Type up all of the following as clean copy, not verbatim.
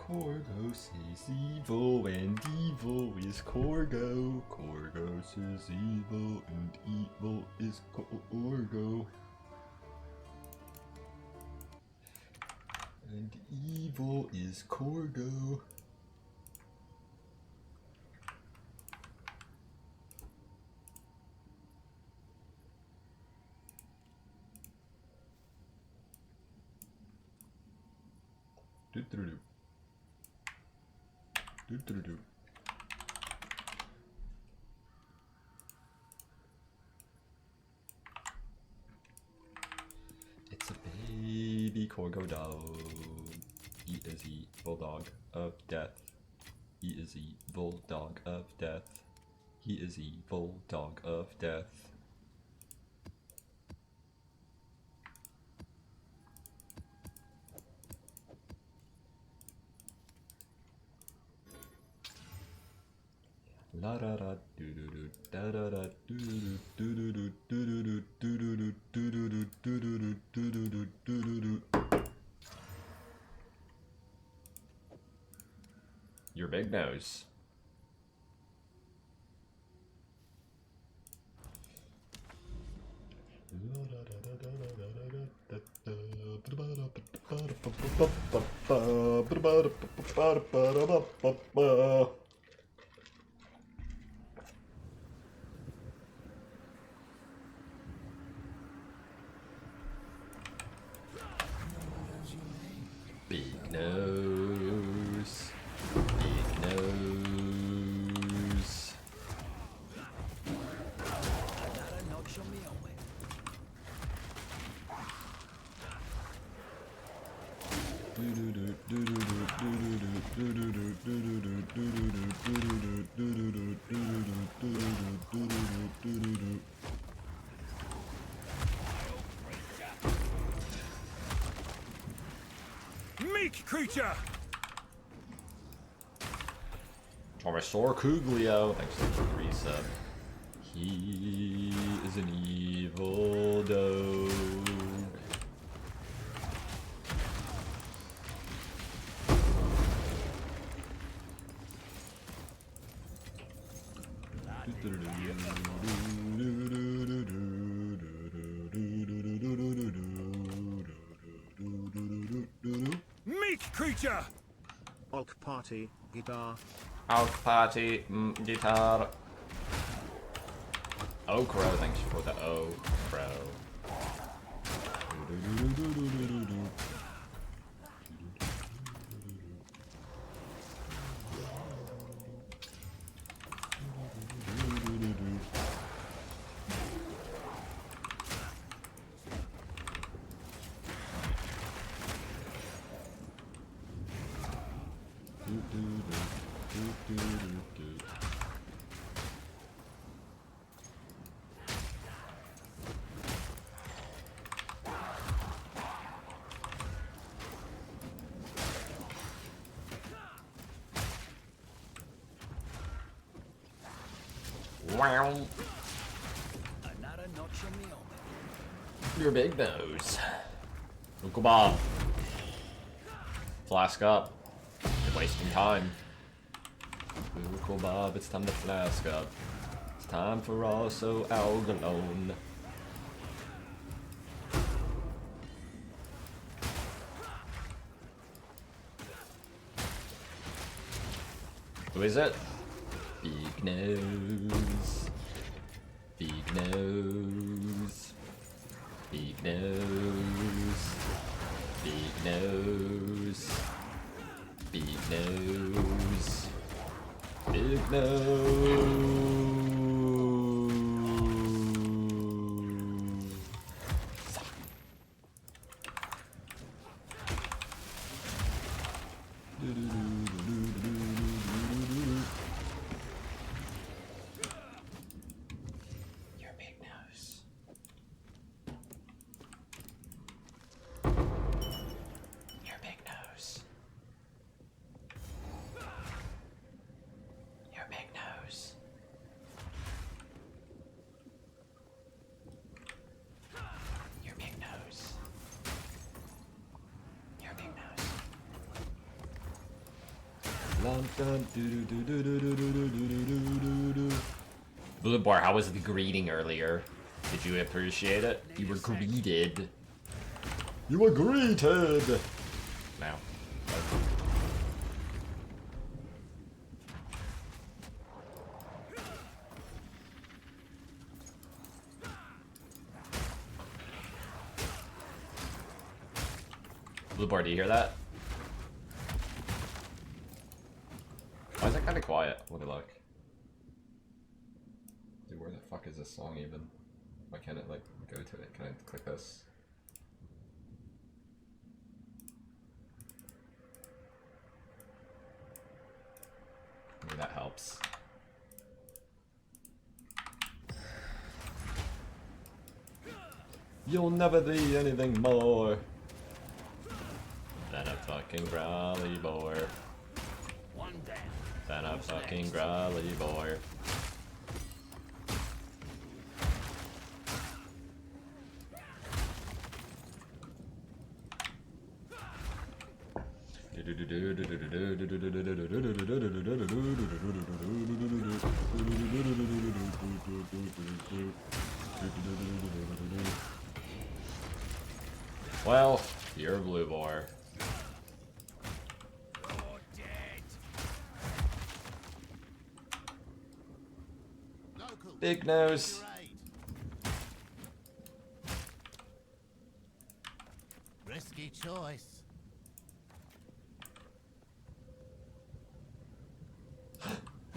Corgos is evil and evil is Corgo. Corgos is evil and evil is Corgo. And evil is Corgo. Do-do-do. Do-do-do. It's a baby Corgo dog. He is the bulldog of death. He is the bulldog of death. He is the bulldog of death. La da da do do do da da da do do do do do do do do do do do do do. Your big nose. Big nose. Big nose. Meek creature! Tormasaur Kuglio, thanks for the resub. He is an evil dog. Meek creature! Alk party, guitar. Out party, guitar. Oh Crow, thanks for the O Crow. Wow. Your big nose. Uncle Bob. Flask up. You're wasting time. Uncle Bob, it's time to flask up. It's time for also Algalone. Who is it? Big nose. Big nose. Big nose. Big nose. Big nose. Big nose. Your big nose. Your big nose. Your big nose. Your big nose. Your big nose. Blue Bar, how was the greeting earlier? Did you appreciate it? You were greeted. You were greeted! Now. Blue Bar, do you hear that? Why is it kind of quiet? Let me look. Dude, where the fuck is this song even? Why can't it, like, go to it? Can I click this? Maybe that helps. You'll never be anything more Than a fucking growly boar. Than a fucking growly boar. Well, you're a blue boar. Big nose. Risky choice.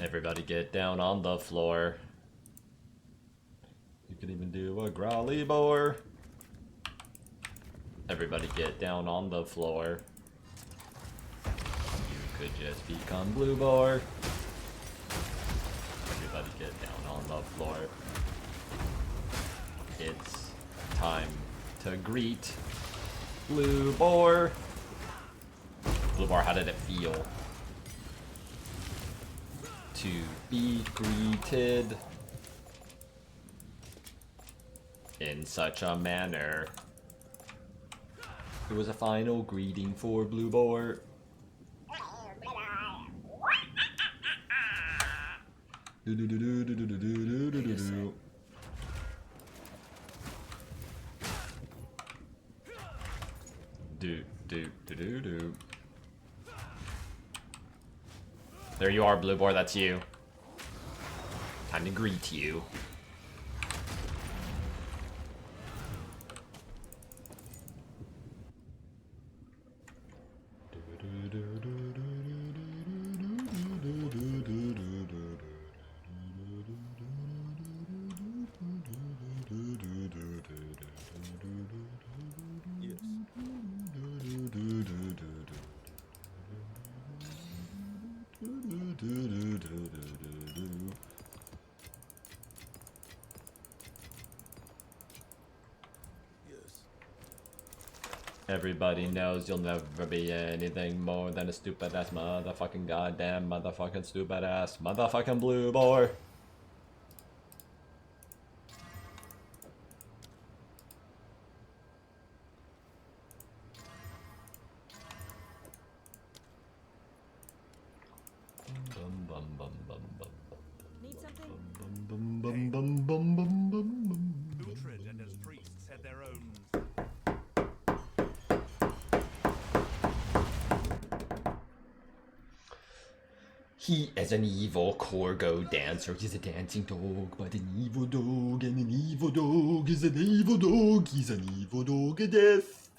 Everybody get down on the floor. You could even do a growly boar. Everybody get down on the floor. You could just become blue boar. Everybody get down on the floor. It's time to greet Blue boar. Blue Bar. How did it feel To be greeted in such a manner? It was a final greeting for Blue Boar. Do. There you are, Blue Boar. That's you. Time to greet you. Everybody knows you'll never be anything more than a stupid ass motherfucking goddamn motherfucking stupid ass motherfucking Blue Boar. Mildred and his priests had their own. He is an evil Corgo dancer. He's a dancing dog, but an evil dog, and an evil dog is an evil dog. He's an evil dog of death.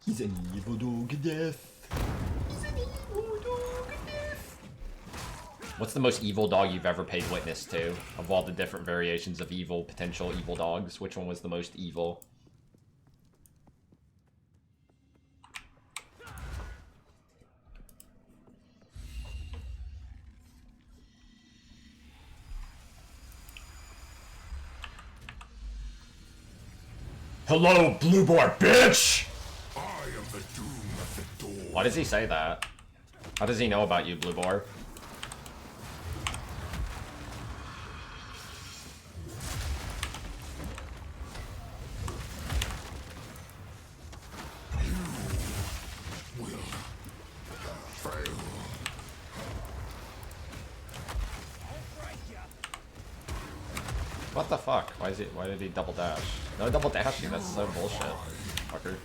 He's an evil dog of death. What's the most evil dog you've ever paid witness to? Of all the different variations of evil, potential evil dogs, which one was the most evil? Hello, Blue Boar, bitch! I am the doom of the door. Why does he say that? How does he know about you, Blue Boar? What the fuck? Why did he double dash? No double dashing, that's so bullshit. Fucker.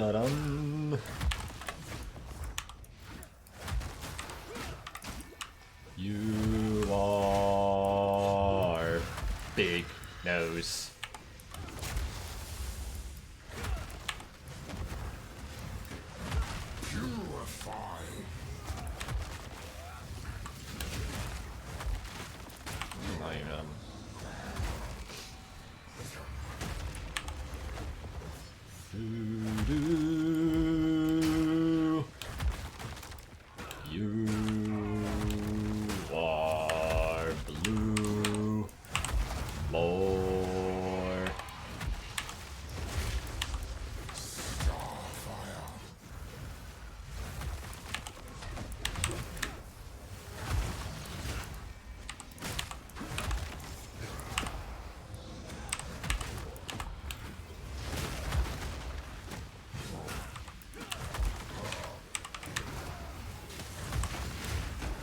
Dun. You are big nose. Not even. You are blue. More.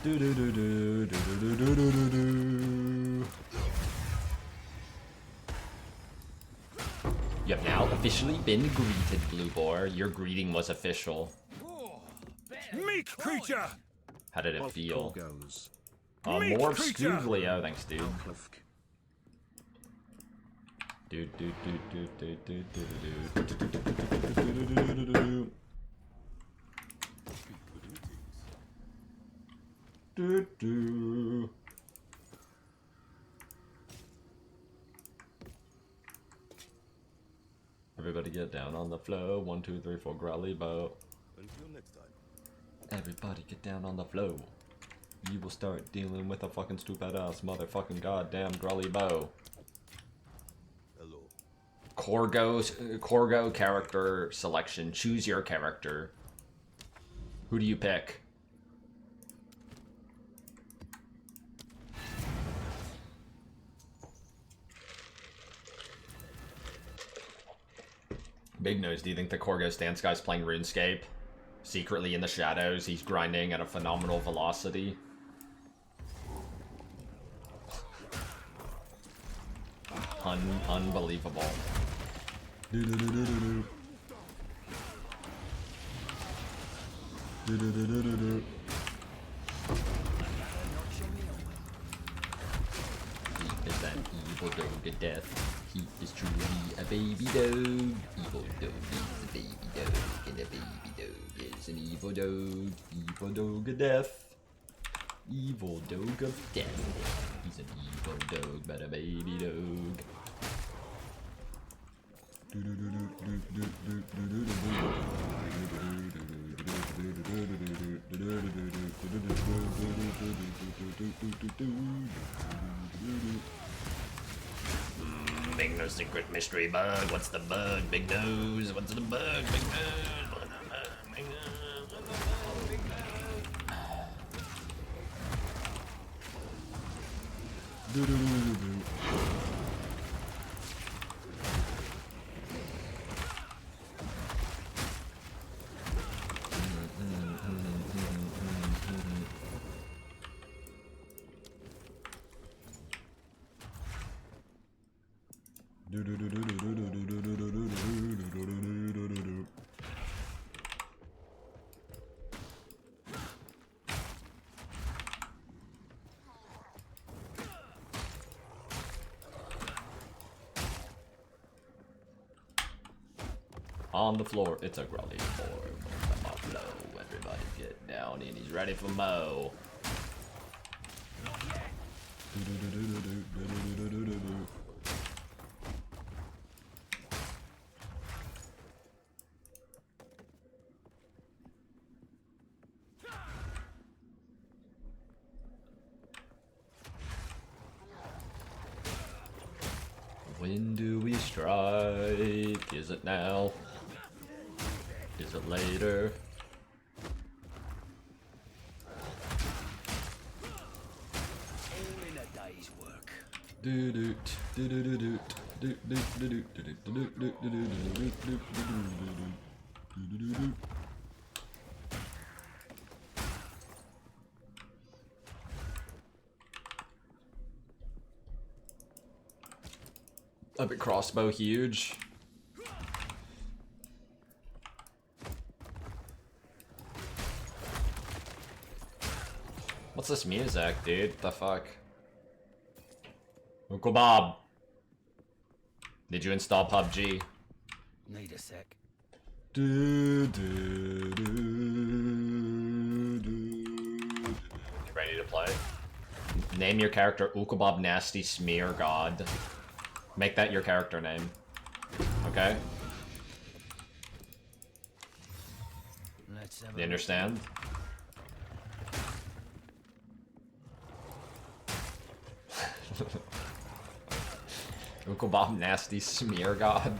Do do do do do do do do do do. You have now officially been greeted, Blue Boar. Your greeting was official. Meek creature! How did it Wolf feel? Corgos. More creature! Scooglio, thanks, dude. Alkaizer. Do do do do do do do do do do do do. Do do. Everybody get down on the floor. 1, 2, 3, 4, growly bow. Until next time. Everybody get down on the floor. You will start dealing with a fucking stupid ass motherfucking goddamn growly bow. Hello. Corgo character selection. Choose your character. Who do you pick? Big Nose, do you think the Corgo stance guy's playing RuneScape? Secretly in the shadows, he's grinding at a phenomenal velocity. Unbelievable. Do do do do do do do do do do do. He is an evil dog of death. He is truly a baby dog. Evil dog is a baby dog, and a baby dog is an evil dog. Evil dog of death. Evil dog of death. He's an evil dog, but a baby dog. Big Nose secret mystery bug. What's the bug? Big Nose. What's the bug? Big Nose. What's the bug? Big Nose. What's the bug? Big Nose. Do do do do do. On the floor, it's a growly floor. Come on, low. Everybody get down and he's ready for Mo. When do we strike? Is it now? Is it later? Epic crossbow huge. What's this music, dude? The fuck? Uncle Bob. Did you install PUBG? Need a sec. You ready to play? Name your character Ukobab Nasty Smear God. Make that your character name. Okay? Let's have You understand? Ukobab Nasty Smear God.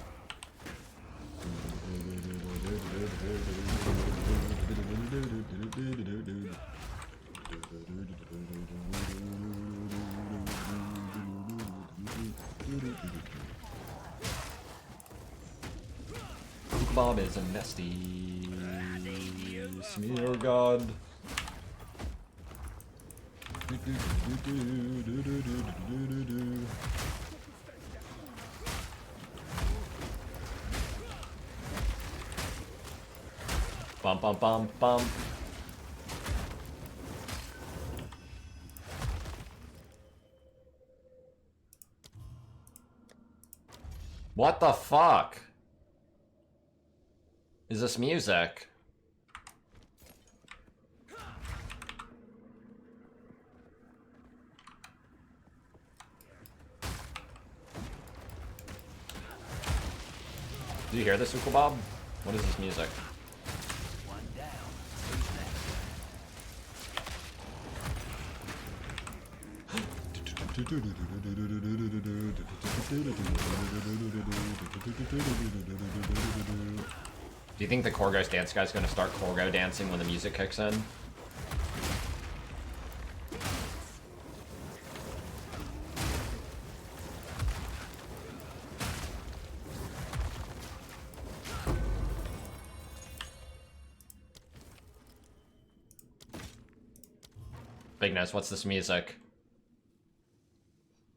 Bob is a nasty smear god. Bum bum bum bum. What the fuck? Is this music? Do you hear this, Uncle Bob? What is this music? one down. Who's Do you think the Korgo's dance guy's gonna start Korgo dancing when the music kicks in? Big Nose, what's this music?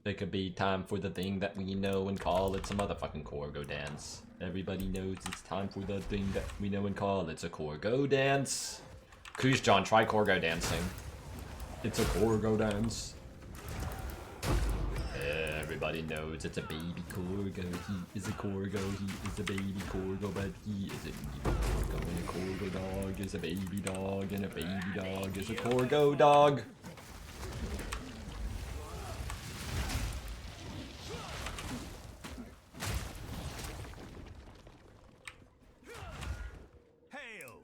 It could be time for the thing that we know and call it's a motherfucking Korgo dance. Everybody knows it's time for the thing that we know and call it's a Korgo dance. Koosh John, try Korgo dancing. It's a Korgo dance. Everybody knows it's a baby Korgo. He is a Korgo. He is a baby Korgo, but he is an evil Korgo. And a Korgo dog is a baby dog, and a baby dog is a Korgo dog. Hail!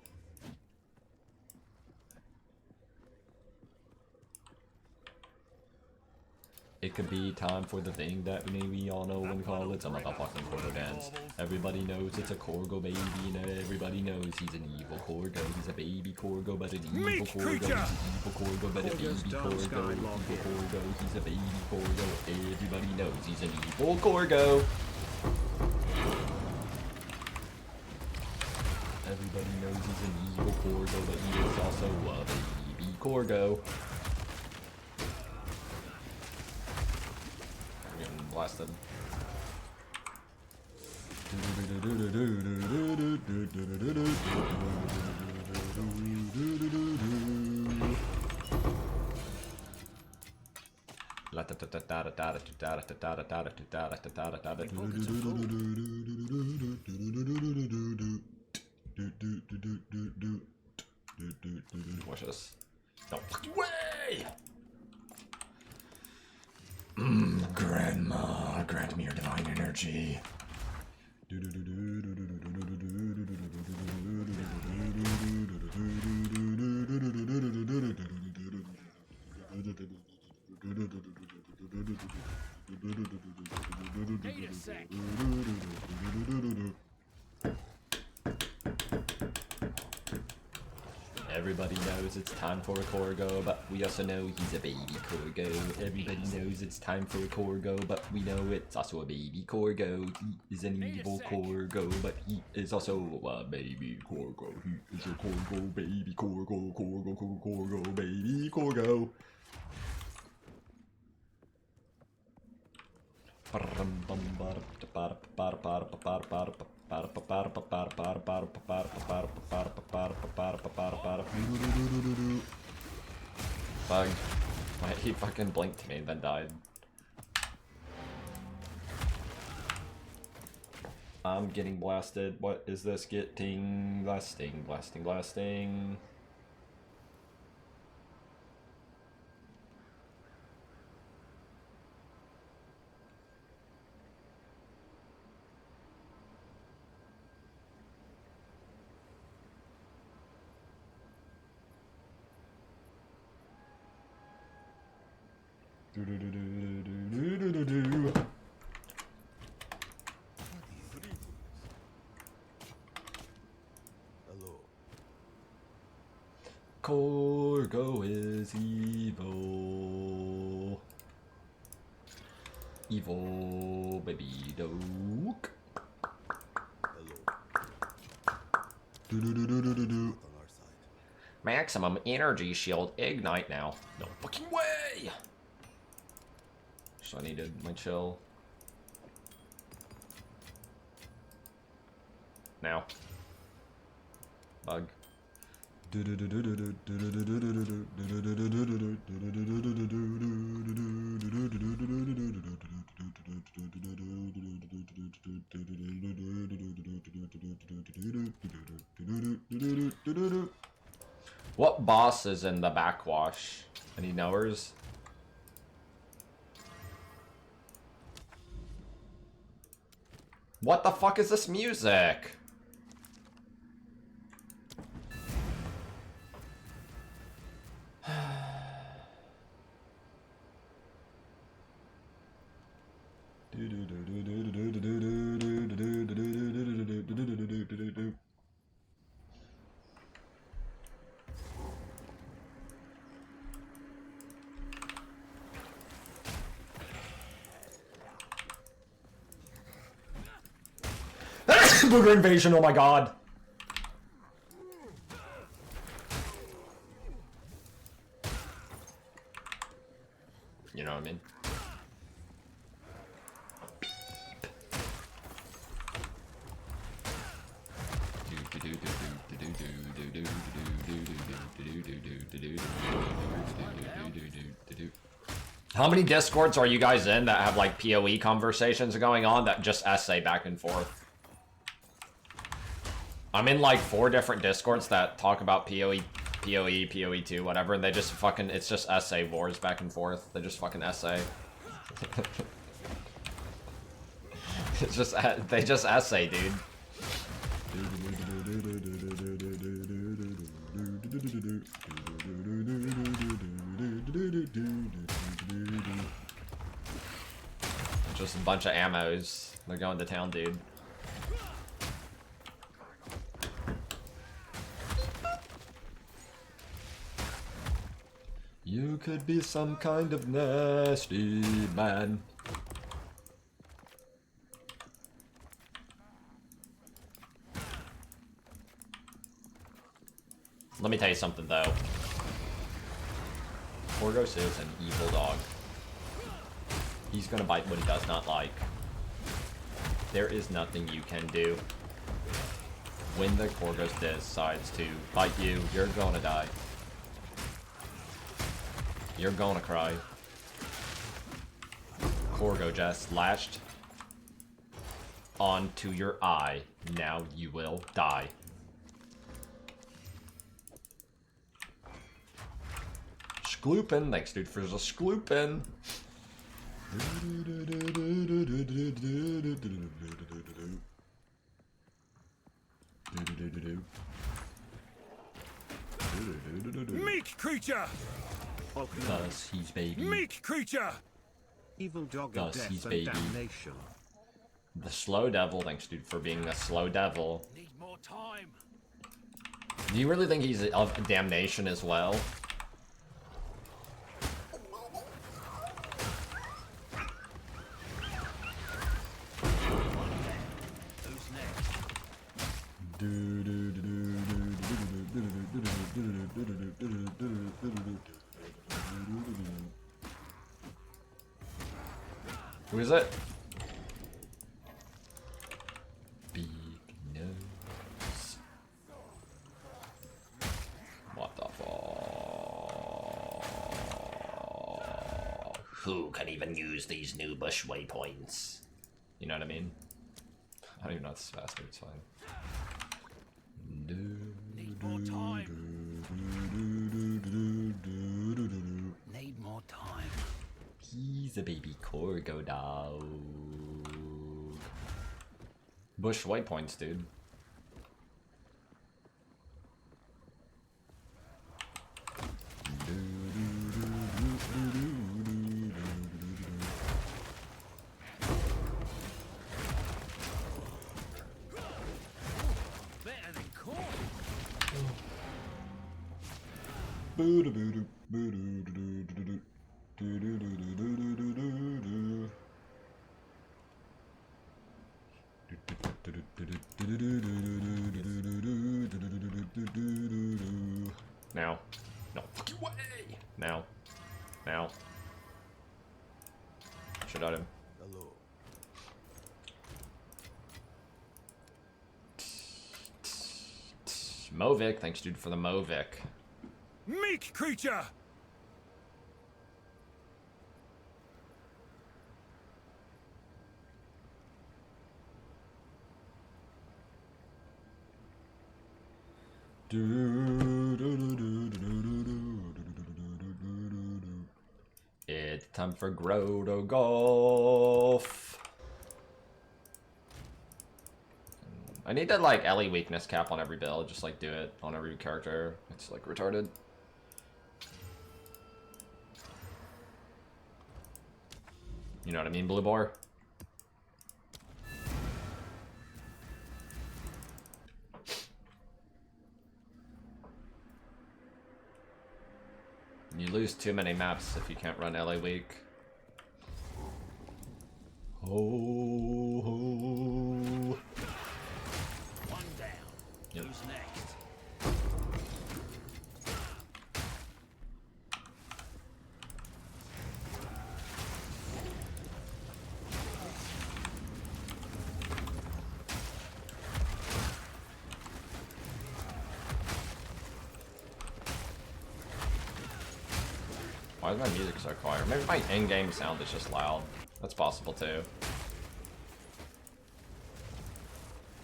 It could be time for the thing that we all know and call it's a motherfucking Korgo dance. Everybody knows it's a Korgo baby, and everybody knows he's an evil Korgo. He's a baby Korgo, but an evil Korgo. He's an evil Korgo, but a baby Korgo. Evil Korgo, he's a baby Korgo. Everybody knows he's an evil Korgo. Everybody knows he's an evil Korgo, but he is also a baby Korgo. I'm getting blasted. Watch this. No fucking way! Grandma, grant me your divine energy. Need a sec. Everybody knows it's time for a Corgo, but we also know he's a baby Corgo. Everybody knows it's time for a Corgo, but we know it's also a baby Corgo. He is an evil Corgo, but he is also a baby Corgo. He is a Corgo, baby Corgo, Corgo, baby Corgo. Bug. He fucking blinked to me and then died. I'm getting blasted. What is this getting? Blasting, blasting, blasting. Hello. Corgo is evil. Evil baby dog. Hello. Do. On our side. Maximum energy shield ignite now. No fucking way! So I needed my chill. Now. Bug. What boss is in the backwash? Any knowers? What the fuck is this music? Booger invasion, oh my god. You know what I mean? How many Discords are you guys in that have like PoE conversations going on that just essay back and forth? I'm in like 4 different Discords that talk about PoE, PoE2, whatever, and they just fucking, it's just essay wars back and forth. They just fucking essay. It's just, they just essay, dude. Just a bunch of ammos. They're going to town, dude. You could be some kind of nasty man. Let me tell you something though. Porgos is an evil dog. He's gonna bite what he does not like. There is nothing you can do. When the Porgos decides to bite you, you're gonna die. You're gonna cry. Corgo just latched onto your eye. Now you will die. Skloopin', thanks dude for the skloopin'. Meek creature! Thus he's baby. Meek creature! Evil dog Thus of he's death baby. and damnation. The slow devil, thanks dude for being a slow devil. Need more time. Do you really think he's of damnation as well? Who's next? Who is it? Big nose. What the fuck? Who can even use these new bush waypoints? You know what I mean? I don't even know it's faster, it's fine. Need more time. Need more time. He's a baby Corgo dog. Bush waypoints, dude. Better than corn. Now. No fucking way! Now. Now. Shoot at him. Hello. Movic, thanks dude for the Movic. Meek creature! It's time for Grotto Golf. I need that like Ellie weakness cap on every build, just like do it on every character. It's like retarded. You know what I mean, Blue Boar? You lose too many maps if you can't run LA weak. Ho ho. One down. Yep. Who's next? Why is my music so quiet? Maybe my in-game sound is just loud. That's possible too.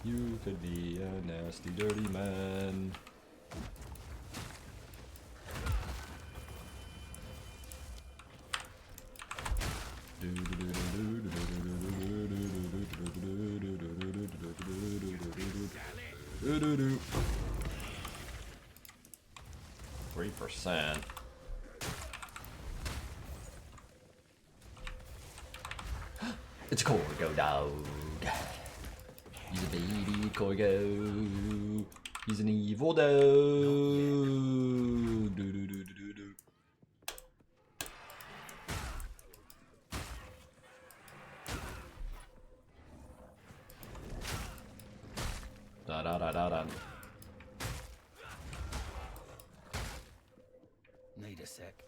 You could be a nasty, dirty man. Do-do-do. 3%. It's a Corgo dog. He's a baby Corgo. He's an evil dog. Do-do-do-do-do-do. Da-da-da-da-da. Need a sec.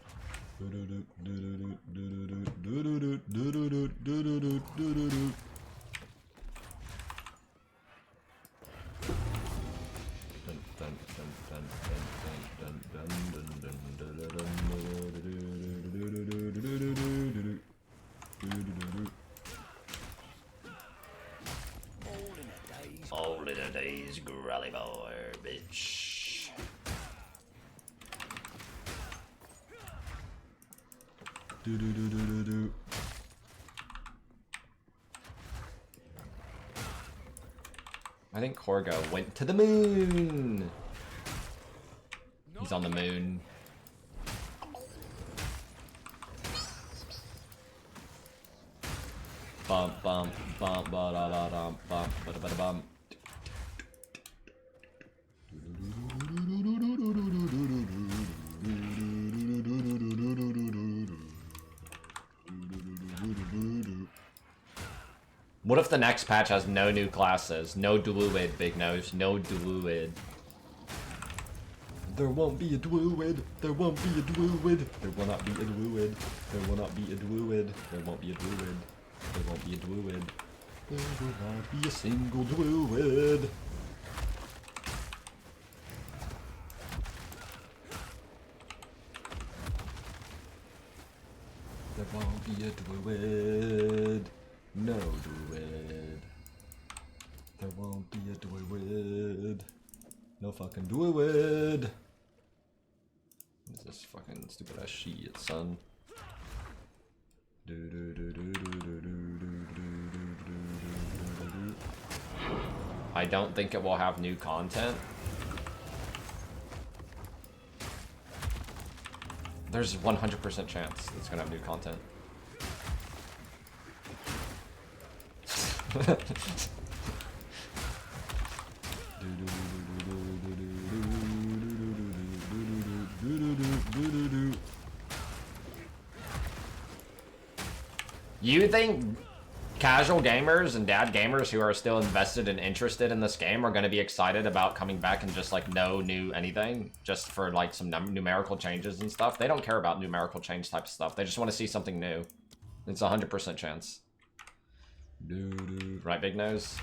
All in a day's growly boy, bitch. Do-do-do-do-do-do. I think Corgo went to the moon. He's on the moon. Bum bum bum ba da da dum bum ba da ba da bum. What if the next patch has no new classes? No druid, big nose. No druid. There won't be a druid. There won't be a druid. There will not be a druid. There will not be a druid. There won't be a druid. There won't be a druid. There will not be a single druid. There won't be a druid. No druid. There won't be a druid. No fucking druid. What is this fucking stupid ass shit, son? I don't think it will have new content. There's 100% chance it's gonna have new content. You think casual gamers and dad gamers who are still invested and interested in this game are going to be excited about coming back and just like no new anything just for like some numerical changes and stuff? They don't care about numerical change type of stuff. They just want to see something new. It's 100% chance. Right, big nose?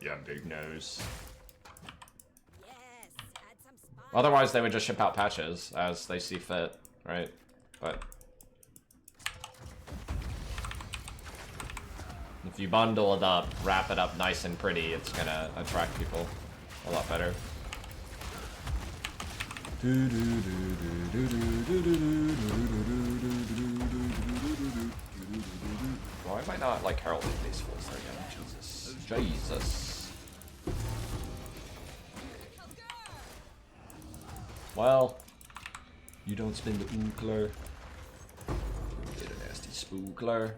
Yeah, big nose. Otherwise, they would just ship out patches as they see fit, right? But if you bundle it up, wrap it up nice and pretty, it's gonna attract people a lot better. Why am I not like heralding these fools again? Jesus. Jesus. Well, you don't spin the ookler. Get a nasty spookler.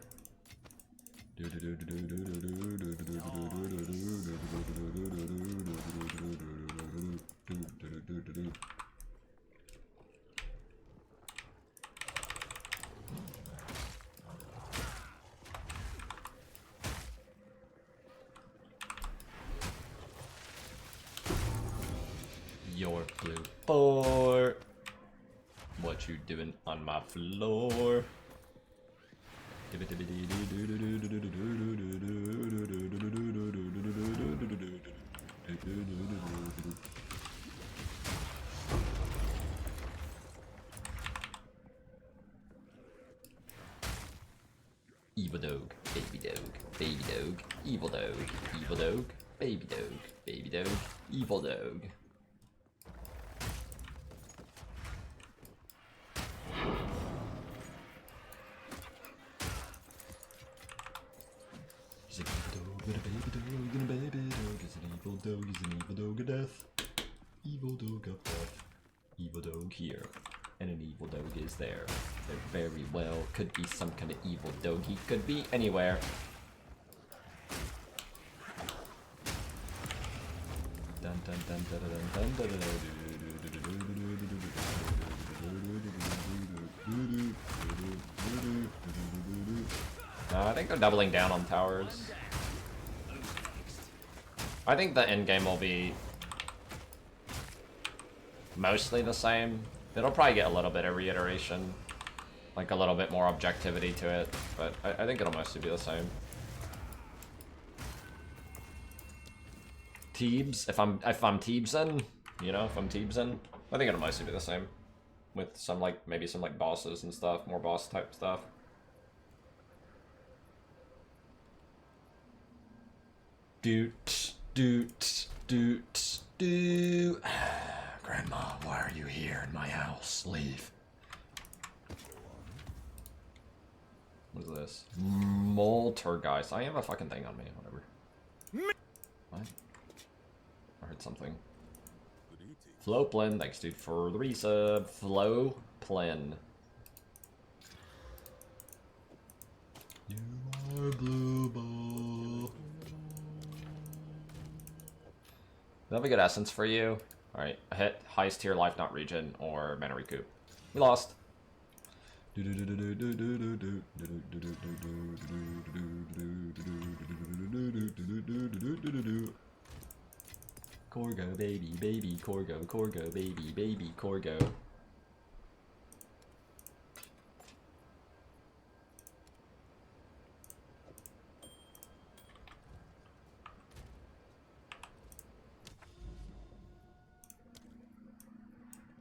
Your blue four. What you doing on my floor? Evil dog, baby dog, baby dog, evil dog, evil dog, baby dog, baby dog, evil dog. He's an evil dog and a baby dog and a baby dog. He's an evil dog, he's an evil dog of death. Evil dog of death. Evil dog here. And an evil dog is there. There very well could be some kind of evil dog. He could be anywhere. Dun dun dun dun dun dun dun I think they're doubling down on towers. I think the end game will be mostly the same. It'll probably get a little bit of reiteration, like a little bit more objectivity to it, but I think it'll mostly be the same. Teebs, if I'm Teebsing, you know, if I'm Teebsing, I think it'll mostly be the same, with some like maybe some like bosses and stuff, more boss type stuff. Doot, doot, doot, doot. Grandma, why are you here in my house? Leave. What is this? Moltergeist. I have a fucking thing on me, whatever. What? I heard something. Good Floplin, thanks dude for the resub. Floplin. You are blue ball. Do I have a good essence for you? Alright, a hit, highest tier life not region, or mana recoup. We lost. Corgo, baby, baby, Corgo, Corgo, baby, baby, Corgo.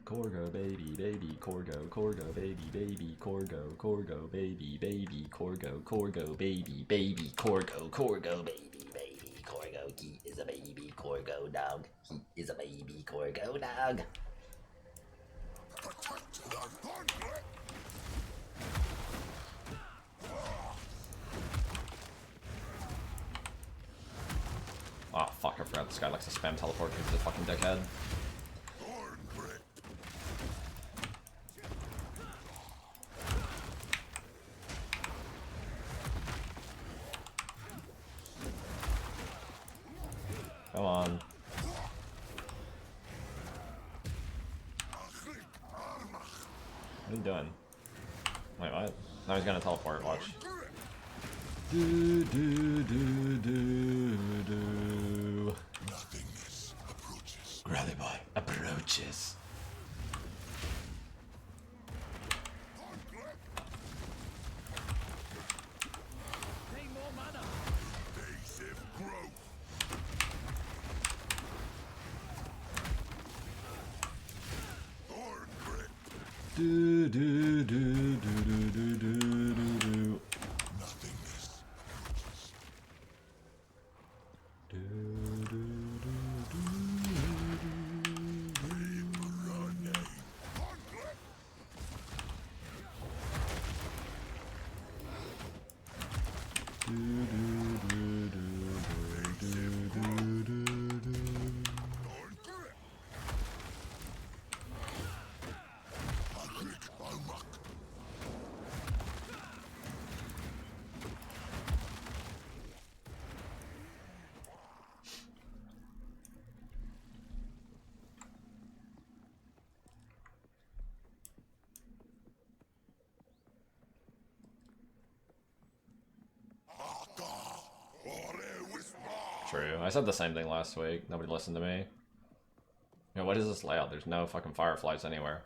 Corgo, baby, baby, Corgo, Corgo, baby, baby, Corgo, Corgo, baby, baby, Corgo, Corgo, baby, baby, Corgo, Corgo, baby, baby, Corgo. He is a baby Corgo dog. He is a baby Corgo dog. Oh fuck, I forgot this guy likes to spam teleport because he's a fucking dickhead. Come on. What are you doing? Wait, what? Now he's gonna teleport, watch. Do, do, do, do, do. Nothingness approaches. Rally boy approaches. Need more mana. Evasive growth. Thorn grip. Do do do do do do do do do. Nothingness approaches. Do do do do Running. Thorn grip. do do do do do do do do. Thorn grip. Agrik almak. True. I said the same thing last week. Nobody listened to me. You know, what is this layout? There's no fucking fireflies anywhere.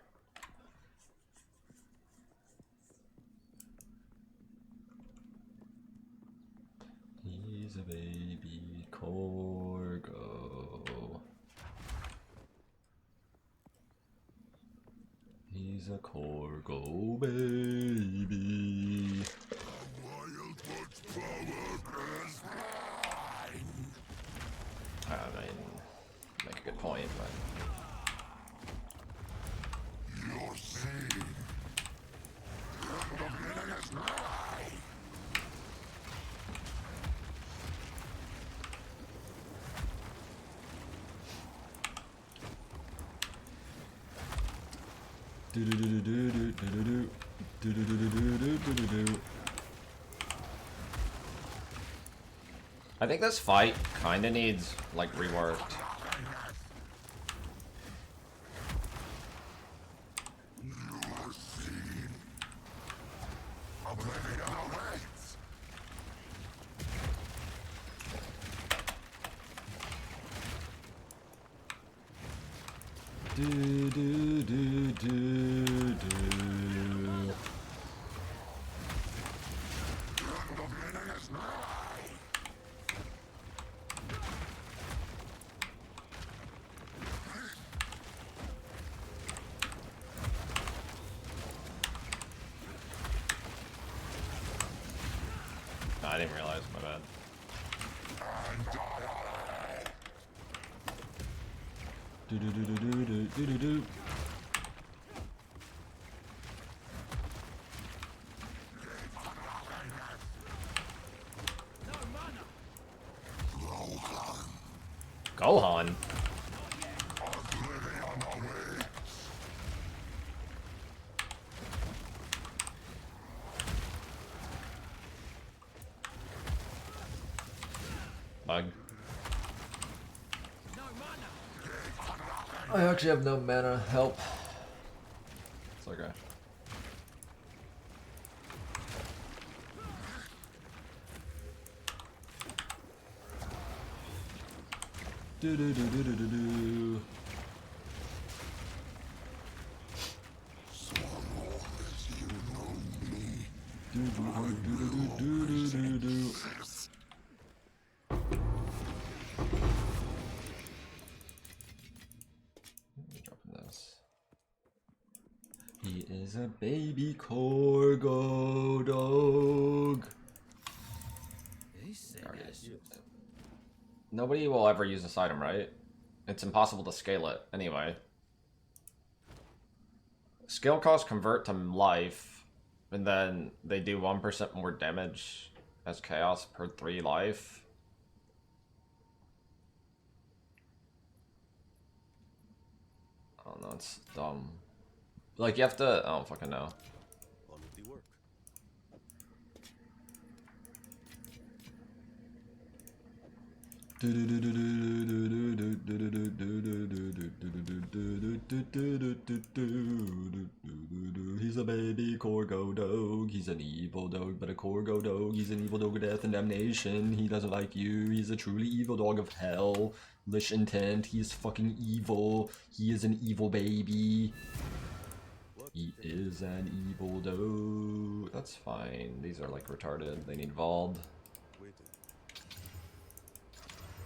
He's a baby Corgo. He's a Corgo baby. Wildwood's power is mine. I mean, make a good point, but You're seen. The beginning is nigh. Do do do do do do do do do do do do do do do do. I think this fight kinda needs, like, reworked. You're seen. Oblivion awaits. Do do do do do. The beginning is nigh. No, I didn't realize, my bad. Do do do do do do do do do. No mana. Gohan? Oblivion I actually have no mana. Help. It's okay. Do do do do do do do. Do do do do do do do do. Dropping this. He is a baby Corgo dog. Nobody will ever use this item, right? It's impossible to scale it. Anyway. Skill costs convert to life, and then they do 1% more damage as chaos per 3 life. I don't know, it's dumb. Like, you have to... I don't fucking know. He's a baby Corgo dog. He's an evil dog, but a Corgo dog. He's an evil dog of death and damnation. He doesn't like you. He's a truly evil dog of hell. Lish intent. He's fucking evil. He is an evil baby. He is an evil dog. That's fine. These are like retarded. They need Vald.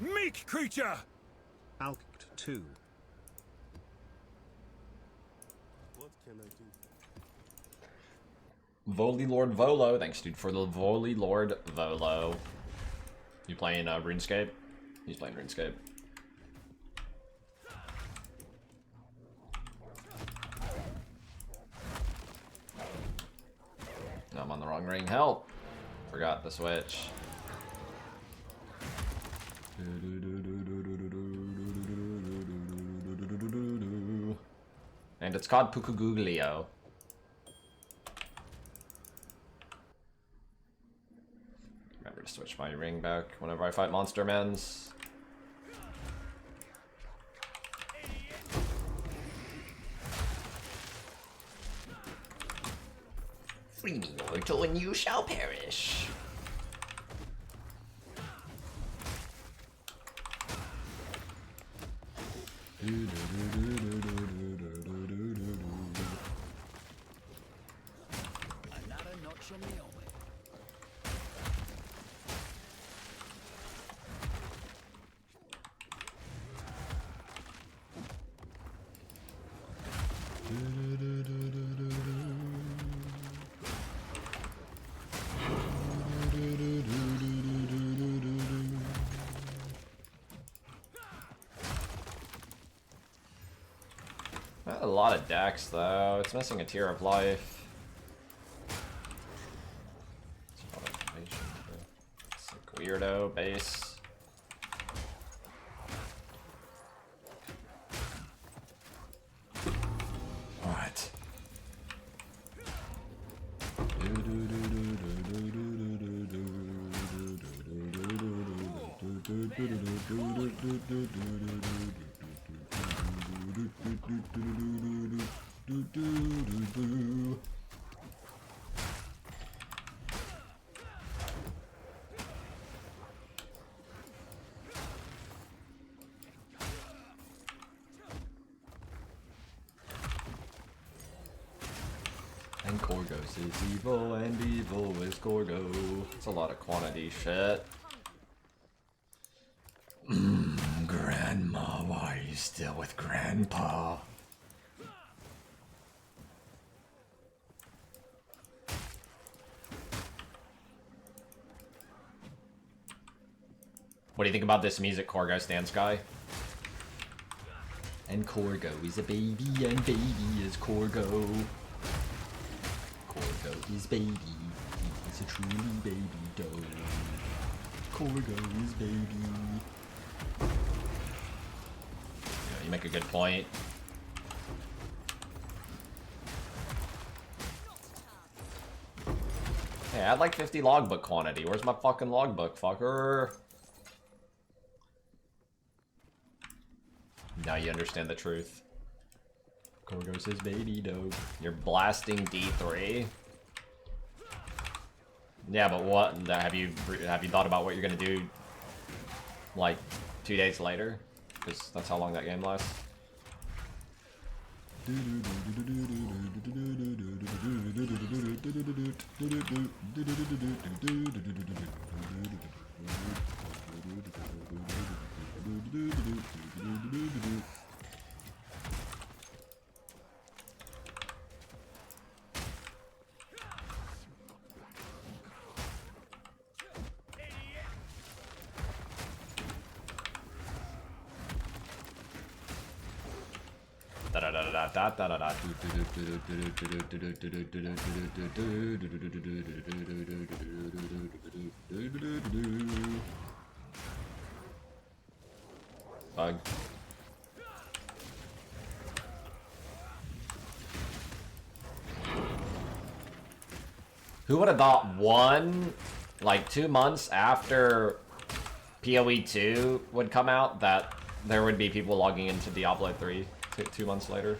Meek creature! Alkaizer 2. What can I do? Volley Lord Volo. Thanks, dude, for the Volley Lord Volo. You playing RuneScape? He's playing RuneScape. No, I'm on the wrong ring. Help! Forgot the switch. And it's called Pukuguglio. Remember to switch my ring back whenever I fight monster mans. Free me, mortal, and you shall perish. Another notch on the helmet. Not a lot of decks though. It's missing a tier of life. It's like weirdo base. What? And Corgos is evil, and evil is Corgo. It's a lot of quantity shit. Grandma, why are you still with Grandpa? What do you think about this music, Corgo Stance guy? And Corgo is a baby, and baby is Corgo. Corgo is baby. He is a truly baby dog. Corgo is baby. Yeah, you make a good point. Hey, I had like 50 logbook quantity. Where's my fucking logbook, fucker? Now you understand the truth. Corgo says baby dog. You're blasting D3. Yeah, but what? Have you thought about what you're gonna do? Like 2 days later, because that's how long that game lasts. Bug. Who would have thought like 2 months after PoE 2 would come out that there would be people logging into Diablo 3 2 months later?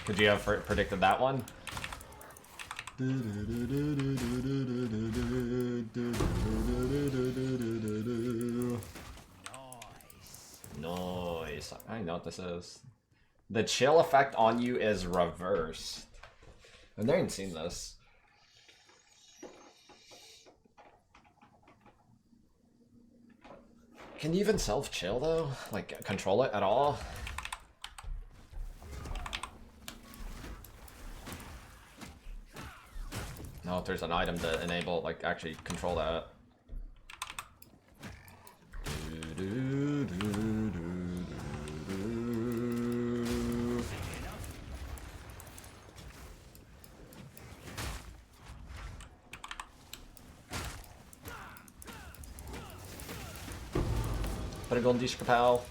Could you have predicted that one? Nice. I know what this is. The chill effect on you is reversed. I've never even seen this. Can you even self-chill though? Like, control it at all? No, if there's an item to enable, like, actually control that. Better go on Dishka, pal.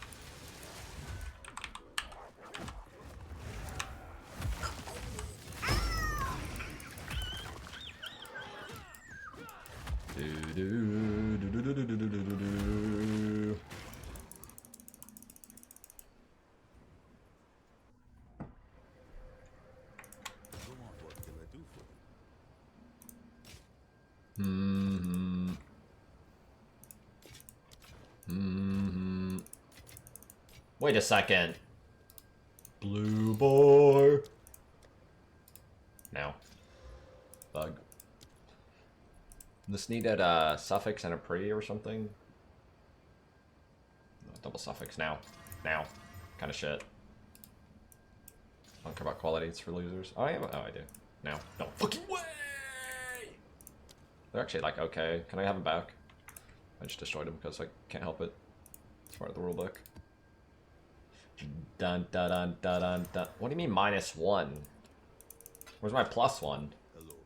Wait a second. Blue boy. No. Bug. This needed a suffix and a pre or something. Double suffix now. Now. Kind of shit. I don't care about quality, it's for losers. Oh, I am. Oh, I do. Now. No fucking way! They're actually like, okay, can I have them back? I just destroyed them because I can't help it. It's part of the rulebook. Dun dun dun dun dun dun. What do you mean -1? Where's my +1? Hello.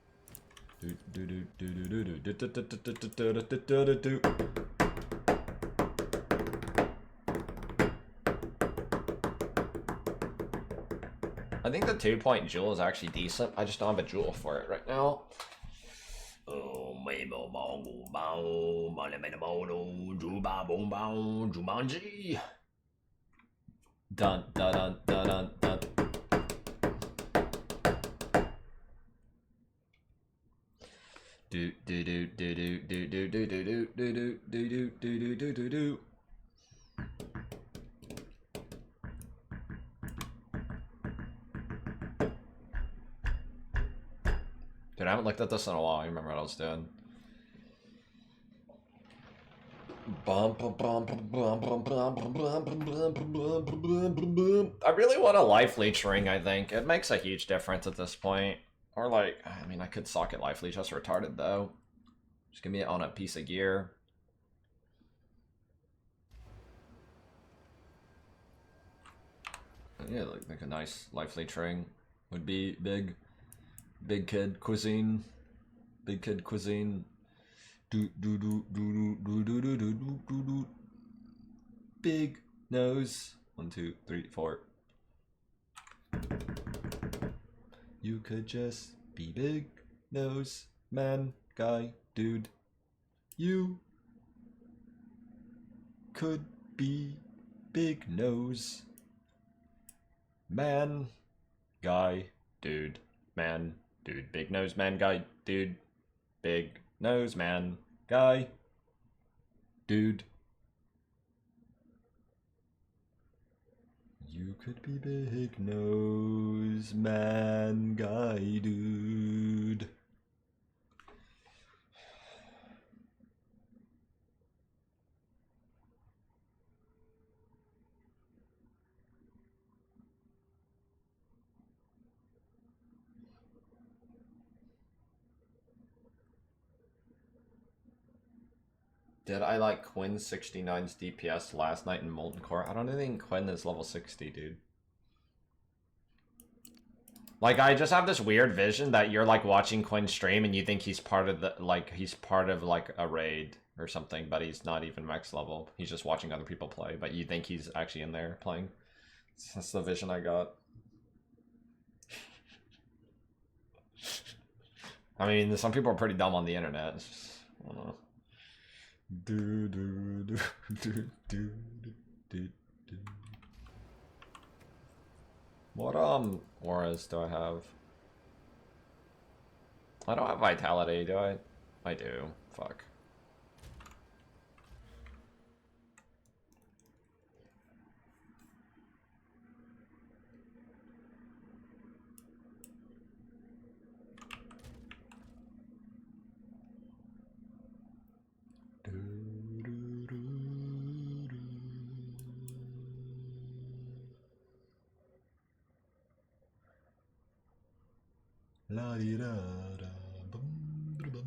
I think the 2-point jewel is actually decent. I just don't have a jewel for it right now. Oh, Jumanji. Dun dun dun dun dun dun. Do do do do do do do do do do do do do do do do do. Dude, I haven't looked at this in a while. I remember what I was doing. I really want a life leech ring, I think. It makes a huge difference at this point. Or like, I mean, I could socket life leech. That's retarded though. Just give me it on a piece of gear. Yeah, like a nice life leech ring would be big. Big kid cuisine. Big kid cuisine. Do do do do do do do do do do do. Big nose. 1, 2, 3, 4. You could just be big nose man, guy, dude. You could be big nose man, guy, dude, man, dude, big nose man, guy, dude, big nose man, guy, dude. You could be big nose man, guy, dude. Did I like Quinn 69's DPS last night in Molten Core? I don't think Quinn is level 60, dude. Like, I just have this weird vision that you're like watching Quinn stream and you think he's part of the, like, he's part of like a raid or something, but he's not even max level. He's just watching other people play, but you think he's actually in there playing. That's the vision I got. I mean, some people are pretty dumb on the internet. It's just, I don't know. Do do do do do do do. What auras do I have? I don't have vitality, do I? I do. Fuck. La di da da bum da bum.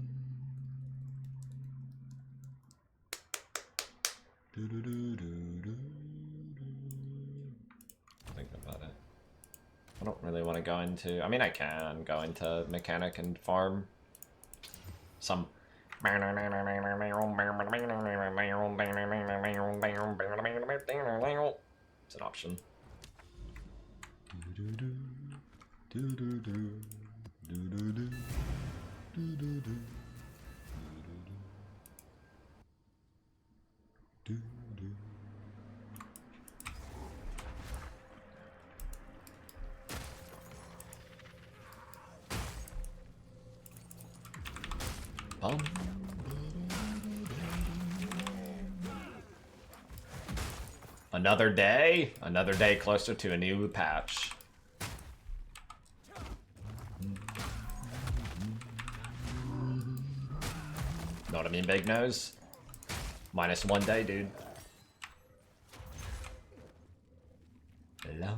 Do do do do do. Think about it. I don't really want to go into. I mean, I can go into mechanic and farm some. It's an option. Do do do do do. Do do do do do do do do. Another day closer to a new patch. Know what I mean, big nose? Minus 1 day, dude. Hello?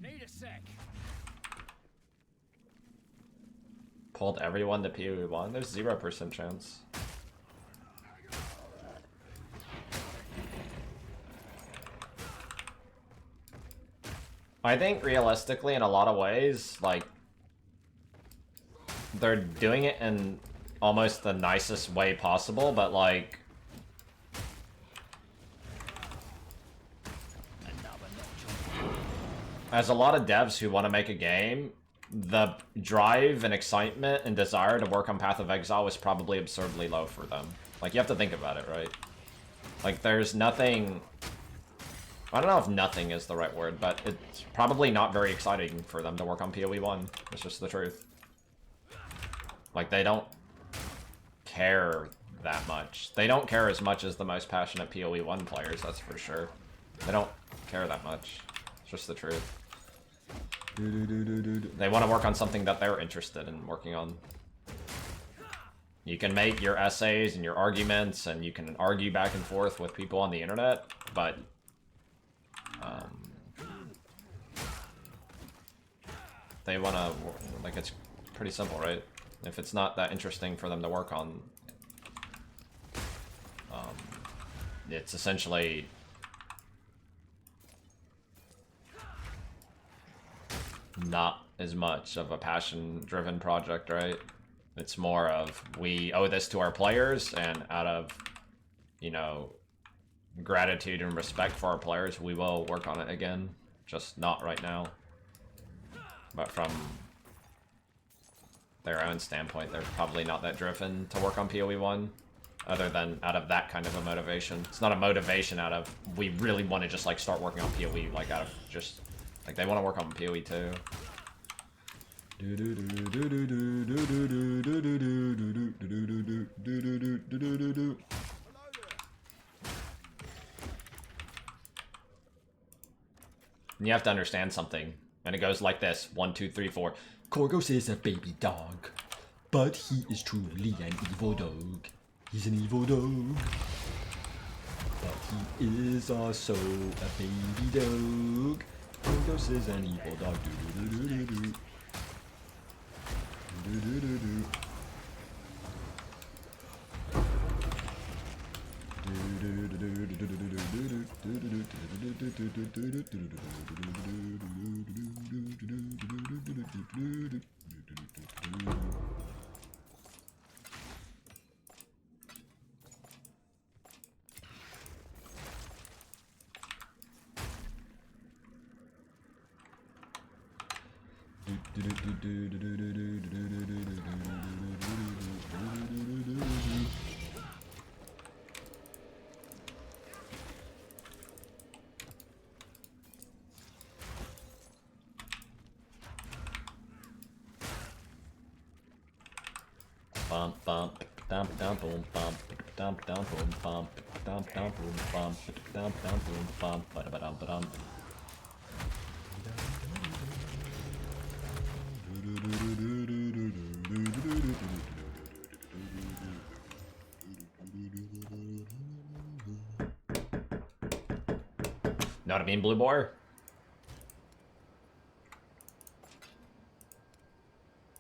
Need a sec. Pulled everyone to PoE1? There's 0% chance. I think realistically, in a lot of ways, like, they're doing it in almost the nicest way possible, but like, as a lot of devs who want to make a game, the drive and excitement and desire to work on Path of Exile is probably absurdly low for them. Like, you have to think about it, right? Like, there's nothing... I don't know if nothing is the right word, but it's probably not very exciting for them to work on PoE1. It's just the truth. Like, they don't care that much. They don't care as much as the most passionate PoE1 players, that's for sure. They don't care that much. It's just the truth. They want to work on something that they're interested in working on. You can make your essays and your arguments, and you can argue back and forth with people on the internet, but they want to, like, it's pretty simple, right? If it's not that interesting for them to work on, it's essentially not as much of a passion-driven project, right? It's more of, we owe this to our players, and out of, you know, gratitude and respect for our players, we will work on it again. Just not right now. But from their own standpoint, they're probably not that driven to work on PoE 1, other than out of that kind of a motivation. It's not a motivation out of, we really want to just like start working on PoE, like out of just, like they want to work on PoE too. And you have to understand something, and it goes like this: 1, 2, 3, 4. Korgos is a baby dog, but he is truly an evil dog. He's an evil dog, but he is also a baby dog. Korgos is an evil dog. Bump bump dump dump boom bump dump dump boom bump dump dump boom bump dump dump boom bump ba ba dum ba dum. Know what I mean, Blue Boy?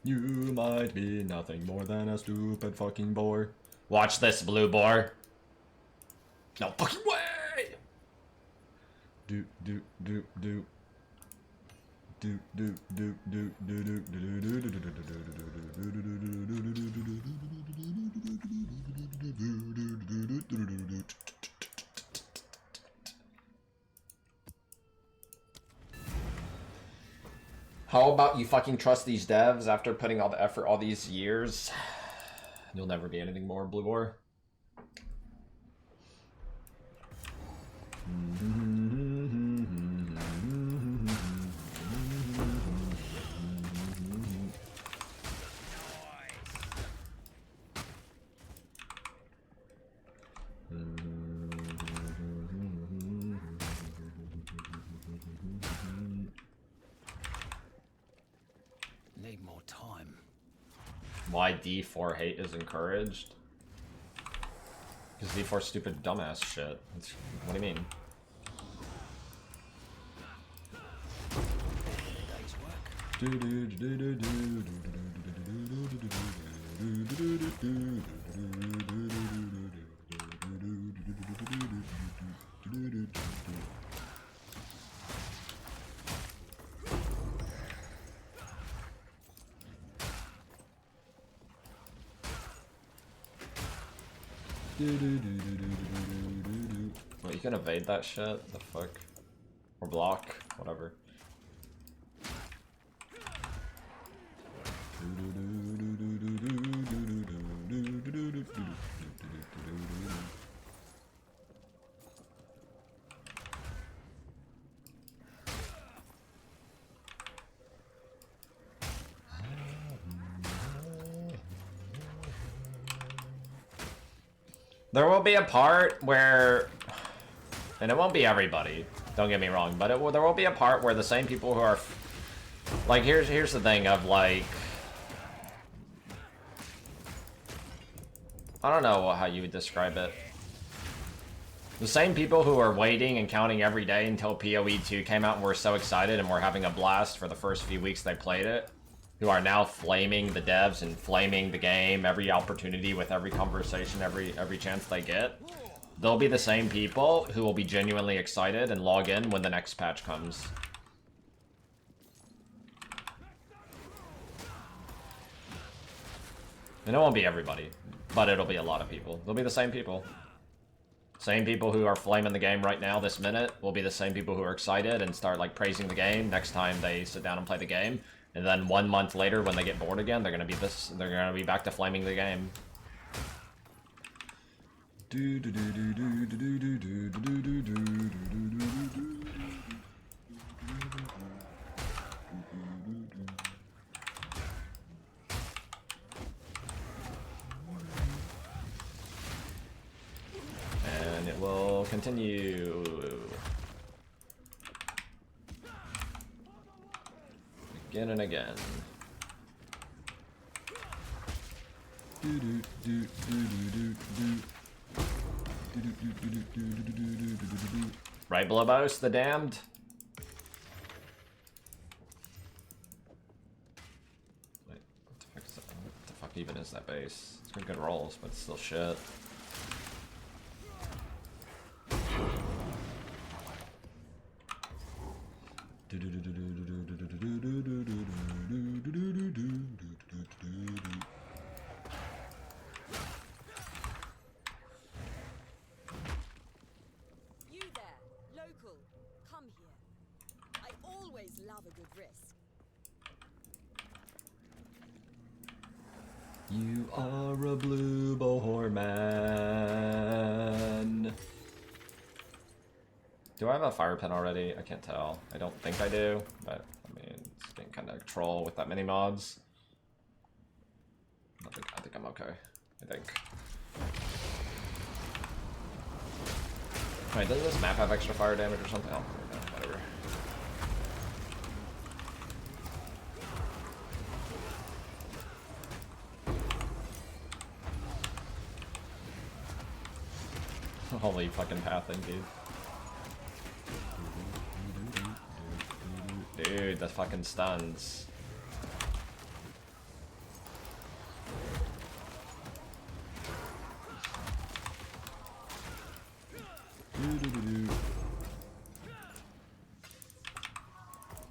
You might be nothing more than a stupid fucking boar. Watch this, Blue Boar. No fucking way! Do do do do. Do do do do do do do do do. How about you fucking trust these devs after putting all the effort all these years? You'll never be anything more, Blue War. Need more time. Why D4 hate is encouraged? Because D4 stupid dumbass shit. What do you mean? Well, you can evade that shit. The fuck? Or block, whatever. There will be a part where, and it won't be everybody, don't get me wrong, but there will be a part where the same people who are, like, here's the thing of, like, I don't know how you would describe it. The same people who are waiting and counting every day until PoE 2 came out and were so excited and were having a blast for the first few weeks they played it, who are now flaming the devs and flaming the game every opportunity with every conversation, every chance they get. They'll be the same people who will be genuinely excited and log in when the next patch comes. And it won't be everybody, but it'll be a lot of people. They'll be the same people. Same people who are flaming the game right now this minute will be the same people who are excited and start like praising the game next time they sit down and play the game. And then 1 month later when they get bored again, they're gonna be back to flaming the game. And it will continue. Again and again. Right, Blobos, the damned? Wait, what the fuck even is that base? It's got good rolls, but it's still shit. You there, local, come here. I always love a good risk. You are a blue boar man. Do I have a fire pin already? I can't tell. I don't think I do, but I mean, it's getting kind of troll with that many mods. I think I'm okay. I think. Wait, does this map have extra fire damage or something? Oh, no, whatever. Holy fucking pathing, dude. Dude, the fucking stuns.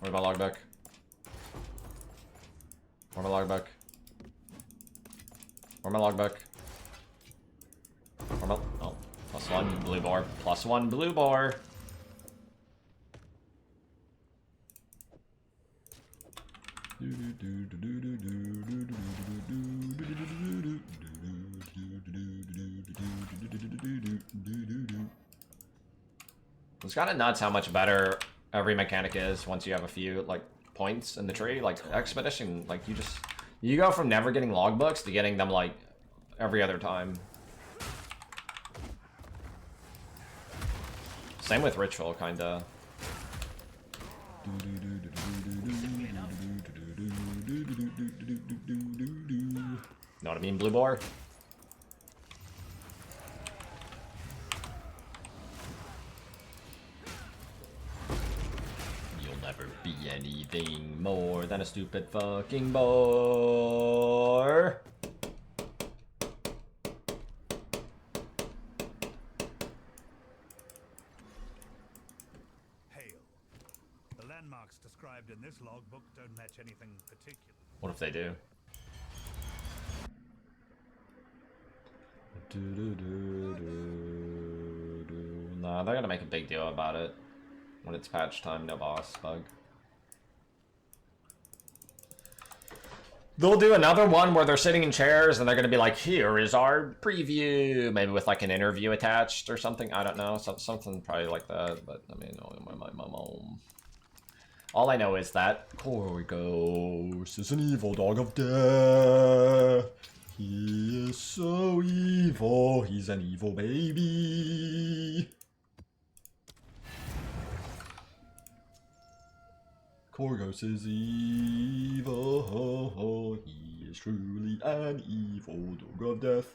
Where's my logbook? Where's my logbook? Where's my logbook? Where's my... Oh, +1 blue bar. +1 blue bar. It's kind of nuts how much better every mechanic is once you have a few like points in the tree. Like expedition, like you go from never getting logbooks to getting them like every other time. Same with ritual, kinda. Know what I mean, blue bar? You'll never be anything more than a stupid fucking boar. Hail. The landmarks described in this logbook don't match anything particular. What if they do? Nah, they're gonna make a big deal about it when it's patch time. No boss bug. They'll do another one where they're sitting in chairs and they're gonna be like, "Here is our preview," maybe with like an interview attached or something. I don't know, something probably like that. But I mean, all I know is that Korgos is an evil dog of death. He is so evil, he's an evil baby. Korgos is evil, he is truly an evil dog of death.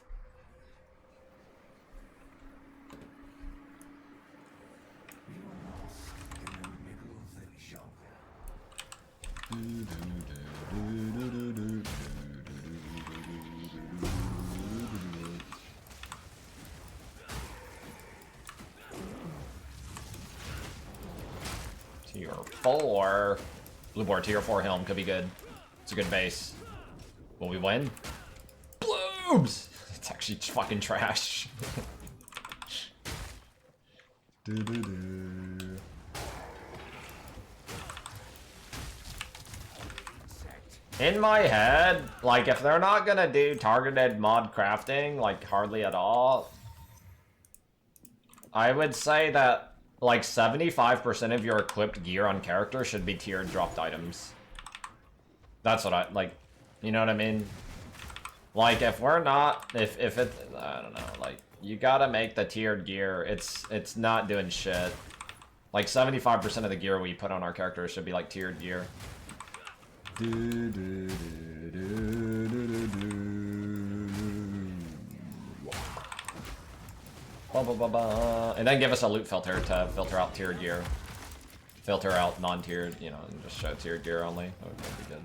Tier 4. Blue board, tier 4 helm could be good. It's a good base. Will we win? Blue! boobs! It's actually fucking trash. In my head, like, if they're not gonna do targeted mod crafting, like, hardly at all, I would say that, like, 75% of your equipped gear on character should be tiered dropped items. That's what I, like, you know what I mean? Like, if we're not, if it, I don't know, like, you gotta make the tiered gear, it's not doing shit. Like, 75% of the gear we put on our characters should be, like, tiered gear. And then give us a loot filter to filter out tiered gear. Filter out non-tiered, you know, and just show tiered gear only. That would be good.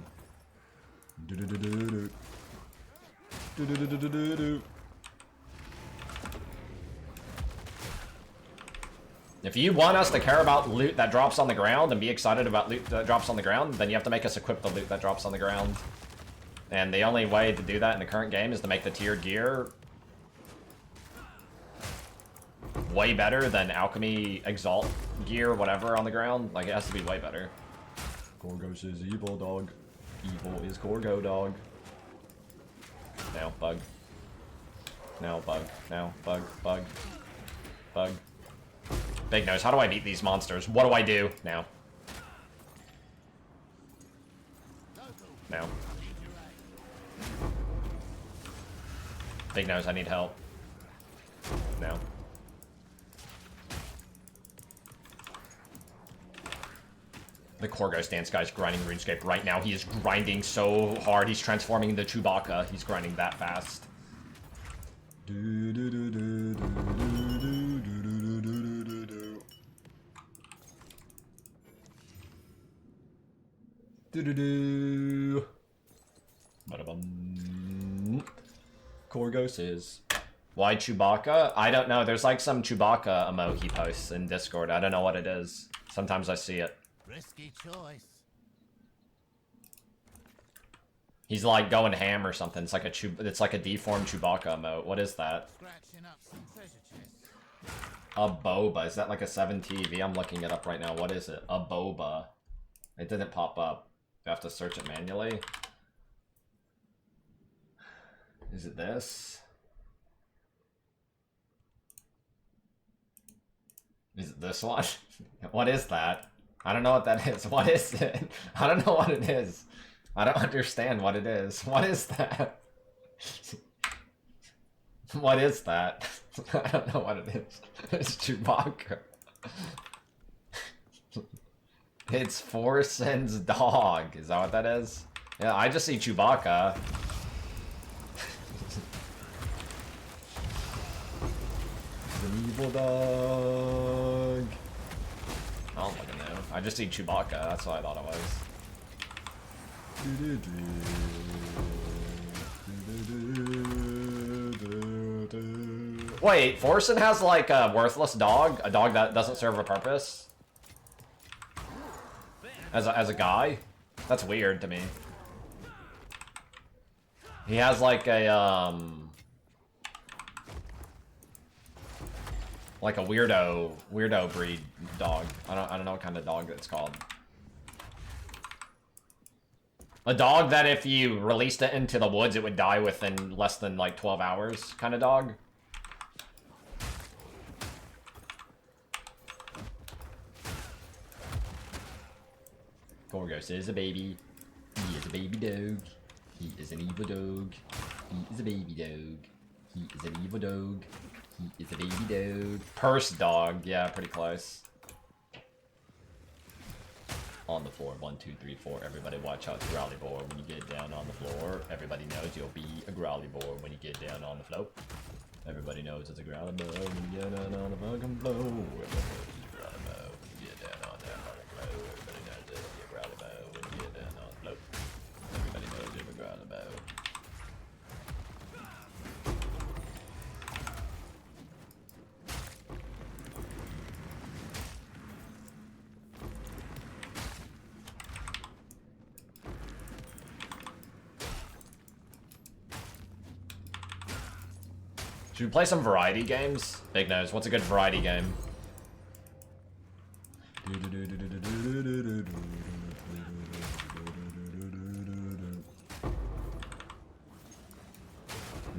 If you want us to care about loot that drops on the ground and be excited about loot that drops on the ground, then you have to make us equip the loot that drops on the ground. And the only way to do that in the current game is to make the tiered gear way better than alchemy, exalt gear, whatever on the ground. Like, it has to be way better. Corgos is evil, dog. Evil is Corgo, dog. Now, bug. Now, bug. Now, bug, bug. Bug. Big nose, how do I beat these monsters? What do I do? Now. Now. Big nose, I need help. Now. The Corgos dance guy's grinding RuneScape right now. He is grinding so hard. He's transforming into Chewbacca. He's grinding that fast. Corgos is. Why Chewbacca? I don't know. There's like some Chewbacca emote he posts in Discord. I don't know what it is. Sometimes I see it. Risky choice. He's like going ham or something. It's like a deformed Chewbacca emote. What is that? Scratching up some treasure chests. A boba. Is that like a 7 TV? I'm looking it up right now. What is it? A boba. It didn't pop up. You have to search it manually. Is it this? Is it this one? What is that? I don't know what that is. What is it? I don't know what it is. I don't understand what it is. What is that? What is that? I don't know what it is. It's Chewbacca. It's Forsen's dog. Is that what that is? Yeah, I just see Chewbacca. An evil dog. I don't fucking know. I just see Chewbacca. That's what I thought it was. Wait, Forsen has like a worthless dog? A dog that doesn't serve a purpose? As a guy? That's weird to me. He has like a, like a weirdo breed dog. I don't know what kind of dog it's called. A dog that if you released it into the woods, it would die within less than like 12 hours kind of dog. Corgos is a baby. He is a baby dog. He is an evil dog. He is a baby dog. He is an evil dog. He is a baby dog. Purse dog. Yeah, pretty close. On the floor. 1, 2, 3, 4. Everybody watch out the growly boar when you get down on the floor. Everybody knows you'll be a growly boar when you get down on the floor. Everybody knows it's a growly boar when you get down on the fucking floor. Everybody knows it's a growly boar when you get down on that fucking floor. Everybody knows it's a growly boar when you get down on the floor. Everybody knows it's a growly boar. Should we play some variety games? Big Nose, what's a good variety game?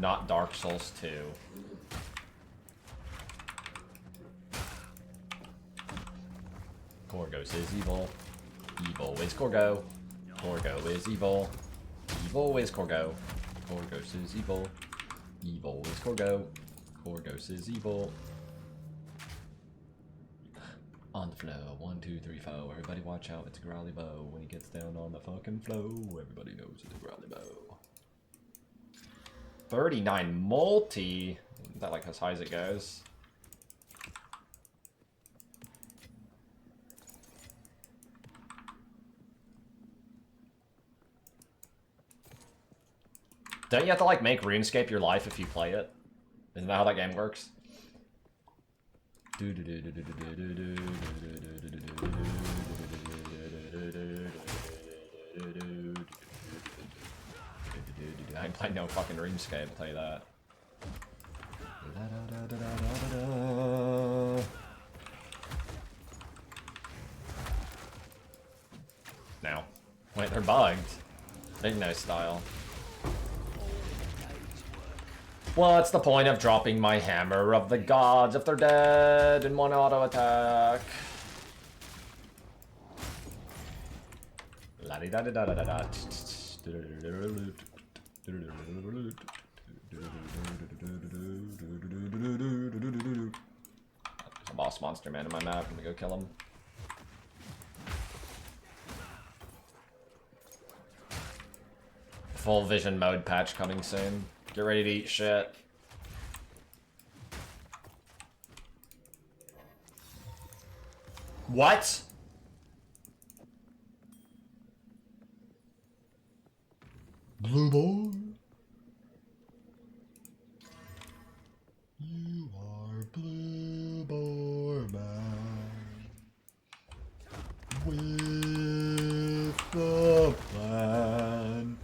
Not Dark Souls 2. Korgos is evil. Evil is Korgo. Korgo is evil. Evil is Korgo. Korgos is evil. Evil is Korgo. Korgos is evil. On the flow. 1, 2, 3, 4. Everybody watch out. It's a growly bow. When he gets down on the fucking flow, everybody knows it's a growly bow. 39 multi. Is that like as high as it goes? Don't you have to like make RuneScape your life if you play it? Isn't that how that game works? I ain't playing no fucking RuneScape, I'll tell you that. Now. Wait, they're bugged. Big no style. What's the point of dropping my hammer of the gods if they're dead in one auto attack? La di da da da da da. There's a boss monster man in my map. I'm gonna go kill him. Full vision mode patch coming soon. Get ready to eat shit. What? Blue boy. You are blue boy man. With the plan.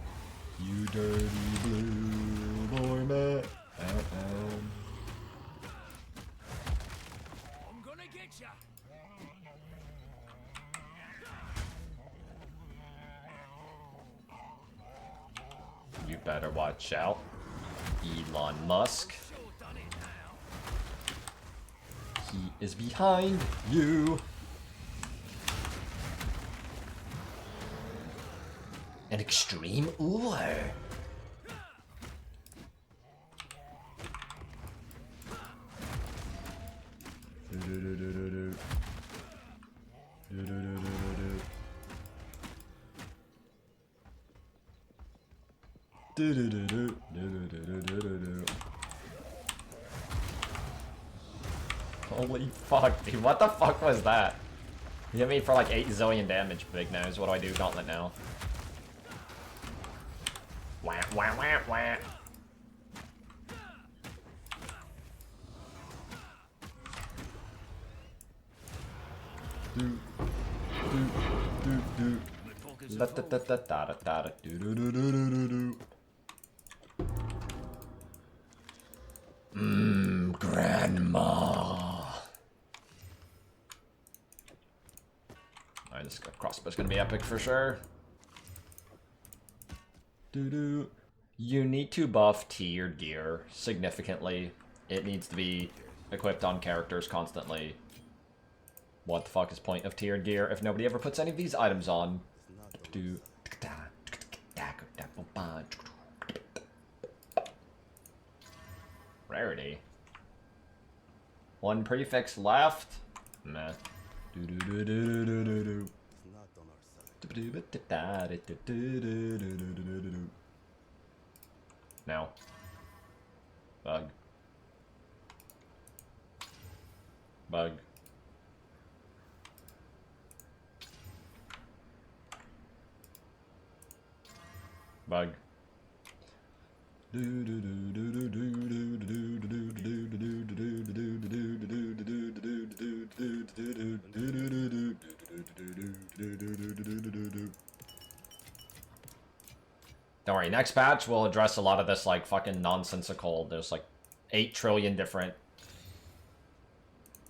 You dirty blue boy man. I'm gonna get ya. You better watch out, Elon Musk. He is behind you. An extreme ore. Holy fuck, dude, what the fuck was that? You hit me for like 8 zillion damage, Big Nose. What do I do? Gauntlet now. Wah, wah, wah, wah. La da da da da da da do do do do do do. Grandma. Alright, this crossbow's gonna be epic for sure. Doo-doo. You need to buff tiered gear significantly. It needs to be equipped on characters constantly. What the fuck is point of tiered gear if nobody ever puts any of these items on? Rarity. One prefix left. Meh. Now. Bug. Bug. Bug. Don't worry, next patch will address a lot of this like fucking nonsensical, there's like 8 trillion different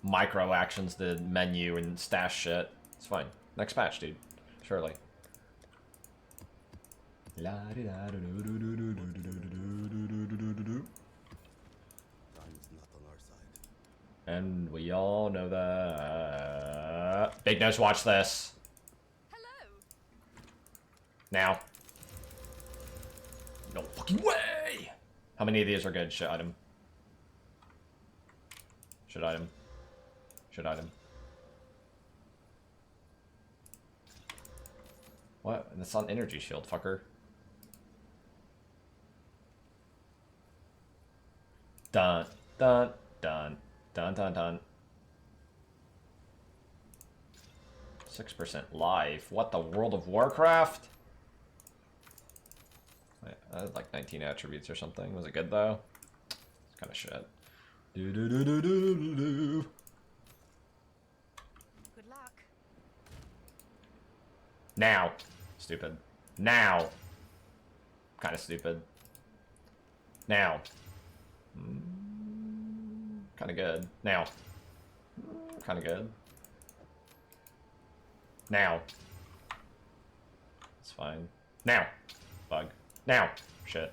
micro actions to menu and stash shit. It's fine. Next patch, dude. Surely. Time's not on our side. And we all know that. Big Nose, watch this. Hello. Now. No fucking way! How many of these are good? Shit item. Shit item. Shit item. What? That's on energy shield, fucker. Dun, dun, dun, dun, dun, dun. 6% life. What the World of Warcraft? I had like 19 attributes or something. Was it good though? It's kind of shit. Do do do do do do do. Good luck. Now. Stupid. Now. Kind of stupid. Now. Kind of good. Now. Kind of good. Now. It's fine. Now. Bug. Now. Shit.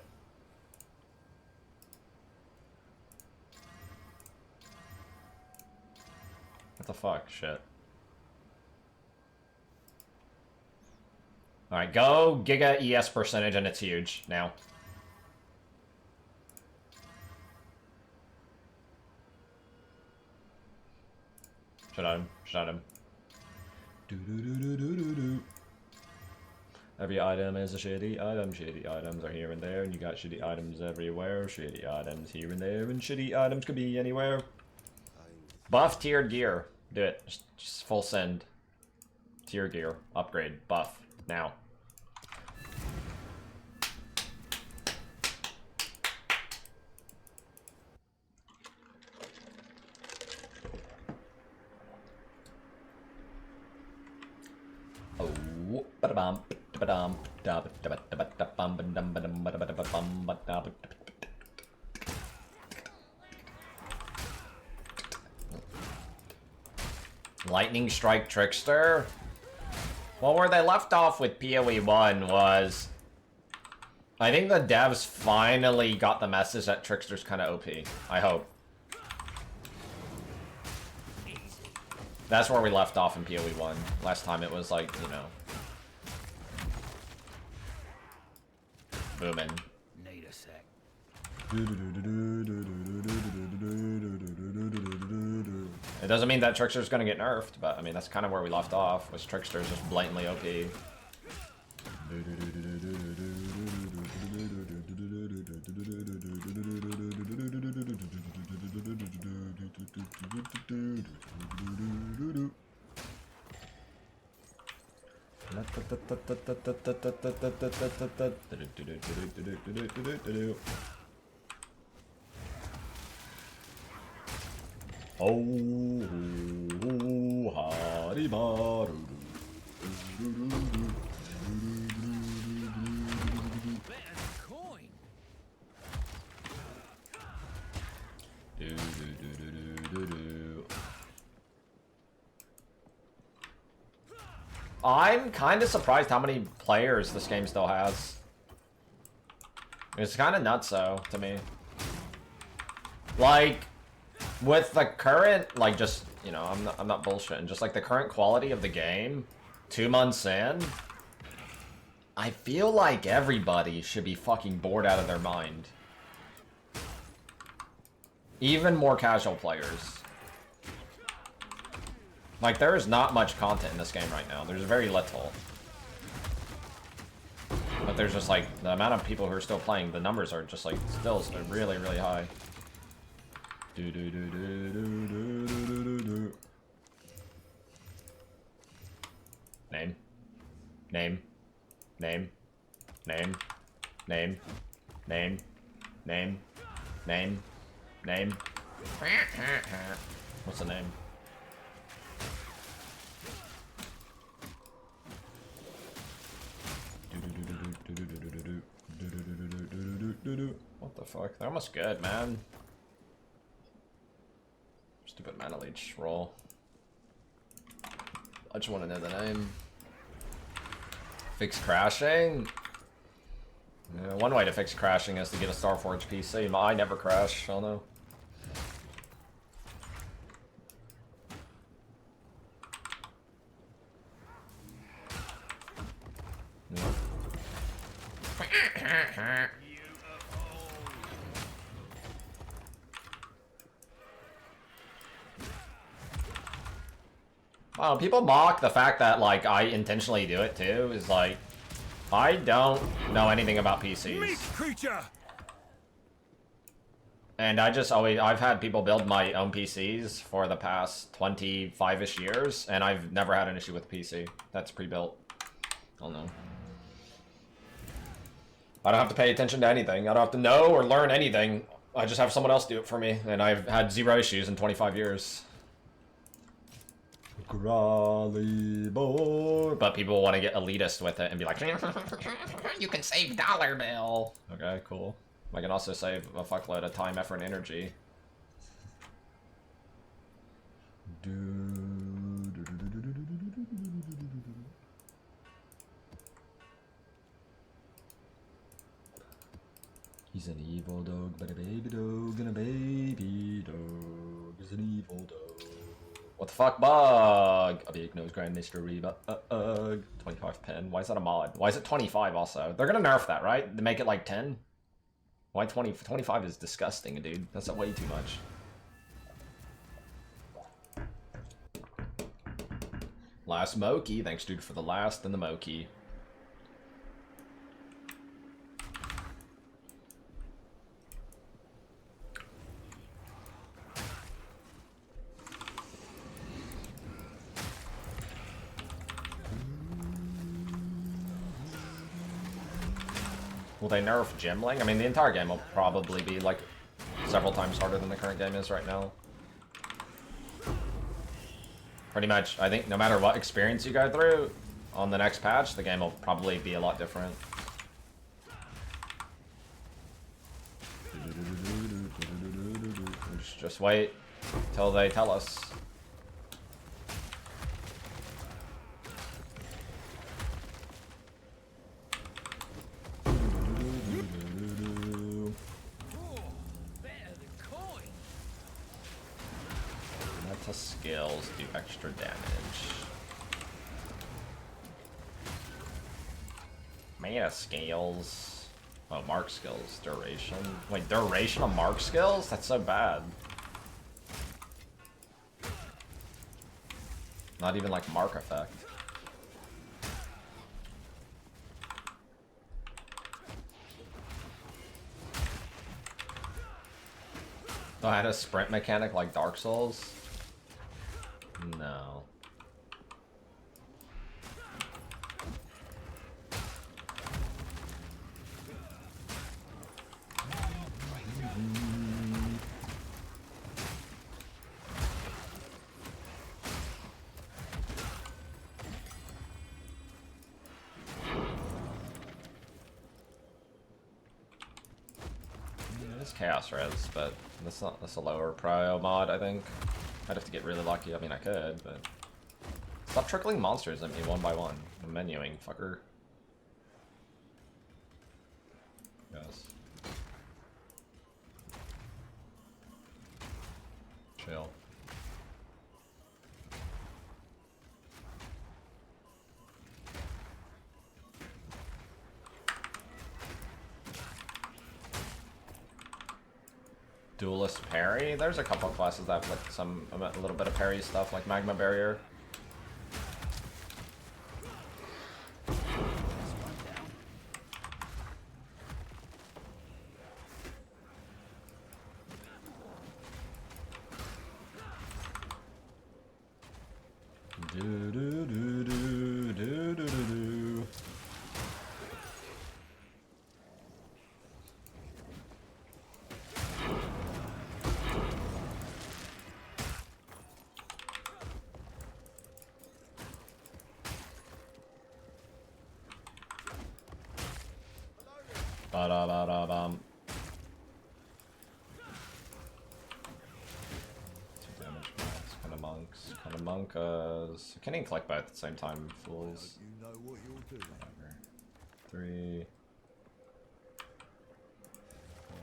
What the fuck? Shit. Alright, go Giga ES percentage and it's huge now. Shut on him. Shut him. Do do do do do do do. Every item is a shitty item. Shitty items are here and there, and you got shitty items everywhere. Shitty items here and there, and shitty items could be anywhere. Buff tiered gear. Do it. Just full send. Tier gear. Upgrade. Buff. Now. Oh, ba-da-bum, ba-da-bum, da-ba-da-ba-da-ba-da-bum, ba-dum, ba-dum, ba-da-ba-da-bum, Lightning Strike Trickster? Well, where they left off with PoE 1 was... I think the devs finally got the message that Trickster's kind of OP. I hope. That's where we left off in PoE 1. Last time it was like, you know... booming. Need a sec. It doesn't mean that Trickster's gonna get nerfed, but I mean that's kind of where we left off, was Trickster's just blatantly OP. Oh, haribaru. Better than coin. I'm kind of surprised how many players this game still has. It's kind of nuts, though, to me. Like, with the current, like, just, you know, I'm not bullshitting. Just, like, the current quality of the game, 2 months in, I feel like everybody should be fucking bored out of their mind. Even more casual players. Like, there is not much content in this game right now. There's very little. But there's just, like, the amount of people who are still playing, the numbers are just, like, still really, really high. Do do do do do do do do do. Name. Name. Name. Name. Name. Name. Name. Name. Name. What's the name? What the fuck? They're almost good, man. Stupid mana leech roll. I just want to know the name. Fix crashing? Yeah, one way to fix crashing is to get a Starforge PC. I never crash, I don't know. Wow, people mock the fact that, like, I intentionally do it too. Is like, I don't know anything about PCs. Meat creature! And I've had people build my own PCs for the past 25-ish years, and I've never had an issue with a PC that's pre-built. I don't know. I don't have to pay attention to anything. I don't have to know or learn anything. I just have someone else do it for me, and I've had 0 issues in 25 years. But people want to get elitist with it and be like, you can save dollar bill. Okay, cool. I can also save a fuckload of time, effort, and energy. He's an evil dog, but a baby dog, and a baby dog is an evil dog. What the fuck, bug? A big nose grand mystery, but 25 pin. Why is that a mod? Why is it 25 also? They're gonna nerf that, right? To make it like 10? Why 20? 25 is disgusting, dude. That's way too much. Last Moki. Thanks, dude, for the last and the Moki. Will they nerf Gemling? I mean, the entire game will probably be like several times harder than the current game is right now. Pretty much, I think no matter what experience you go through on the next patch, the game will probably be a lot different. Just wait till they tell us. Skills do extra damage. Mana scales. Oh, mark skills. Duration. Wait, duration of mark skills? That's so bad. Not even like mark effect. Do I had a sprint mechanic like Dark Souls? No. It's Chaos Res, but that's a lower prio mod, I think. I'd have to get really lucky. I mean, I could, but... Stop trickling monsters at me one by one. I'm menuing, fucker. Yes. Chill. Duelist parry? There's a couple of classes that have like a little bit of parry stuff, like Magma Barrier. Ba-da-ba-da-bum. 2 damage. Monkas. Can't even collect both at the same time, fools. You know what you'll do. Whatever. 3, 4.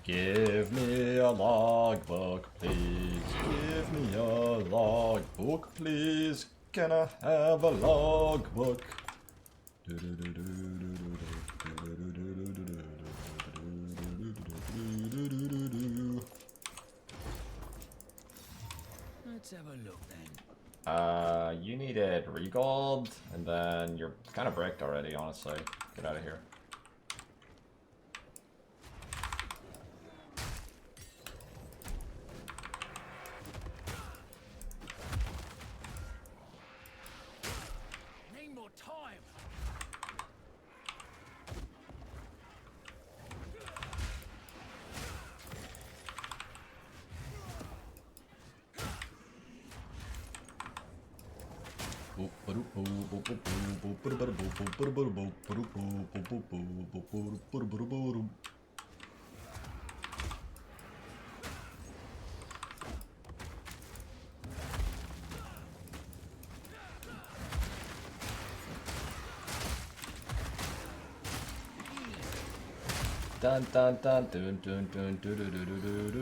Give me a logbook, please. Give me a logbook, please. Can I have a logbook? Let's have a look then. You needed regold, and then you're kind of bricked already, honestly. Get out of here. Need more time. Dun dun dun dun dun dun dun dun dun dun.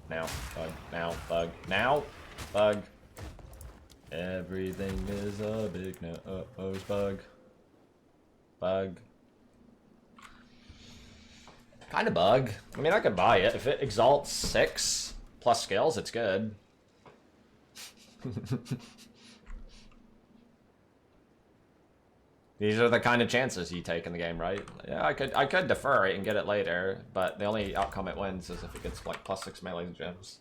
Now, bug, now, bug, now, bug. Everything is a big nose bug. Bug. Kind of bug. I mean, I could buy it. If it exalts 6 plus skills, it's good. These are the kind of chances you take in the game, right? Yeah, I could defer it and get it later, but the only outcome it wins is if it gets like +6 melee gems.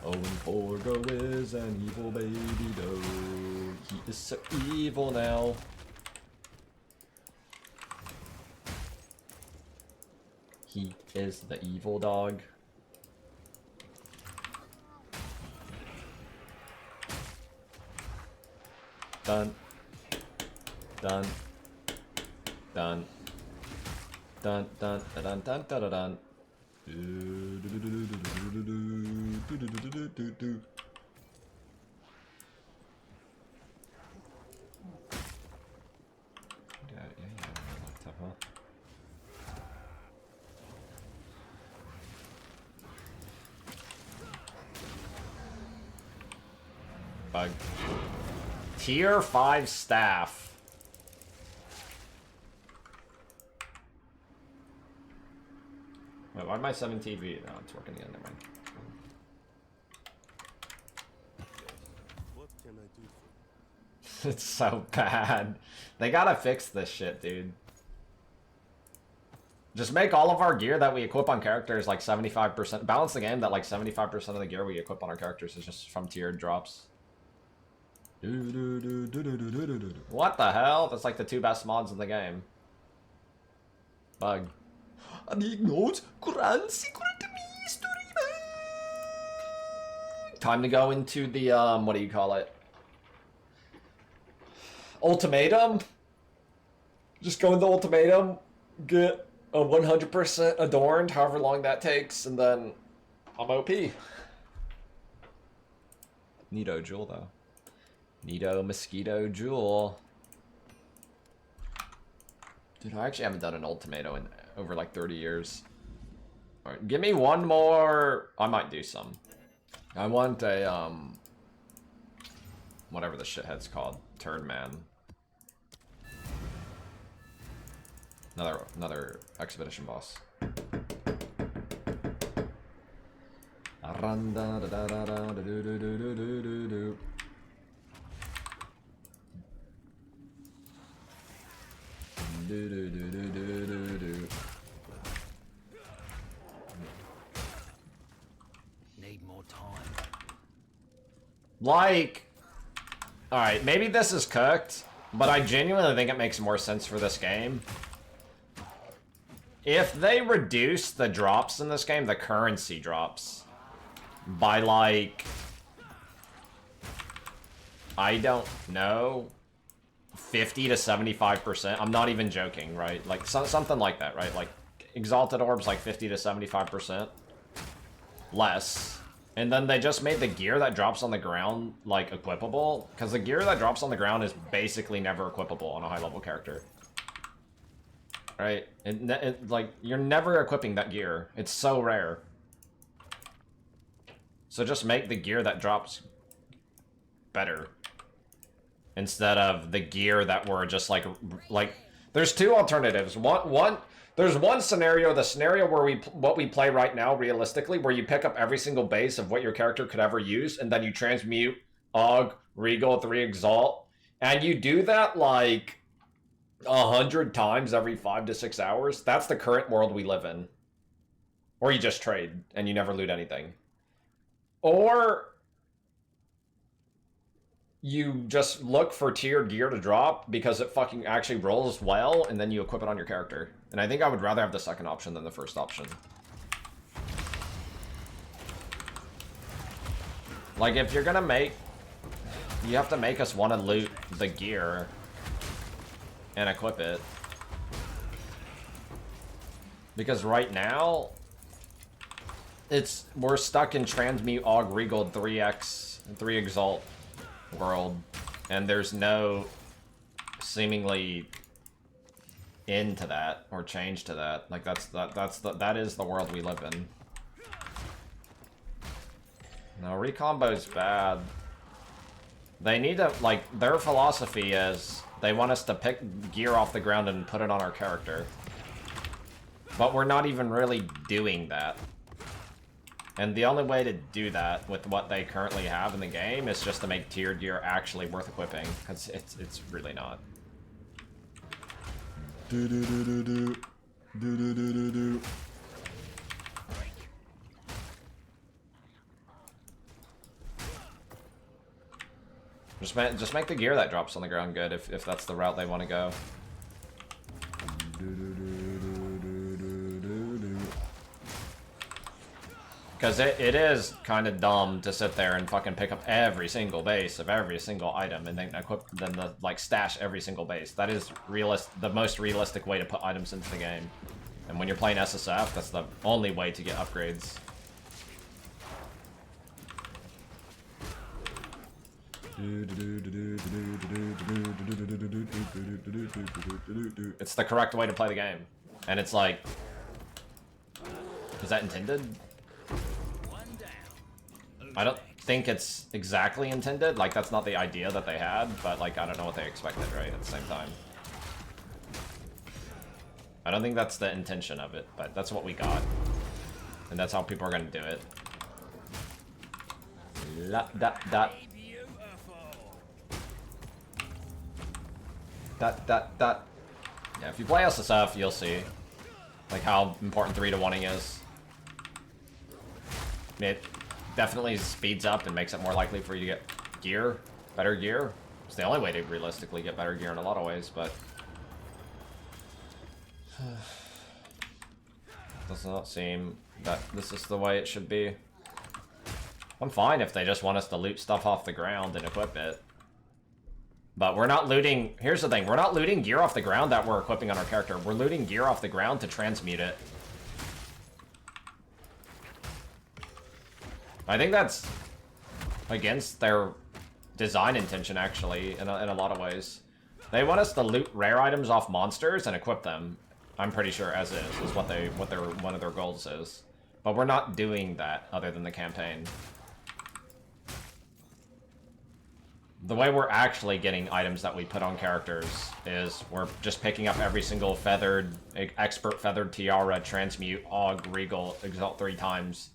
Owen Porgo is an evil baby dog. He is so evil now. He is the evil dog. Dun. Dun. Dun. Dun dun dun dun dun dun dun. Bug. Tier 5 staff. Wait, why am I 7 TV? No, it's working again, never mind. What can I do for you? It's so bad. They gotta fix this shit, dude. Just make all of our gear that we equip on characters like 75%. Balance the game that like 75% of the gear we equip on our characters is just from tiered drops. What the hell? That's like the 2 best mods in the game. Bug. Time to go into the what do you call it? Ultimatum. Just go into ultimatum, get a 100% adorned, however long that takes, and then I'm OP. Neato jewel though. Neato mosquito jewel. Dude, I actually haven't done an ultimato in over like 30 years. Alright, give me one more. I might do some. I want a whatever the shithead's called. Turd man. Another expedition boss. Like, alright, maybe this is cooked, but I genuinely think it makes more sense for this game. If they reduce the drops in this game, the currency drops, by like, I don't know, 50 to 75%. I'm not even joking, right? Like, something like that, right? Like, Exalted Orbs, like 50 to 75% less. And then they just made the gear that drops on the ground, like, equipable. Because the gear that drops on the ground is basically never equipable on a high-level character. Right? Like, you're never equipping that gear. It's so rare. So just make the gear that drops better. Instead of the gear that were just, like, there's two alternatives. There's one scenario, the scenario where what we play right now, realistically, where you pick up every single base of what your character could ever use, and then you transmute Aug, Regal, 3 Exalt, and you do that, like, 100 times every 5 to 6 hours. That's the current world we live in. Or you just trade, and you never loot anything. Or you just look for tiered gear to drop because it fucking actually rolls well, and then you equip it on your character. And I think I would rather have the second option than the first option. Like, if you're gonna make... You have to make us want to loot the gear and equip it. Because right now, we're stuck in Transmute Aug Regal 3x, 3 Exalt world, and there's no seemingly end to that or change to that. Like, that is the world we live in. No, recombo's bad. They need to, like, their philosophy is they want us to pick gear off the ground and put it on our character. But we're not even really doing that. And the only way to do that with what they currently have in the game is just to make tiered gear actually worth equipping, because it's really not. Just make the gear that drops on the ground good if that's the route they want to go. Because it is kind of dumb to sit there and fucking pick up every single base of every single item and then like stash every single base. That is the most realistic way to put items into the game. And when you're playing SSF, that's the only way to get upgrades. It's the correct way to play the game. And it's like... Is that intended? I don't think it's exactly intended. Like, that's not the idea that they had, but, like, I don't know what they expected, right, at the same time. I don't think that's the intention of it, but that's what we got. And that's how people are gonna do it. Dot. Yeah, if you play SSF, you'll see, like, how important 3-to-1ing is. It definitely speeds up and makes it more likely for you to get gear, better gear. It's the only way to realistically get better gear in a lot of ways, but does not seem that this is the way it should be. I'm fine if they just want us to loot stuff off the ground and equip it. But we're not looting... Here's the thing. We're not looting gear off the ground that we're equipping on our character. We're looting gear off the ground to transmute it. I think that's against their design intention, actually, in a lot of ways. They want us to loot rare items off monsters and equip them. I'm pretty sure as is what one of their goals is. But we're not doing that other than the campaign. The way we're actually getting items that we put on characters is we're just picking up every single feathered, expert feathered tiara, transmute, aug, regal, exalt 3 times.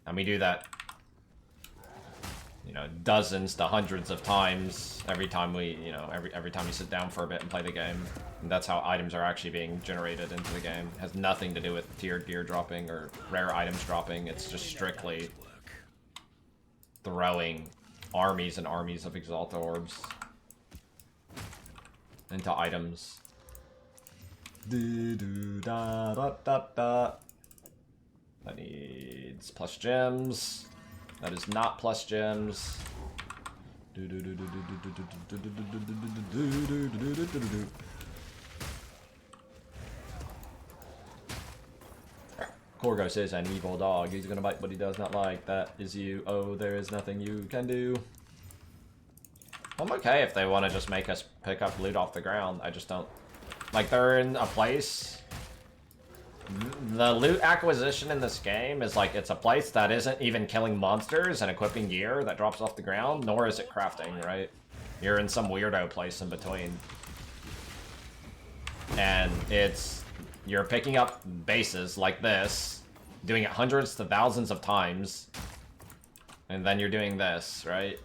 And we do that, you know, dozens to hundreds of times every time we, you know, every time you sit down for a bit and play the game. And that's how items are actually being generated into the game. It has nothing to do with tiered gear dropping or rare items dropping. It's just strictly throwing armies and armies of Exalta Orbs into items. That needs plus gems. That is not plus gems. Korgos is an evil dog. He's gonna bite what he does not like. That is you. Oh, there is nothing you can do. I'm okay if they want to just make us pick up loot off the ground. I just don't... Like, they're in a place... The loot acquisition in this game is like, it's a place that isn't even killing monsters and equipping gear that drops off the ground, nor is it crafting, right? You're in some weirdo place in between. And it's... You're picking up bases like this, doing it hundreds to thousands of times, and then you're doing this, right?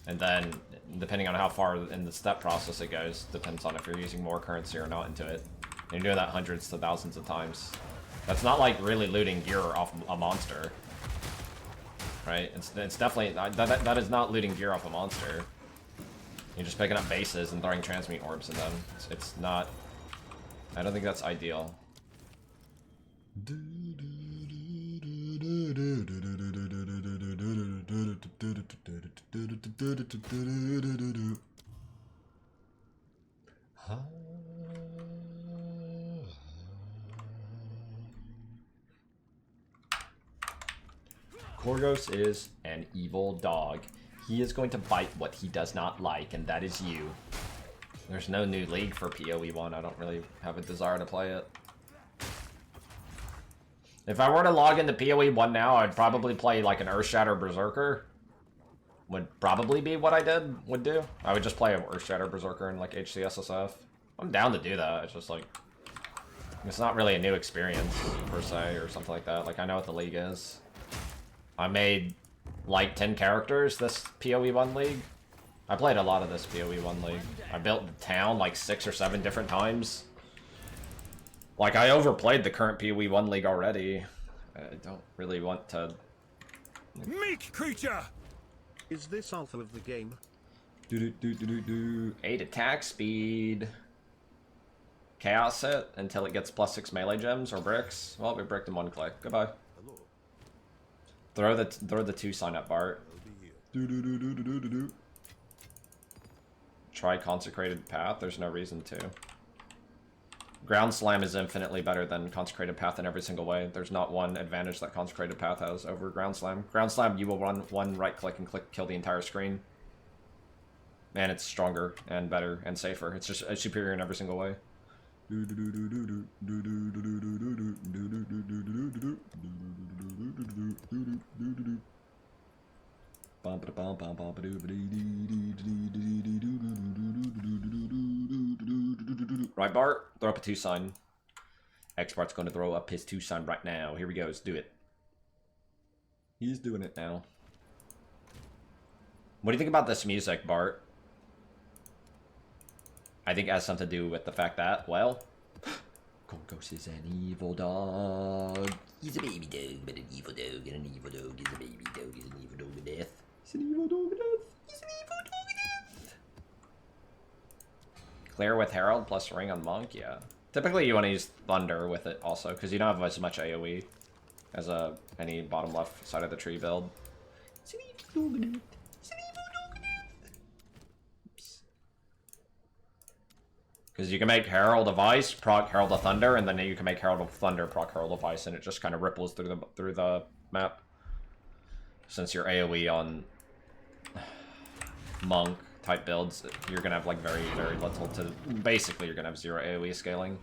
And then, depending on how far in the step process it goes, depends on if you're using more currency or not into it. And you're doing that hundreds to thousands of times. That's not like really looting gear off a monster, right? It's definitely, that is not looting gear off a monster. You're just picking up bases and throwing transmute orbs in them. It's not... I don't think that's ideal. Korgos is an evil dog. He is going to bite what he does not like, and that is you. There's no new league for PoE 1. I don't really have a desire to play it. If I were to log into PoE 1 now, I'd probably play like an Earthshatter Berserker. Would probably be what I would do. I would just play an Earthshatter Berserker in like HCSSF. I'm down to do that. It's just like... It's not really a new experience, per se, or something like that. Like, I know what the league is. I made like 10 characters this PoE 1 league. I played a lot of this PoE 1 league. I built the town like 6 or 7 different times. Like, I overplayed the current PoE 1 league already. I don't really want to... Meek creature! Is this alpha of the game? 8 attack speed. Chaos hit until it gets +6 melee gems or bricks. Well, we bricked in 1 click. Goodbye. Hello. Throw the 2 sign up, Bart. I'll be here. Try Consecrated Path. There's no reason to. Ground Slam is infinitely better than Consecrated Path in every single way. There's not one advantage that Consecrated Path has over Ground Slam. Ground Slam, you will run 1 right click and kill the entire screen. And it's stronger and better and safer. It's just superior in every single way. Right, Bart? Throw up a 2 sign. X-Bart's going to throw up his 2 sign right now. Here we go. Let's do it. He's doing it now. What do you think about this music, Bart? I think it has something to do with the fact that, well... Korgos is an evil dog. He's a baby dog, but an evil dog, and an evil dog is a baby dog, is an evil dog of death. He's an evil dog of death. He's an evil dog of death. Clear with Herald plus Ring on Monk, yeah. Typically you want to use Thunder with it also, because you don't have as much AoE as any bottom left side of the tree build. It's an evil dog of death. It's an evil dog of death. Oops. Because you can make Herald of Ice, proc Herald of Thunder, and then you can make Herald of Thunder, proc Herald of Ice, and it just kind of ripples through the map. Since you're AoE on Monk type builds, you're gonna have like very, very little to... Basically, you're gonna have 0 AoE scaling.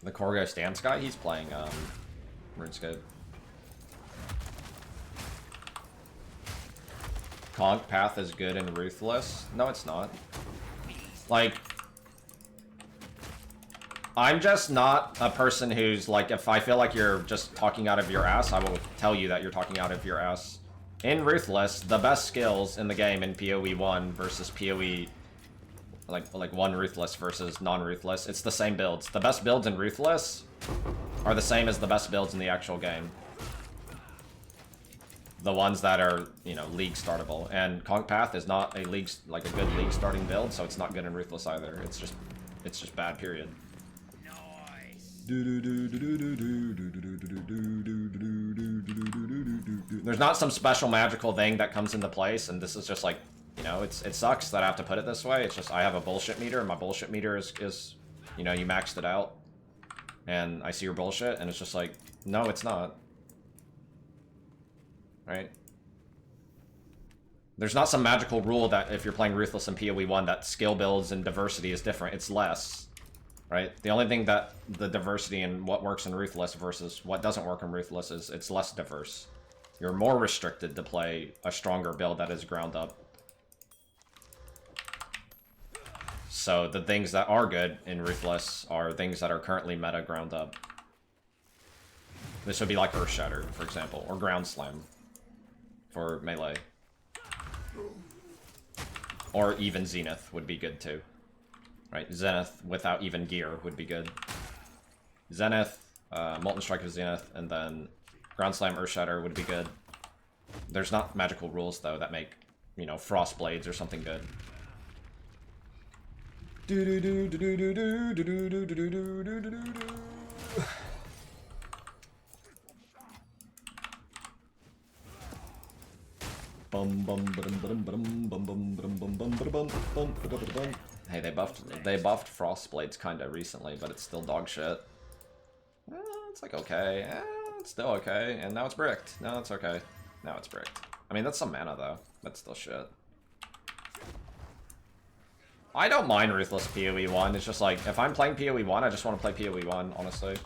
The Korgos dance guy, he's playing RuneScape. Conk Path is good and Ruthless. No, it's not. Like, I'm just not a person who's like, if I feel like you're just talking out of your ass, I will tell you that you're talking out of your ass. In Ruthless, the best skills in the game in PoE 1 versus PoE, like 1 Ruthless versus non-Ruthless, it's the same builds. The best builds in Ruthless are the same as the best builds in the actual game. the ones that are, you know, league startable. And Conk Path is not a league, like a good league starting build, so it's not good in Ruthless either. It's just bad, period. There's not some special magical thing that comes into place, and this is just like, you know, it sucks that I have to put it this way. It's just I have a bullshit meter, and my bullshit meter is you know, you maxed it out, and I see your bullshit, and it's just like, no, it's not. Right? There's not some magical rule that if you're playing Ruthless in PoE 1 that skill builds and diversity is different. It's less. Right? The only thing that the diversity in what works in Ruthless versus what doesn't work in Ruthless is it's less diverse. You're more restricted to play a stronger build that is ground up. So the things that are good in Ruthless are things that are currently meta ground up. This would be like Earth Shatter, for example, or Ground Slam for melee. Or even Zenith would be good too. Right, Zenith without even gear would be good. Zenith, Molten Strike of Zenith, and then Ground Slam Earth Shatter would be good. There's not magical rules though that make, you know, Frost Blades or something good. Hey, they buffed Frost Blades kinda recently, but it's still dog shit. It's like okay, it's still okay, and now it's bricked. No, it's okay. Now it's bricked. I mean, that's some mana though. That's still shit. I don't mind Ruthless PoE 1. It's just like, if I'm playing PoE 1, I just want to play PoE 1, honestly.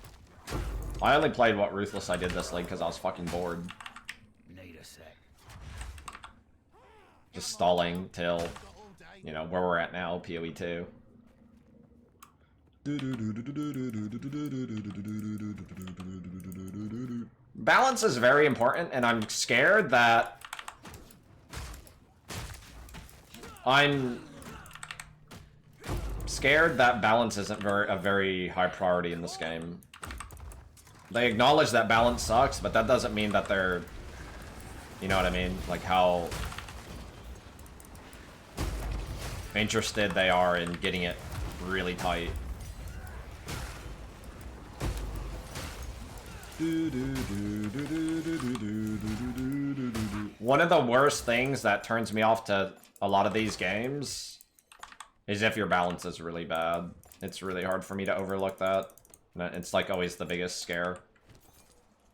I only played what Ruthless I did this league because I was fucking bored. Need a sec. Just stalling till, you know, where we're at now, PoE 2. Balance is very important, and I'm scared that balance isn't a very high priority in this game. They acknowledge that balance sucks, but that doesn't mean that they're, you know what I mean? Like how interested they are in getting it really tight. One of the worst things that turns me off to a lot of these games is if your balance is really bad. It's really hard for me to overlook that. It's like always the biggest scare.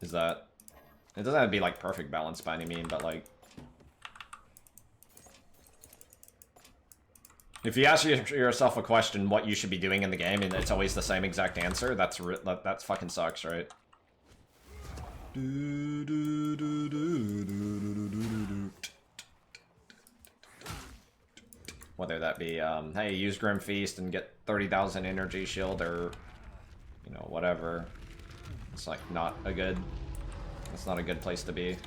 Is that it doesn't have to be like perfect balance by any means, but like if you ask yourself a question what you should be doing in the game and it's always the same exact answer, that's fucking sucks, right? Whether that be, hey, use Grim Feast and get 30,000 energy shield, or, you know, whatever. It's like not a good, it's not a good place to be.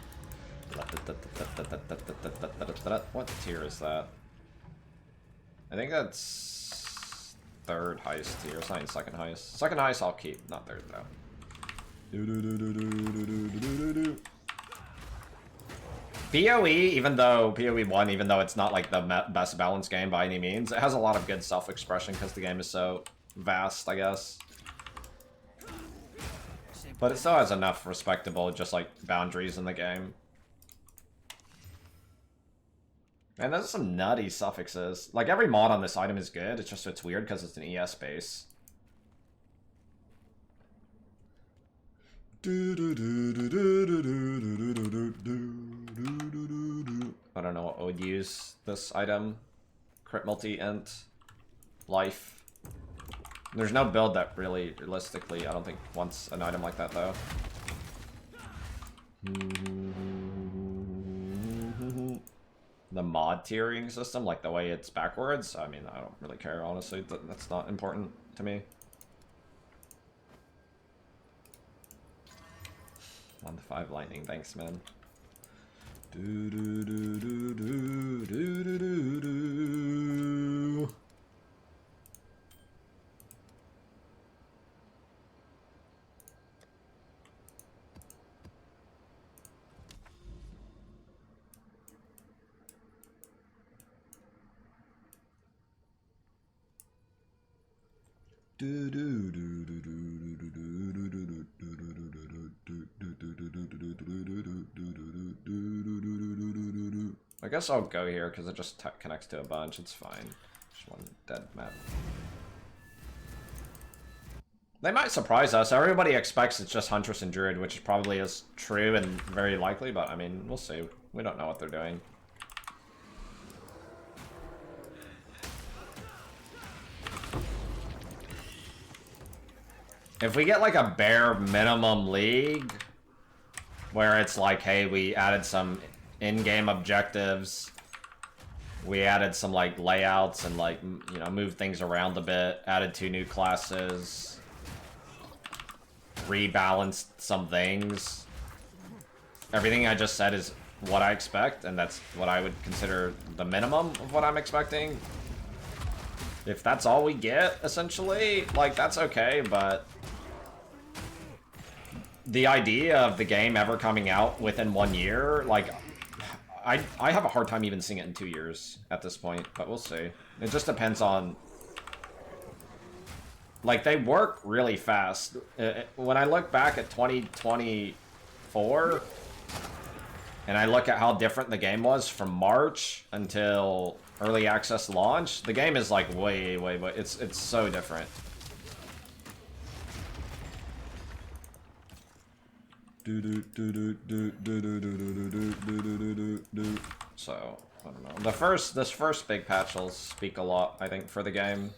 What tier is that? I think that's third highest tier. It's not even second highest. Second highest I'll keep, not third though. PoE, even though PoE 1, even though it's not like the best balanced game by any means, it has a lot of good self-expression because the game is so vast, I guess. But it still has enough respectable, just like, boundaries in the game. And there's some nutty suffixes. Like, every mod on this item is good, it's just, it's weird because it's an ES base. I don't know what would use this item. Crit multi-int. Life. There's no build that really, realistically, I don't think wants an item like that, though. The mod tiering system, like the way it's backwards, I mean, I don't really care, honestly. That's not important to me. 1 to 5 lightning, thanks, man. I guess I'll go here because it just connects to a bunch. It's fine. Just one dead map. They might surprise us. Everybody expects it's just Huntress and Druid, which probably is true and very likely, but I mean, we'll see. We don't know what they're doing. If we get like a bare minimum league, where it's like, hey, we added some in-game objectives, we added some like layouts and like, you know, moved things around a bit, added 2 new classes, rebalanced some things. Everything I just said is what I expect, and that's what I would consider the minimum of what I'm expecting. If that's all we get, essentially, like, that's okay, but the idea of the game ever coming out within 1 year, like, I have a hard time even seeing it in 2 years at this point, but we'll see. It just depends on... Like, they work really fast. When I look back at 2024, and I look at how different the game was from March until early access launch, the game is like way, it's so different. So, I don't know. This first big patch will speak a lot, I think, for the game.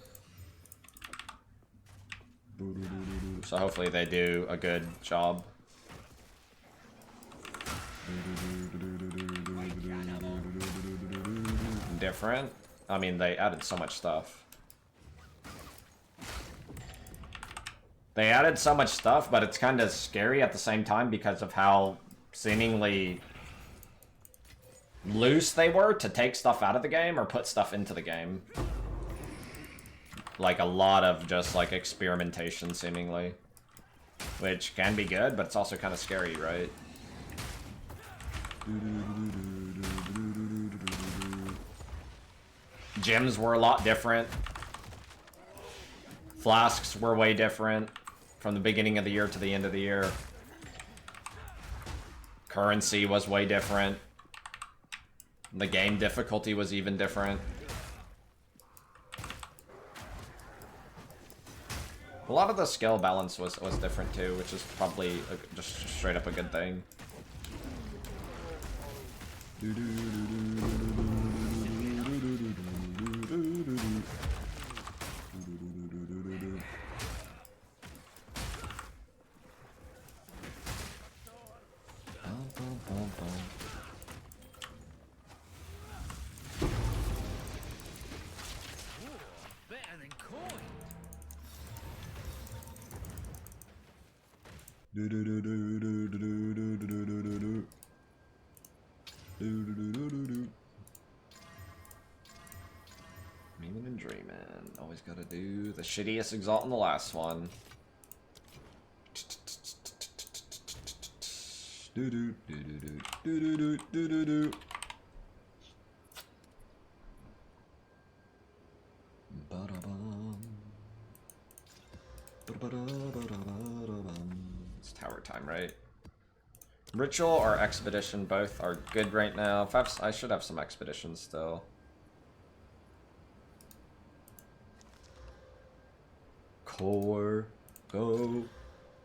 So hopefully they do a good job. Different? I mean, they added so much stuff. They added so much stuff, but it's kind of scary at the same time because of how seemingly loose they were to take stuff out of the game or put stuff into the game. Like a lot of just like experimentation seemingly. Which can be good, but it's also kind of scary, right? Gems were a lot different. Flasks were way different from the beginning of the year to the end of the year. Currency was way different. The game difficulty was even different. A lot of the skill balance was different too, which is probably just straight up a good thing. Meaning and dreaming. Always gotta do the shittiest exalt in the last one. It's tower time, right? Ritual or expedition, both are good right now. I should have some expeditions still. Corgo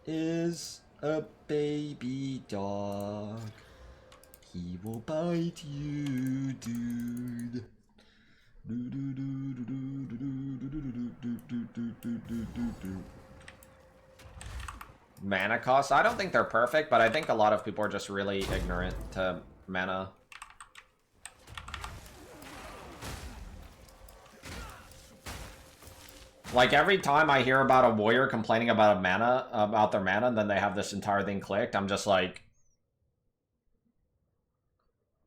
is a baby dog. He will bite you, dude. Mana costs? I don't think they're perfect, but I think a lot of people are just really ignorant to mana. Like, every time I hear about a warrior complaining about their mana, and then they have this entire thing clicked, I'm just like,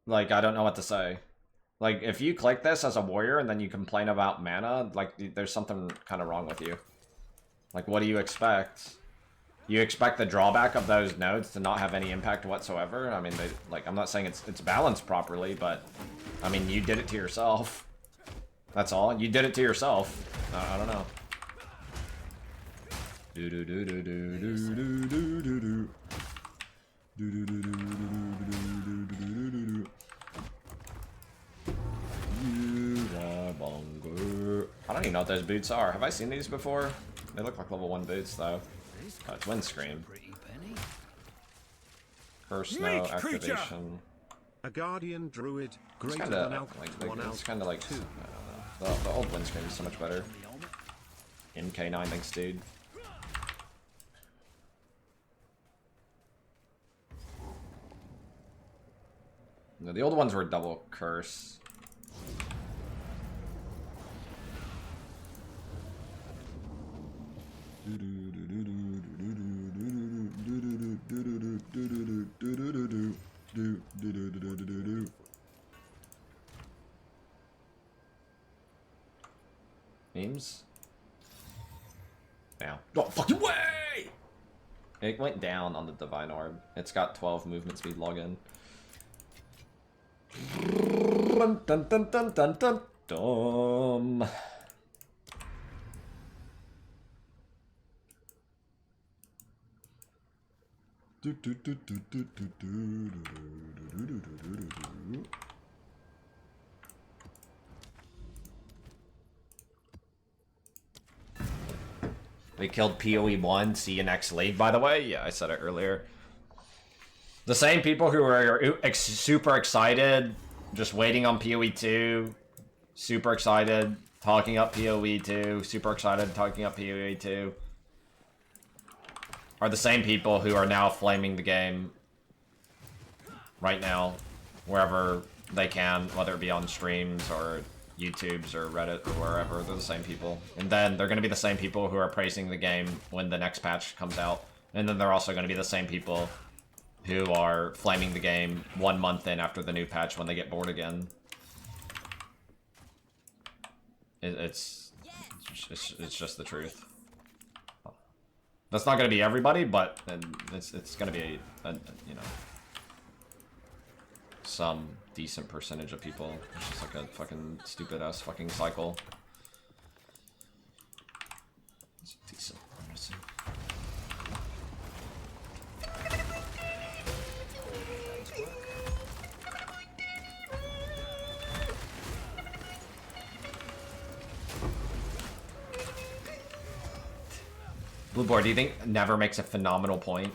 I don't know what to say. Like, if you click this as a warrior and then you complain about mana, like, there's something kind of wrong with you. Like, what do you expect? You expect the drawback of those nodes to not have any impact whatsoever? I mean, I'm not saying it's balanced properly, but, I mean, you did it to yourself. That's all. You did it to yourself. I don't know. Do do do do do do do do do do. Do do do do do do do do do do. I don't even know what those boots are. Have I seen these before? They look like level 1 boots though. Oh, it's Windscreen. Pretty penny. Curse no activation. A guardian druid It's greater kinda than Alk like, 1 it's Alk kinda like 2. I don't know. The old Windscreen is so much better. MK9, thanks, dude. No, the old ones were double curse. Memes? Now. Oh, fucking way! It went down on the Divine Orb. It's got 12 movement speed login. Dun dun dun dun dun dun dun. We killed PoE1. See you next league, by the way. Yeah, I said it earlier. The same people who are super excited, just waiting on PoE2, super excited, talking up PoE2, super excited, talking up PoE2, are the same people who are now flaming the game right now, wherever they can, whether it be on streams or YouTubes or Reddit or wherever. They're the same people. And then they're going to be the same people who are praising the game when the next patch comes out. And then they're also going to be the same people who are flaming the game 1 month in after the new patch when they get bored again. It's just the truth. That's not going to be everybody, but it's going to be you know, some decent percentage of people. It's just like a fucking stupid ass fucking cycle. It's decent. Blue board, do you think never makes a phenomenal point?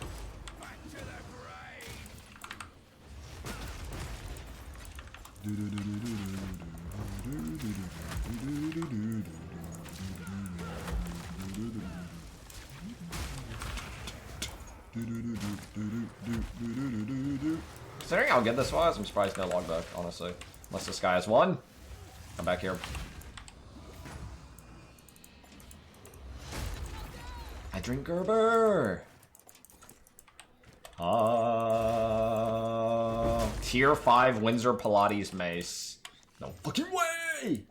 Considering how good this was, I'm surprised no logbook, honestly. Unless this guy has one. Come back here. I drink Gerber. Tier 5 Windsor Pilates mace. No fucking way!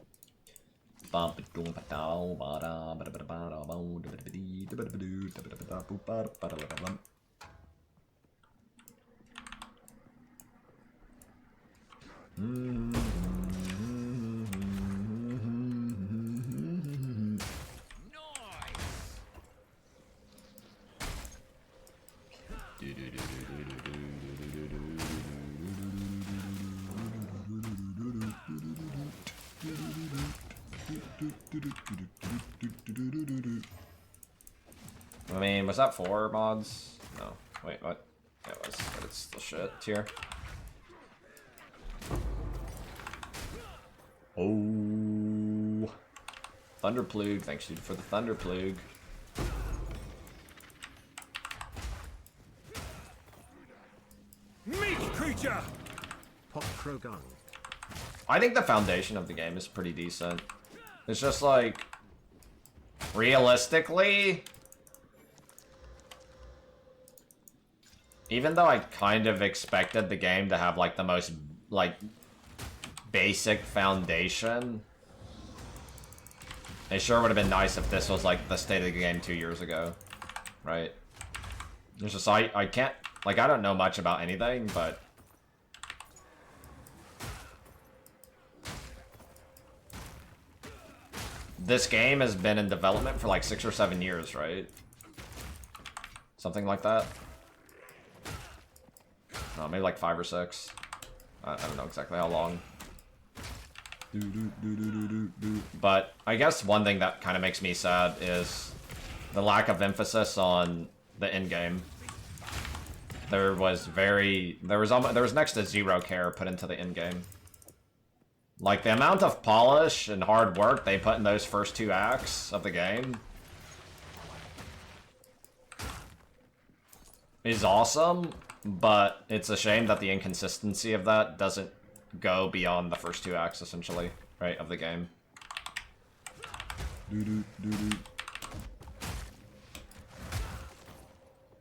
I mean, was that 4 mods? No. Wait, what? Yeah, it was, but it's still shit. Tier. Oh. Thunder Plugue. Thanks, dude, for the Thunder Plugue. Meat creature! Pop Krogang. I think the foundation of the game is pretty decent. It's just like, realistically, even though I kind of expected the game to have like the most like basic foundation, it sure would have been nice if this was like the state of the game 2 years ago, right? It's just I can't, like, I don't know much about anything, but this game has been in development for like 6 or 7 years, right? something like that. No, maybe like 5 or 6. I don't know exactly how long. But I guess one thing that kind of makes me sad is the lack of emphasis on the end game. There was next to zero care put into the end game. Like the amount of polish and hard work they put in those first 2 acts of the game is awesome, but it's a shame that the inconsistency of that doesn't go beyond the first 2 acts, essentially, right, of the game.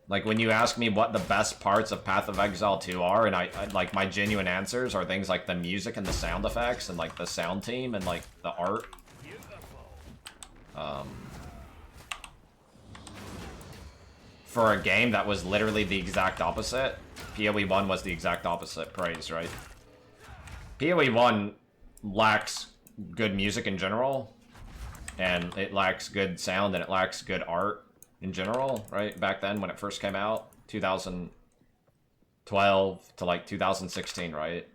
Like, when you ask me what the best parts of Path of Exile 2 are, and I like, my genuine answers are things like the music and the sound effects, and, like, the sound team, and, like, the art. For a game that was literally the exact opposite, PoE 1 was the exact opposite praise, right? PoE 1 lacks good music in general, and it lacks good sound, and it lacks good art in general, right? Back then, when it first came out, 2012 to like 2016, right?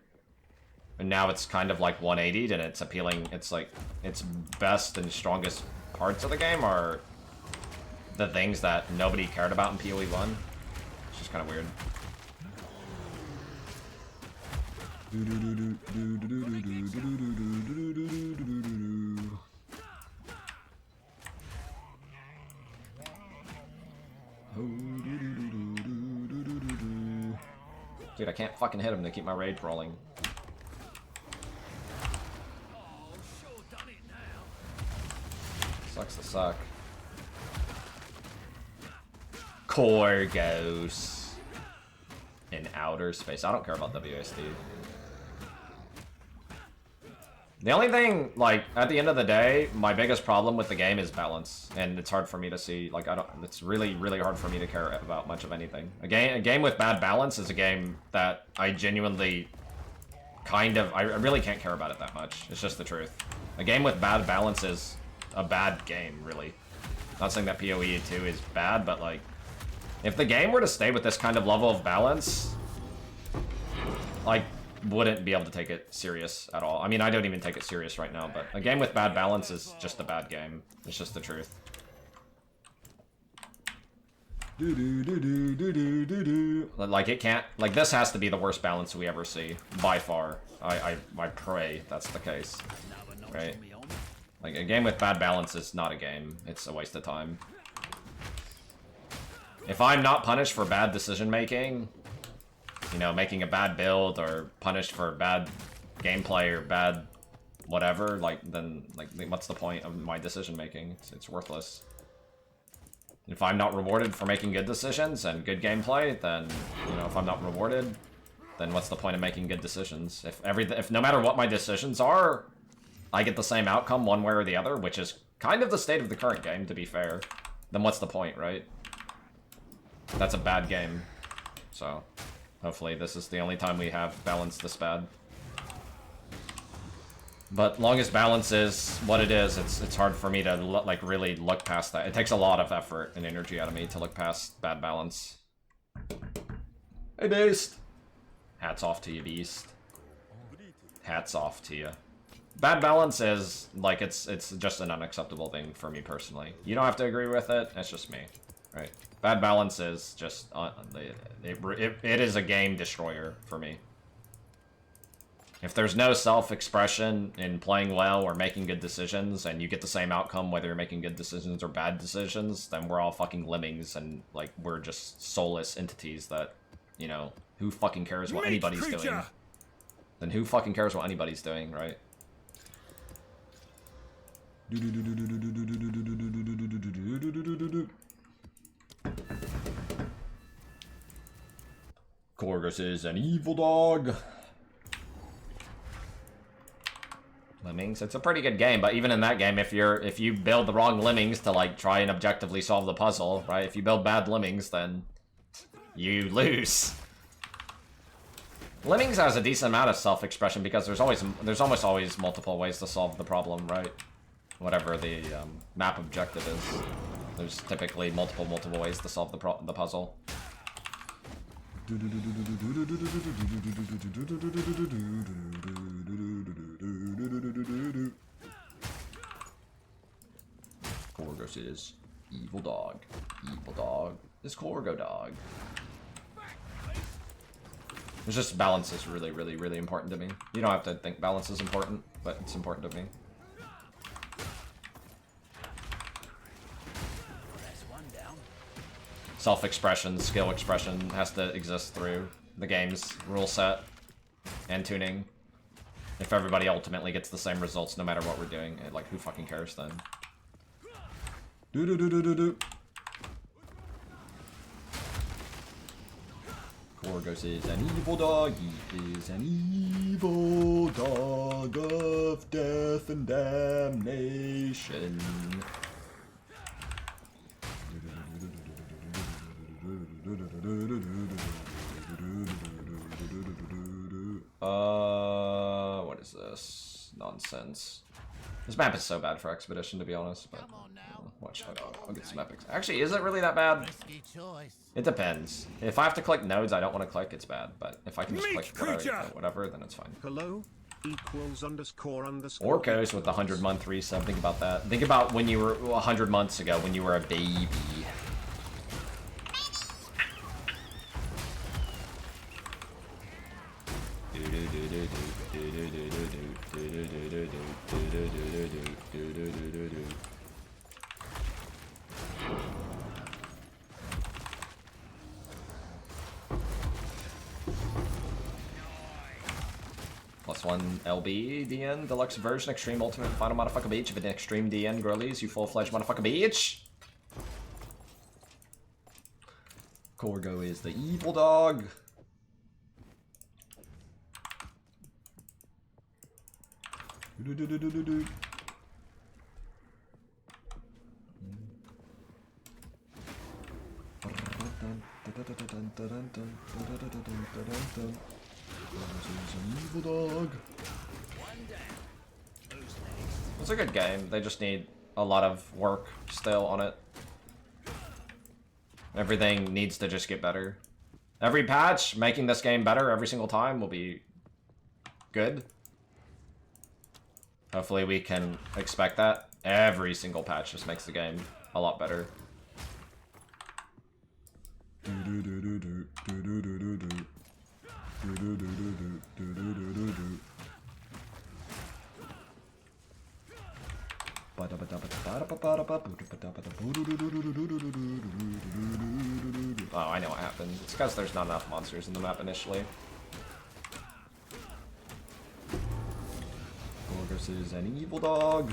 And now it's kind of like 180'd, and it's appealing. It's like its best and strongest parts of the game are the things that nobody cared about in PoE 1. It's just kind of weird. Dude, I can't fucking hit him to keep my rage rolling. Sucks to suck. Corgos in outer space. I don't care about WSD. The only thing, like, at the end of the day, my biggest problem with the game is balance, and it's hard for me to see, like, it's really, really hard for me to care about much of anything. A game with bad balance is a game that I genuinely I really can't care about it that much. It's just the truth. A game with bad balance is a bad game, really. Not saying that PoE 2 is bad, but, like, if the game were to stay with this kind of level of balance, like, wouldn't be able to take it serious at all. I mean, I don't even take it serious right now, but a game with bad balance is just a bad game. It's just the truth. Like, it can't... Like, this has to be the worst balance we ever see, by far. I pray that's the case. Right? Like, a game with bad balance is not a game. It's a waste of time. If I'm not punished for bad decision-making, you know, making a bad build, or punished for bad gameplay, or bad whatever, like, then, like, what's the point of my decision-making? It's worthless. If I'm not rewarded for making good decisions and good gameplay, then, you know, if I'm not rewarded, then what's the point of making good decisions? If no matter what my decisions are, I get the same outcome one way or the other, which is kind of the state of the current game, to be fair, then what's the point, right? That's a bad game. So, hopefully this is the only time we have balance this bad. But long as balance is what it is, it's hard for me to like really look past that. It takes a lot of effort and energy out of me to look past bad balance. Hey, Beast! Hats off to you, Beast. Hats off to you. Bad balance is, like, it's just an unacceptable thing for me personally. You don't have to agree with it, it's just me, right? Bad balance is just, it is a game destroyer for me. If there's no self-expression in playing well or making good decisions, and you get the same outcome whether you're making good decisions or bad decisions, then we're all fucking lemmings, and, like, we're just soulless entities that, you know, who fucking cares what anybody's doing? Then who fucking cares what anybody's doing, right? Corgus is an evil dog. Lemmings, it's a pretty good game, but even in that game, if you build the wrong lemmings to, like, try and objectively solve the puzzle, right? If you build bad lemmings, then you lose. Lemmings has a decent amount of self-expression because there's almost always multiple ways to solve the problem, right? Whatever the map objective is. There's typically multiple ways to solve the puzzle. Korgos is evil dog. Evil dog is Korgo dog. It's just balance is really, really, really important to me. You don't have to think balance is important, but it's important to me. Self-expression, skill expression has to exist through the game's rule set and tuning. If everybody ultimately gets the same results no matter what we're doing, like, who fucking cares then? Do-do-do-do-do-do. Korgos is an evil dog. He is an evil dog of death and damnation. What is this? Nonsense. This map is so bad for Expedition, to be honest, but watch, I'll get some epics. Actually, is it really that bad? It depends. If I have to click nodes I don't want to click, it's bad, but if I can just click whatever, then it's fine. Hello equals underscore. Orcos with the 100-month resub, think about that. Think about when you were 100 months ago, when you were a baby. +1 LB, DN, Deluxe Version, Extreme Ultimate, Final Motherfucker Beach. If an Extreme DN, girlies, you full-fledged Motherfucker Beach. Korgo is the evil dog. Do-do-do-do-do-do. Evil dog. It's a good game. They just need a lot of work still on it. Everything needs to just get better. Every patch making this game better every single time will be good. Hopefully we can expect that. Every single patch just makes the game a lot better. Oh, I know what happened. It's because there's not enough monsters in the map initially. Korgos is an evil dog.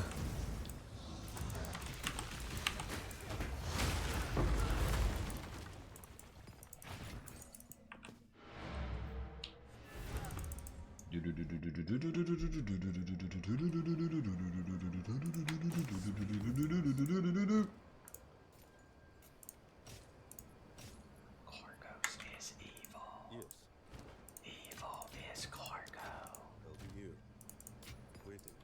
Korgos is evil. Yes. Evil is Korgo. Over you. Waiting.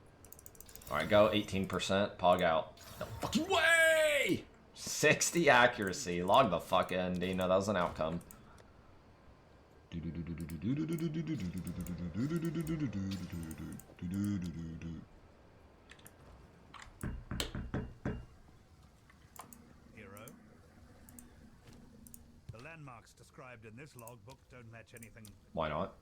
Alright, go 18%. Pog out. No fucking way! 60 accuracy. Log the fuck in, Dino. That was an outcome. Hero. The landmarks described in this logbook don't match anything. Why not?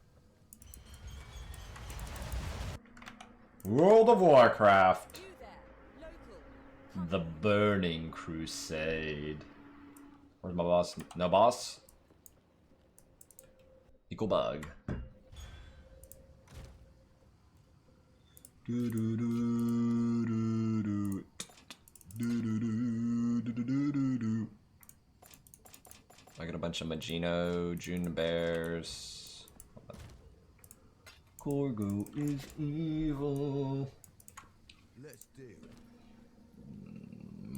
World of Warcraft. You there, local. The Burning Crusade. Where's my boss? No boss? Equal bug. I got a bunch of Magino, June Bears. Korgo is evil. Let's do it.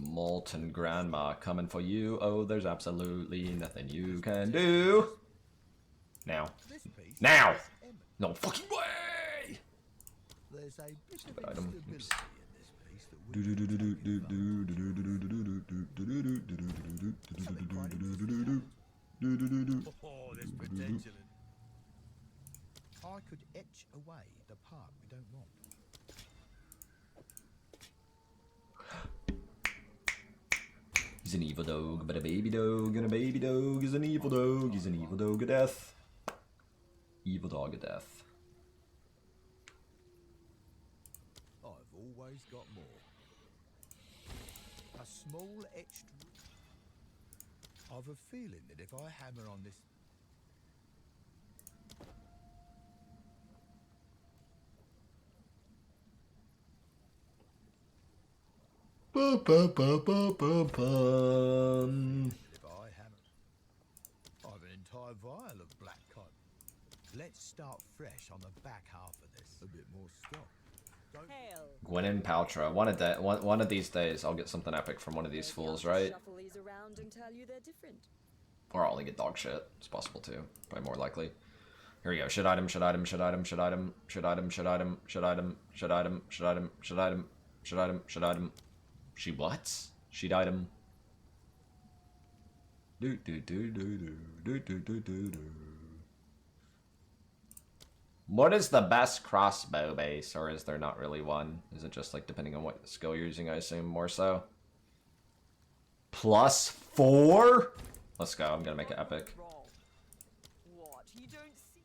Molten Grandma coming for you. Oh, there's absolutely nothing you can do. Now. Now! No fucking way! There's a bit Stupid of item. instability Oops. in this noticed that we Oh, there's potential in I could etch away the part we don't want. He's an evil dog, but a baby dog, and a baby dog is an evil dog. He's an evil dog of death. Evil dog of death. I've always got more. A small etched. I've a feeling that if I hammer on this. Ba, ba, ba, ba, ba, bum. If I hammer. I've an entire vial of black cotton. Let's start fresh on the back half of this. a bit more stock. Hail. Gwyneth Paltrow. One of these days, I'll get something epic from one of these Maybe I'll fools, just right? Shuffle these around and tell you they're different. Or I'll only get dog shit. It's possible too. Probably more likely. Here we go. Should item, should item, should item, should item, should item, should item, should item, should item, should item, should item, should item, should item. She what? She'd item. Do do do do do do do do do do. What is the best crossbow base, or is there not really one? Is it just like depending on what skill you're using? I assume more so. +4. Let's go. I'm gonna make it epic. Wrong. What? You don't see.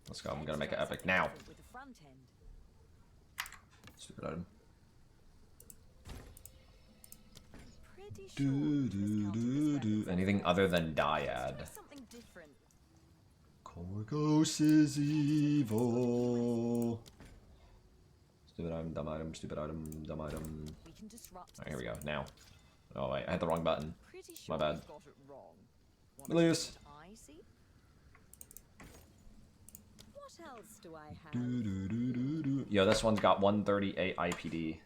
Let's go. I'm gonna make it epic now. With the front end. Stupid item. Pretty sure Do do do do. Anything other than Dyad. something different. Corgos is evil. Stupid item, dumb item, stupid item, dumb item. We can disrupt. Alright, here we go. Now. Oh wait, I had the wrong button. Pretty My sure bad. you've got it wrong. Want Elias. to know what I see? What else do I have? Do do do do do. Yo, this one's got 138 IPD.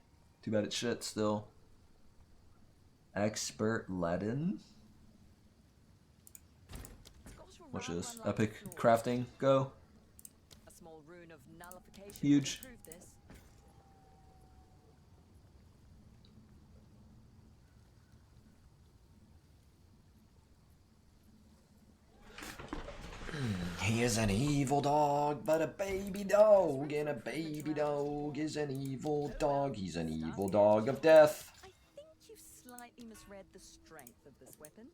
Too bad it's shit still. Expert Ledin. Got a Watch round this. one like Epic yours. crafting. Go. A small rune of nullification Huge. will improve this. He is an evil dog, but a baby dog, and a baby dog is an evil dog. He's an evil dog of death. I think you've slightly misread the strength of this weapon.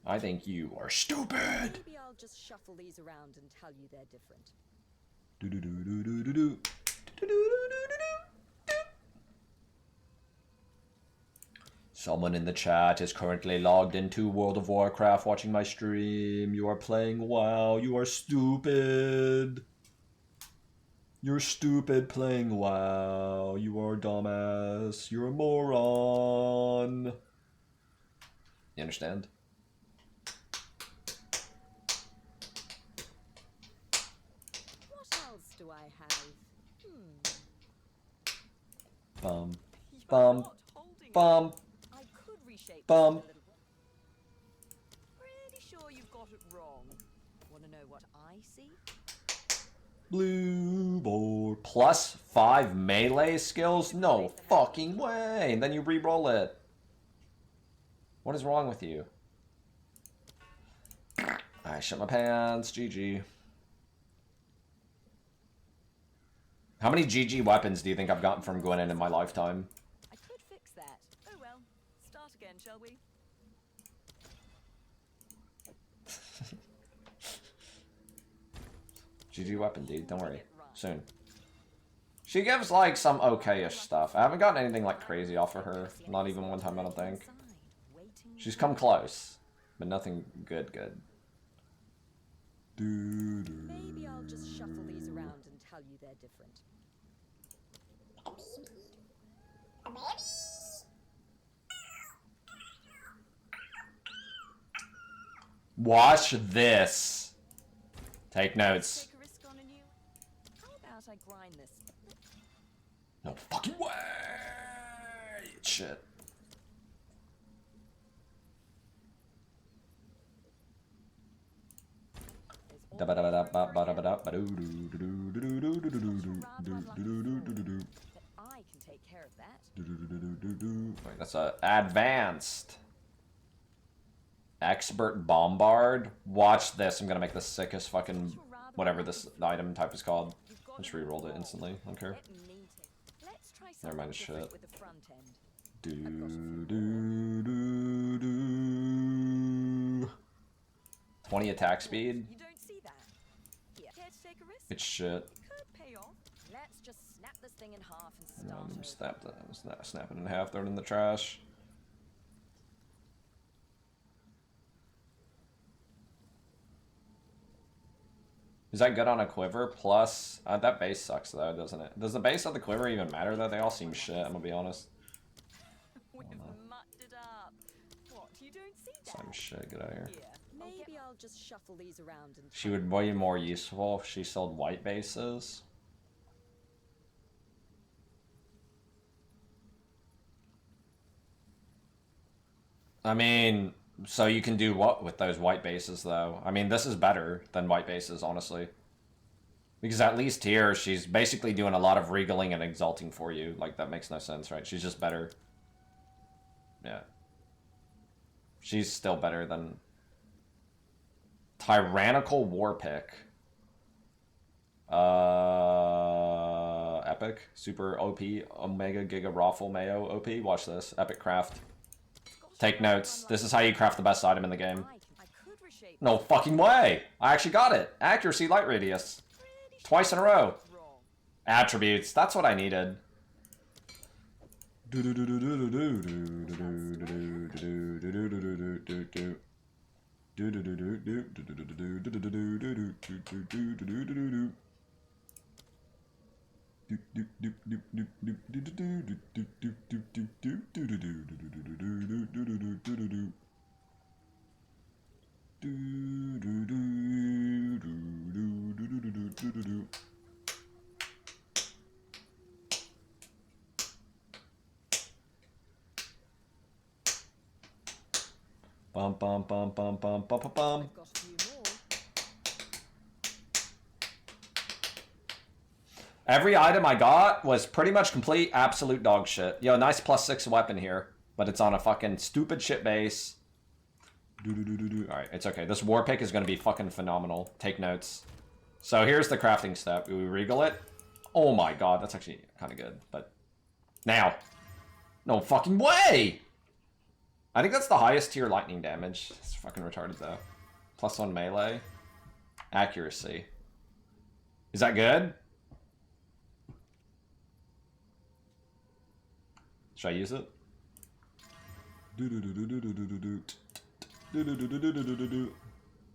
I think you are stupid. Maybe I'll just shuffle these around and tell you they're different. Do do do do do do do. Someone in the chat is currently logged into World of Warcraft watching my stream. You are playing WoW. You are stupid. You're stupid playing WoW. You are a dumbass. You're a moron. You understand? What else do I have? Bum. You're Bum. not holding it. Bum. I could reshape Bum. this a little. Pretty sure you've got it wrong. Want to know what I see? Blue board. +5 melee skills? No fucking way. And then you re-roll it. What is wrong with you? I shit my pants. GG. How many GG weapons do you think I've gotten from Gwenin in my lifetime? I could fix that. Oh well. Start again, shall we? GG weapon, dude. Don't worry. Soon. She gives, like, some okay-ish stuff. I haven't gotten anything, like, crazy off of her. Not even one time, I don't think. She's come close. But nothing good. Do do. Maybe I'll just shuffle these around and tell you they're different. Watch this. Take notes. Take a risk on a new. How about I grind this? No fucking way. Shit. There's always room for improvement. That I can take care of that. Wait, that's a advanced. Expert bombard. Watch this. I'm gonna make the sickest fucking whatever this item type is called. I just re-rolled it instantly. I don't care. Let's try Never mind the something different shit. with the front end. Do 20 attack speed. You don't see that. Here, care to take a risk? It's shit. Could pay off. Let's just snap this thing in half and start over. Snap it in half. Throw it in the trash. Is that good on a quiver? Plus, that base sucks though, doesn't it? Does the base of the quiver even matter though? They all seem shit, I'm gonna be honest. We've mucked it up. What? You don't see that? Same shit, get out of here. Here. Maybe I'll just shuffle these around and She would be more useful if she sold white bases. I mean, so you can do what with those white bases, though? I mean, this is better than white bases, honestly. Because at least here, she's basically doing a lot of regaling and exalting for you. Like, that makes no sense, right? She's just better. Yeah. She's still better than... Tyrannical War Pick. Epic. Super OP. Omega Giga Raffle Mayo OP. Watch this. Epic craft. Take notes. This is how you craft the best item in the game. No fucking way! I actually got it. Accuracy, light radius. Twice in a row. Attributes. That's what I needed. Bum bum bum bum bum bum bum bum. Every item I got was pretty much complete absolute dog shit. Yo, nice +6 weapon here, but it's on a fucking stupid shit base. Alright, it's okay. This war pick is going to be fucking phenomenal. Take notes. So here's the crafting step. We regal it. Oh my god, that's actually kind of good, but... Now! No fucking way! I think that's the highest tier lightning damage. It's fucking retarded though. +1 melee. Accuracy. Is that good? Should I use it?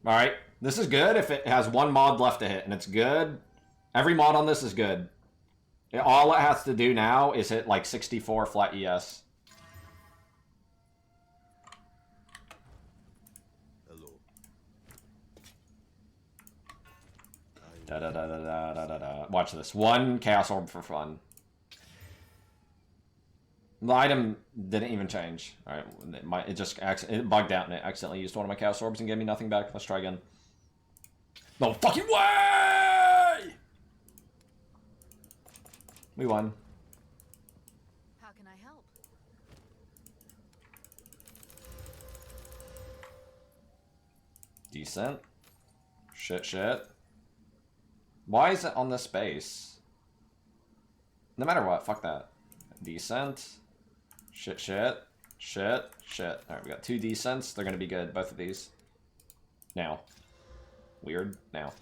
Alright, this is good if it has one mod left to hit, and it's good. Every mod on this is good. All it has to do now is hit like 64 flat ES. Hello. Da da da da da da da da. Watch this. One Chaos Orb for fun. The item didn't even change. Alright, it bugged out and it accidentally used one of my Chaos Orbs and gave me nothing back. Let's try again. No fucking way! We won. How can I help? Decent. Shit. Why is it on this base? No matter what, fuck that. Decent. Shit. Alright, we got 2 decents. They're gonna be good, both of these. Now. Weird. Now.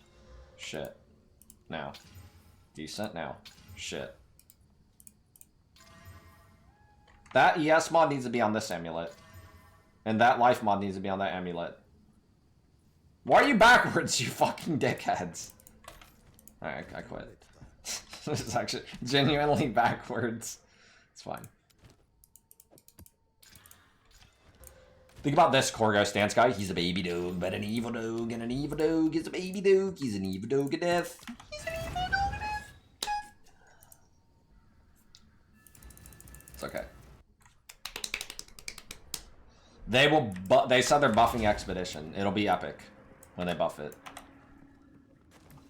Shit. Now. Decent. Now. Shit. That ES mod needs to be on this amulet. And that life mod needs to be on that amulet. Why are you backwards, you fucking dickheads? Alright, I quit. This is actually genuinely backwards. It's fine. Think about this Corgo stance guy. He's a baby dog, but an evil dog, and an evil dog is a baby dog. He's an evil dog of death. He's an evil dog of death. It's okay. They said they're buffing Expedition. It'll be epic when they buff it.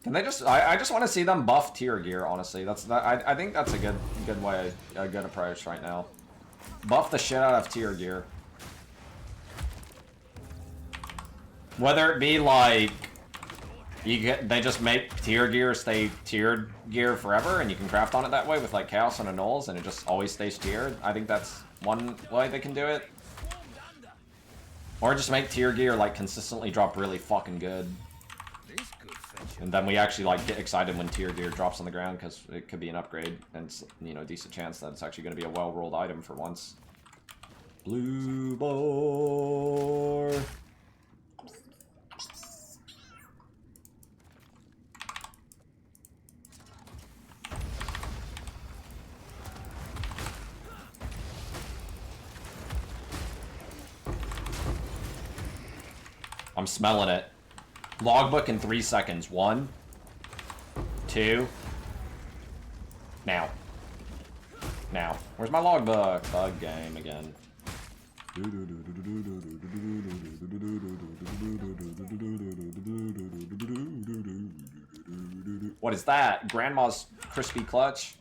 Can they just? I just want to see them buff tier gear. Honestly, I think that's a good way, a good approach right now. Buff the shit out of tier gear. Whether it be like they just make tier gear stay tiered gear forever, and you can craft on it that way with like chaos and annuls, and it just always stays tiered. I think that's one way they can do it. Or just make tier gear like consistently drop really fucking good. And then we actually like get excited when tier gear drops on the ground because it could be an upgrade and it's, you know, decent chance that it's actually going to be a well-rolled item for once. Blue boar. I'm smelling it. Logbook in 3 seconds. 1, 2. Now. Now. Where's my logbook? Bug game again. What is that? Grandma's crispy clutch?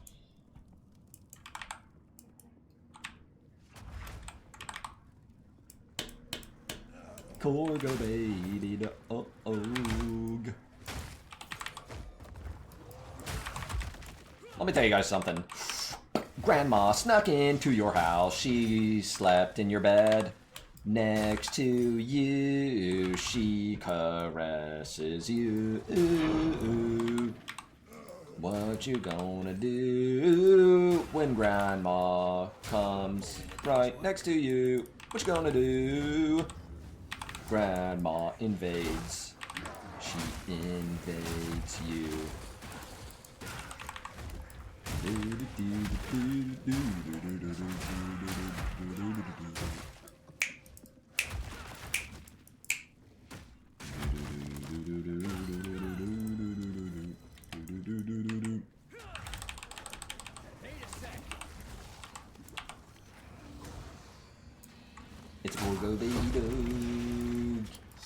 Corgo baby dog. Let me tell you guys something. Grandma snuck into your house. She slept in your bed next to you. She caresses you. Ooh. What you gonna do when Grandma comes right next to you? What you gonna do? Grandma invades. She invades you. It's Corgo baby dog.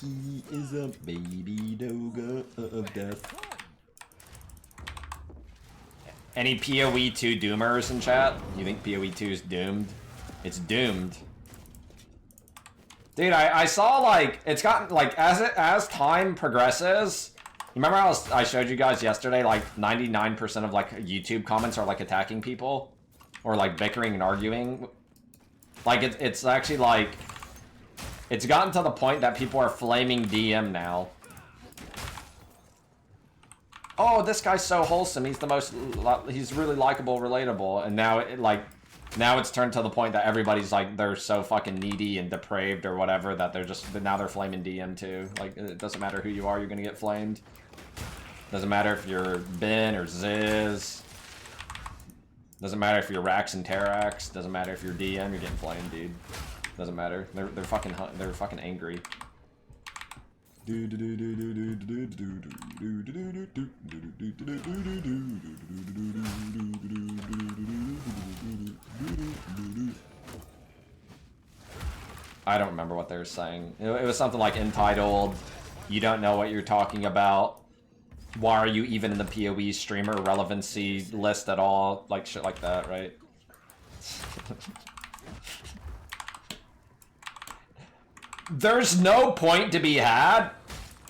He is a baby dog of death. Any PoE 2 doomers in chat? You think PoE 2 is doomed? It's doomed. Dude, I saw like it's gotten like as time progresses. You remember how I showed you guys yesterday? Like 99% of like YouTube comments are like attacking people, or like bickering and arguing. Like it's actually like it's gotten to the point that people are flaming DM now. Oh, this guy's so wholesome. He's the most. He's really likable, relatable, and now now it's turned to the point that everybody's like they're so fucking needy and depraved or whatever that they're just now they're flaming DM too. Like it doesn't matter who you are, you're gonna get flamed. Doesn't matter if you're Ben or Ziz. Doesn't matter if you're Rax and Terax. Doesn't matter if you're DM, you're getting flamed, dude. Doesn't matter. They're fucking angry. I don't remember what they were saying. It was something like entitled, "You don't know what you're talking about. Why are you even in the PoE streamer relevancy list at all?" Like shit like that, right? There's no point to be had.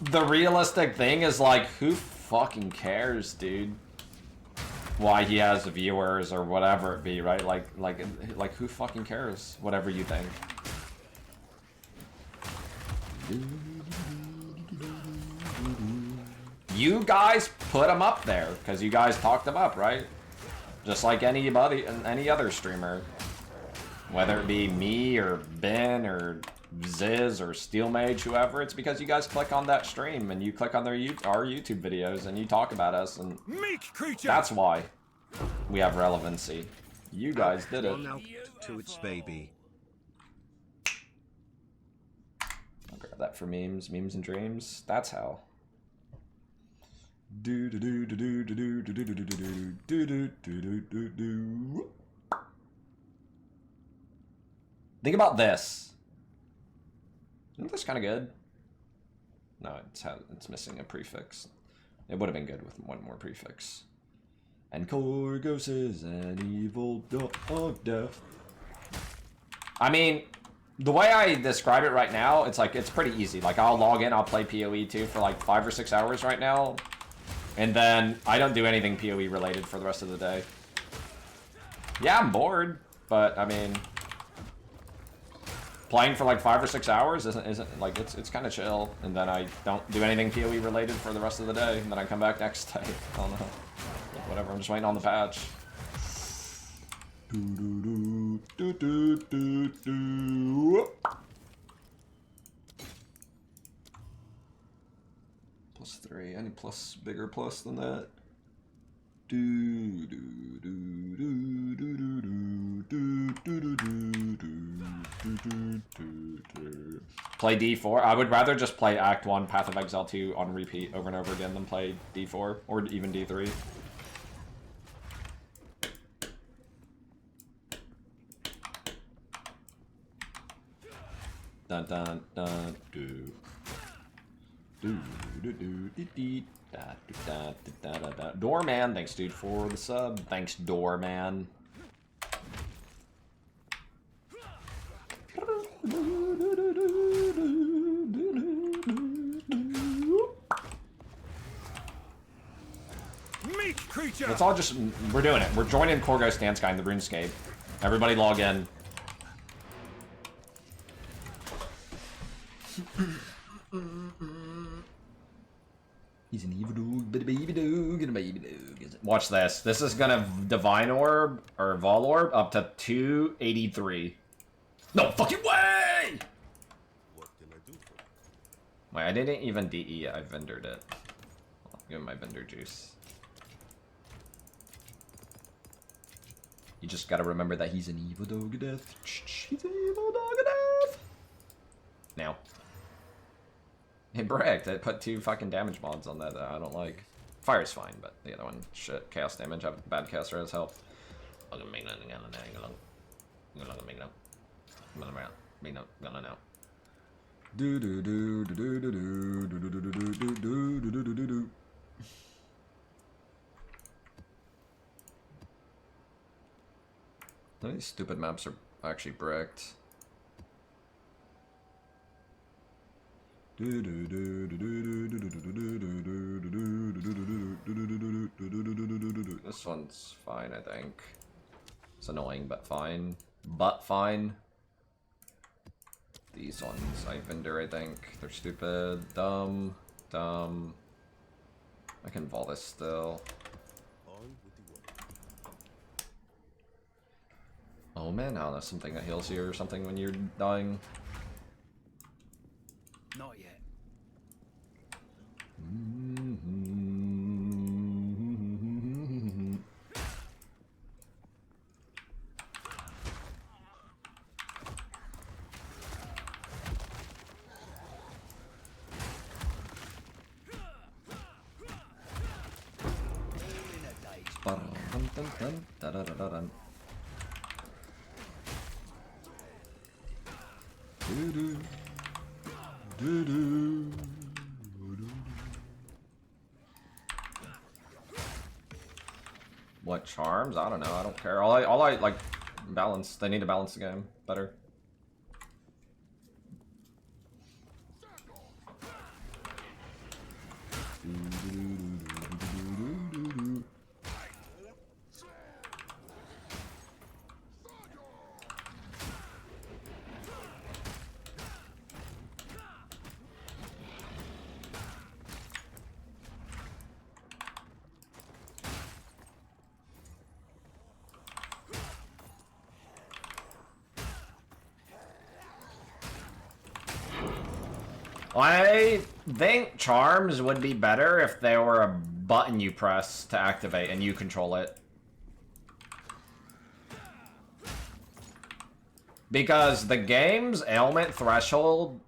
The realistic thing is like, who fucking cares, dude? Why he has viewers or whatever it be, right? Like who fucking cares? Whatever you think. You guys put him up there because you guys talked him up, right? Just like anybody, any other streamer, whether it be me or Ben or Ziz or Steel Mage, whoever, it's because you guys click on that stream and you click on our YouTube videos and you talk about us, and that's why we have relevancy. You guys did it. To its baby. I'll grab that for memes and dreams. That's how. Think about this. Isn't this kind of good? No, it's missing a prefix. It would have been good with one more prefix. And Korgos is an evil dog death. I mean, the way I describe it right now, it's like, it's pretty easy. Like, I'll log in, I'll play PoE 2 for like 5 or 6 hours right now. And then I don't do anything PoE related for the rest of the day. Yeah, I'm bored, but I mean, playing for like 5 or 6 hours isn't like, it's kind of chill. And then I don't do anything PoE related for the rest of the day. And then I come back next day. I don't know. Whatever, I'm just waiting on the patch. +3, any plus, bigger plus than that. Play D4. I would rather just play Act 1, Path of Exile 2 on repeat over and over again than play D4 or even D3. Dun dun dun do. Do do do do do da da da da da. Doorman, thanks dude for the sub. Thanks Doorman. Meat creature! Let's all just, we're doing it. We're joining Korgos Dance Guy in the RuneScape. Everybody log in. He's an evil dog, but a baby dog, and a baby dog. Watch this. This is gonna Divine Orb, or Vol Orb, up to 283. No fucking way! What can I do for you? Wait, I didn't even DE, I vendored it. I'll give him my vendor juice. You just gotta remember that he's an evil dog of death. He's an evil dog of death! Now. It bricked. I put 2 fucking damage mods on that I don't like. Fire's fine, but the other one, shit. Chaos damage, have bad caster has health. Do do do do do do do do do do do do do do do do. None of these stupid maps are actually bricked. This one's fine, I think. It's annoying, but fine. But fine. These ones I vendor, I think. They're stupid, dumb, dumb. I can vol this still. On with the work. Oh man, I don't know, something that heals you or something when you're dying. Not yet. What charms? I don't know. I don't care. All I like balance. They need to balance the game better. I think charms would be better if there were a button you press to activate and you control it. Because the game's ailment threshold,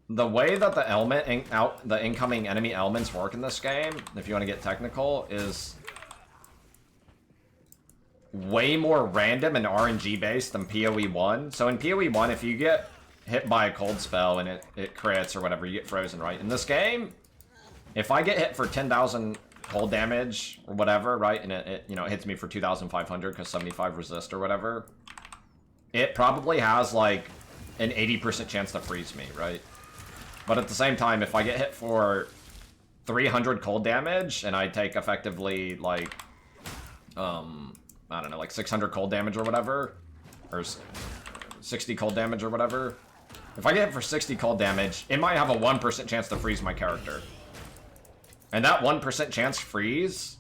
the way that the incoming enemy elements work in this game, if you want to get technical, is way more random and RNG based than PoE 1. So in PoE 1, if you get hit by a cold spell and it crits or whatever, you get frozen, right? In this game, if I get hit for 10,000 cold damage or whatever, right, and it you know, it hits me for 2,500 because 75 resist or whatever, it probably has like an 80% chance to freeze me, right? But at the same time, if I get hit for 300 cold damage and I take effectively like, I don't know, like 600 cold damage or whatever, or 60 cold damage or whatever, if I get hit for 60 cold damage, it might have a 1% chance to freeze my character. And that 1% chance freeze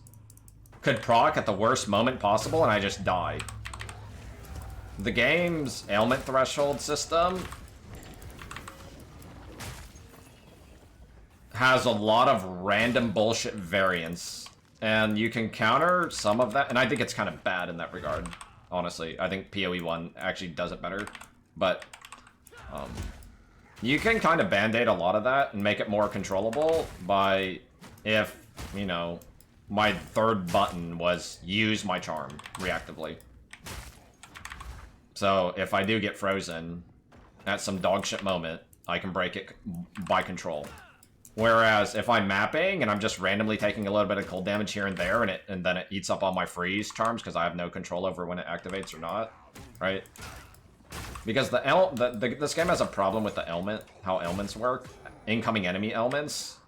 could proc at the worst moment possible and I just die. The game's ailment threshold system has a lot of random bullshit variance. And you can counter some of that, and I think it's kind of bad in that regard, honestly. I think PoE 1 actually does it better. But you can kind of band-aid a lot of that and make it more controllable by, if, you know, my third button was use my charm reactively. So if I do get frozen at some dogshit moment, I can break it by control. Whereas if I'm mapping and I'm just randomly taking a little bit of cold damage here and there, and then it eats up all my freeze charms because I have no control over when it activates or not, right? Because this game has a problem with the ailment, how ailments work, incoming enemy ailments,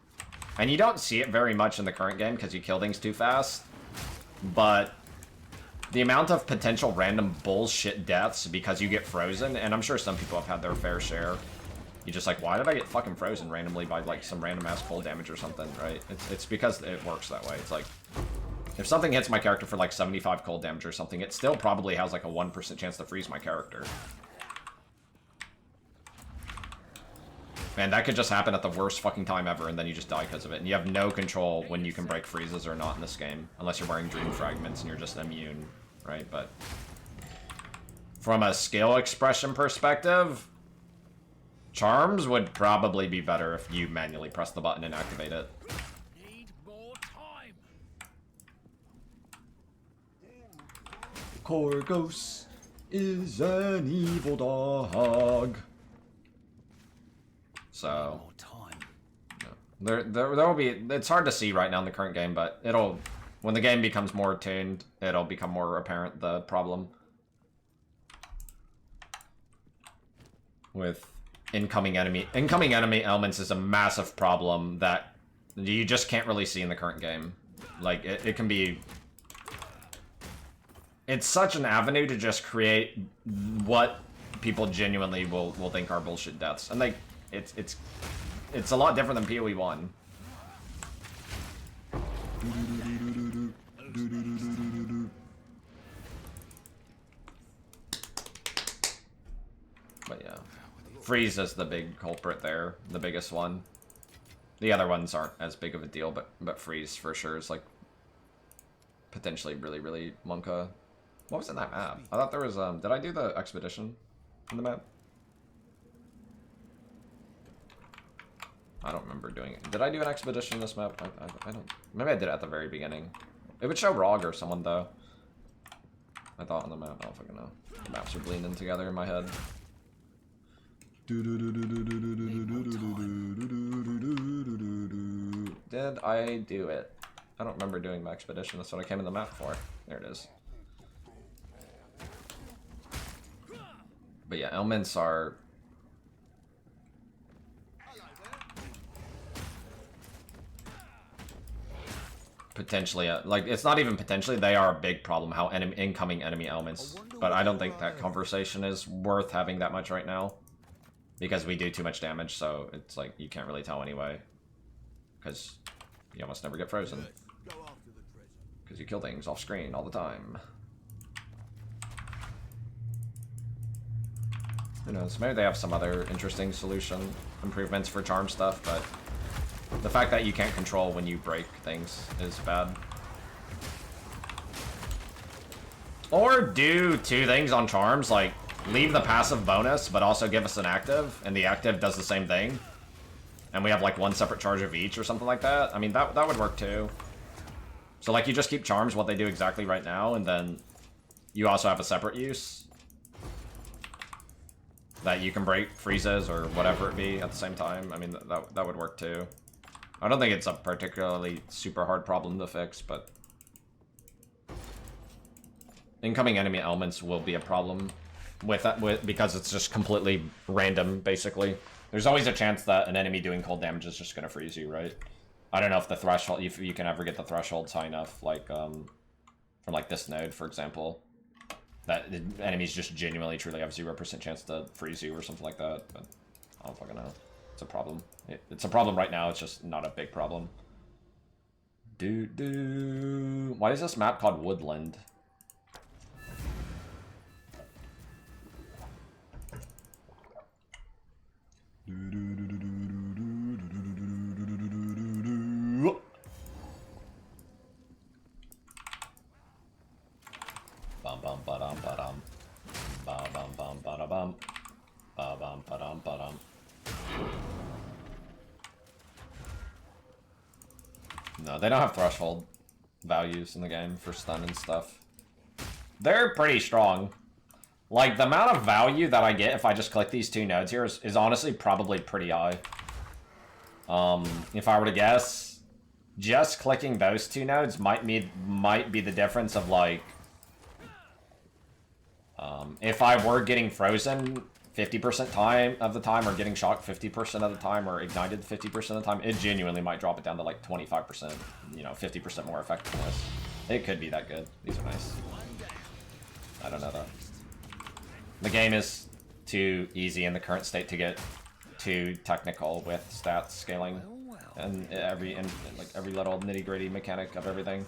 and you don't see it very much in the current game because you kill things too fast. But the amount of potential random bullshit deaths because you get frozen, and I'm sure some people have had their fair share. You're just like, why did I get fucking frozen randomly by like some random ass cold damage or something, right? It's because it works that way. It's like, if something hits my character for like 75 cold damage or something, it still probably has like a 1% chance to freeze my character. And that could just happen at the worst fucking time ever, and then you just die because of it. And you have no control when you can break freezes or not in this game, unless you're wearing Dream Fragments and you're just immune, right? But from a skill expression perspective, charms would probably be better if you manually press the button and activate it. Need more time. Korgos is an evil dog. So More time. there will be. It's hard to see right now in the current game, but it'll, when the game becomes more tuned, it'll become more apparent the problem with incoming enemy elements is a massive problem that you just can't really see in the current game. Like it can be. It's such an avenue to just create what people genuinely will think are bullshit deaths, and like it's a lot different than PoE 1. But yeah, freeze is the big culprit there, the biggest one. The other ones aren't as big of a deal, but freeze for sure is like potentially really monka. What was in that map? I thought there was did I do the expedition in the map? I don't remember doing it. Did I do an expedition in this map? I don't. Maybe I did it at the very beginning. It would show Rog or someone though. I thought on the map. I don't fucking know. The maps are bleeding together in my head. Did I do it? I don't remember doing my expedition. That's what I came in the map for. There it is. But yeah, ailments are potentially, like, it's not even potentially, they are a big problem, how incoming enemy elements. But I don't think that conversation is worth having that much right now. Because we do too much damage, so it's like, you can't really tell anyway. Because you almost never get frozen. Because you kill things off screen all the time. Who knows, maybe they have some other interesting solution, improvements for charm stuff, but the fact that you can't control when you break things is bad. Or do two things on charms, like leave the passive bonus, but also give us an active, and the active does the same thing. And we have like one separate charge of each or something like that. I mean, that would work too. So like you just keep charms what they do exactly right now, and then you also have a separate use that you can break freezes or whatever it be at the same time. I mean, that would work too. I don't think it's a particularly super hard problem to fix, but incoming enemy elements will be a problem with that, because it's just completely random, basically. There's always a chance that an enemy doing cold damage is just gonna freeze you, right? I don't know if the threshold, if you can ever get the thresholds high enough, like, from like this node, for example, that the enemies just genuinely truly have 0% chance to freeze you or something like that, but I don't fucking know. It's a problem. It's a problem right now, it's just not a big problem. Why is this map called Woodland? Bum bum ba-dum ba-dum. Ba bum bum ba-da-bum. Ba bum ba-dum ba-dum. No, they don't have threshold values in the game for stun and stuff. They're pretty strong. Like, the amount of value that I get if I just click these two nodes here is honestly probably pretty high. If I were to guess, just clicking those two nodes might be the difference of, like, if I were getting frozen 50% of the time, or getting shocked 50% of the time, or ignited 50% of the time, it genuinely might drop it down to like 25%, you know, 50% more effectiveness. It could be that good. These are nice. I don't know though. The game is too easy in the current state to get too technical with stats scaling and like every little nitty-gritty mechanic of everything.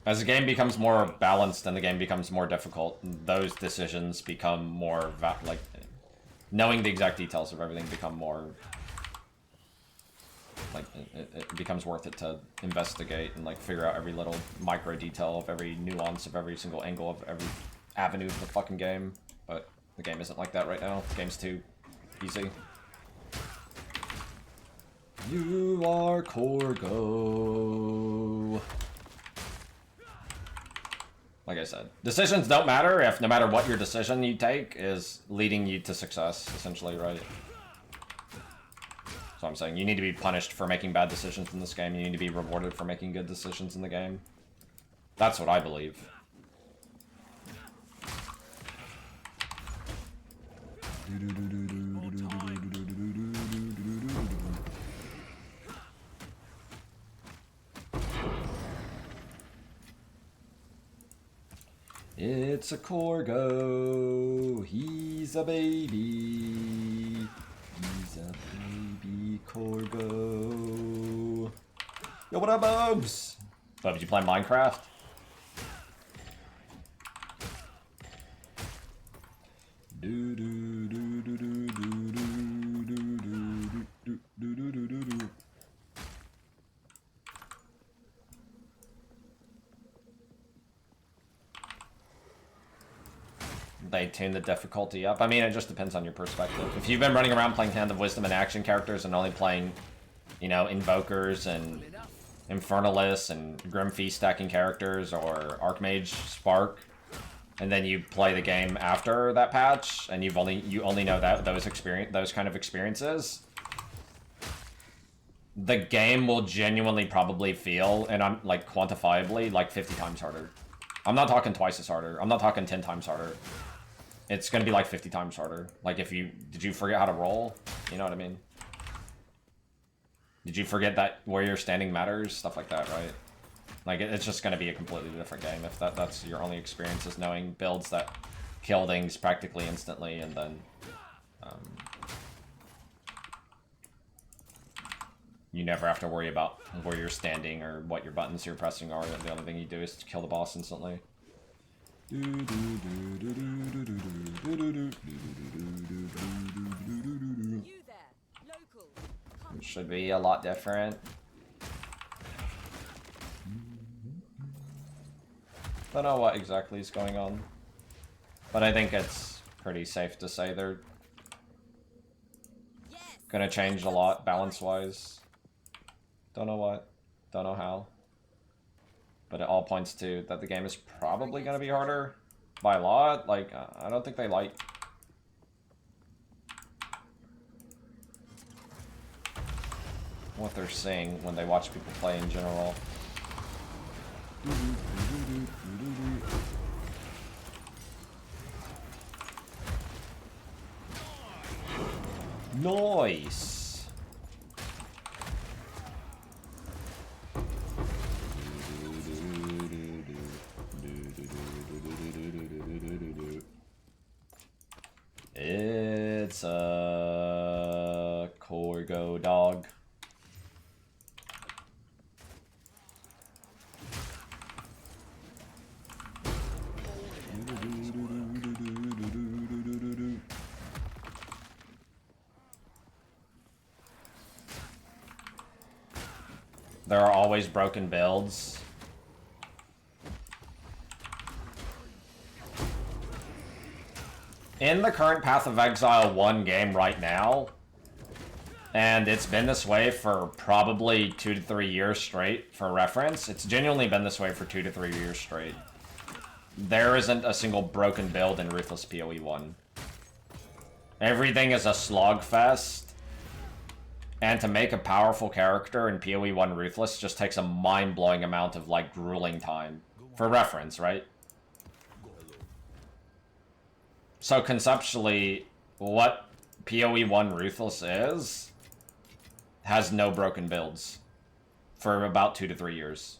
As the game becomes more balanced and the game becomes more difficult, those decisions become more, like, knowing the exact details of everything become more, like, it becomes worth it to investigate and, like, figure out every little micro detail of every nuance of every single angle of every avenue of the fucking game. But the game isn't like that right now. The game's too easy. You are Corgo. Like I said, decisions don't matter if no matter what your decision you take is leading you to success, essentially, right? So I'm saying you need to be punished for making bad decisions in this game. You need to be rewarded for making good decisions in the game. That's what I believe. It's a Corgo, he's a baby. He's a baby Corgo. Yo, what up, Bubs? Bubs, you play Minecraft? Do do do do do do do do do do do do do. They tune the difficulty up. I mean, it just depends on your perspective. If you've been running around playing Hand of Wisdom and action characters and only playing, you know, Invokers and Infernalists and Grim Feast stacking characters, or Archmage Spark, and then you play the game after that patch and you only know that those kind of experiences, the game will genuinely probably feel, and I'm like quantifiably, like 50 times harder. I'm not talking twice as harder. I'm not talking 10 times harder. It's gonna be like 50 times harder. Like, did you forget how to roll? You know what I mean? Did you forget that where you're standing matters? Stuff like that, right? Like, it's just gonna be a completely different game if that's your only experience, is knowing builds that kill things practically instantly, and then you never have to worry about where you're standing or what your buttons you're pressing are. The only thing you do is to kill the boss instantly. You there, local. It should be a lot different. Don't know what exactly is going on, but I think it's pretty safe to say they're gonna change a lot balance-wise. Don't know what, don't know how, but it all points to that the game is probably gonna be harder by a lot. Like, I don't think they like what they're seeing when they watch people play in general. Nice. It's a Corgo dog. There are always broken builds. In the current Path of Exile 1 game right now, and it's been this way for probably 2 to 3 years straight, for reference, it's genuinely been this way for 2 to 3 years straight. There isn't a single broken build in Ruthless PoE 1. Everything is a slogfest. And to make a powerful character in PoE 1 Ruthless just takes a mind-blowing amount of, like, grueling time. For reference, right? So conceptually, what PoE 1 Ruthless is, has no broken builds. For about 2 to 3 years.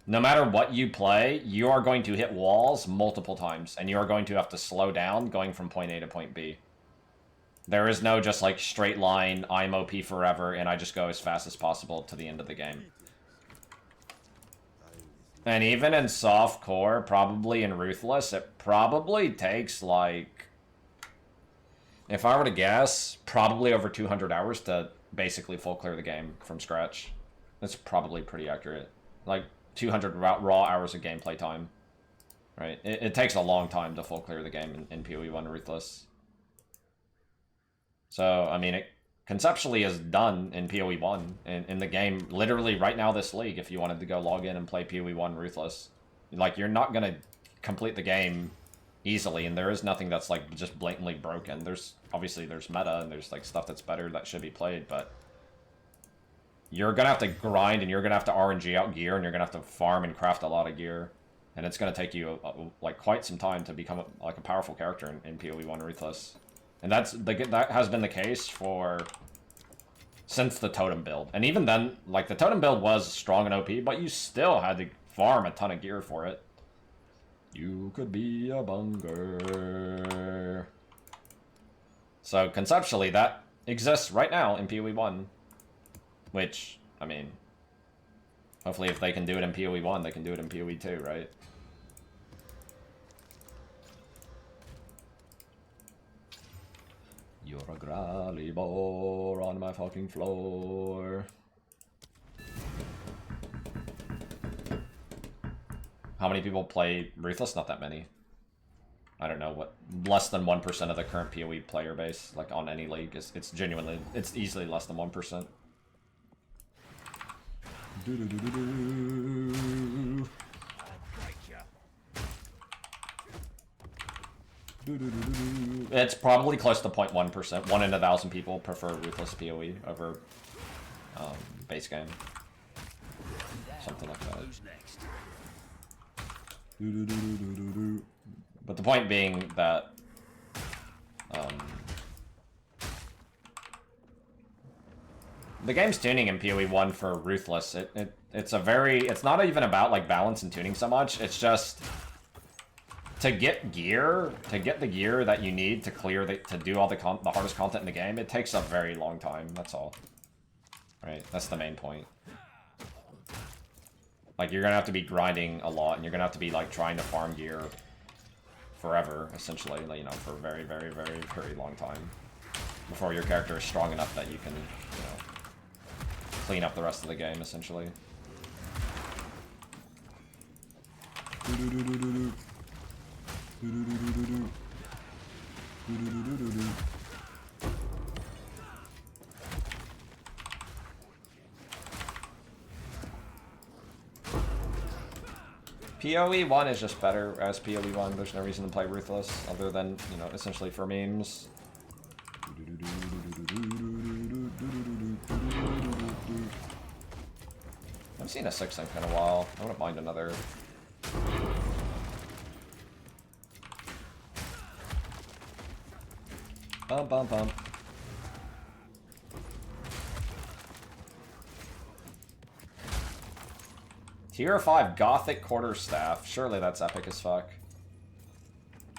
No matter what you play, you are going to hit walls multiple times. And you are going to have to slow down going from point A to point B. There is no just, like, straight line, I'm OP forever, and I just go as fast as possible to the end of the game. And even in softcore, probably in Ruthless, it probably takes, like... If I were to guess, probably over 200 hours to basically full clear the game from scratch. That's probably pretty accurate. Like, 200 raw hours of gameplay time. Right? It takes a long time to full clear the game in PoE 1 Ruthless. So, I mean, it conceptually is done in PoE 1. In the game, literally right now this league, if you wanted to go log in and play PoE 1 Ruthless. Like, you're not going to complete the game easily, and there is nothing that's, like, just blatantly broken. There's, obviously, there's meta, and there's, like, stuff that's better that should be played, but... You're going to have to grind, and you're going to have to RNG out gear, and you're going to have to farm and craft a lot of gear. And it's going to take you, like, quite some time to become, like, a powerful character in PoE 1 Ruthless. And that has been the case since the totem build. And even then, like, the totem build was strong and OP, but you still had to farm a ton of gear for it. You could be a bunger. So conceptually, that exists right now in PoE 1. Which, I mean, hopefully if they can do it in PoE 1, they can do it in PoE 2, right? You're a growly boar on my fucking floor. How many people play Ruthless? Not that many. I don't know what. Less than 1% of the current PoE player base, like on any league, it's genuinely, it's easily less than 1%. It's probably close to 0.1%. 1 in 1,000 people prefer Ruthless PoE over base game. Something like that. But the point being that the game's tuning in PoE 1 for Ruthless, it's not even about, like, balance and tuning so much. It's just to get the gear that you need to clear to do all the hardest content in the game. It takes a very long time. That's all. Right? That's the main point. Like, you're gonna have to be grinding a lot, and you're gonna have to be, like, trying to farm gear forever, essentially, you know, for a very, very, very, very long time before your character is strong enough that you can, you know, clean up the rest of the game, essentially. PoE 1 is just better as PoE 1. There's no reason to play Ruthless other than, you know, essentially for memes. seen a 6-inch in a while. I wouldn't mind another. Bum bum bum. Tier 5 Gothic Quarterstaff. Surely that's epic as fuck.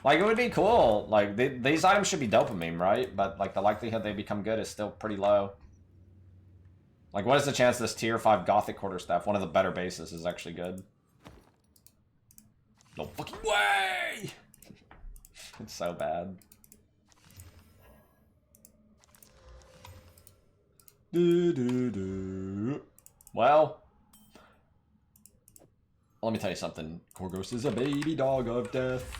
Like, it would be cool. Like, these items should be dopamine, right? But, like, the likelihood they become good is still pretty low. Like, what is the chance this Tier 5 Gothic Quarterstaff, one of the better bases, is actually good? No fucking way! It's so bad. Well, let me tell you something. Korgos is a baby dog of death.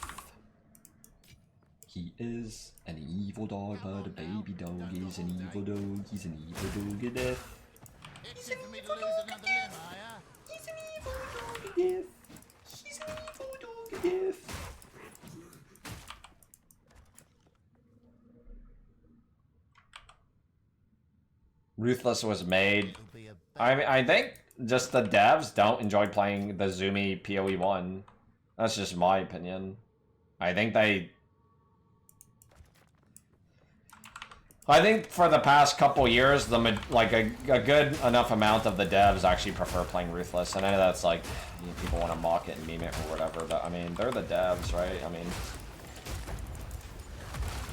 He is an evil dog, but a baby dog is an evil dog. He's an evil dog of death. He's an evil dog of death. He's an evil dog of death. He's an evil dog of death. Ruthless was made. I think just the devs don't enjoy playing the Zoomy PoE 1. That's just my opinion. I think for the past couple years, like a good enough amount of the devs actually prefer playing Ruthless, and I know that's like, you know, people want to mock it and meme it or whatever, but I mean, they're the devs, right? I mean,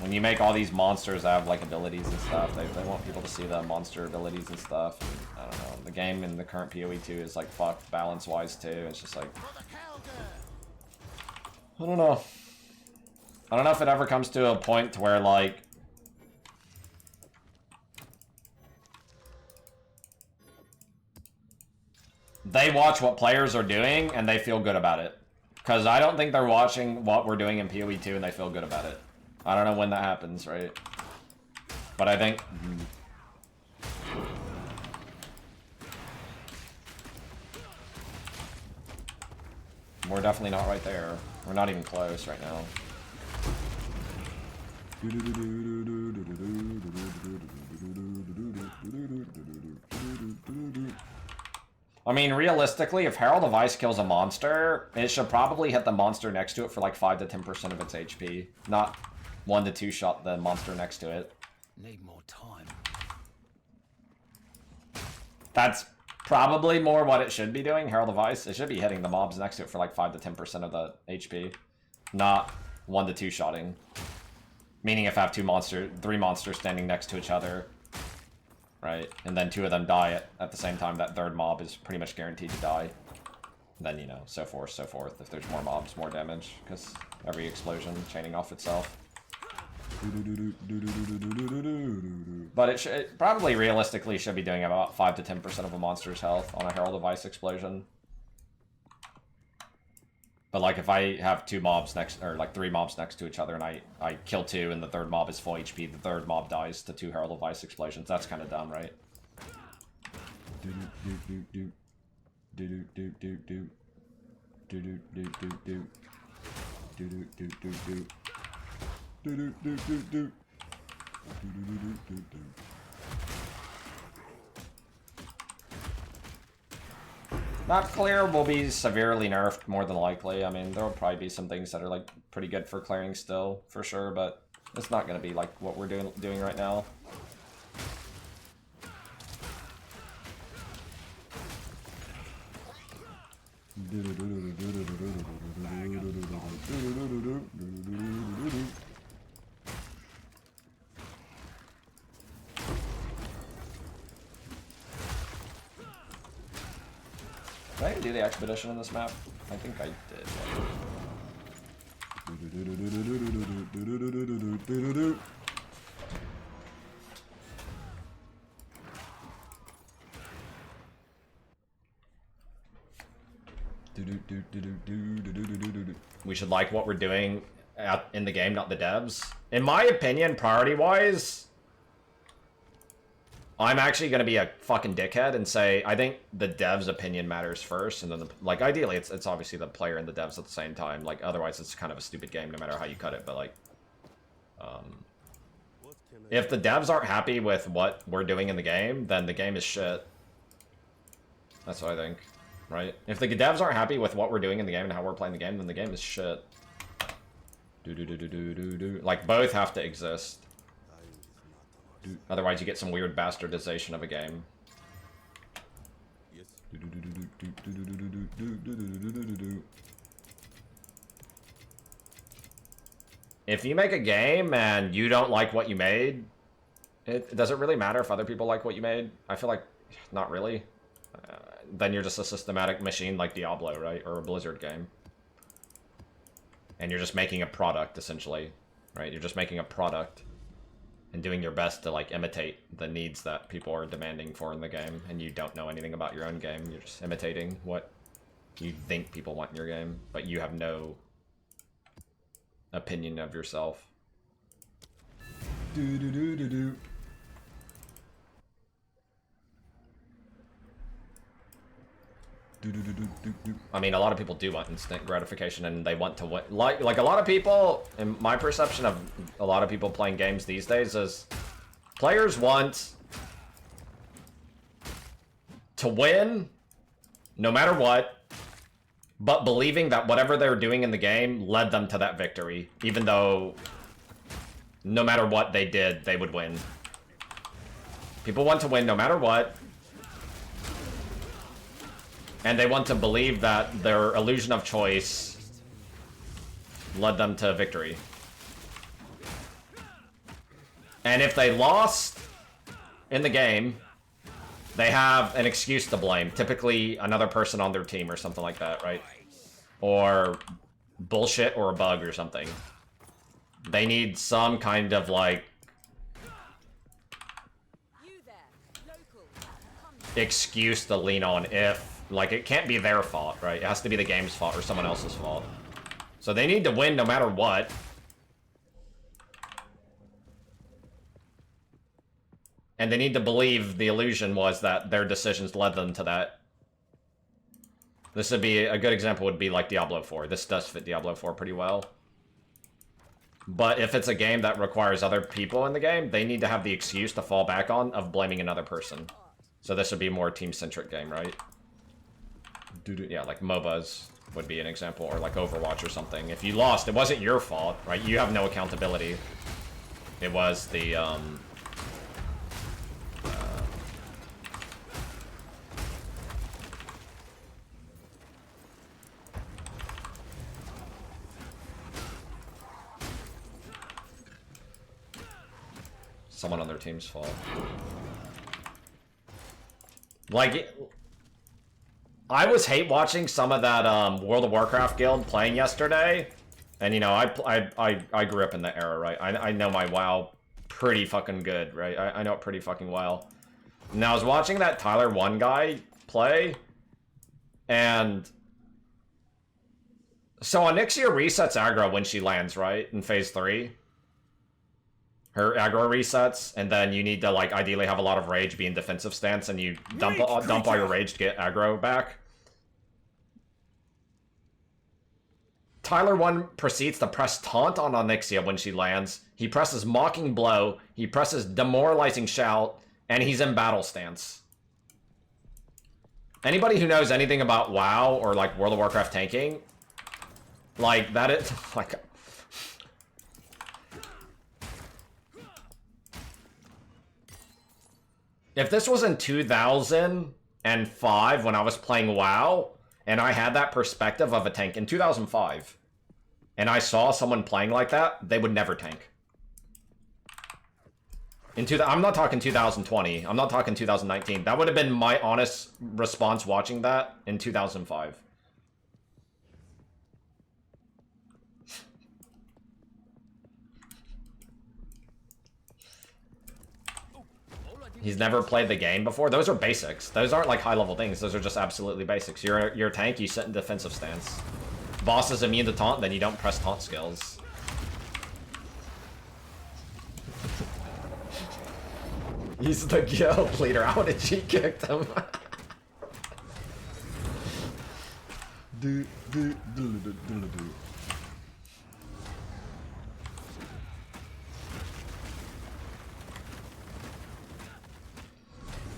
when you make all these monsters that have like abilities and stuff, they want people to see the monster abilities and stuff. And, I don't know. The game in the current PoE 2 is like fucked balance-wise too. It's just like, I don't know. I don't know if it ever comes to a point to where like they watch what players are doing and they feel good about it. Because I don't think they're watching what we're doing in PoE 2 and they feel good about it. I don't know when that happens, right? But I think... we're definitely not right there. We're not even close right now. I mean, realistically, if Herald of Ice kills a monster, it should probably hit the monster next to it for like 5 to 10% of its HP. Not 1 to 2 shot the monster next to it. Need more time. That's probably more what it should be doing, Herald of Ice. It should be hitting the mobs next to it for like 5 to 10% of the HP. Not 1 to 2 shotting. Meaning if I have 3 monsters standing next to each other, right? And then 2 of them die at the same time, that third mob is pretty much guaranteed to die. And then, you know, so forth, so forth. If there's more mobs, more damage, because every explosion chaining off itself. But it probably realistically should be doing about 5 to 10% of a monster's health on a Herald of Ice explosion. But like if I have 2 mobs next, or like 3 mobs next to each other and I kill 2 and the third mob is full HP, the third mob dies to 2 Herald of Ice explosions. That's kind of dumb, right? Not clear will be severely nerfed, more than likely. I mean, there will probably be some things that are like pretty good for clearing still, for sure, but it's not going to be like what we're doing right now. Did I even do the expedition in this map? I think I did. We should like what we're doing in the game, not the devs. In my opinion, priority-wise, I'm actually going to be a fucking dickhead and say, I think the devs' opinion matters first, and then, like, ideally, it's obviously the player and the devs at the same time. Like, otherwise, it's kind of a stupid game no matter how you cut it, but, like, if the devs aren't happy with what we're doing in the game, then the game is shit. That's what I think, right? If the devs aren't happy with what we're doing in the game and how we're playing the game, then the game is shit. Like, both have to exist. Otherwise, you get some weird bastardization of a game. Yes. If you make a game and you don't like what you made, does it really matter if other people like what you made? I feel like not really. Then you're just a systematic machine like Diablo, right? Or a Blizzard game. And you're just making a product, essentially, right? You're just making a product and doing your best to, like, imitate the needs that people are demanding for in the game, and you don't know anything about your own game. You're just imitating what you think people want in your game, but you have no opinion of yourself. I mean, a lot of people do want instant gratification, and they want to win. Like a lot of people, in my perception of a lot of people playing games these days, is players want to win no matter what, but believing that whatever they're doing in the game led them to that victory, even though no matter what they did, they would win. People want to win no matter what. And they want to believe that their illusion of choice led them to victory. And if they lost in the game, they have an excuse to blame. Typically, another person on their team or something like that, right? Or bullshit or a bug or something. They need some kind of, like, excuse to lean on if... Like, it can't be their fault, right? It has to be the game's fault or someone else's fault. So they need to win no matter what. And they need to believe the illusion was that their decisions led them to that. This would be, a good example would be like Diablo 4. This does fit Diablo 4 pretty well. But if it's a game that requires other people in the game, they need to have the excuse to fall back on of blaming another person. So this would be a more team-centric game, right? Yeah, like MOBAs would be an example, or like Overwatch or something. If you lost, it wasn't your fault, right? You have no accountability. It was the, someone on their team's fault. Like, I was hate watching some of that World of Warcraft guild playing yesterday, and you know, I grew up in that era, right? I know my WoW pretty fucking good, right? I know it pretty fucking well. Now I was watching that Tyler 1 guy play, and so Onyxia resets aggro when she lands, right? In phase 3. Her aggro resets, and then you need to, like, ideally have a lot of rage, be in defensive stance, and you dump all your rage to get aggro back. Tyler 1 proceeds to press Taunt on Onyxia when she lands. He presses Mocking Blow, he presses Demoralizing Shout, and he's in battle stance. Anybody who knows anything about WoW or, like, World of Warcraft tanking, like, that is, like... If this was in 2005 when I was playing WoW, and I had that perspective of a tank in 2005, and I saw someone playing like that, they would never tank. I'm not talking 2020. I'm not talking 2019. That would have been my honest response watching that in 2005. He's never played the game before. Those are basics. Those aren't like high-level things. Those are just absolutely basics. You're a tank, you sit in defensive stance. Boss is immune to taunt, then you don't press taunt skills. He's the guild leader. How did she kick him?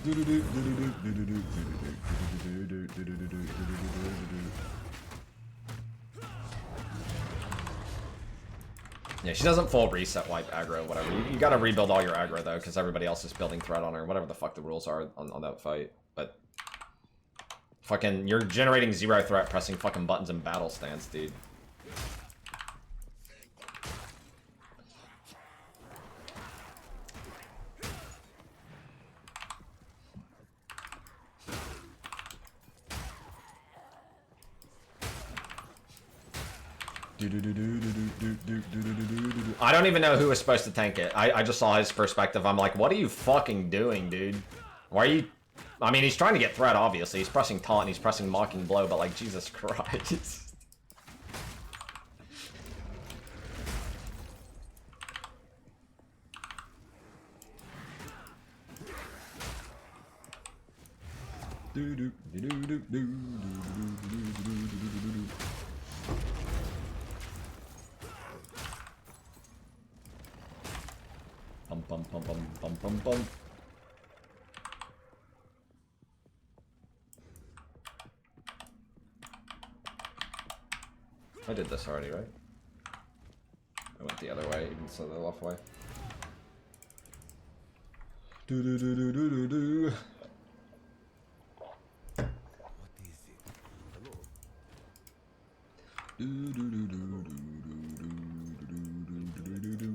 Yeah, she doesn't full reset wipe aggro, whatever. You gotta rebuild all your aggro though, because everybody else is building threat on her, whatever the fuck the rules are on that fight. But fucking, you're generating 0 threat pressing fucking buttons in battle stance, dude. I don't even know who was supposed to tank it. I just saw his perspective. I'm like, what are you fucking doing, dude? Why are you... I mean, he's trying to get threat, obviously. He's pressing taunt, he's pressing mocking blow, but like, Jesus Christ. Bum bum bum bum bum bum bum. I did this already, right? I went the other way, even so the left way. Do do do do do do do. What is it? Hello? Do do do do do do do do do do do.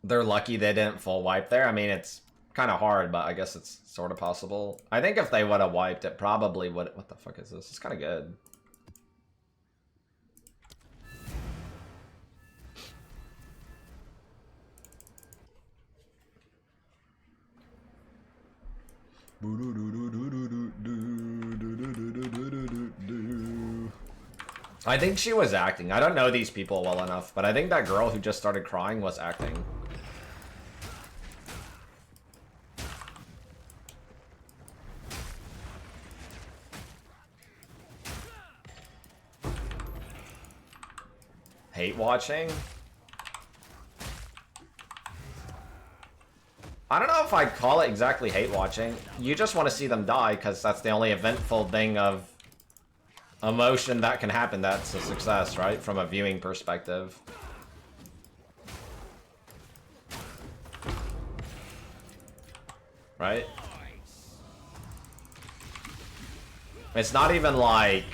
They're lucky they didn't full wipe there. I mean, it's kind of hard, but I guess it's sort of possible. I think if they would have wiped it, probably would. What the fuck is this? It's kind of good. I think she was acting. I don't know these people well enough, but I think that girl who just started crying was acting. Hate watching? I don't know if I'd call it exactly hate watching. You just want to see them die because that's the only eventful thing of emotion that can happen that's a success, right? From a viewing perspective. Right? It's not even like...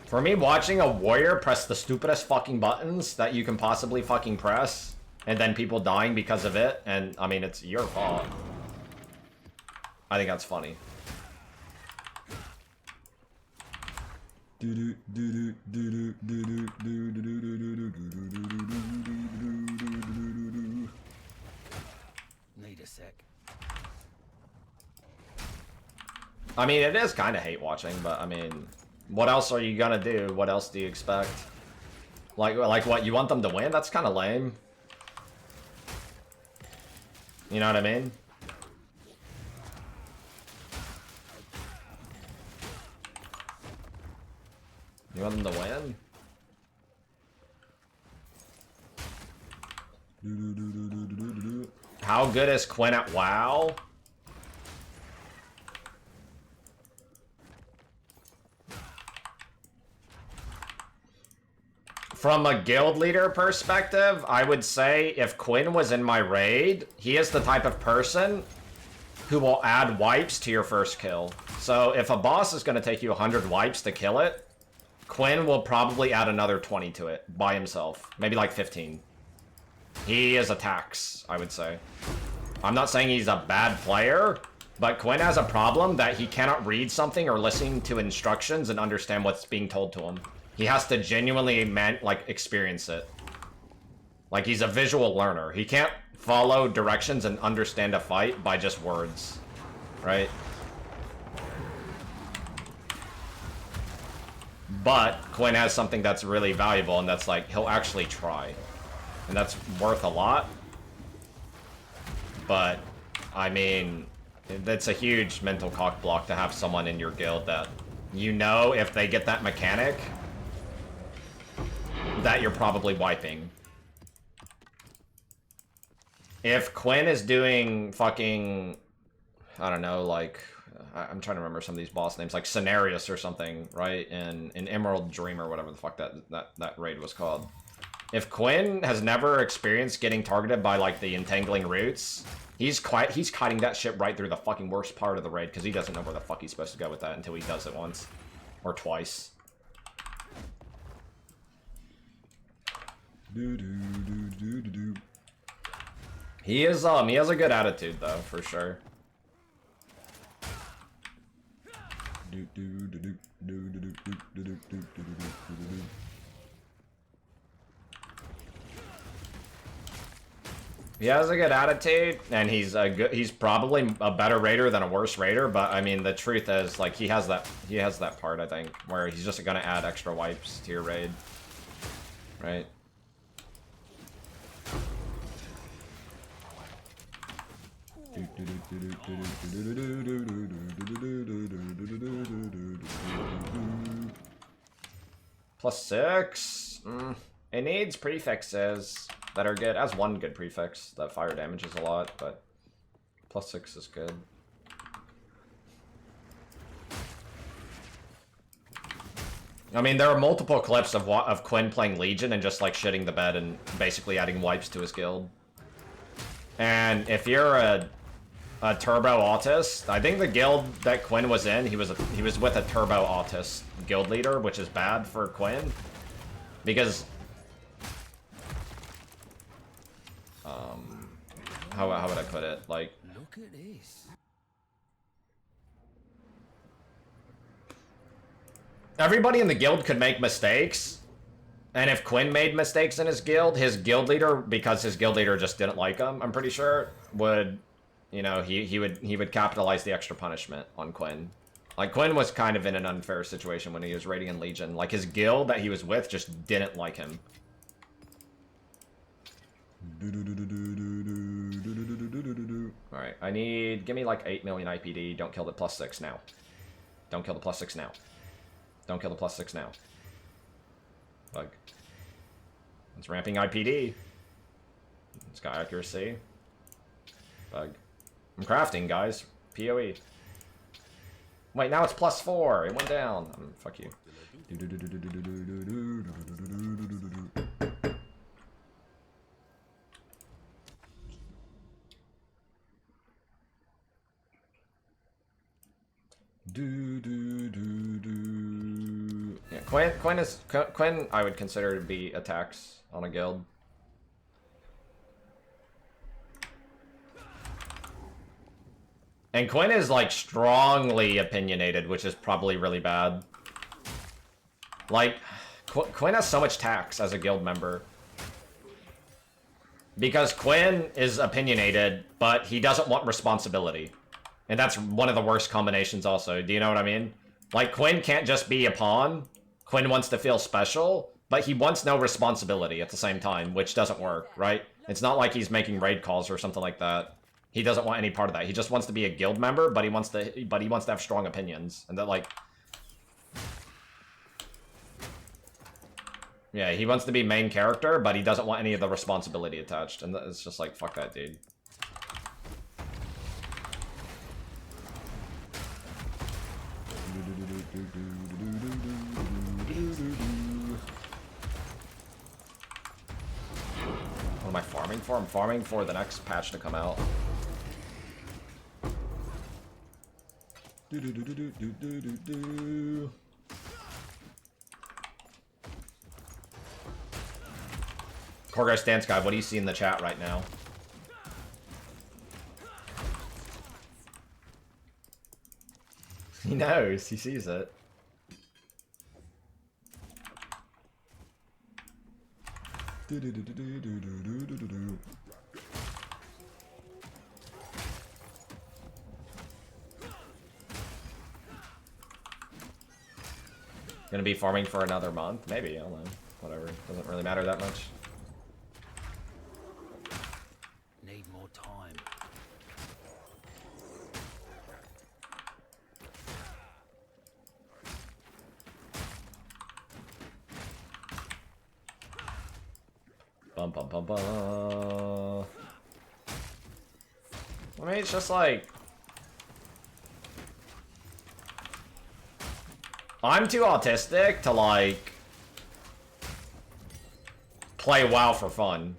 For me, watching a warrior press the stupidest fucking buttons that you can possibly fucking press, and then people dying because of it, and, I mean, it's your fault. I think that's funny. Need a sec. I mean, it is kind of hate watching, but, I mean... What else are you gonna do? What else do you expect? Like what? You want them to win? That's kind of lame. You know what I mean? You want them to win? How good is Quinn at WoW? From a guild leader perspective, I would say if Quinn was in my raid, he is the type of person who will add wipes to your first kill. So if a boss is going to take you 100 wipes to kill it, Quinn will probably add another 20 to it by himself. Maybe like 15. He is a tax, I would say. I'm not saying he's a bad player, but Quinn has a problem that he cannot read something or listen to instructions and understand what's being told to him. He has to genuinely, experience it. Like, he's a visual learner. He can't follow directions and understand a fight by just words. Right? But Quinn has something that's really valuable, and that's like, he'll actually try. And that's worth a lot. But, I mean, That's a huge mental cock block to have someone in your guild that you know if they get that mechanic that you're probably wiping. If Quinn is doing fucking, I don't know, like, I'm trying to remember some of these boss names, like Cenarius or something, right? In Emerald Dream or whatever the fuck that raid was called. If Quinn has never experienced getting targeted by, like, the entangling roots, he's kiting that shit right through the fucking worst part of the raid because he doesn't know where the fuck he's supposed to go with that until he does it once. Or twice. He has a good attitude though, for sure. He has a good attitude, and he's probably a better raider than a worse raider, but I mean the truth is, like, he has that part, I think, where he's just gonna add extra wipes to your raid. Right? +6? It needs prefixes that are good. It has one good prefix that fire damages a lot, but +6 is good. I mean, there are multiple clips of Quinn playing Legion and just, like, shitting the bed and basically adding wipes to his guild. And if you're a turbo autist, I think the guild that Quinn was in, he was with a turbo autist guild leader, which is bad for Quinn, because how would I put it? Like, Look at this. everybody in the guild could make mistakes, and if Quinn made mistakes in his guild leader, because his guild leader just didn't like him, I'm pretty sure, would, you know, he would capitalize the extra punishment on Quinn. Like, Quinn was kind of in an unfair situation when he was raiding in Legion. Like, his guild that he was with just didn't like him. Alright, give me like 8 million IPD. Don't kill the +6 now. Don't kill the +6 now. Don't kill the +6 now. Bug. It's ramping IPD. It's got accuracy. Bug. I'm crafting, guys. PoE. Wait, now it's +4. It went down. Fuck you. Yeah, Quinn I would consider to be a tax on a guild. And Quinn is, like, strongly opinionated, which is probably really bad. Like, Quinn has so much tax as a guild member. Because Quinn is opinionated, but he doesn't want responsibility. And that's one of the worst combinations also. Do you know what I mean? Like, Quinn can't just be a pawn. Quinn wants to feel special, but he wants no responsibility at the same time, which doesn't work, right? It's not like he's making raid calls or something like that. He doesn't want any part of that. He just wants to be a guild member, but he wants to have strong opinions. And that, like, yeah, he wants to be main character, but he doesn't want any of the responsibility attached. And it's just like, fuck that, dude. What am I farming for? I'm farming for the next patch to come out. Corgos Dance Guy, what do you see in the chat right now? He knows, he sees it. Gonna be farming for another month? Maybe, I don't know. Whatever, doesn't really matter that much. Need more time. Bum bum bum bum. I mean, it's just like I'm too autistic to like play WoW for fun.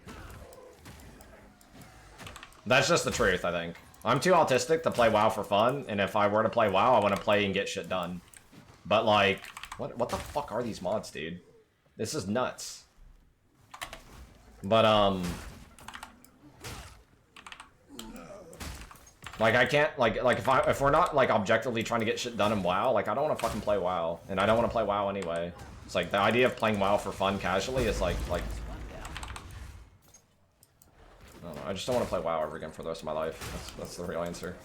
That's just the truth, I think. I'm too autistic to play WoW for fun, and if I were to play WoW, I want to play and get shit done. But like, what the fuck are these mods, dude? This is nuts. But like I can't like if we're not like objectively trying to get shit done in WoW, like I don't want to fucking play WoW, and I don't want to play WoW anyway. It's like the idea of playing WoW for fun casually is like I don't know, I just don't want to play WoW ever again for the rest of my life. That's the real answer.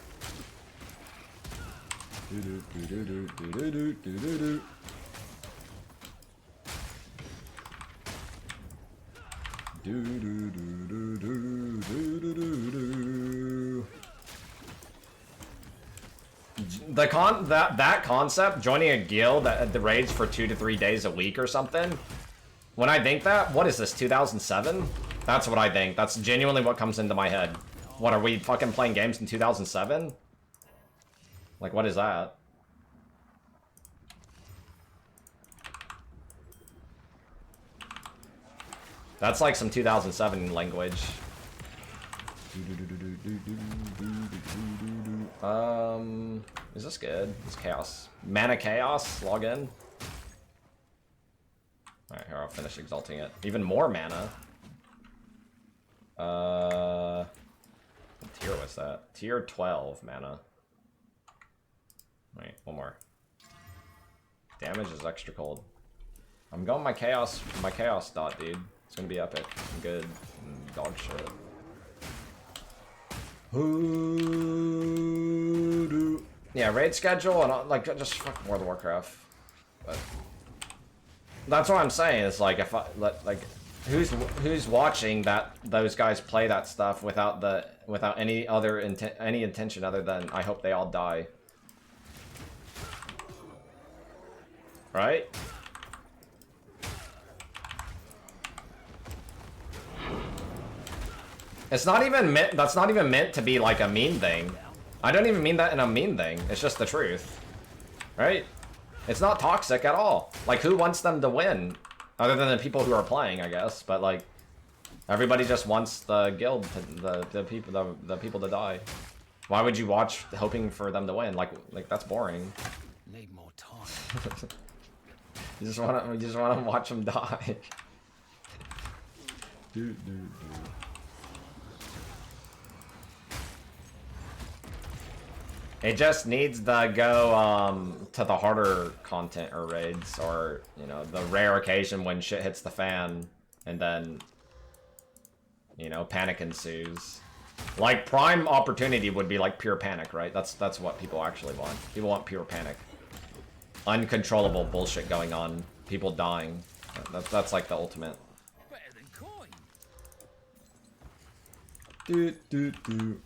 That concept, joining a guild that the raids for 2 to 3 days a week or something. When I think that, what is this, 2007? That's what I think. That's genuinely what comes into my head. What, are we fucking playing games in 2007? Like, what is that? That's like some 2007 language. Is this good? It's chaos. Mana chaos, log in. Alright, here, I'll finish exalting it. Even more mana. What tier was that? Tier 12 mana. Wait, one more. Damage is extra cold. I'm going my chaos dot, dude. It's gonna be epic. I'm good. Dog shit. Yeah, raid schedule and like just fuck World of Warcraft. But that's what I'm saying. Is like if I like who's watching those guys play that stuff without any other any intention other than I hope they all die. Right? It's not even meant. That's not even meant to be like a mean thing. I don't even mean that in a mean thing. It's just the truth, right? It's not toxic at all. Like, who wants them to win, other than the people who are playing, I guess. But like, everybody just wants the guild, the people to die. Why would you watch hoping for them to win? Like that's boring. Need more time. You just want to watch them die. Dude. It just needs to go to the harder content or raids, or you know, the rare occasion when shit hits the fan and then you know, panic ensues. Like prime opportunity would be like pure panic, right? That's what people actually want. People want pure panic. Uncontrollable bullshit going on. People dying. That's like the ultimate. Better than coin. Do.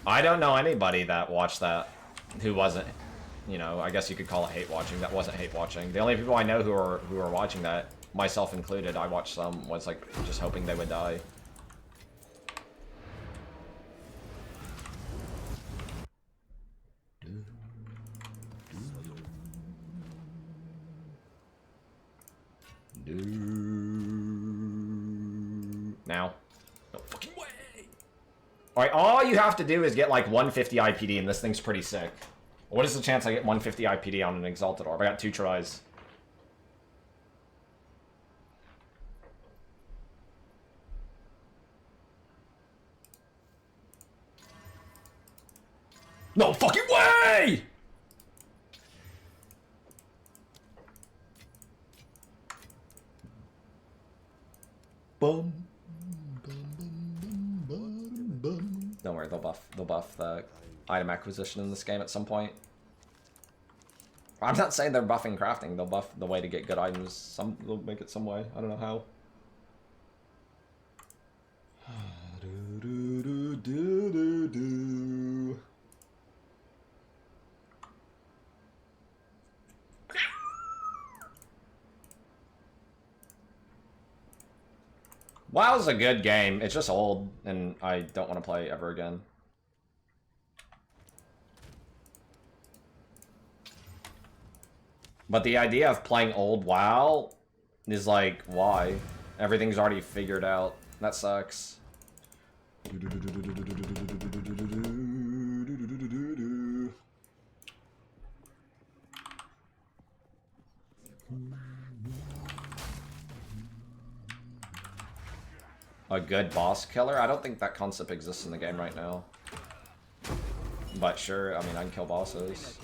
I don't know anybody that watched that who wasn't, you know, I guess you could call it hate watching. That wasn't hate watching. The only people I know who are watching that, myself included, I watched some, was like just hoping they would die. Now. No fucking way. Alright, all you have to do is get like 150 IPD and this thing's pretty sick. What is the chance I get 150 IPD on an Exalted Orb? I got 2 tries. No fucking way! Boom. Don't worry, they'll buff the item acquisition in this game at some point. I'm not saying they're buffing crafting, they'll buff the way to get good items. They'll make it some way. I don't know how. WoW's a good game. It's just old, and I don't want to play ever again. But the idea of playing old WoW is like, why? Everything's already figured out. That sucks. A good boss killer? I don't think that concept exists in the game right now. But sure, I mean, I can kill bosses.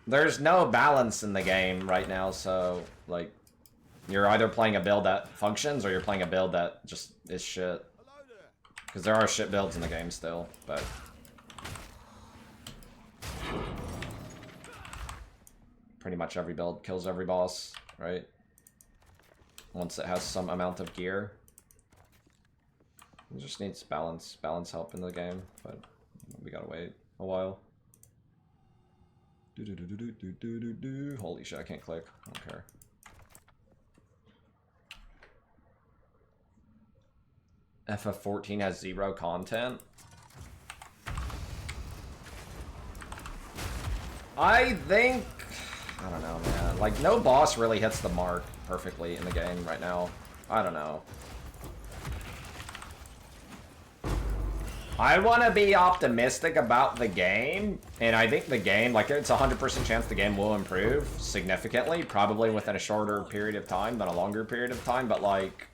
There's no balance in the game right now, so, like, you're either playing a build that functions or you're playing a build that just is shit. Because there are shit builds in the game still, but... pretty much every build kills every boss, right? Once it has some amount of gear. It just needs balance help in the game, but we gotta wait a while. Holy shit, I can't click. I don't care. FF14 has 0 content? I think... I don't know, man. Like, no boss really hits the mark perfectly in the game right now. I don't know. I want to be optimistic about the game, and I think the game, like, it's a 100% chance the game will improve significantly, probably within a shorter period of time than a longer period of time, but, like...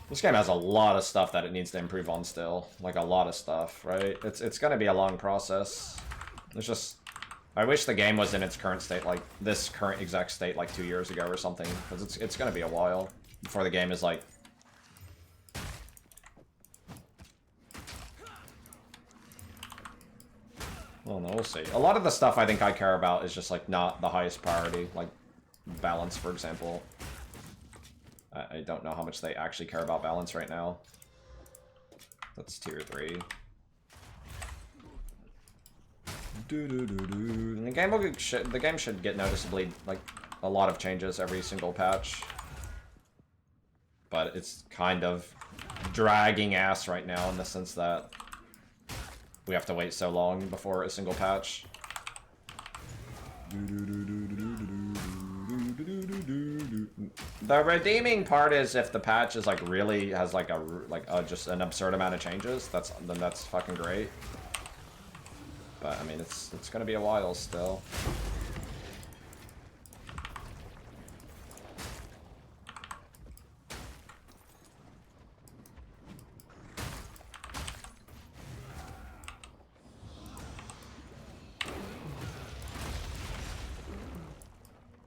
this game has a lot of stuff that it needs to improve on still. Like, a lot of stuff, right? It's gonna be a long process. It's just... I wish the game was in its current state, like, this current exact state, like, 2 years ago or something. Because it's gonna be a while before the game is, like... well, no, we'll see. A lot of the stuff I think I care about is just, like, not the highest priority. Like, balance, for example. I don't know how much they actually care about balance right now. That's tier 3. And the game should get noticeably, like, a lot of changes every single patch. But it's kind of dragging ass right now in the sense that we have to wait so long before a single patch. The redeeming part is if the patch is like really has like just an absurd amount of changes. Then that's fucking great. But I mean, it's gonna be a while still.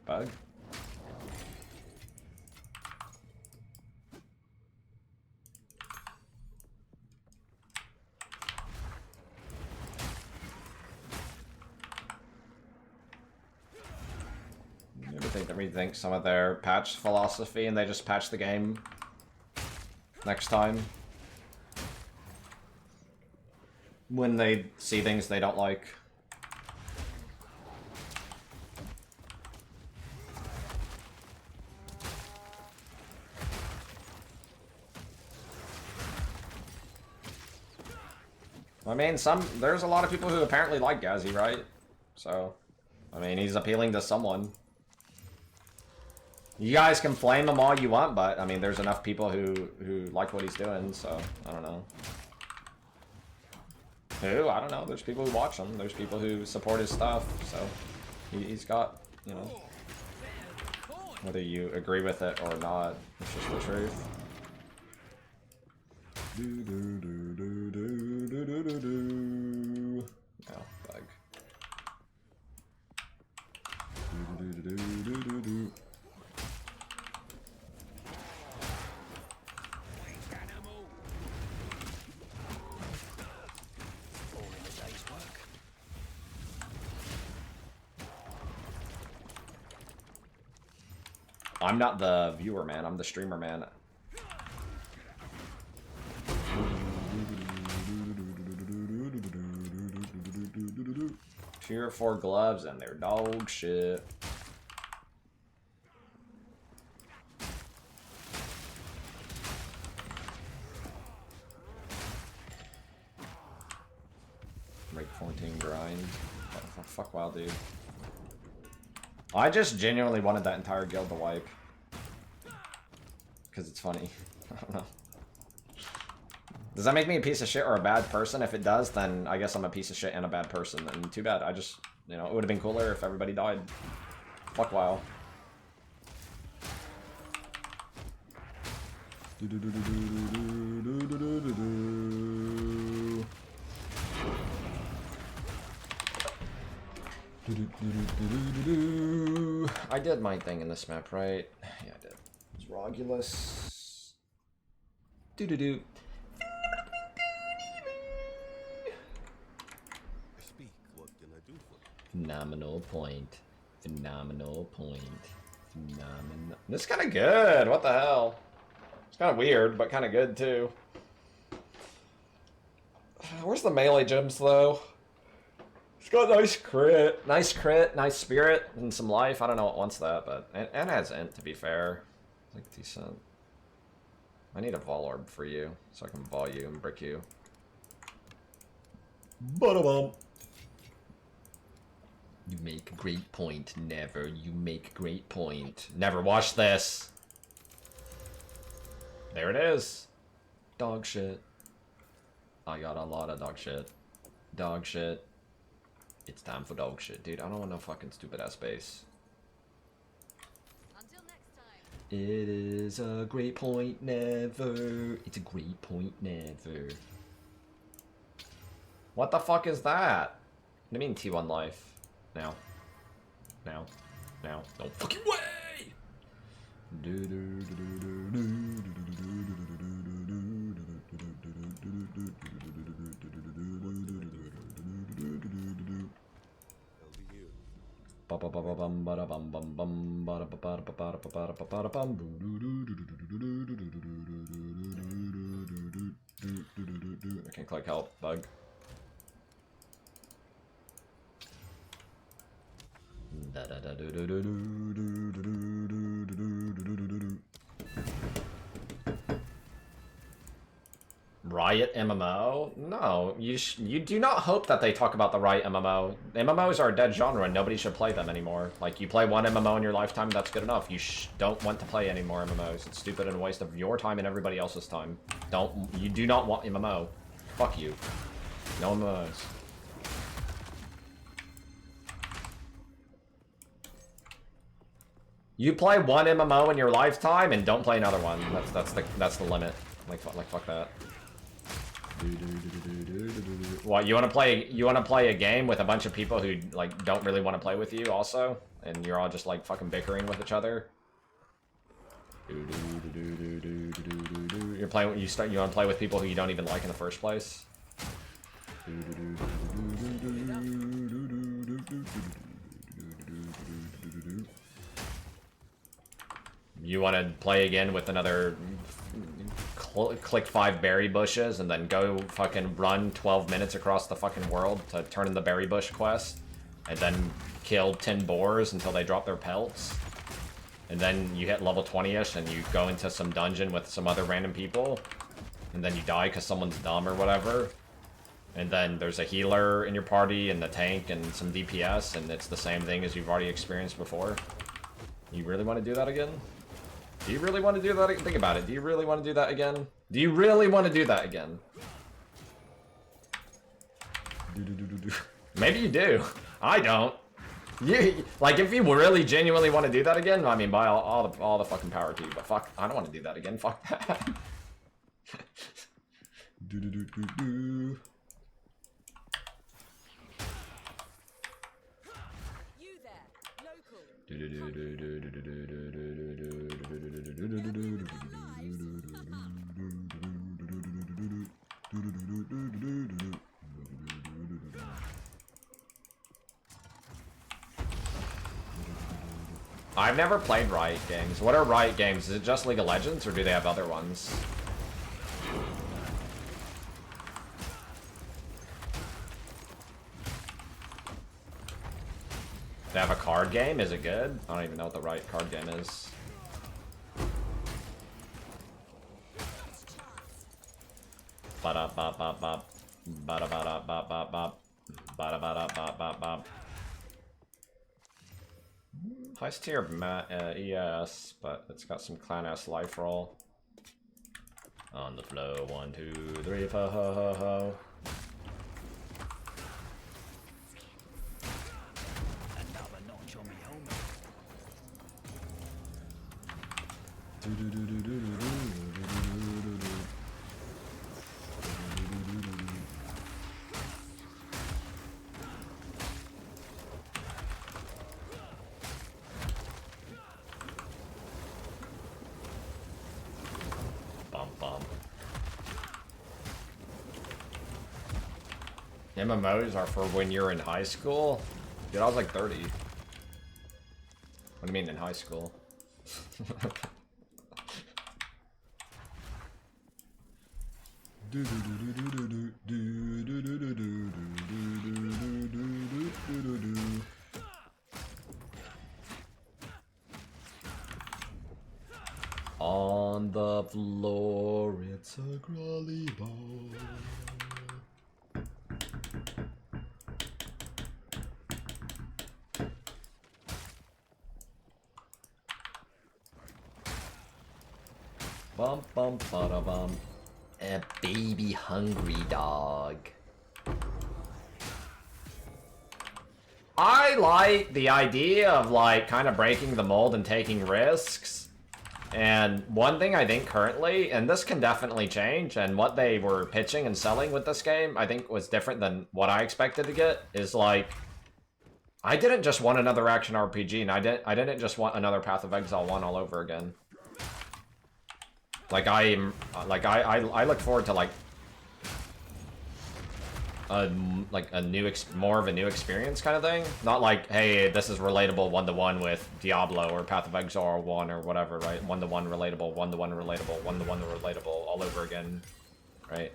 Bug. Rethink some of their patch philosophy and they just patch the game next time when they see things they don't like. I mean, there's a lot of people who apparently like Gazi, right? So, I mean, he's appealing to someone. You guys can flame him all you want, but, I mean, there's enough people who like what he's doing, so, I don't know. Who? I don't know. There's people who watch him. There's people who support his stuff, so he's got, you know, whether you agree with it or not, it's just the truth. Oh, bug. I'm not the viewer, man. I'm the streamer, man. Tier 4 gloves and they're dog shit. Break 14 grind. Oh, fuck WoW, dude. I just genuinely wanted that entire guild to wipe. Because it's funny. I don't know. Does that make me a piece of shit or a bad person? If it does, then I guess I'm a piece of shit and a bad person. And too bad. I just, you know, it would have been cooler if everybody died. Fuck WoW. I did my thing in this map, right? Yeah, I did. It's Rogulus. Do-do-do. Speak, what can I do for you? Phenomenal point. Phenomenal point. Phenomenal. This is kind of good. What the hell? It's kind of weird, but kind of good too. Where's the melee gems though? It's got nice crit, nice spirit, and some life. I don't know what wants that, but and has int to be fair. Like decent. I need a vol orb for you so I can vol you and brick you. Ba-da-bum. You make great point. Never. You make great point. Never. Watch this. There it is. Dog shit. I got a lot of dog shit. Dog shit. It's time for dog shit, dude. I don't want no fucking stupid ass base. Until next time. It is a great point. Never. It's a great point. Never. What the fuck is that? What do you mean T1 life? Now. Now. Now. No fucking way! I can't click help, bug. Riot MMO? No, you do not hope that they talk about the Riot MMO. MMOs are a dead genre and nobody should play them anymore. Like, you play one MMO in your lifetime, that's good enough. You don't want to play any more MMOs. It's stupid and a waste of your time and everybody else's time. You do not want MMO. Fuck you. No MMOs. You play one MMO in your lifetime and don't play another one. That's the limit. Like fuck that. What, you want to play a game with a bunch of people who like don't really want to play with you also, and you're all just like fucking bickering with each other? You want to play with people who you don't even like in the first place? You want to play again with another click 5 berry bushes and then go fucking run 12 minutes across the fucking world to turn in the berry bush quest and then kill 10 boars until they drop their pelts, and then you hit level 20ish and you go into some dungeon with some other random people and then you die because someone's dumb or whatever, and then there's a healer in your party and the tank and some DPS, and it's the same thing as you've already experienced before. You really want to do that again? Do you really want to do that? Think about it. Do you really want to do that again? Do you really want to do that again? Maybe you do. I don't. Like, if you really genuinely want to do that again, I mean, by all the fucking power to you. But fuck, I don't want to do that again. Fuck that. You there, local. I've never played Riot games. What are Riot games? Is it just League of Legends, or do they have other ones? They have a card game? Is it good? I don't even know what the right card game is. Ba-da-ba-ba-ba. Ba-da-ba-da-ba-ba-ba. Ba-da-ba-da-ba-ba-ba. Highest tier ES, but it's got some clown ass life roll. On the flow, 1, 2, 3, ho ho ho ho. Another notch on me helmet. MMOs are for when you're in high school? Dude, I was like 30. What do you mean in high school? On the floor, it's a crawly ball. Bum bum bada bum. A baby hungry dog. I like the idea of like kind of breaking the mold and taking risks. And one thing I think currently, and this can definitely change, and what they were pitching and selling with this game, I think was different than what I expected to get, is like, I didn't just want another action RPG, and I didn't just want another Path of Exile 1 all over again. Like I look forward to like a more of a new experience kind of thing. Not like, hey, this is relatable 1-to-1 with Diablo or Path of Exile 1 or whatever, right? 1-to-1 relatable, 1-to-1 relatable, 1-to-1 relatable, all over again, right?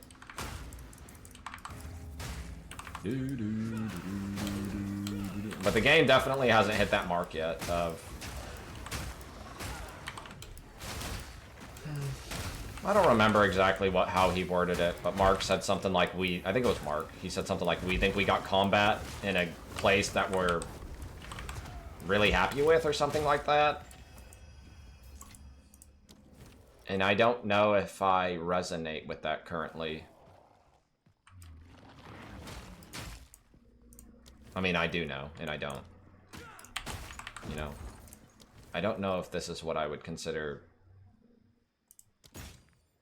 But the game definitely hasn't hit that mark yet of... I don't remember exactly how he worded it, but Mark said something like I think it was Mark, he said something like, we think we got combat in a place that we're really happy with, or something like that. And I don't know if I resonate with that currently. I mean, I do know, and I don't. You know, I don't know if this is what I would consider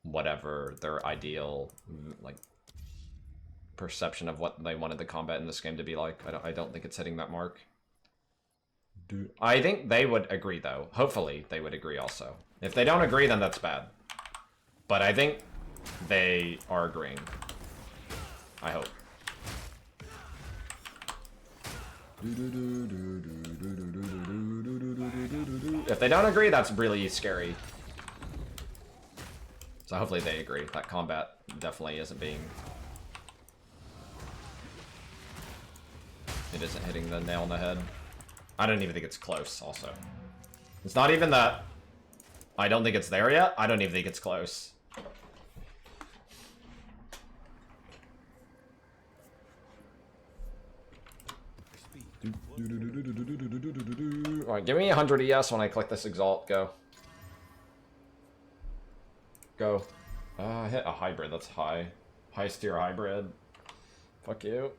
whatever their ideal like perception of what they wanted the combat in this game to be like. I don't think it's hitting that mark. I think they would agree though. Hopefully they would agree also. If they don't agree, then that's bad. But I think they are agreeing. I hope. If they don't agree, that's really scary. So hopefully they agree. That combat definitely isn't being... It isn't hitting the nail on the head. I don't even think it's close, also. It's not even that... I don't think it's there yet. I don't even think it's close. Alright, give me 100 ES when I click this Exalt. Go. Go. I hit a hybrid, that's high. Highest tier hybrid. Fuck you.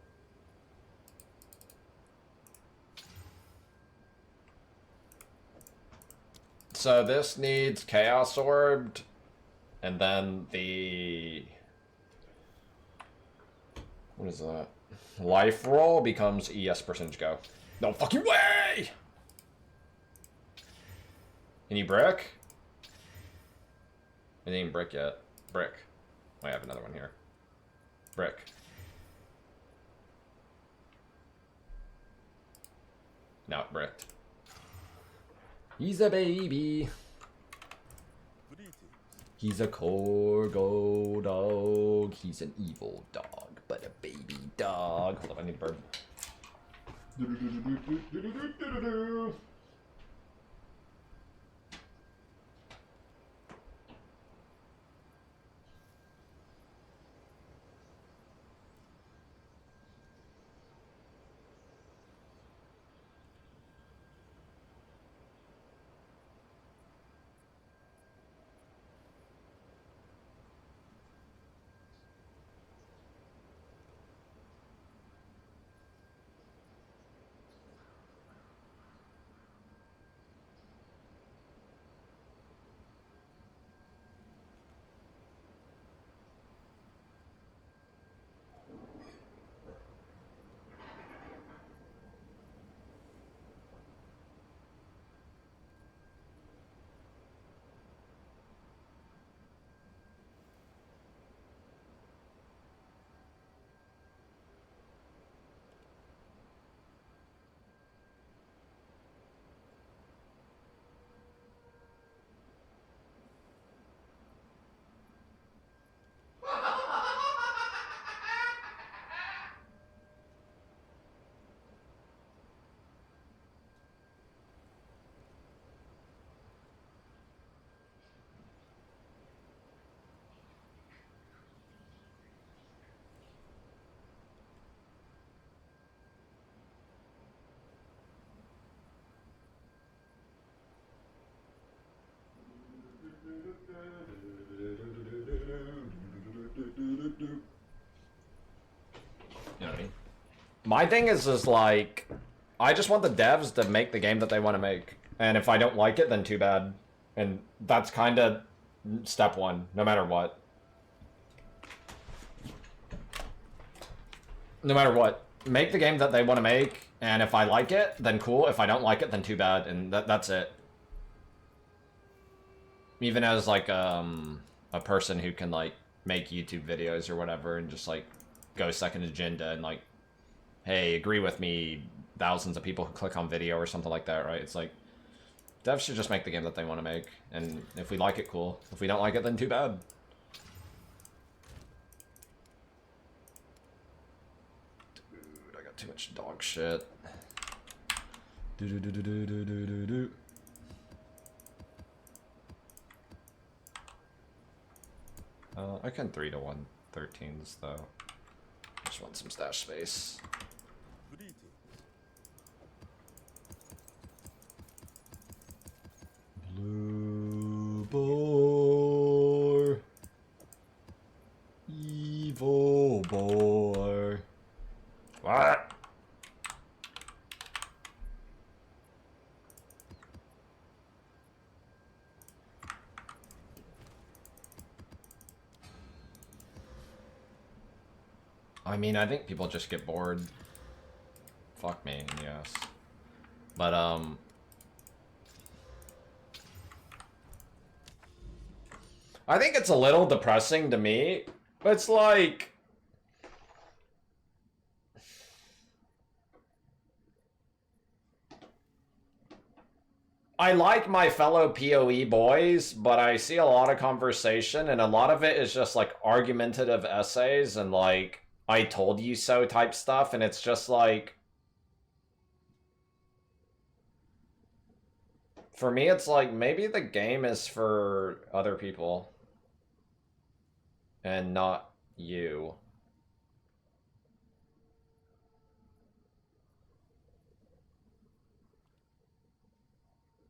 So this needs Chaos Orbed, and then the... What is that? Life roll becomes ES percentage go. No fucking way! Any brick? I didn't even brick yet. Brick. I have another one here. Brick. Now it bricked. He's a baby. He's a Corgo dog. He's an evil dog, but a baby dog. Hold up, I need a bird. You know what I mean? My thing is like, I just want the devs to make the game that they want to make. And if I don't like it, then too bad. And that's kind of step one, no matter what. No matter what. Make the game that they want to make, and if I like it, then cool. If I don't like it, then too bad, and that's it. Even as, like, a person who can, like, make YouTube videos or whatever, and just, like, go second agenda, and, like, hey, agree with me, thousands of people who click on video or something like that, right? It's like, devs should just make the game that they want to make, and if we like it, cool. If we don't like it, then too bad. Dude, I got too much dog shit. Do-do-do-do-do-do-do-do. I can 3 to 113s though. Just want some stash space. Greetings. Blue boar, evil boar. What? I mean, I think people just get bored. Fuck me, yes. But, I think it's a little depressing to me. It's like... I like my fellow PoE boys, but I see a lot of conversation, and a lot of it is just, like, argumentative essays and, like, I told you so type stuff, and it's just like... For me, it's like, maybe the game is for other people. And not you.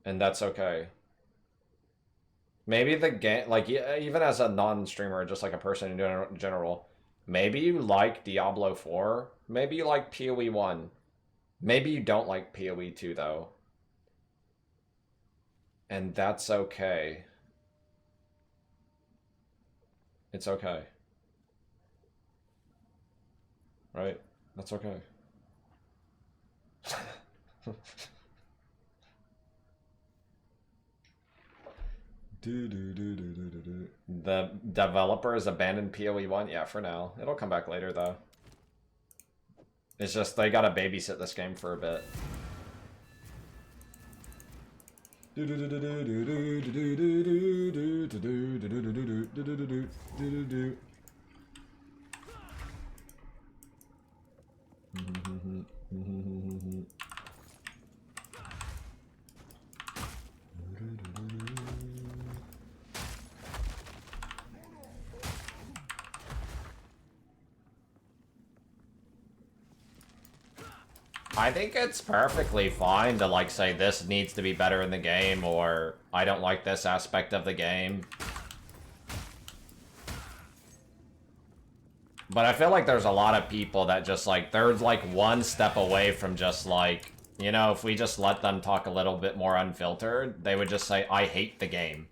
And that's okay. Maybe the game, like, even as a non-streamer, just like a person in general, maybe you like Diablo 4, maybe you like PoE 1. Maybe you don't like PoE 2, though. And that's okay. It's okay. Right? That's okay. The developers abandoned PoE 1? Yeah, for now. It'll come back later, though. It's just they gotta babysit this game for a bit. I think it's perfectly fine to like say this needs to be better in the game, or I don't like this aspect of the game. But I feel like there's a lot of people that just like, they're like one step away from just like, you know, if we just let them talk a little bit more unfiltered, they would just say, I hate the game,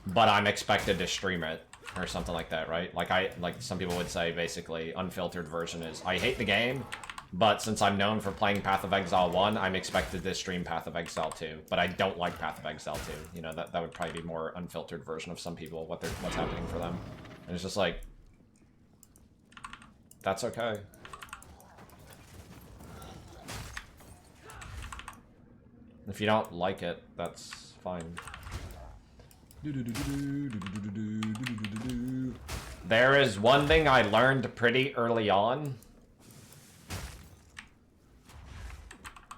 but I'm expected to stream it. Or something like that, right? Like some people would say, basically, unfiltered version is, I hate the game, but since I'm known for playing Path of Exile 1, I'm expected to stream Path of Exile 2. But I don't like Path of Exile 2. You know, that would probably be more unfiltered version of some people, what's happening for them. And it's just like, that's okay. If you don't like it, that's fine. There is one thing I learned pretty early on,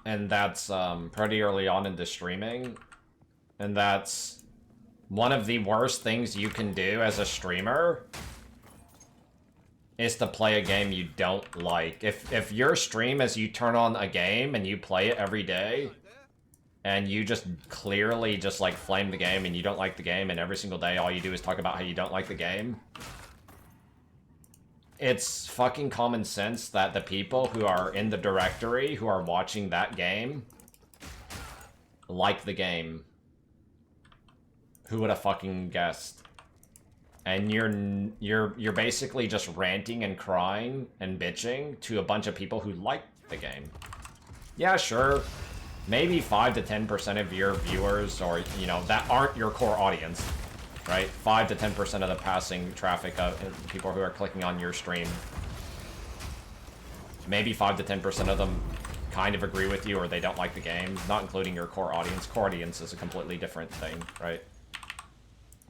and that's pretty early on into streaming, and that's one of the worst things you can do as a streamer is to play a game you don't like. If your stream is you turn on a game and you play it every day, and you just clearly just like flame the game and you don't like the game, and every single day all you do is talk about how you don't like the game, it's fucking common sense that the people who are in the directory who are watching that game like the game. Who would have fucking guessed? And you're basically just ranting and crying and bitching to a bunch of people who like the game. Yeah, sure. Maybe 5 to 10% of your viewers, or, you know, that aren't your core audience, right? 5 to 10% of the passing traffic of people who are clicking on your stream. Maybe 5 to 10% of them kind of agree with you, or they don't like the game, not including your core audience. Core audience is a completely different thing, right?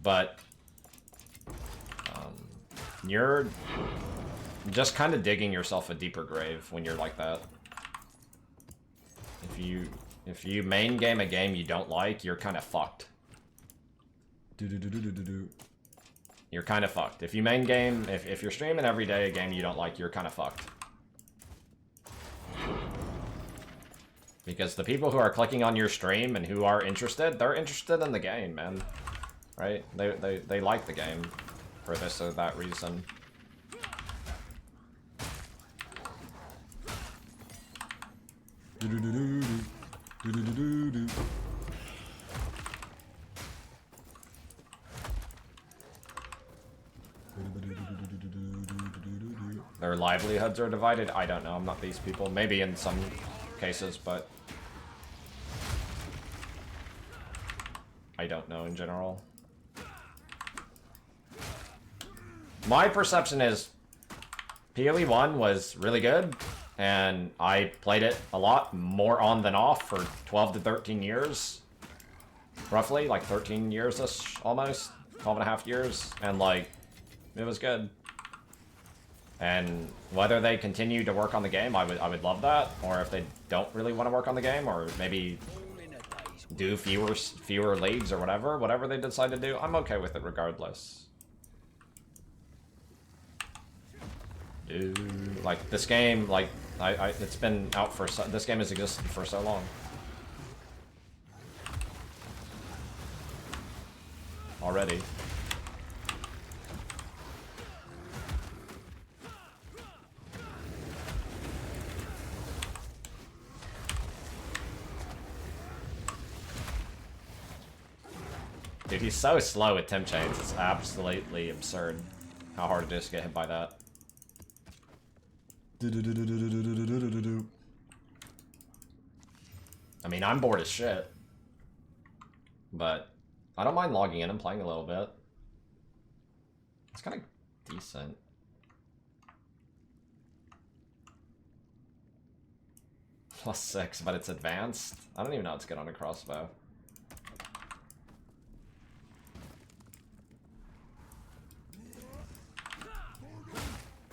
But you're just kind of digging yourself a deeper grave when you're like that. If you main game a game you don't like, you're kind of fucked. You're kind of fucked. If you main game, if you're streaming every day a game you don't like, you're kind of fucked. Because the people who are clicking on your stream and who are interested, they're interested in the game, man. Right? They like the game for this or that reason. Their livelihoods are divided? I don't know. I'm not these people. Maybe in some cases, but I don't know in general. My perception is PoE 1 was really good, and I played it a lot, more on than off, for 12 to 13 years. Roughly, like 13 years-ish, almost. 12 and a half years, and like, it was good. And whether they continue to work on the game, I would love that. Or if they don't really want to work on the game, or maybe do fewer leagues or whatever they decide to do, I'm okay with it regardless. Dude, like this game, like it's been out for this game has existed for so long. Already. Dude, he's so slow with temp chains, it's absolutely absurd how hard it is to get hit by that. I mean, I'm bored as shit, but I don't mind logging in and playing a little bit. It's kind of decent. +6, but it's advanced? I don't even know how it's good on a crossbow.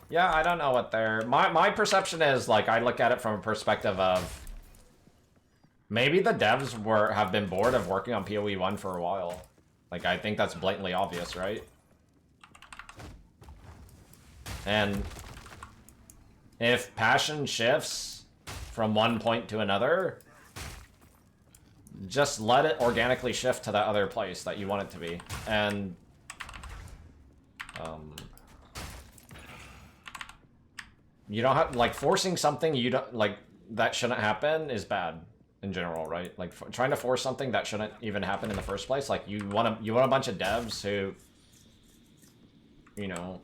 Yeah, I don't know what they're... My perception is, like, I look at it from a perspective of... Maybe the devs have been bored of working on PoE 1 for a while. Like, I think that's blatantly obvious, right? And... if passion shifts from one point to another, just let it organically shift to that other place that you want it to be. And... you don't have, like, forcing something you don't, like, that shouldn't happen is bad in general, right? Like, trying to force something that shouldn't even happen in the first place. Like, you want a bunch of devs who, you know,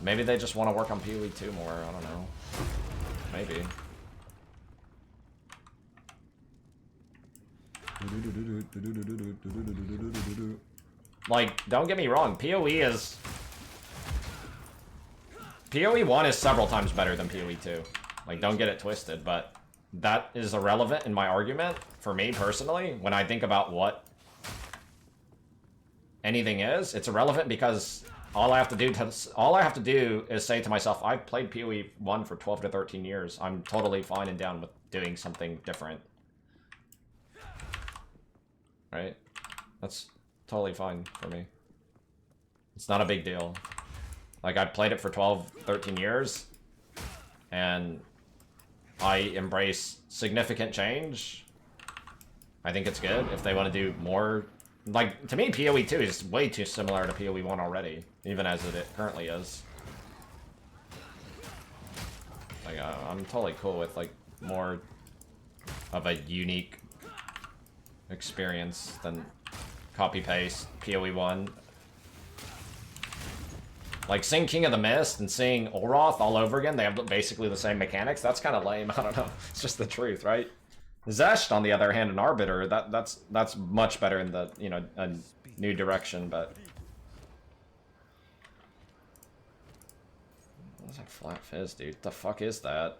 maybe they just want to work on PoE 2 more, I don't know. Maybe. Like, don't get me wrong, PoE 1 is several times better than PoE 2. Like, don't get it twisted, but that is irrelevant in my argument, for me personally, when I think about what anything is. It's irrelevant because all I have to do is say to myself, I've played PoE 1 for 12 to 13 years. I'm totally fine and down with doing something different. Right? That's totally fine for me. It's not a big deal. Like, I've played it for 12, 13 years, and I embrace significant change. I think it's good if they want to do more. Like, to me, PoE 2 is way too similar to PoE 1 already, even as it currently is. Like, I'm totally cool with, like, more of a unique experience than copy-paste PoE 1. Like, seeing King of the Mist and seeing Olroth all over again, they have basically the same mechanics. That's kind of lame. I don't know. It's just the truth, right? Zesht, on the other hand, and Arbiter, that's much better in the, you know, a new direction, but... What's that flat fizz, dude? What the fuck is that?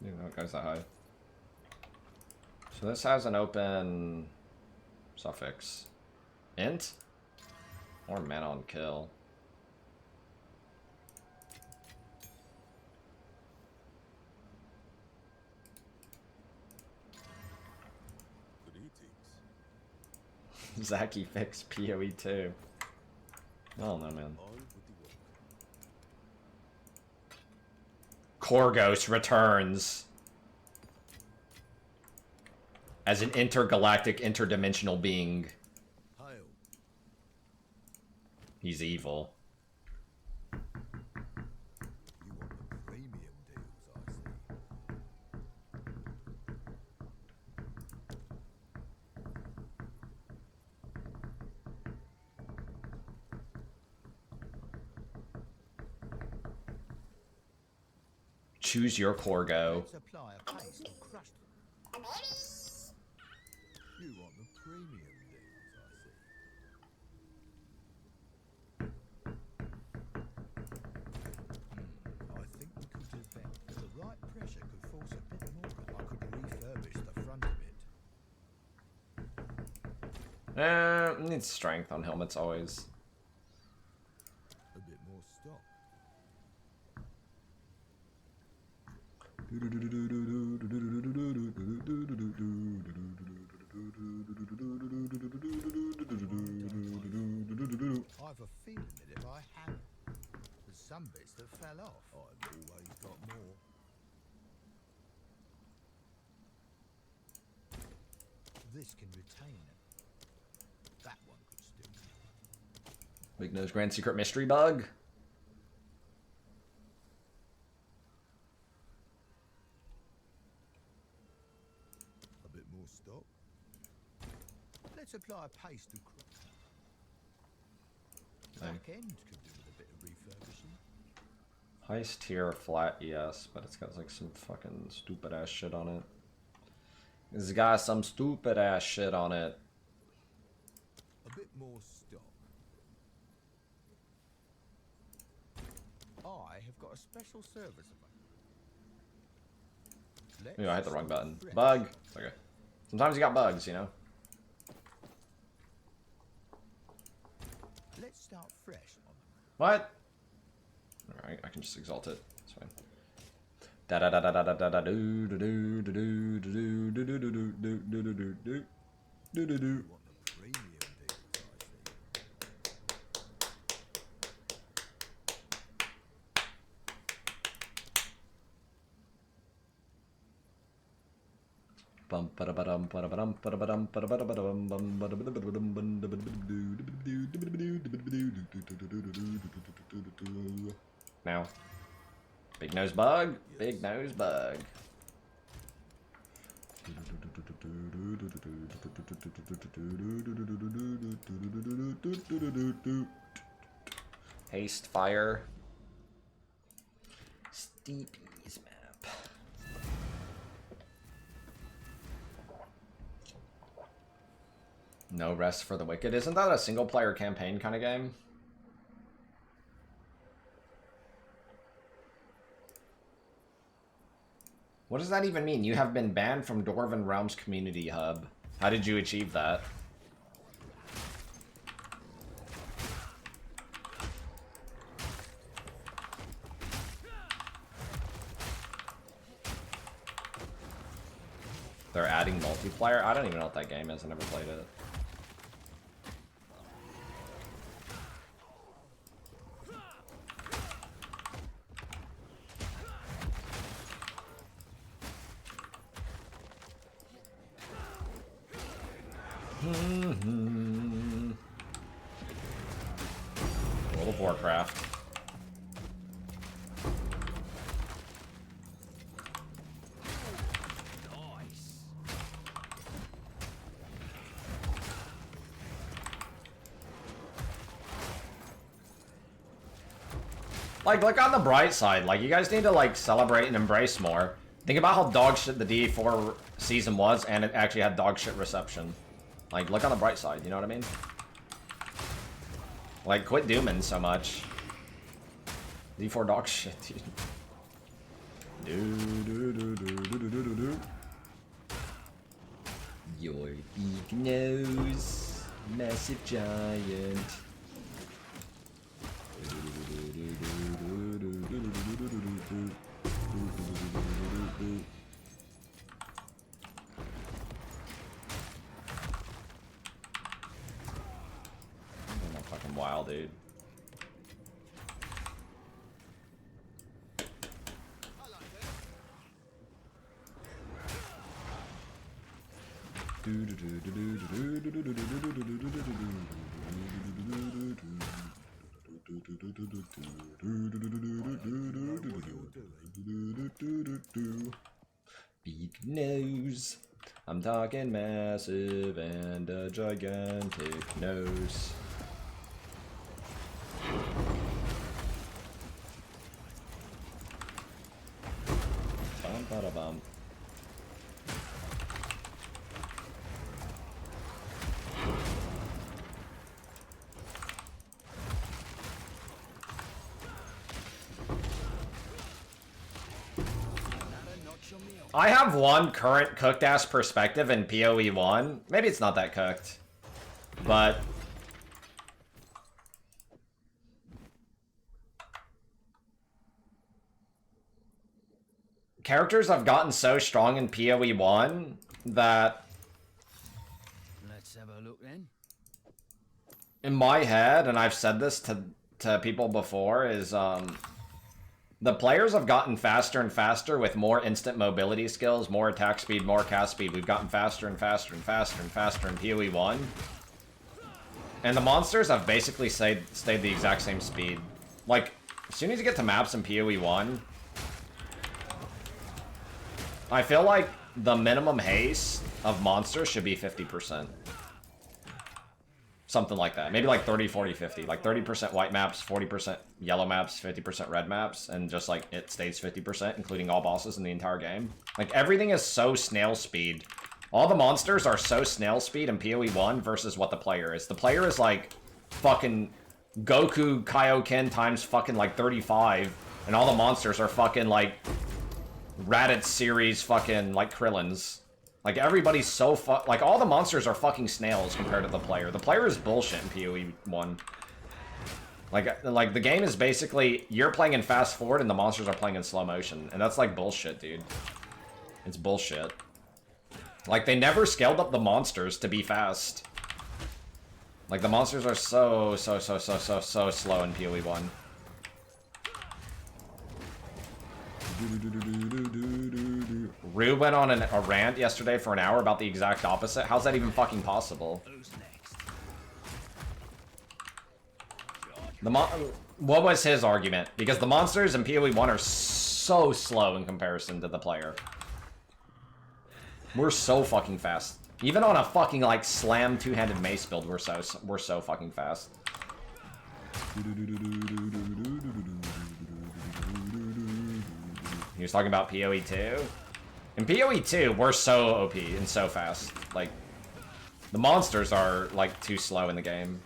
I didn't know it goes that high. So this has an open suffix. Int? Or mana on kill. Zaki fixed PoE 2. I don't know, man. Korgos returns as an intergalactic, interdimensional being. He's evil. You want the premium deals, I see. Choose your Korgo. Let's apply a paste and crush them. You want the premium deals, I think we could do better. The right pressure could force a bit more. I could refurbish the front of it. Needs strength on helmets always. A bit more stock. I have a feeling that if I hadn't, there's some bits that fell off. I've always got more. This can retain it. That one could still. Big Nose Grand Secret Mystery Bug. A bit more stock. Let's apply a paste to crush. Back end could do with a bit of refurbishing. Heist tier flat, yes, but it's got like some fucking stupid ass shit on it. It's got some stupid ass shit on it. A bit more stock. I have got a special service available. Ooh, I hit the wrong button. Bug. It's okay. Sometimes you got bugs, you know. Let's start fresh on the What? Alright, I can just exalt it. It's fine. Da da da da da da da da do do do do do do do do do do do do do do do do do. want the premium deals, I see. Bum ba da ba dum ba da ba dum ba da ba dum ba da ba da ba dum bum ba da ba da ba dum bum da ba da ba do. Now, big nose bug, big nose bug. Haste fire. Steepy's map. No rest for the wicked. Isn't that a single player campaign kind of game? What does that even mean? You have been banned from Dwarven Realms Community Hub. How did you achieve that? They're adding multiplayer? I don't even know what that game is. I never played it. World of Warcraft. Like, look on the bright side. Like, you guys need to, like, celebrate and embrace more. Think about how dog shit the DE4 season was, and it actually had dog shit reception. Like, look on the bright side, you know what I mean? Like, quit dooming so much. D4 dog shit, dude. Your big nose, massive giant. I'm fucking wild, dude. Big nose. I'm talking massive and a gigantic nose. Bum bada bum. I have one current cooked ass perspective in PoE 1. Maybe it's not that cooked, but characters have gotten so strong in PoE 1 that Let's have a look then. in my head, and I've said this to people before, is the players have gotten faster and faster with more instant mobility skills, more attack speed, more cast speed. We've gotten faster and faster and faster and faster in PoE 1. And the monsters have basically stayed the exact same speed. Like, as soon as you get to maps in PoE 1, I feel like the minimum haste of monsters should be 50%. Something like that. Maybe like 30, 40, 50. Like 30% white maps, 40% yellow maps, 50% red maps, and just like it stays 50%, including all bosses in the entire game. Like everything is so snail speed. All the monsters are so snail speed in PoE 1 versus what the player is. The player is like fucking Goku Kaioken times fucking like 35, and all the monsters are fucking like Raditz series fucking like Krillins. Like, everybody's so like, all the monsters are fucking snails compared to the player. The player is bullshit in PoE 1. Like the game is basically you're playing in fast forward and the monsters are playing in slow motion, and that's like bullshit, dude. It's bullshit. Like they never scaled up the monsters to be fast. Like the monsters are so slow in PoE 1. Rue went on a rant yesterday for an hour about the exact opposite. How's that even fucking possible? What was his argument? Because the monsters in PoE 1 are so slow in comparison to the player. We're so fucking fast. Even on a fucking like slam two-handed mace build, we're so fucking fast. He was talking about PoE 2. In PoE 2, we're so OP and so fast. Like the monsters are like too slow in the game.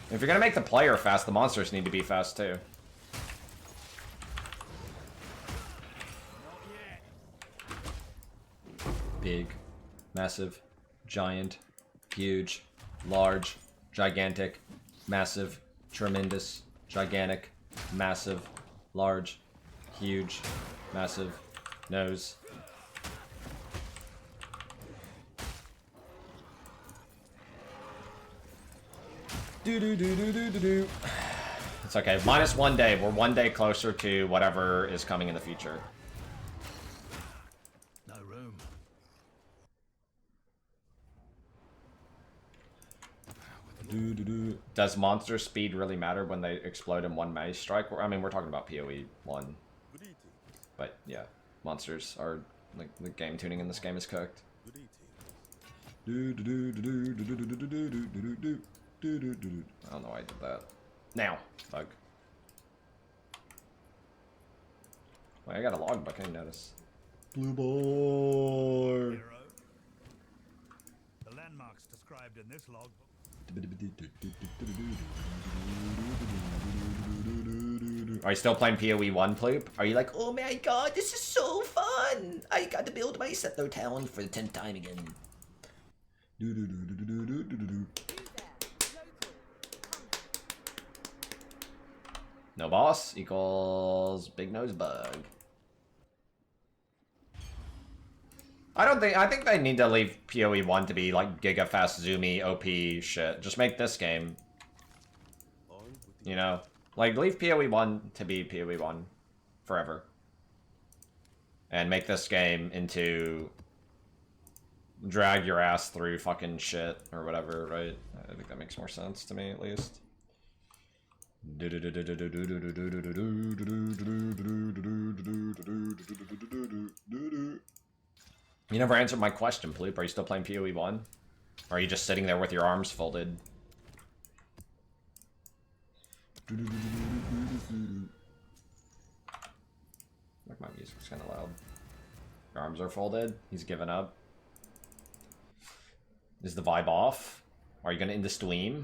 If you're gonna make the player fast, the monsters need to be fast too. Big, massive, giant, huge, large, gigantic, massive, tremendous, gigantic, massive, large, huge, massive, nose. It's okay. Minus 1 day. We're 1 day closer to whatever is coming in the future. No room. Does monster speed really matter when they explode in one maze strike? I mean, we're talking about PoE 1. But yeah, monsters are like the game tuning in this game is cooked. I don't know why I did that. Now, bug. Wait, I got a logbook. I didn't notice. Blue boy. Hero. The landmarks described in this logbook. Are you still playing PoE 1, Ploop? Are you like, oh my god, this is so fun! I got to build my settler town for the 10th time again. No boss equals big nose bug. I think they need to leave PoE 1 to be like giga fast zoomy OP shit. Just make this game, you know, like leave PoE 1 to be PoE 1 forever. And make this game into drag your ass through fucking shit or whatever, right? I think that makes more sense to me at least. You never answered my question, Ploop. Are you still playing PoE 1? Or are you just sitting there with your arms folded? Like my music's kind of loud. Your arms are folded. He's given up. Is the vibe off? Are you gonna end the stream?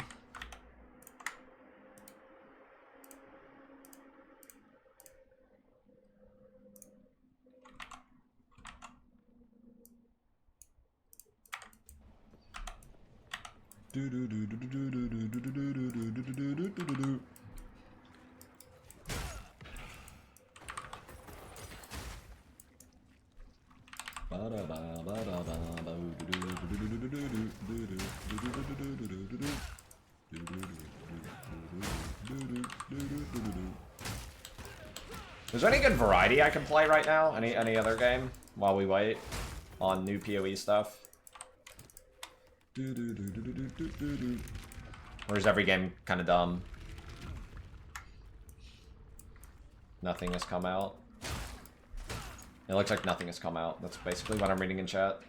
Is there any good variety I can play right now? Any other game while we wait on new PoE stuff? Or is every game kind of dumb? Nothing has come out. It looks like nothing has come out. That's basically what I'm reading in chat.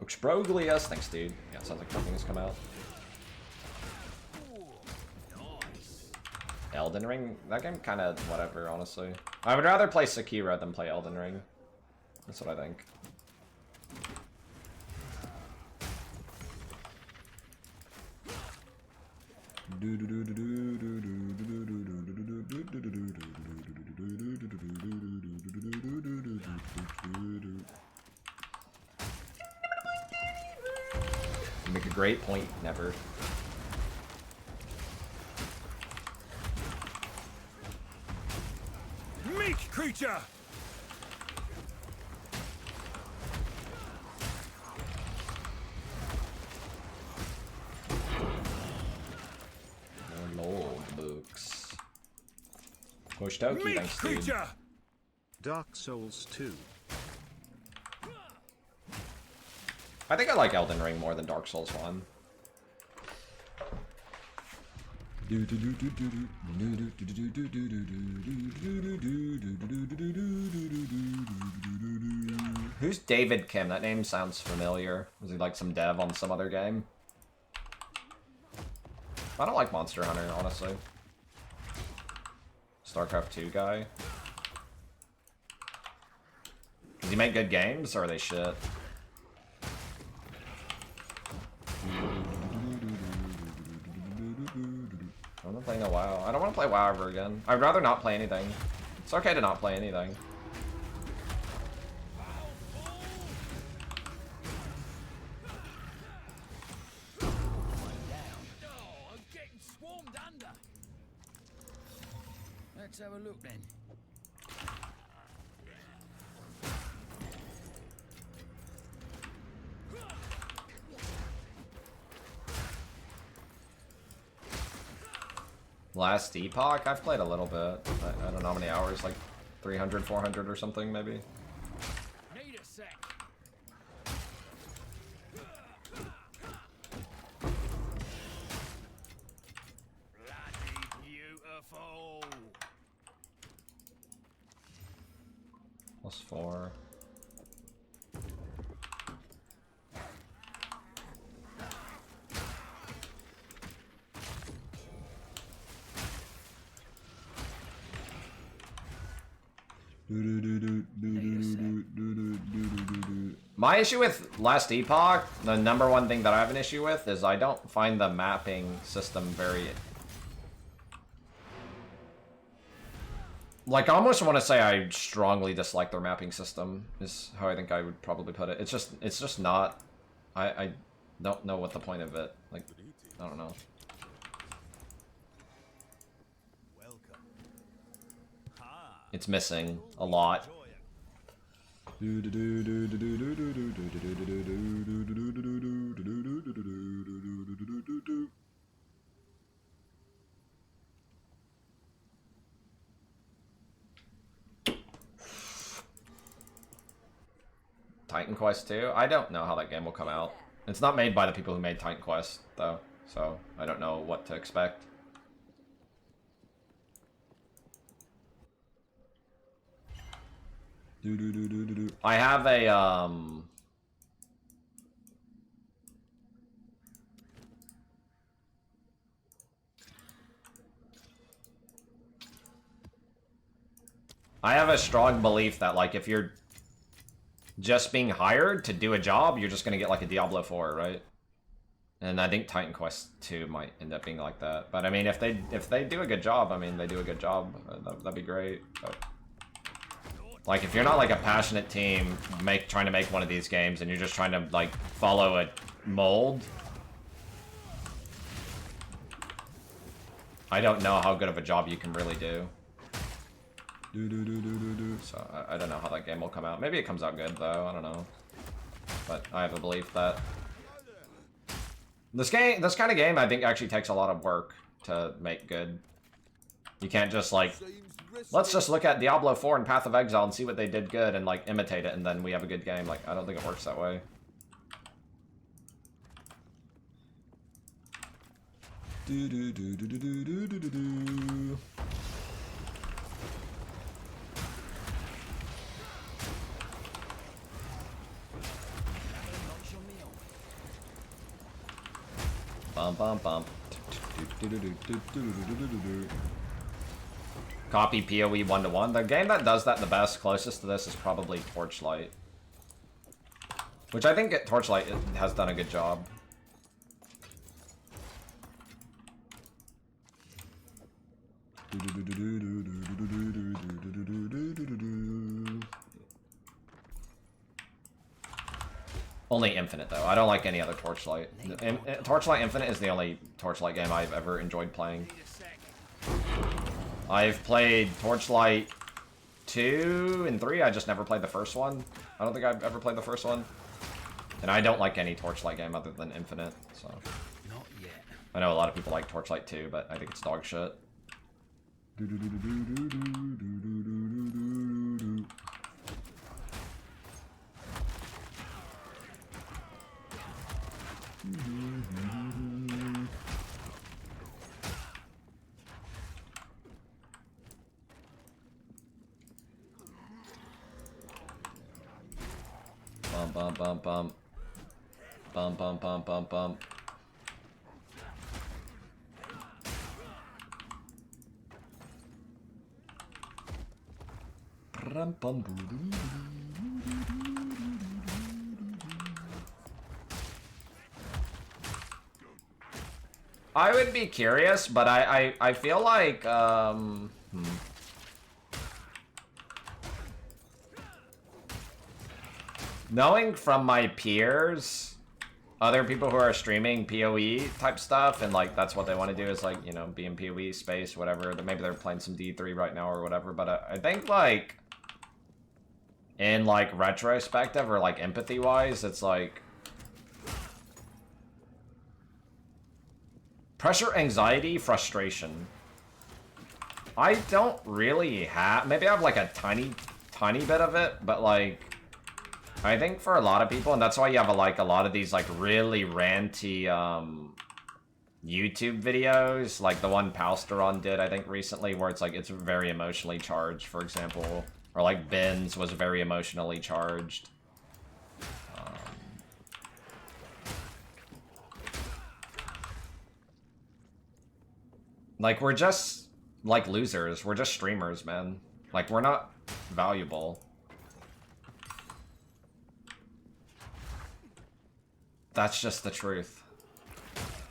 Oxbroglius, thanks dude. Yeah, it sounds like nothing has come out. Elden Ring? That game kind of whatever, honestly. I would rather play Sekiro than play Elden Ring. That's what I think. You make a great point, never. Meek creature! Lord books. Push Toki, Meek thanks, dude. creature! Dark Souls 2. I think I like Elden Ring more than Dark Souls 1. Who's David Kim? That name sounds familiar. Was he like some dev on some other game? I don't like Monster Hunter, honestly. StarCraft 2 guy. Does he make good games, or are they shit? I want to play no WoW. I don't want to play WoW ever again. I'd rather not play anything. It's okay to not play anything. Let's have a look then. Last Epoch? I've played a little bit. I don't know how many hours, like 300, 400 or something, maybe. Need a sec. Bloody beautiful. +4. My issue with Last Epoch, the number one thing that I have an issue with, is I don't find the mapping system very... Like, I almost want to say I strongly dislike their mapping system, is how I think I would probably put it. It's just not... I don't know what the point of it. Like, I don't know. It's missing a lot. Titan Quest 2? I don't know how that game will come out. It's not made by the people who made Titan Quest, though, so I don't know what to expect. I have a I have a strong belief that, like, if you're just being hired to do a job, you're just gonna get like a Diablo 4, right? And I think Titan Quest 2 might end up being like that. But I mean, if they do a good job, I mean, they do a good job. That'd be great. But like, if you're not like a passionate team trying to make one of these games, and you're just trying to like follow a mold, I don't know how good of a job you can really do. So I don't know how that game will come out. Maybe it comes out good though. I don't know. But I have a belief that this kind of game, I think, actually takes a lot of work to make good. You can't just like, let's just look at Diablo 4 and Path of Exile and see what they did good and like imitate it, and then we have a good game. Like, I don't think it works that way. Bum bum bum. Copy PoE 1-to-1. The game that does that the best, closest to this, is probably Torchlight. Which I think Torchlight has done a good job. Only Infinite, though. I don't like any other Torchlight. Torchlight Infinite is the only Torchlight game I've ever enjoyed playing. I've played Torchlight 2 and 3. I just never played the first one. I don't think I've ever played the first one. And I don't like any Torchlight game other than Infinite, so... Not yet. I know a lot of people like Torchlight 2, but I think it's dog shit. Bum bum bum bum. Bum bum bum bum bum. Ram bum boo doo. I would be curious, but I feel like knowing from my peers, other people who are streaming PoE type stuff, and like that's what they want to do is like, you know, be in PoE space, whatever. Maybe they're playing some D3 right now or whatever, but I think like in like retrospective or like empathy wise, it's like pressure, anxiety, frustration. I don't really have, maybe I have like a tiny bit of it, but like I think for a lot of people, and that's why you have a lot of these like really ranty YouTube videos, like the one Palsteron did I think recently, where it's like it's very emotionally charged, for example, or like Ben's was very emotionally charged. Like we're just like losers. We're just streamers, man. Like we're not valuable. That's just the truth.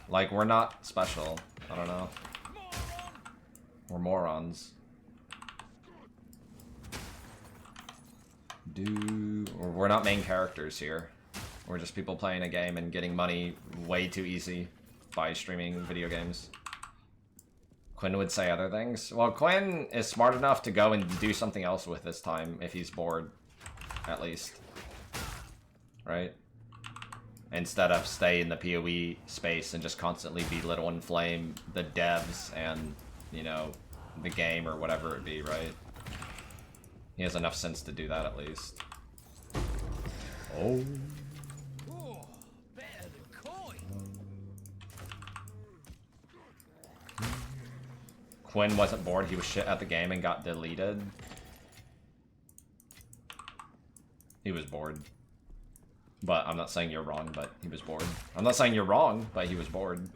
Like, we're not special. I don't know. We're morons. Or we're not main characters here. We're just people playing a game and getting money way too easy by streaming video games. Quinn would say other things. Well, Quinn is smart enough to go and do something else with his time if he's bored, at least. Right? Instead of stay in the PoE space and just constantly belittle and flame the devs and, you know, the game or whatever it be, right? He has enough sense to do that at least. Oh. Oh, better than coin. Quinn wasn't bored, he was shit at the game and got deleted. He was bored. But I'm not saying you're wrong, but he was bored. I'm not saying you're wrong, but he was bored.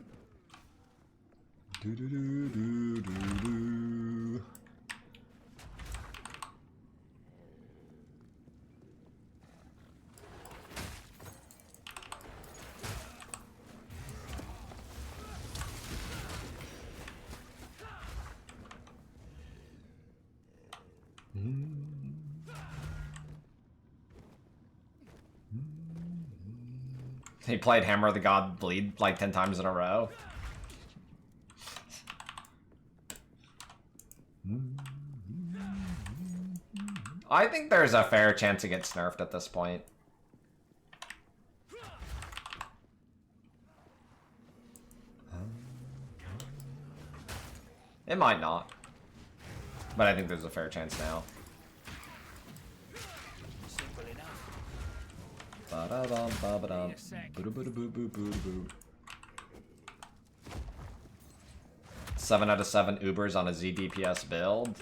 He played Hammer of the God Bleed like 10 times in a row. I think there's a fair chance it gets nerfed at this point. It might not. But I think there's a fair chance now. Simple enough. Ba-da-dum, ba-ba-dum. Boo-doo-boo-doo-boo-boo-boo-boo. 7 out of 7 Ubers on a ZDPS build.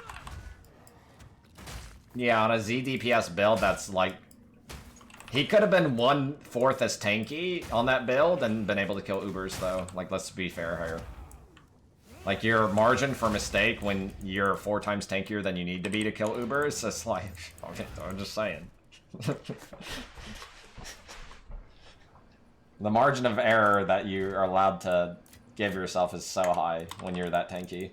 Yeah, on a ZDPS build, that's like... He could have been 1/4 as tanky on that build and been able to kill Ubers, though. Like, let's be fair here. Like, your margin for mistake when you're 4 times tankier than you need to be to kill Ubers, it's like... Okay, I'm just saying. The margin of error that you are allowed to give yourself is so high when you're that tanky.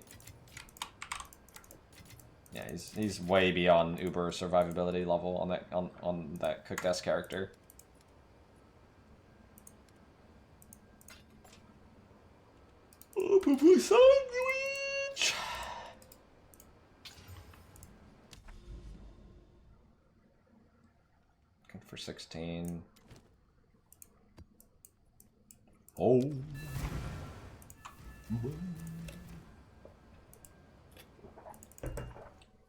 he's way beyond Uber survivability level on that cooked ass character. Sandwich. Looking for 16. Oh.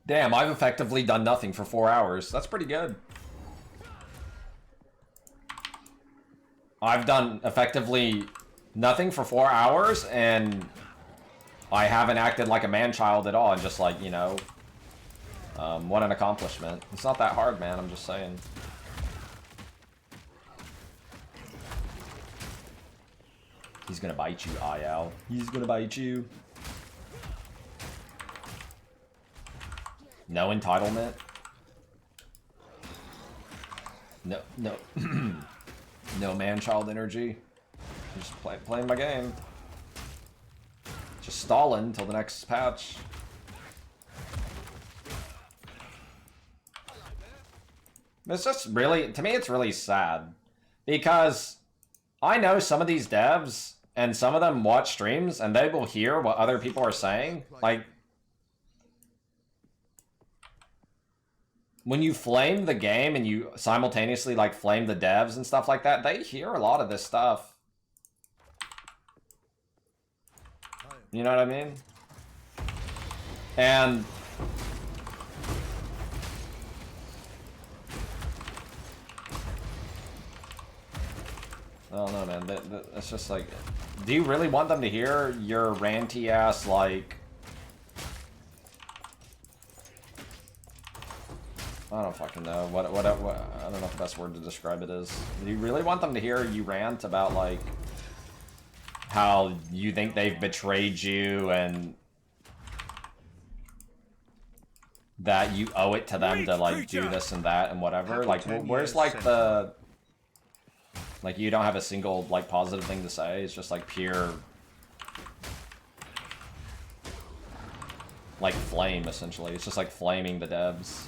Damn, I've effectively done nothing for 4 hours. That's pretty good. I've done effectively nothing for 4 hours, and I haven't acted like a man-child at all, and just like, you know, what an accomplishment. It's not that hard, man, I'm just saying. He's gonna bite you, Ayao. He's gonna bite you. No entitlement. No, no. No man-child energy. Just playing my game. Just stalling until the next patch. It's just really, to me, it's really sad. Because I know some of these devs, and some of them watch streams, and they will hear what other people are saying. Like, when you flame the game and you simultaneously, like, flame the devs and stuff like that, they hear a lot of this stuff. You know what I mean? And I don't know, man. That's just like, do you really want them to hear your ranty ass, like, I don't fucking know. What I don't know what the best word to describe it is. Do you really want them to hear you rant about, like, how you think they've betrayed you and that you owe it to them to, like, do this and that and whatever? Like, where's, like, the... Like, you don't have a single, like, positive thing to say. It's just, like, pure... like, flame, essentially. It's just, like, flaming the devs.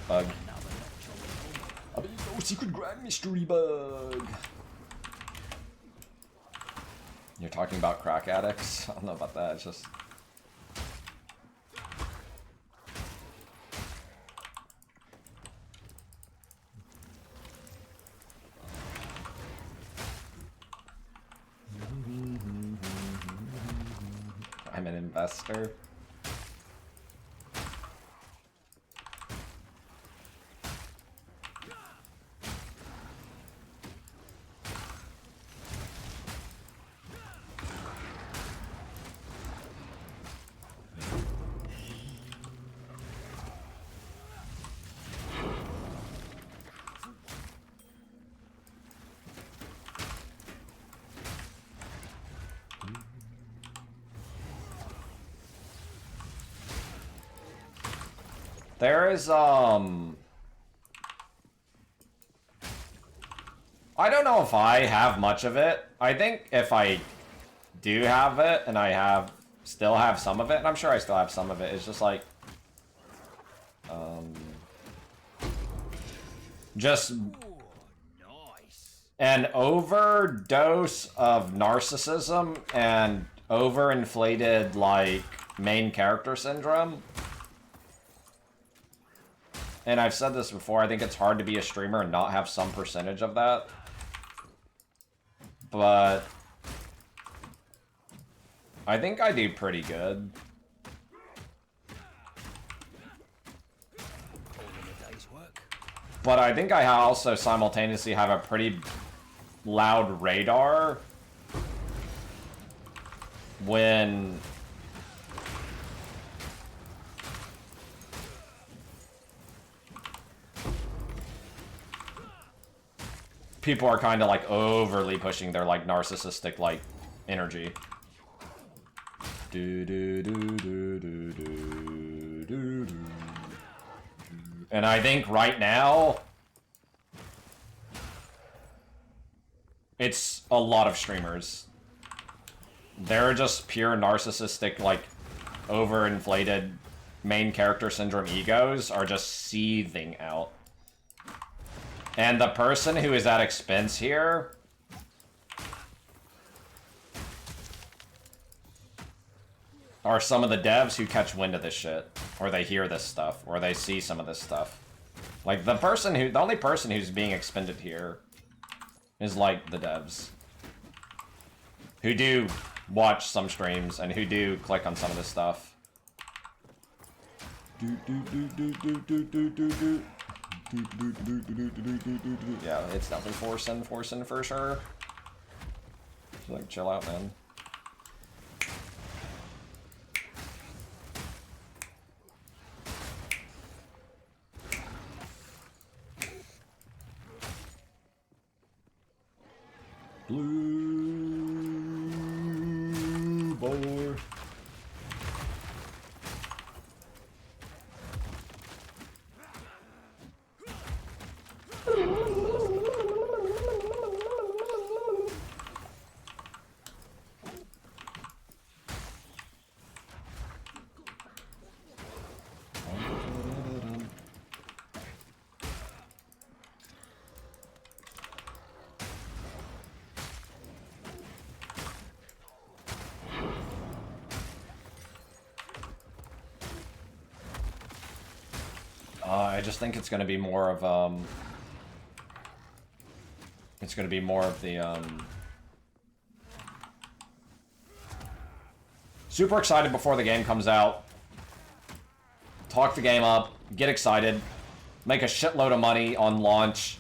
Bug. I mean, no secret grand mystery bug. You're talking about crack addicts? I don't know about that, it's just... I'm an investor. There is, I don't know if I have much of it. I think if I do have it, and I still have some of it, and I'm sure I still have some of it, it's just like, just an overdose of narcissism and overinflated, like, main character syndrome. And I've said this before, I think it's hard to be a streamer and not have some percentage of that. But I think I do pretty good. But I think I also simultaneously have a pretty loud radar when people are kind of, like, overly pushing their, like, narcissistic, like, energy. And I think right now, It's a lot of streamers. They're just pure narcissistic, like, overinflated main character syndrome egos are just seething out. And the person who is at expense here are some of the devs who catch wind of this shit, or they hear this stuff, or they see some of this stuff. Like, the only person who's being expended here is, like, the devs. Who do watch some streams, and who do click on some of this stuff. Yeah, it's definitely forcing for sure. So, like, chill out, man. Blue boy. I just think it's going to be more of, it's going to be more of the, super excited before the game comes out. Talk the game up, get excited, make a shitload of money on launch.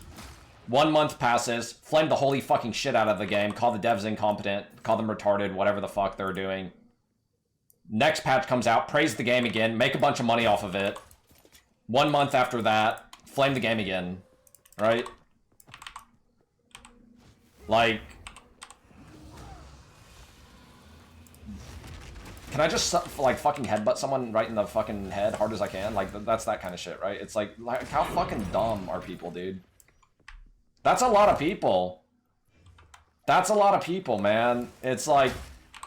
1 month passes, flame the holy fucking shit out of the game, call the devs incompetent, call them retarded, whatever the fuck they're doing. Next patch comes out, praise the game again, make a bunch of money off of it. 1 month after that, flame the game again, right? Like, can I just, like, fucking headbutt someone right in the fucking head hard as I can? Like, that's that kind of shit, right? It's like how fucking dumb are people, dude? That's a lot of people. That's a lot of people, man. It's like,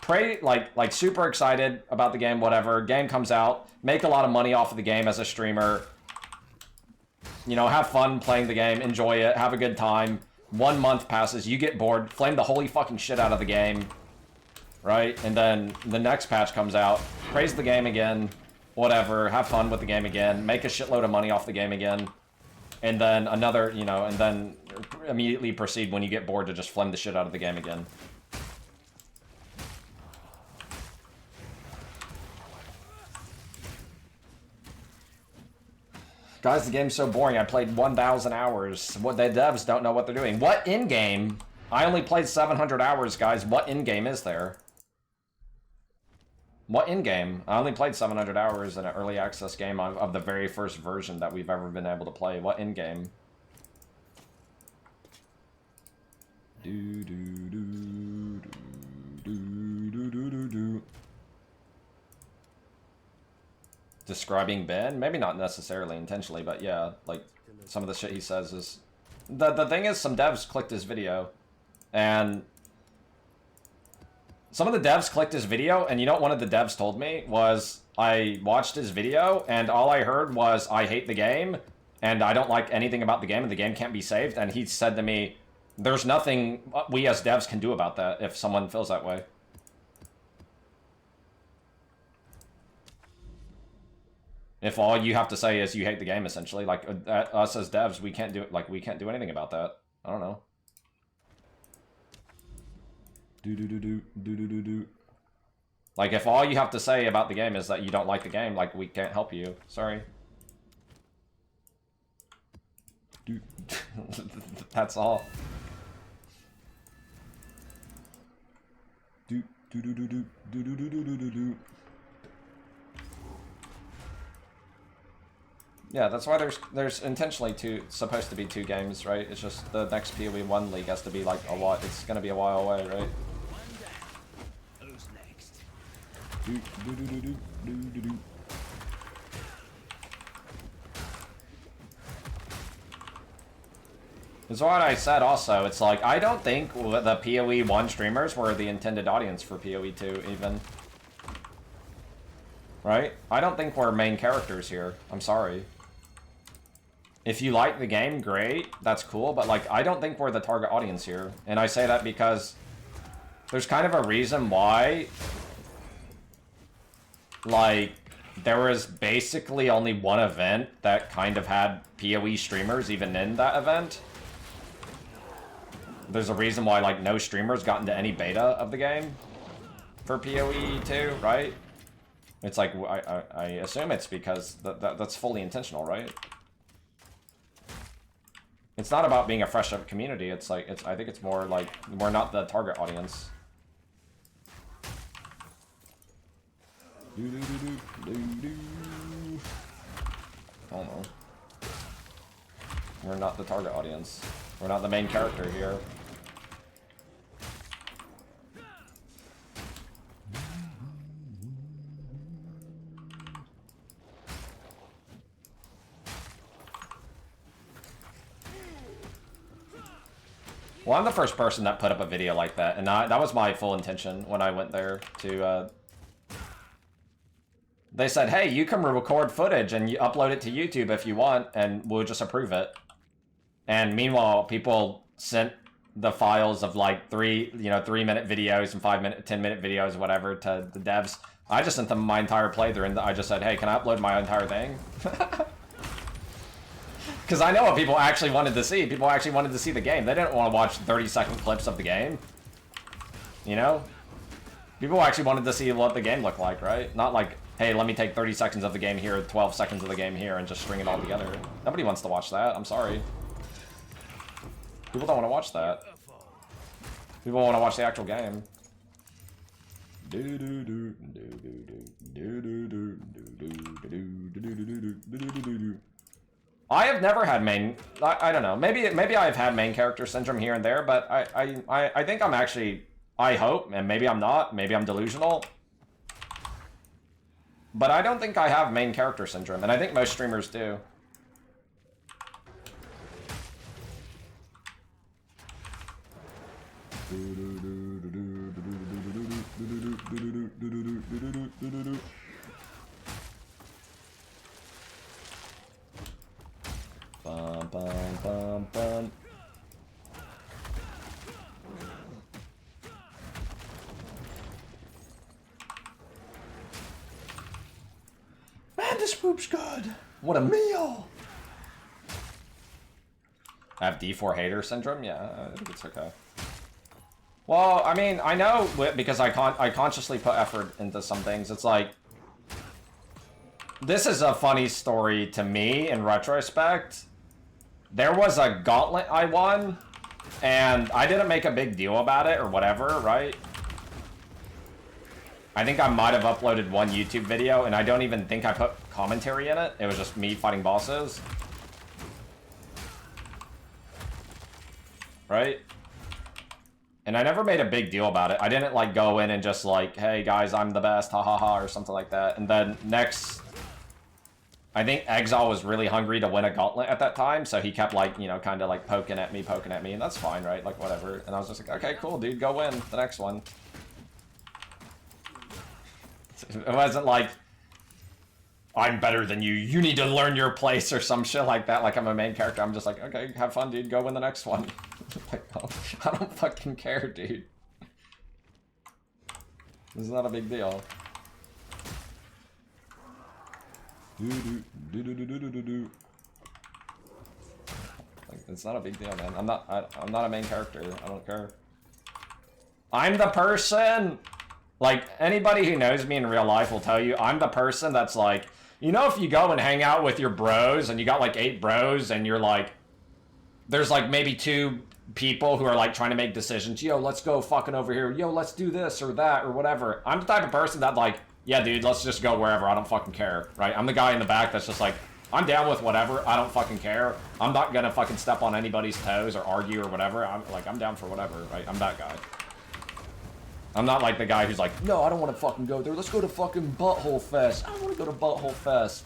like super excited about the game, whatever. Game comes out, make a lot of money off of the game as a streamer. You know, have fun playing the game, enjoy it, have a good time. 1 month passes, you get bored, flame the holy fucking shit out of the game, right? And then the next patch comes out, praise the game again, whatever, have fun with the game again, make a shitload of money off the game again. And then another, you know, and then immediately proceed when you get bored to just flame the shit out of the game again. Guys, the game's so boring. I played 1,000 hours. What the devs don't know what they're doing. What in-game? I only played 700 hours, guys. What in-game is there? What in-game? I only played 700 hours in an early access game of the very first version that we've ever been able to play. What in-game? Do do do do do do do do. Describing Ben? Maybe not necessarily intentionally, but yeah, like, some of the shit he says is... The thing is, some devs clicked his video, and... Some of the devs clicked his video, and you know what one of the devs told me? Was, I watched his video, and all I heard was, I hate the game, and I don't like anything about the game, and the game can't be saved, and he said to me, there's nothing we as devs can do about that if someone feels that way. If all you have to say is you hate the game, essentially, like, us as devs, we can't do it. Like, we can't do anything about that. I don't know. Do. Like, if all you have to say about the game is that you don't like the game, like, we can't help you. Sorry. That's all. Do. Yeah, that's why there's intentionally supposed to be 2 games, right? It's just the next PoE 1 league has to be like a while. It's gonna be a while away, right? Who's next? Do. It's what I said also. It's like, I don't think the PoE 1 streamers were the intended audience for PoE 2, even. Right? I don't think we're main characters here. I'm sorry. If you like the game, great. That's cool. But, like, I don't think we're the target audience here. And I say that because there's kind of a reason why, like, there was basically only one event that kind of had PoE streamers even in that event. There's a reason why, like, no streamers got into any beta of the game for PoE 2, right? It's like, I assume it's because that's fully intentional, right? It's not about being a fresh up community. It's like, I think it's more like, we're not the target audience. I don't know. We're not the target audience. We're not the main character here. Well, I'm the first person that put up a video like that, and that was my full intention when I went there to, They said, hey, you can record footage and you upload it to YouTube if you want, and we'll just approve it. And meanwhile, people sent the files of like 3-minute videos and 5-minute, 10-minute videos, whatever, to the devs. I just sent them my entire playthrough, and I just said, hey, can I upload my entire thing? Because I know what people actually wanted to see. People actually wanted to see the game. They didn't want to watch 30-second clips of the game. You know? People actually wanted to see what the game looked like, right? Not like, hey, let me take 30 seconds of the game here, 12 seconds of the game here, and just string it all together. Nobody wants to watch that. I'm sorry. People don't want to watch that. People want to watch the actual game. I have never had main... I don't know. Maybe I've had main character syndrome here and there, but I think I'm actually... I hope, and maybe I'm not. Maybe I'm delusional. But I don't think I have main character syndrome, and I think most streamers do. Bum, bum, bum, bum. Man, this poop's good. What a meal. I have D4 hater syndrome? Yeah, I think it's okay. Well, I mean, I know because I consciously put effort into some things. It's like, this is a funny story to me in retrospect. There was a gauntlet I won, and I didn't make a big deal about it or whatever, right? I think I might have uploaded one YouTube video, and I don't even think I put commentary in it. It was just me fighting bosses. Right? And I never made a big deal about it. I didn't, like, go in and just, like, hey, guys, I'm the best, ha ha ha, or something like that. And then next... I think Exile was really hungry to win a gauntlet at that time, so he kept, like, you know, kind of, like, poking at me, and that's fine, right? Like, whatever. And I was just like, okay, cool, dude, go win the next one. It wasn't like, I'm better than you, you need to learn your place, or some shit like that, like I'm a main character. I'm just like, okay, have fun, dude, go win the next one. Like, oh, I don't fucking care, dude. This is not a big deal. Like, it's not a big deal, man. I'm not a main character. I don't care. I'm the person. Like, anybody who knows me in real life will tell you, I'm the person that's like, you know, if you go and hang out with your bros and you got like 8 bros and you're like, there's like maybe 2 people who are like trying to make decisions. Yo, let's go fucking over here. Yo, let's do this or that or whatever. I'm the type of person that like, yeah, dude, let's just go wherever. I don't fucking care, right? I'm the guy in the back that's just like, I'm down with whatever. I don't fucking care. I'm not gonna fucking step on anybody's toes or argue or whatever. I'm down for whatever, right? I'm that guy. I'm not like the guy who's like, no, I don't want to fucking go there. Let's go to fucking Butthole Fest. I don't want to go to Butthole Fest.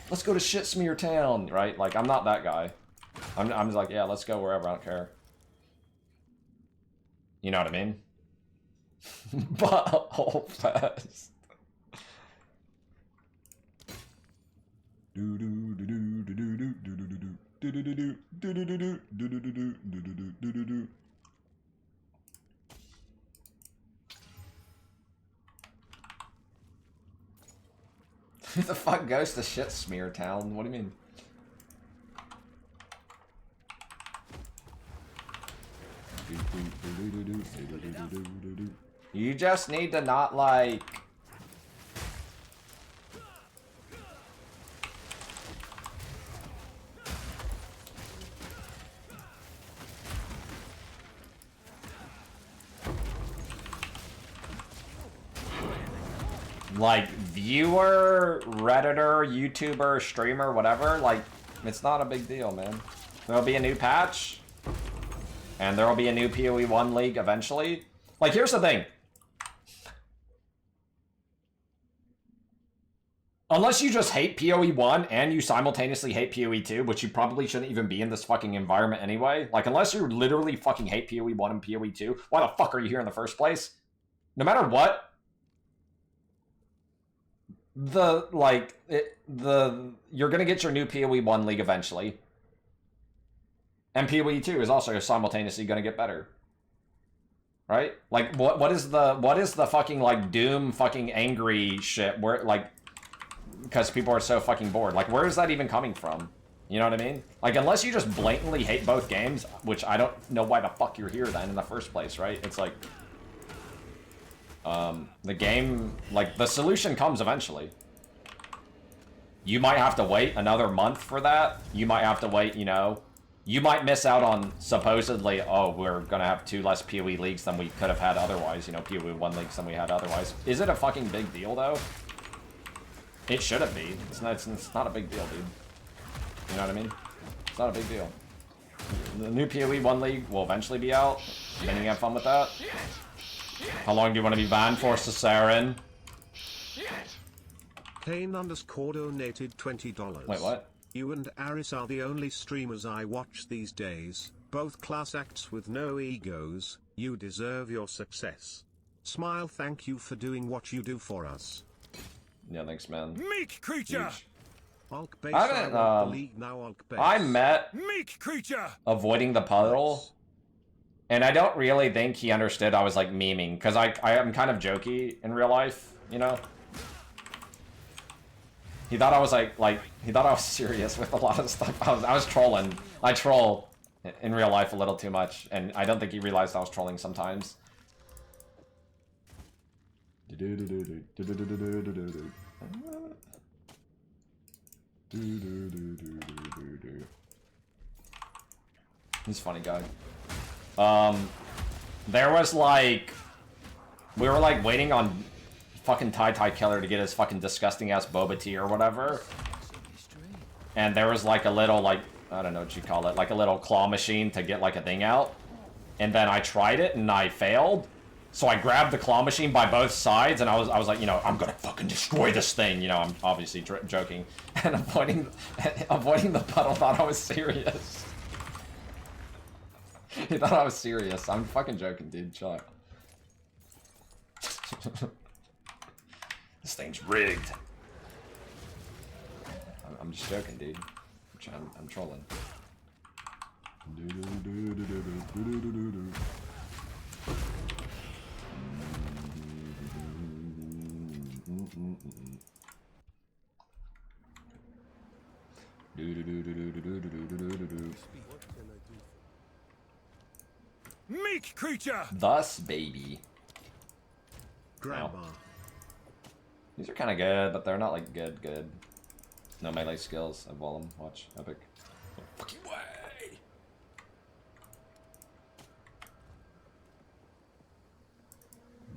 Let's go to Shit Smear Town, right? Like, I'm not that guy. I'm just like, yeah, let's go wherever. I don't care. You know what I mean? Butthole fest. Who the fuck goes to shit smear town? What do you mean? You just need to not like... like, viewer, redditor, YouTuber, streamer, whatever, like, it's not a big deal, man. There'll be a new patch, and there'll be a new PoE 1 league eventually. Like, here's the thing. Unless you just hate PoE 1 and you simultaneously hate PoE 2, which you probably shouldn't even be in this fucking environment anyway. Like, unless you literally fucking hate PoE 1 and PoE 2, why the fuck are you here in the first place? No matter what, you're gonna get your new PoE 1 league eventually. And PoE 2 is also simultaneously gonna get better. Right? Like, what is the fucking, like, Doom fucking angry shit where, like, because people are so fucking bored. Like, where is that even coming from? You know what I mean? Like, unless you just blatantly hate both games, which I don't know why the fuck you're here then in the first place, right? It's like, the game, like, the solution comes eventually. You might have to wait another month for that. You might have to wait, you know. You might miss out on, supposedly, oh, we're gonna have 2 less PoE leagues than we could have had otherwise, you know, PoE 1 leagues than we had otherwise. Is it a fucking big deal, though? It shouldn't be. It's not a big deal, dude. You know what I mean? It's not a big deal. The new PoE 1 league will eventually be out. Then you can have fun with that. How long do you want to be banned for, Cesarin? Kane _ donated $20. Wait, what? You and Aris are the only streamers I watch these days, both class acts with no egos. You deserve your success. Smile. Thank you for doing what you do for us. Yeah, thanks, man. Meek creature! I met Meek creature! avoiding the puddle, and I don't really think he understood I was, like, memeing, because I am kind of jokey in real life, you know? He thought I was, he thought I was serious with a lot of stuff. I was trolling. I troll in real life a little too much, and I don't think he realized I was trolling sometimes. He's a funny guy. There was, like, we were, like, waiting on fucking Tai Killer to get his fucking disgusting ass boba tea or whatever. And there was, like, a little, like, I don't know what you call it, like a little claw machine to get, like, a thing out. And then I tried it and I failed. So I grabbed the claw machine by both sides, and I was like, you know, I'm gonna fucking destroy this thing. You know, I'm obviously joking. And avoiding the puddle thought I was serious. He thought I was serious. I'm fucking joking, dude. Chill out. This thing's rigged. I'm just joking, dude. I'm trolling. Meek creature! Thus, baby. Grandma. Now, these are kind of good, but they're not like good. No melee skills. I ball them. Watch. Epic. Fucking way.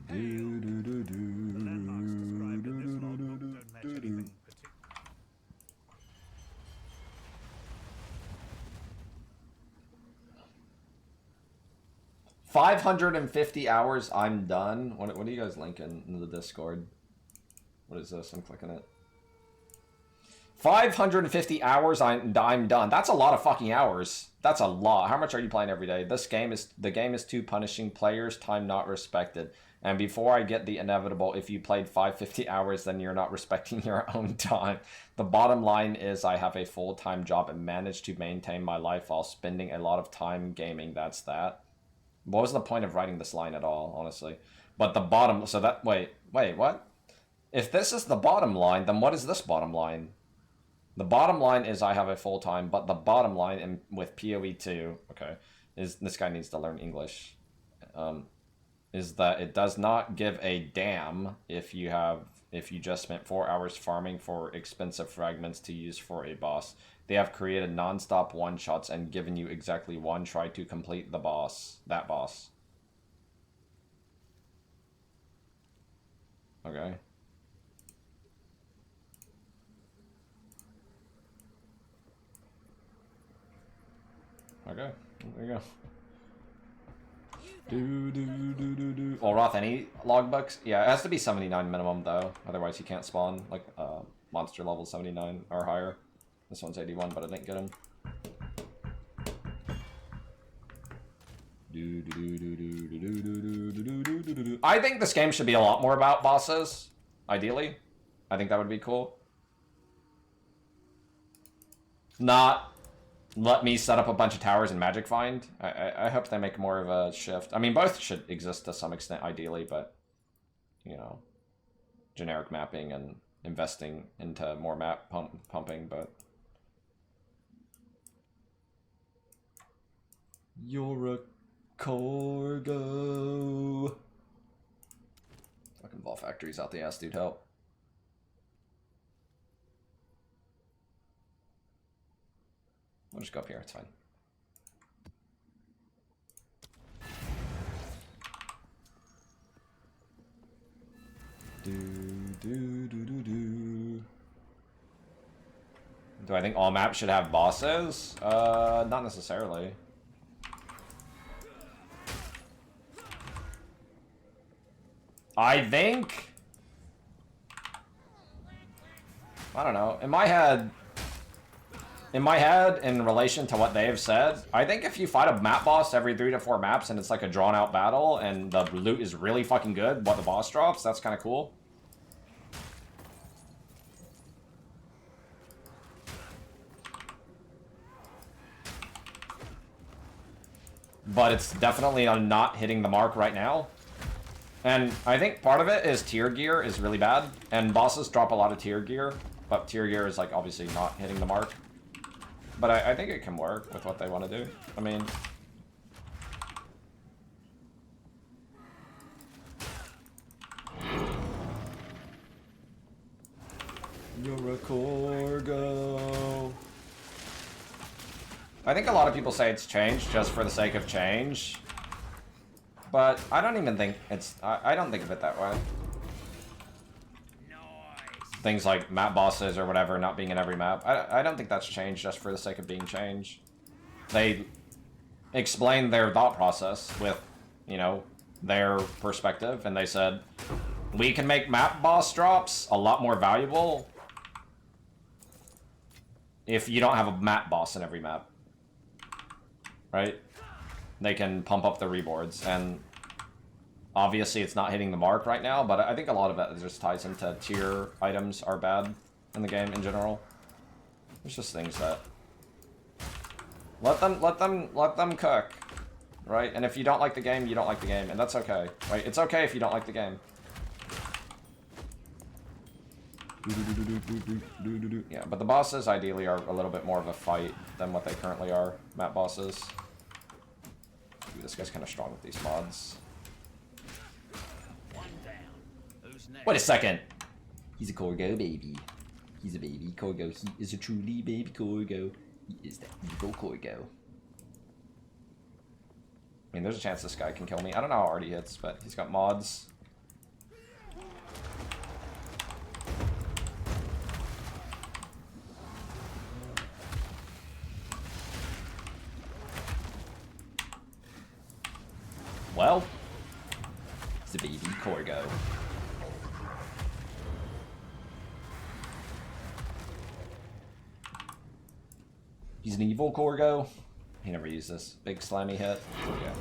The landmarks described in this logbook don't match anything particular. 550 hours, I'm done. What are you guys linking in the Discord? What is this? I'm clicking it. 550 hours, I'm done. That's a lot of fucking hours. That's a lot. How much are you playing every day? The game is too punishing players, time not respected. And before I get the inevitable, if you played 550 hours, then you're not respecting your own time. The bottom line is I have a full-time job and manage to maintain my life while spending a lot of time gaming. That's that. What was the point of writing this line at all, honestly? But the bottom, so that, wait, what? If this is the bottom line, then what is this bottom line? The bottom line is I have a full-time, but the bottom line with PoE2, okay, is this guy needs to learn English, is that it does not give a damn if you just spent 4 hours farming for expensive fragments to use for a boss. They have created non-stop one-shots and given you exactly one try to complete that boss. Okay. Okay, there you go. Olroth, any logbooks? Yeah, it has to be 79 minimum though. Otherwise you can't spawn like monster level 79 or higher. This one's 81, but I didn't get him. I think this game should be a lot more about bosses, ideally. I think that would be cool. Not let me set up a bunch of towers and magic find. I hope they make more of a shift. I mean, both should exist to some extent, ideally, but, you know, generic mapping and investing into more map pumping, but... You're a Corgo. Fucking Ball Factory's out the ass, dude, help. I'll just go up here, it's fine. Do I think all maps should have bosses? Not necessarily. I think... I don't know. In my head, in relation to what they've said, I think if you fight a map boss every 3 to 4 maps and it's like a drawn-out battle and the loot is really fucking good, what the boss drops, that's kind of cool. But it's definitely not hitting the mark right now. And I think part of it is tier gear is really bad, and bosses drop a lot of tier gear, but tier gear is like obviously not hitting the mark. But I think it can work with what they want to do. I mean... You're a Corgo. I think a lot of people say it's changed just for the sake of change. But I don't even think it's... I don't think of it that way. Things like map bosses or whatever not being in every map. I don't think that's changed just for the sake of being changed. They explained their thought process with, you know, their perspective, and they said, we can make map boss drops a lot more valuable if you don't have a map boss in every map. Right? They can pump up the reboards, and obviously it's not hitting the mark right now, but I think a lot of it just ties into tier items are bad in the game in general. There's just things that let them cook, right? And if you don't like the game, you don't like the game, and that's okay, right? It's okay if you don't like the game. Yeah, but the bosses ideally are a little bit more of a fight than what they currently are, map bosses. Ooh, this guy's kind of strong with these mods. Wait a second! He's a Corgo baby. He's a baby Corgo. He is a truly baby Corgo. He is the evil Corgo. I mean, there's a chance this guy can kill me. I don't know how hard he hits, but he's got mods. Well, it's a baby Corgo. He's an evil Corgo. He never used this. Big slimy hit. Yeah.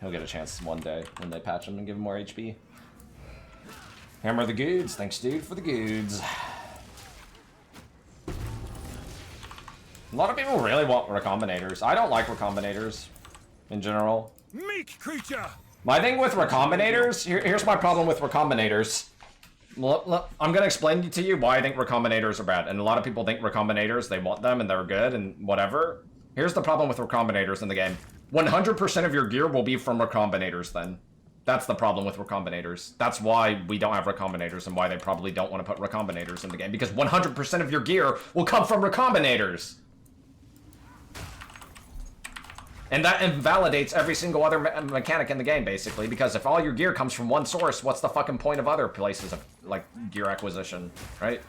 He'll get a chance one day when they patch him and give him more HP. Hammer the goods. Thanks, dude, for the goods. A lot of people really want recombinators. I don't like recombinators in general. Meek creature! My thing with recombinators, here's my problem with recombinators. I'm gonna explain to you why I think recombinators are bad. And a lot of people think recombinators, they want them and they're good and whatever. Here's the problem with recombinators in the game. 100% of your gear will be from recombinators then. That's the problem with recombinators. That's why we don't have recombinators and why they probably don't want to put recombinators in the game. Because 100% of your gear will come from recombinators. And that invalidates every single other mechanic in the game, basically, because if all your gear comes from one source, what's the fucking point of other places of, like, gear acquisition, right?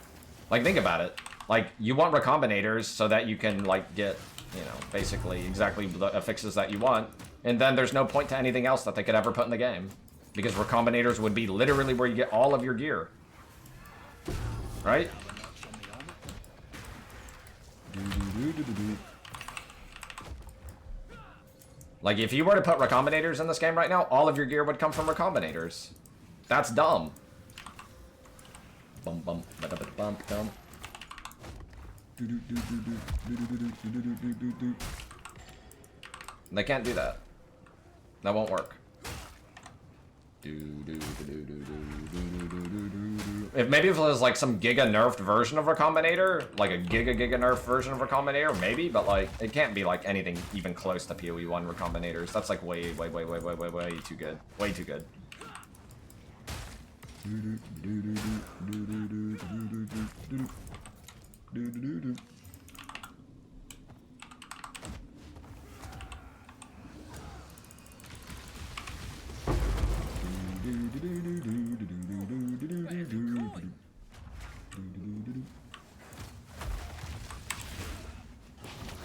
Like, think about it. Like, you want recombinators so that you can, like, get, you know, basically exactly the affixes that you want, and then there's no point to anything else that they could ever put in the game. Because recombinators would be literally where you get all of your gear. Right? Like, if you were to put recombinators in this game right now, all of your gear would come from recombinators. That's dumb. Bum bum ba da ba bum bum. They can't do that. That won't work. If maybe if it was like some giga nerfed version of Recombinator, like a giga nerfed version of Recombinator, maybe, but like it can't be like anything even close to PoE 1 Recombinators. That's like way too good. Way too good.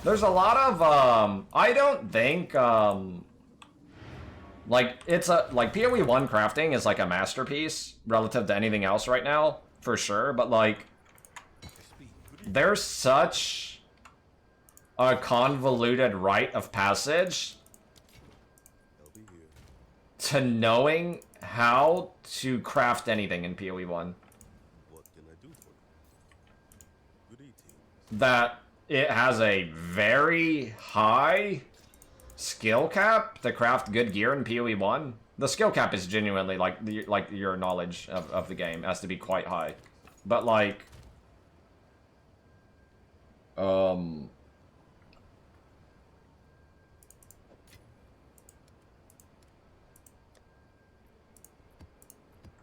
There's a lot of, I don't think, like, it's a, like, PoE 1 crafting is, like, a masterpiece relative to anything else right now, for sure, but, like, there's such a convoluted rite of passage to knowing how to craft anything in PoE 1. That it has a very high skill cap to craft good gear in PoE 1. The skill cap is genuinely, like, your knowledge of the game has to be quite high. But, like,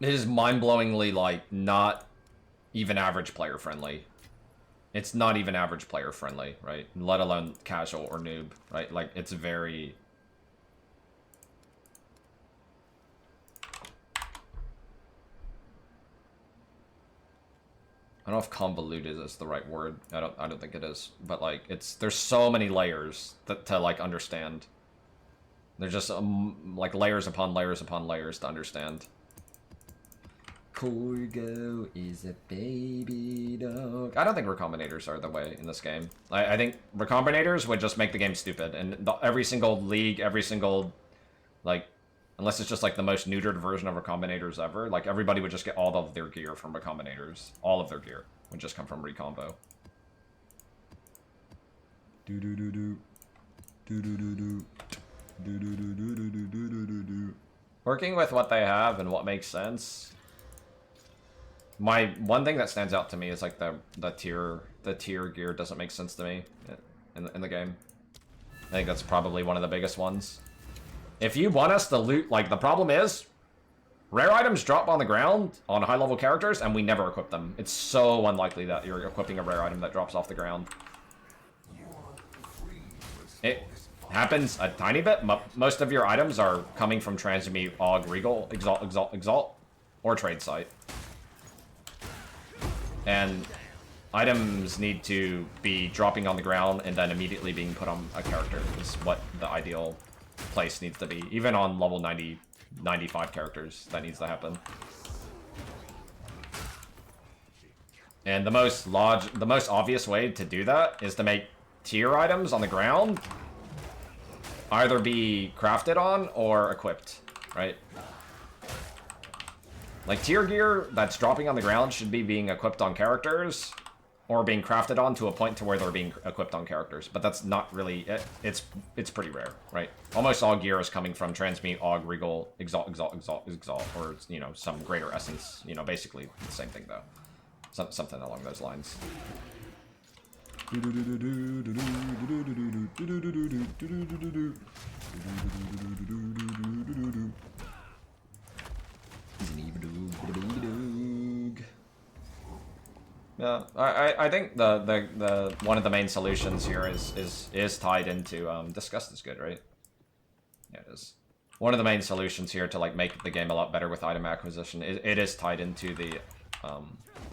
it is mind-blowingly, like, not even average player friendly. It's not even average player friendly, right? Let alone casual or noob, right? Like, it's very... I don't know if convoluted is the right word. I don't think it is. But, like, there's so many layers to like, understand. There's just, like, layers upon layers upon layers to understand. Corgo is a baby dog. I don't think recombinators are the way in this game. I think recombinators would just make the game stupid. And every single league, every single, like, unless it's just like the most neutered version of recombinators ever, like everybody would just get all of their gear from recombinators. All of their gear would just come from recombo. Working with what they have and what makes sense. My one thing that stands out to me is like the tier gear doesn't make sense to me in the game. I think that's probably one of the biggest ones. If you want us to loot, like, the problem is rare items drop on the ground on high level characters and we never equip them. It's so unlikely that you're equipping a rare item that drops off the ground. It happens a tiny bit. Most of your items are coming from Transmute, Og, Regal, Exalt, or Trade Site. And items need to be dropping on the ground and then immediately being put on a character is what the ideal place needs to be. Even on level 90, 95 characters, that needs to happen. And the most obvious way to do that is to make tier items on the ground either be crafted on or equipped, right? Like tier gear that's dropping on the ground should be being equipped on characters or being crafted on to a point to where they're being equipped on characters, but that's not really it. It's pretty rare, right? Almost all gear is coming from transmute, aug, regal, exalt, or you know, some greater essence. You know, basically the same thing though. Something along those lines. Yeah, I think the one of the main solutions here is tied into disgust is good, right? Yeah, it is. One of the main solutions here to like make the game a lot better with item acquisition, it is tied into the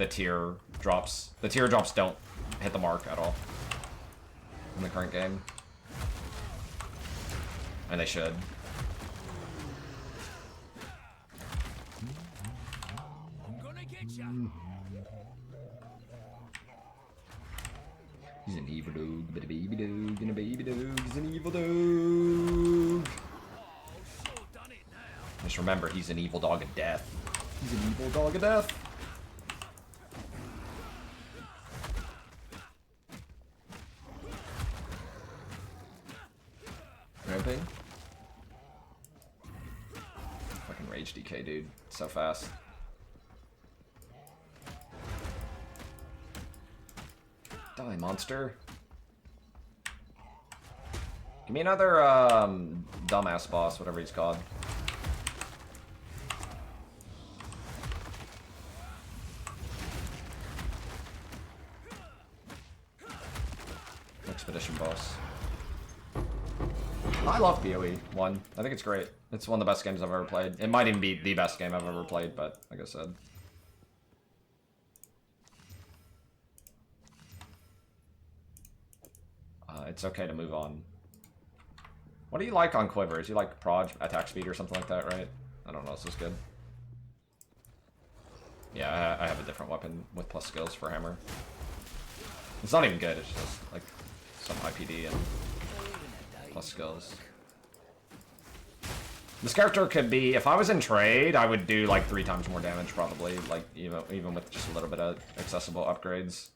tier drops. The tier drops don't hit the mark at all in the current game, and they should. I'm gonna get ya. He's an evil dog, but a baby dog, and a baby dog is an evil dog. Just remember, he's an evil dog of death. He's an evil dog of death. Ramping. Fucking rage DK, dude. So fast. Die, monster. Give me another dumbass boss, whatever he's called. Expedition boss. I love PoE 1. I think it's great. It's one of the best games I've ever played. It might even be the best game I've ever played, but like I said. It's okay to move on. What do you like on Quivers? You like prod, attack speed, or something like that, right? I don't know, this is good. Yeah, I have a different weapon with plus skills for hammer. It's not even good, it's just like some IPD and plus skills. This character could be, if I was in trade, I would do like 3 times more damage probably, like even with just a little bit of accessible upgrades.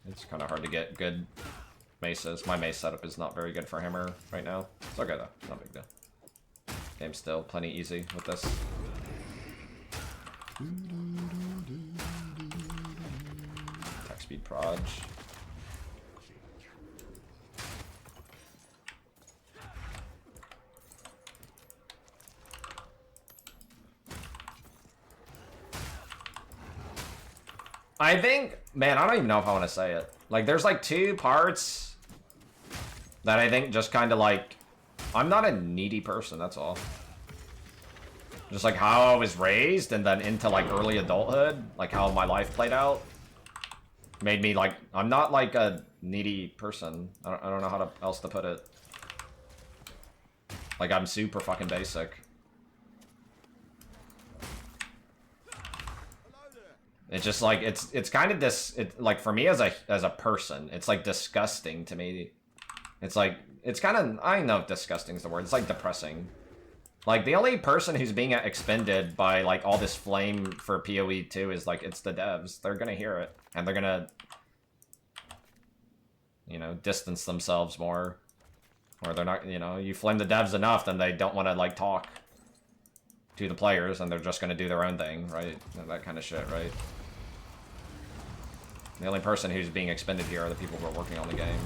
It's kind of hard to get good maces. My mace setup is not very good for hammer right now. It's okay though, not a big deal. Game's still plenty easy with this. Attack speed proj. I think, man, I don't even know if I want to say it. Like, there's like 2 parts that I think just kind of like, I'm not a needy person, that's all. Just like how I was raised and then into like early adulthood, like how my life played out, made me like, I'm not like a needy person. I don't know how else to put it. Like, I'm super fucking basic. It's just like, it's kind of this, like for me as a person, it's like disgusting to me. It's like, it's kind of, I don't know if disgusting is the word, it's like depressing. Like, the only person who's being expended by like all this flame for PoE 2 is like, it's the devs. They're gonna hear it, and they're gonna, you know, distance themselves more. Or they're not, you know, you flame the devs enough, then they don't want to like talk to the players, and they're just gonna do their own thing, right? And that kind of shit, right? The only person who's being expended here are the people who are working on the game.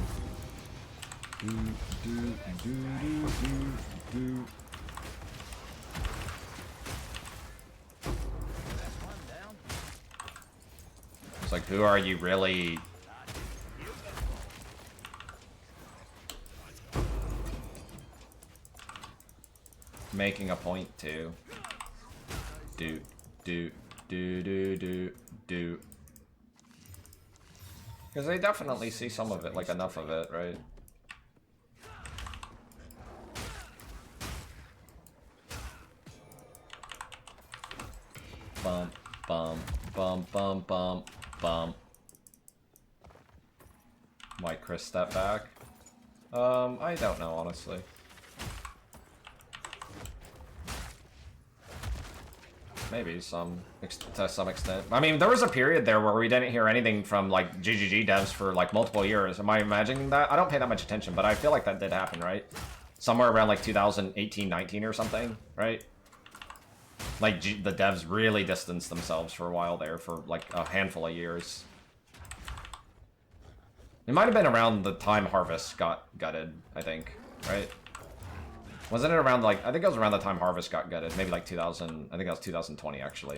It's like, who are you really making a point to? Do. Because they definitely see some of it, like enough of it, right? Bump, bump, bump, bump, bump, bump. Why Chris stepped back? I don't know, honestly. Maybe to some extent. I mean, there was a period there where we didn't hear anything from like GGG devs for like multiple years. Am I imagining that? I don't pay that much attention, but I feel like that did happen, right? Somewhere around like 2018, 19 or something, right? Like the devs really distanced themselves for a while there for like a handful of years. It might have been around the time Harvest got gutted, I think, right? Wasn't it around like, I think it was around the time Harvest got gutted, maybe like 2000, I think that was 2020 actually.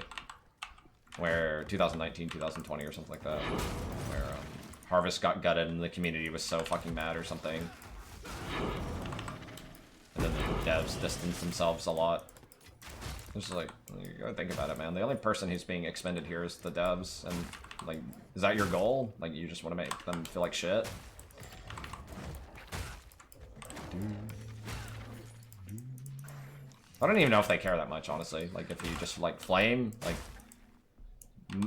Where 2019, 2020 or something like that. Where Harvest got gutted and the community was so fucking mad or something. And then the devs distanced themselves a lot. It's just like, you gotta think about it, man. The only person who's being expended here is the devs, and like, is that your goal? Like, you just want to make them feel like shit? I don't even know if they care that much, honestly. Like, if you just, like, flame, like,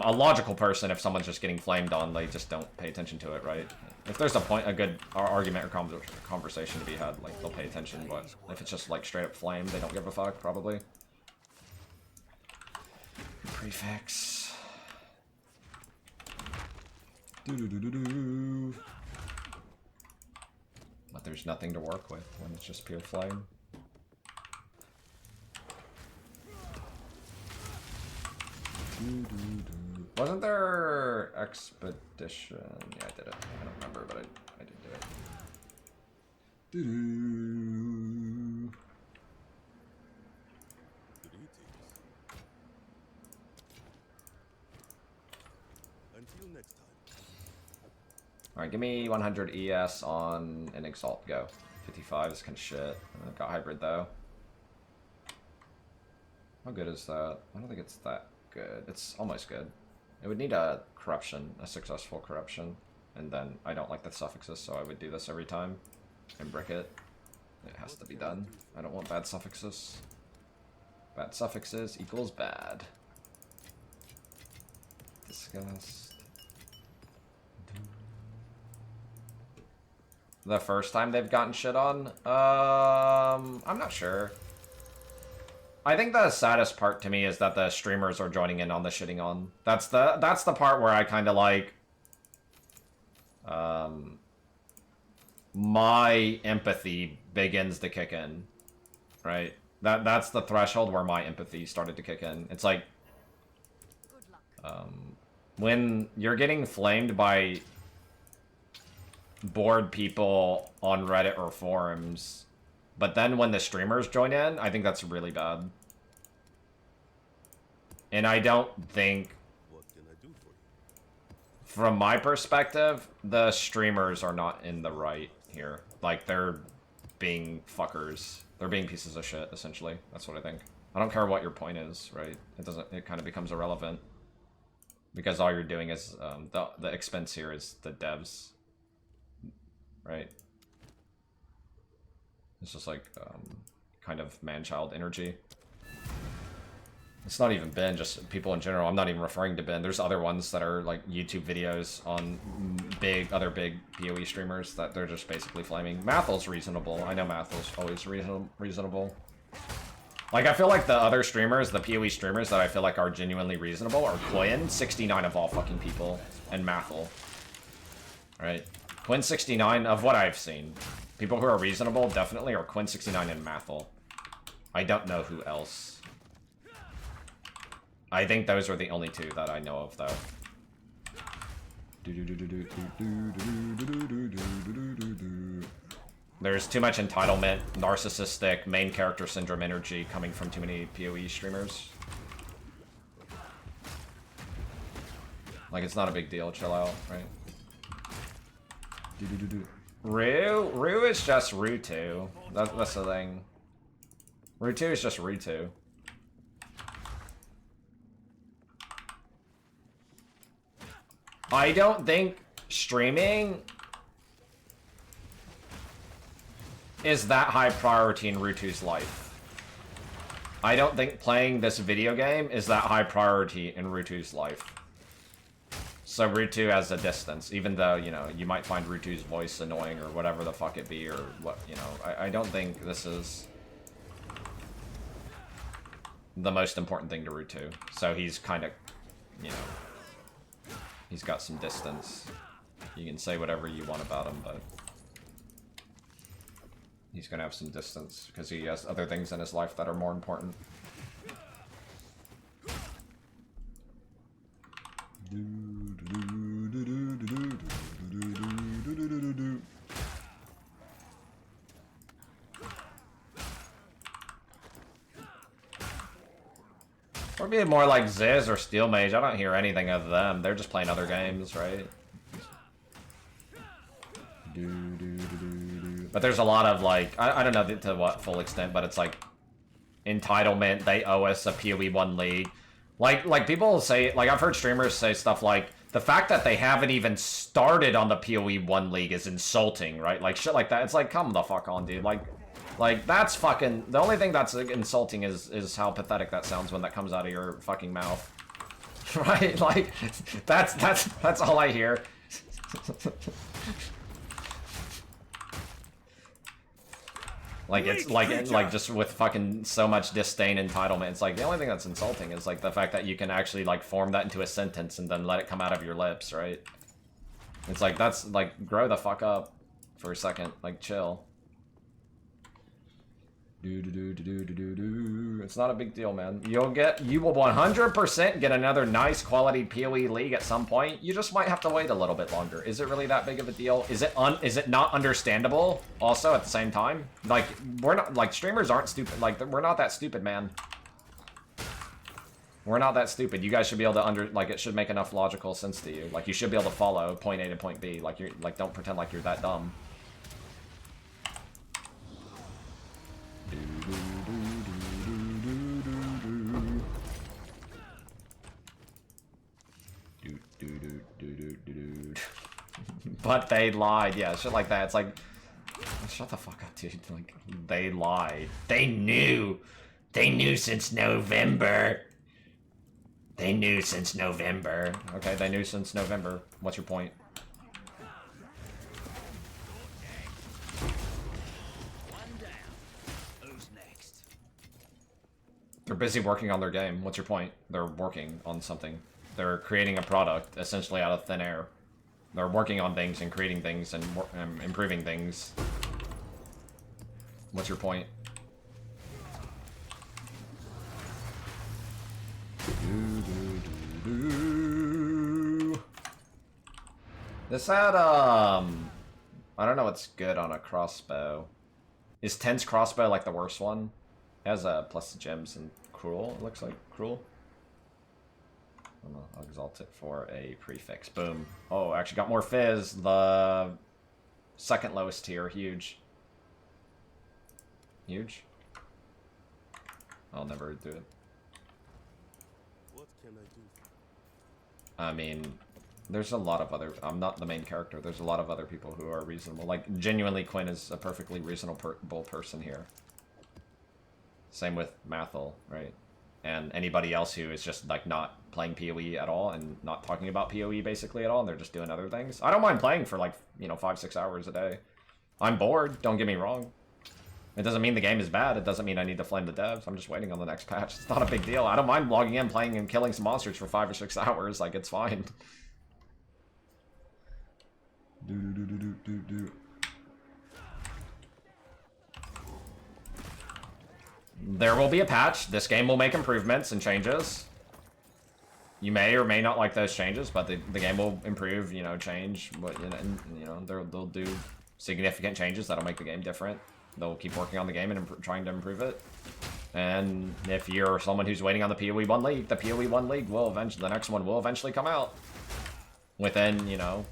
a logical person, if someone's just getting flamed on, they just don't pay attention to it, right? If there's a good argument or conversation to be had, like, they'll pay attention, but if it's just, like, straight up flame, they don't give a fuck, probably. Prefix. Doo-doo-doo-doo-doo. But there's nothing to work with when it's just pure flame. Wasn't there expedition? Yeah, I did it. I don't remember, but I did do it. Doo-doo. Until next time. Alright, give me 100 ES on an Exalt Go. 55 is kind of shit. I've got hybrid though. How good is that? I don't think it's that good. It's almost good. It would need a corruption, a successful corruption. And then I don't like the suffixes, so I would do this every time. And brick it. It has to be done. I don't want bad suffixes. Bad suffixes equals bad. Disgust. The first time they've gotten shit on? I'm not sure. I think the saddest part to me is that the streamers are joining in on the shitting on. That's the part where I kind of like my empathy begins to kick in, right? That's the threshold where my empathy started to kick in. It's like when you're getting flamed by bored people on Reddit or forums, but then when the streamers join in, I think that's really bad. And I don't think, What can I do for you? from my perspective, the streamers are not in the right here. Like, they're being fuckers. They're being pieces of shit, essentially. That's what I think. I don't care what your point is, right? It kind of becomes irrelevant. Because all you're doing is, the expense here is the devs. Right? It's just like, kind of man-child energy. It's not even Ben, just people in general. I'm not even referring to Ben. There's other ones that are like YouTube videos on other big PoE streamers that they're just basically flaming. Mathel's reasonable. I know Mathel's always reasonable. Like, I feel like the other streamers, the PoE streamers that I feel like are genuinely reasonable are Quinn, 69 of all fucking people, and Mathel. Right? Quinn 69, of what I've seen. People who are reasonable, definitely, are Quinn 69 and Mathel. I don't know who else. I think those are the only two that I know of, though. There's too much entitlement, narcissistic, main character syndrome energy coming from too many PoE streamers. Like, it's not a big deal, chill out, right? Rue is just Rue 2. That's the thing. Rue 2 is just Rue 2. I don't think streaming is that high priority in Rutu's life. I don't think playing this video game is that high priority in Rutu's life. So Rutu has a distance, even though, you know, you might find Rutu's voice annoying or whatever the fuck it be, or what, you know. I don't think this is the most important thing to Rutu. So he's kind of, you know, he's got some distance. You can say whatever you want about him, but he's gonna have some distance because he has other things in his life that are more important. Or be more like Ziz or Steel Mage. I don't hear anything of them. They're just playing other games, right? But there's a lot of like, I don't know to what full extent, but it's like entitlement. They owe us a PoE 1 league. Like people say, like I've heard streamers say stuff like, the fact that they haven't even started on the PoE 1 league is insulting, right? Like shit like that. It's like, come the fuck on, dude. Like that's fucking, the only thing that's insulting is how pathetic that sounds when that comes out of your fucking mouth. Right? Like that's all I hear. Like it's like just with fucking so much disdain and entitlement. It's like the only thing that's insulting is like the fact that you can actually like form that into a sentence and then let it come out of your lips, right? It's like that's like grow the fuck up for a second, like chill. It's not a big deal, man. You will 100% get another nice quality PoE league at some point. You just might have to wait a little bit longer. Is it really that big of a deal? Is it not understandable also at the same time? Like we're not, like streamers aren't stupid. Like we're not that stupid, man. We're not that stupid. You guys should be able to like it should make enough logical sense to you. Like you should be able to follow point A to point B. Like you're like don't pretend like you're that dumb. But they lied. Yeah, shit like that. It's like, shut the fuck up, dude. Like, they lied. They knew. They knew since November. They knew since November. Okay, they knew since November. What's your point? They're busy working on their game. What's your point? They're working on something. They're creating a product, essentially out of thin air. They're working on things and creating things and improving things. What's your point? This had, I don't know what's good on a crossbow. Is Tense crossbow like the worst one? It has plus gems and cruel, it looks like. Cruel. I'll exalt it for a prefix. Boom. Oh, actually got more fizz. The second lowest tier. Huge. Huge? I'll never do it. What can I do? I mean, there's a lot of other... I'm not the main character. There's a lot of other people who are reasonable. Like, genuinely, Quinn is a perfectly reasonable person here. Same with Mathel, right? And anybody else who is just, like, not playing PoE at all and not talking about PoE basically at all, and they're just doing other things. I don't mind playing for, like, you know, 5-6 hours a day. I'm bored, don't get me wrong. It doesn't mean the game is bad. It doesn't mean I need to flame the devs. I'm just waiting on the next patch. It's not a big deal. I don't mind logging in, playing, and killing some monsters for 5 or 6 hours. Like, it's fine. There will be a patch. This game will make improvements and changes. You may or may not like those changes, but the game will improve, you know, change. But, you know, they'll do significant changes that'll make the game different. They'll keep working on the game and trying to improve it. And if you're someone who's waiting on the PoE 1 League, the PoE 1 League will eventually, the next one will eventually come out. Within, you know,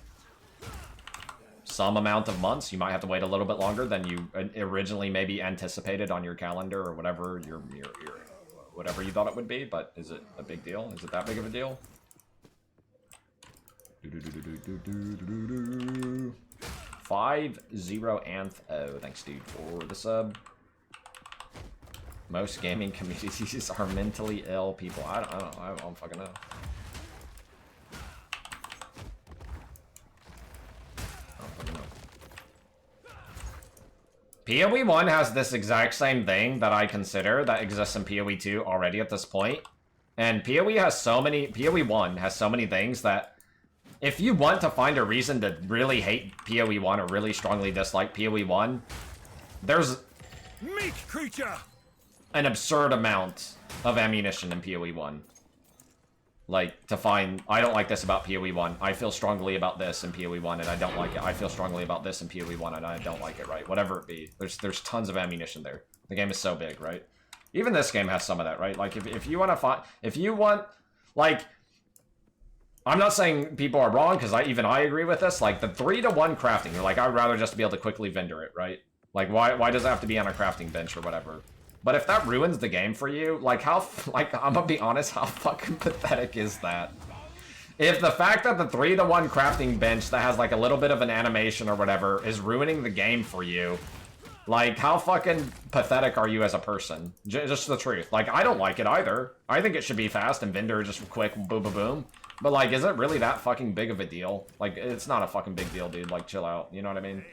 some amount of months. You might have to wait a little bit longer than you originally maybe anticipated on your calendar or whatever your whatever you thought it would be, but is it a big deal? Is it that big of a deal? 50anth. Thanks, dude, for the sub. Most gaming communities are mentally ill people. I don't fucking know. PoE 1 has this exact same thing that I consider that exists in PoE 2 already at this point. And PoE 1 has so many things that if you want to find a reason to really hate PoE 1 or really strongly dislike PoE 1, there's Meat creature! an absurd amount of ammunition in PoE 1. Like, to find, I don't like this about PoE 1. I feel strongly about this in PoE 1 and I don't like it. I feel strongly about this in PoE 1 and I don't like it, right? Whatever it be. There's tons of ammunition there. The game is so big, right? Even this game has some of that, right? Like, if you want to find, if you want, like, I'm not saying people are wrong, because even I agree with this. Like, the 3-to-1 crafting, you're like, I'd rather just be able to quickly vendor it, right? Like, why does it have to be on a crafting bench or whatever? But if that ruins the game for you, like, I'm gonna be honest, how fucking pathetic is that? If the fact that the 3-to-1 crafting bench that has, like, a little bit of an animation or whatever is ruining the game for you, like, how fucking pathetic are you as a person? Just the truth. Like, I don't like it either. I think it should be fast and vendor just quick, boom, boom, boom. But, like, is it really that fucking big of a deal? Like, it's not a fucking big deal, dude. Like, chill out. You know what I mean?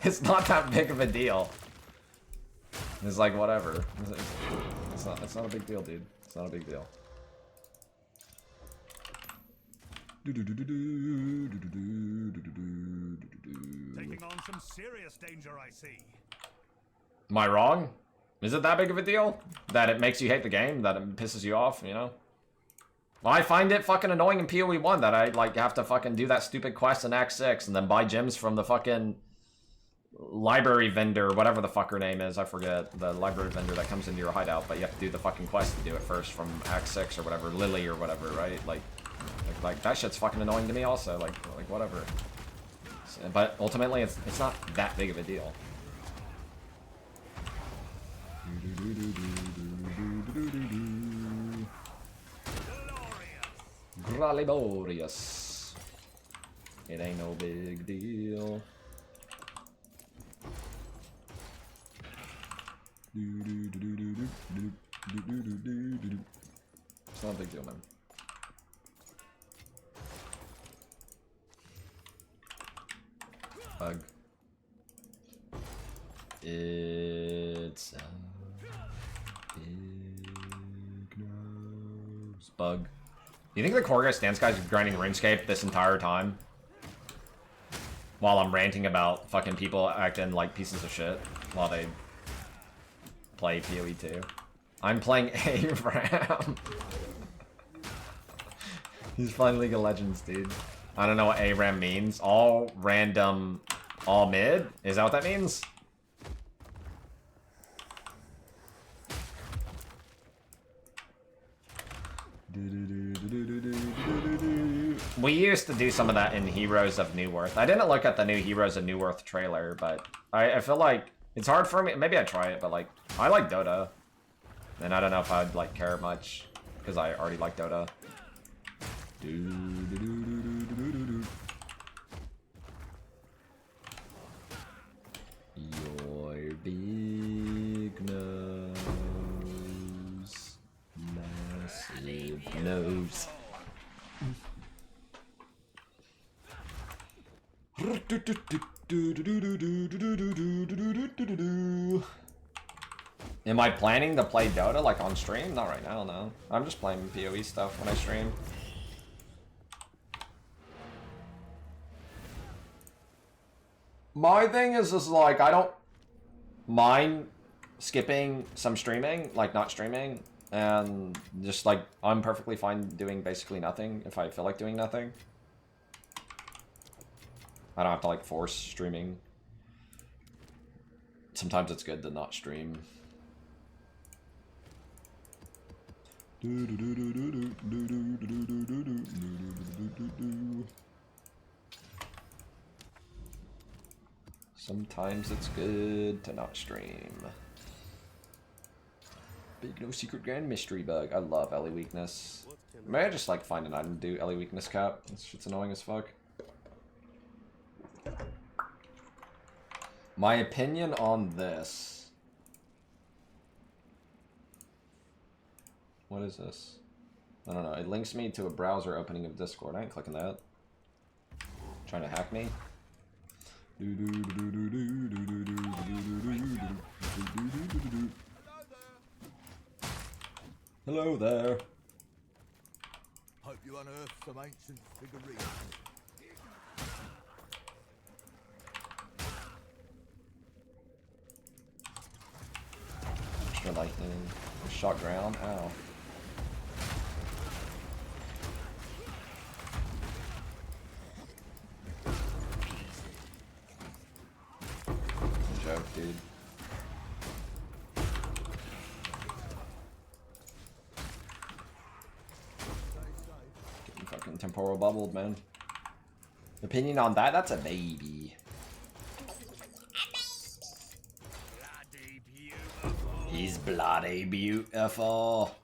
It's not that big of a deal. It's like, whatever. It's not a big deal, dude. It's not a big deal. Taking on some serious danger, I see. Am I wrong? Is it that big of a deal? That it makes you hate the game? That it pisses you off, you know? Well, I find it fucking annoying in PoE 1 that I, like, have to fucking do that stupid quest in Act 6 and then buy gems from the fucking library vendor, whatever the fuck her name is, I forget. The library vendor that comes into your hideout, but you have to do the fucking quest to do it first from Act 6 or whatever, Lily or whatever, right? Like that shit's fucking annoying to me also, like whatever. But ultimately, it's not that big of a deal. Graliborious. It ain't no big deal. It's not a big deal, man. Bug. It's a big nose. Bug. You think the core guy stance guys are grinding RuneScape this entire time? While I'm ranting about fucking people acting like pieces of shit while they play PoE 2. I'm playing ARAM. He's playing League of Legends, dude. I don't know what ARAM means. All random, all mid? Is that what that means? We used to do some of that in Heroes of Newerth. I didn't look at the new Heroes of Newerth trailer, but I feel like it's hard for me. Maybe I'd try it, but like, I like Dota. And I don't know if I'd like care much, because I already like Dota. Your big nose, massive nose. Am I planning to play Dota like on stream? Not right now, no. I'm just playing PoE stuff when I stream. My thing is just like, I don't mind skipping some streaming, like not streaming, and just like, I'm perfectly fine doing basically nothing if I feel like doing nothing. I don't have to like force streaming. Sometimes it's good to not stream. Sometimes it's good to not stream. Big no secret grand mystery bug. I love Ellie weakness. May I just like find an item to do Ellie weakness cap? This shit's annoying as fuck. My opinion on this. What is this? I don't know. It links me to a browser opening of Discord. I ain't clicking that. Trying to hack me? Hello there. Hope you unearth some ancient figurines. Extra lightning. Shot ground. Ow. Joke, dude. Getting fucking temporal bubbled, man. Opinion on that? That's a baby. Bloody beautiful. He's bloody beautiful.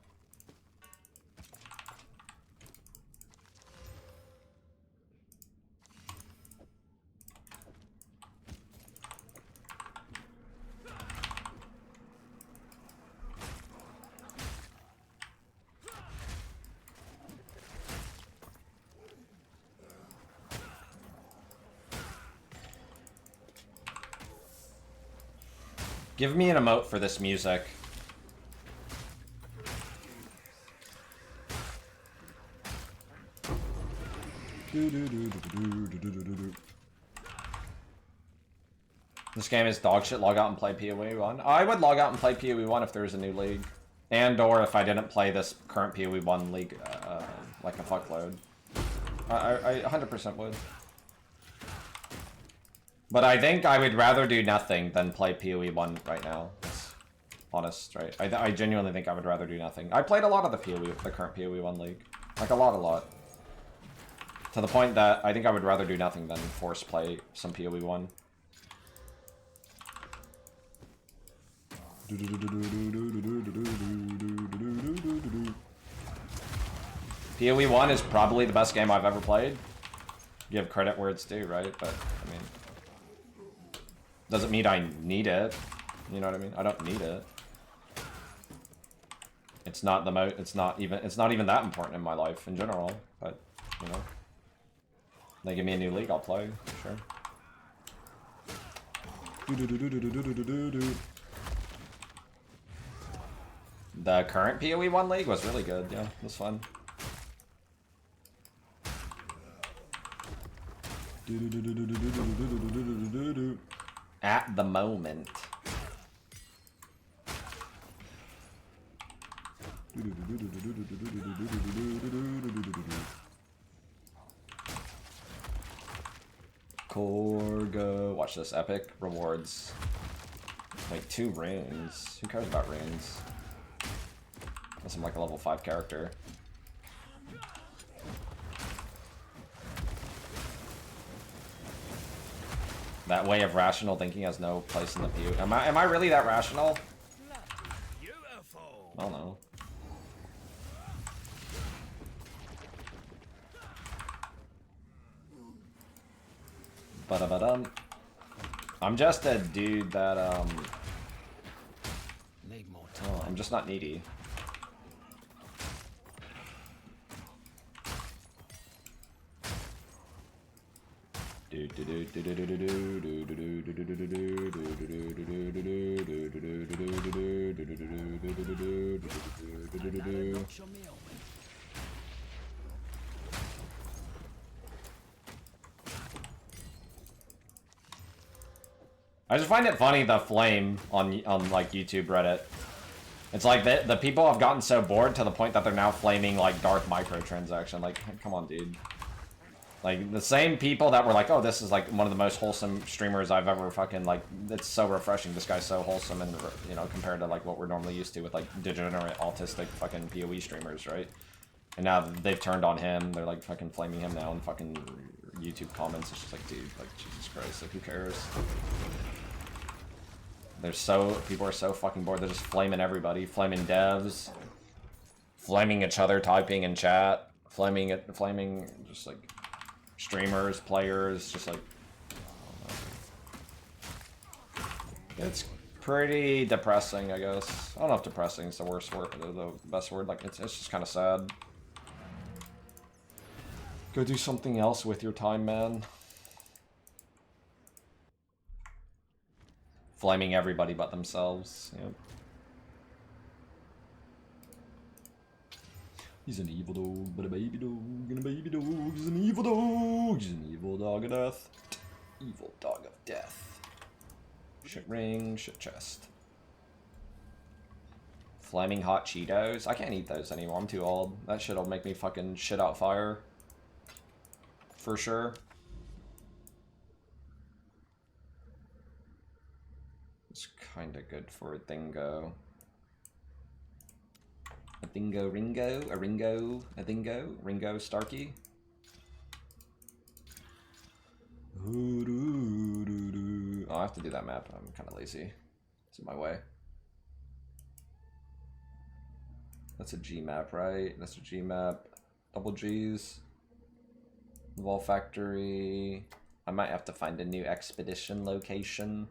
Give me an emote for this music. This game is dog shit. Log out and play PoE 1. I would log out and play PoE 1 if there was a new league. And or if I didn't play this current PoE 1 league like a fuckload. I 100% would. But I think I would rather do nothing than play PoE 1 right now. It's honest, right? I genuinely think I would rather do nothing. I played a lot of the current PoE 1 league. Like a lot. To the point that I think I would rather do nothing than force play some PoE 1. PoE 1 is probably the best game I've ever played. Give credit where it's due, right? But, I mean... doesn't mean I need it. You know what I mean? I don't need it. It's not the it's not even that important in my life in general, but you know. They give me a new league, I'll play, sure. The current PoE 1 league was really good, yeah, it was fun. At the moment. Korgo. Watch this. Epic rewards. Wait, 2 runes. Who cares about runes? Unless I'm like a level 5 character. That way of rational thinking has no place in the view. Am I really that rational? Beautiful. I don't know. Ba-da-ba-dum. I'm just a dude that Need more oh, I'm just not needy. I just find it funny, the flame on like YouTube Reddit. It's like the people have gotten so bored to the point that they're now flaming like dark microtransaction. Like, come on, dude. Like, the same people that were like, oh, this is like one of the most wholesome streamers I've ever fucking, like, it's so refreshing. This guy's so wholesome and, you know, compared to like what we're normally used to with like degenerate, autistic fucking PoE streamers, right? And now they've turned on him. They're like fucking flaming him now in fucking YouTube comments. It's just like, dude, like, Jesus Christ, like, who cares? People are so fucking bored. They're just flaming everybody, flaming devs, flaming each other, typing in chat, flaming just like streamers, players, just like, it's pretty depressing, I guess. I don't know if depressing is the worst word, the best word. Like, it's just kind of sad. Go do something else with your time, man. Flaming everybody but themselves. Yep. He's an evil dog, but a baby dog, and a baby dog. He's an evil dog. He's an evil dog of death. Evil dog of death. Shit ring, shit chest. Flaming hot Cheetos. I can't eat those anymore. I'm too old. That shit'll make me fucking shit out fire. For sure. It's kinda good for a dingo. A dingo Ringo? A Ringo? A dingo? Ringo Starkey? Oh, I have to do that map. I'm kinda lazy. It's in my way. That's a G map, right? That's a G map. Double G's. Wall Factory. I might have to find a new expedition location.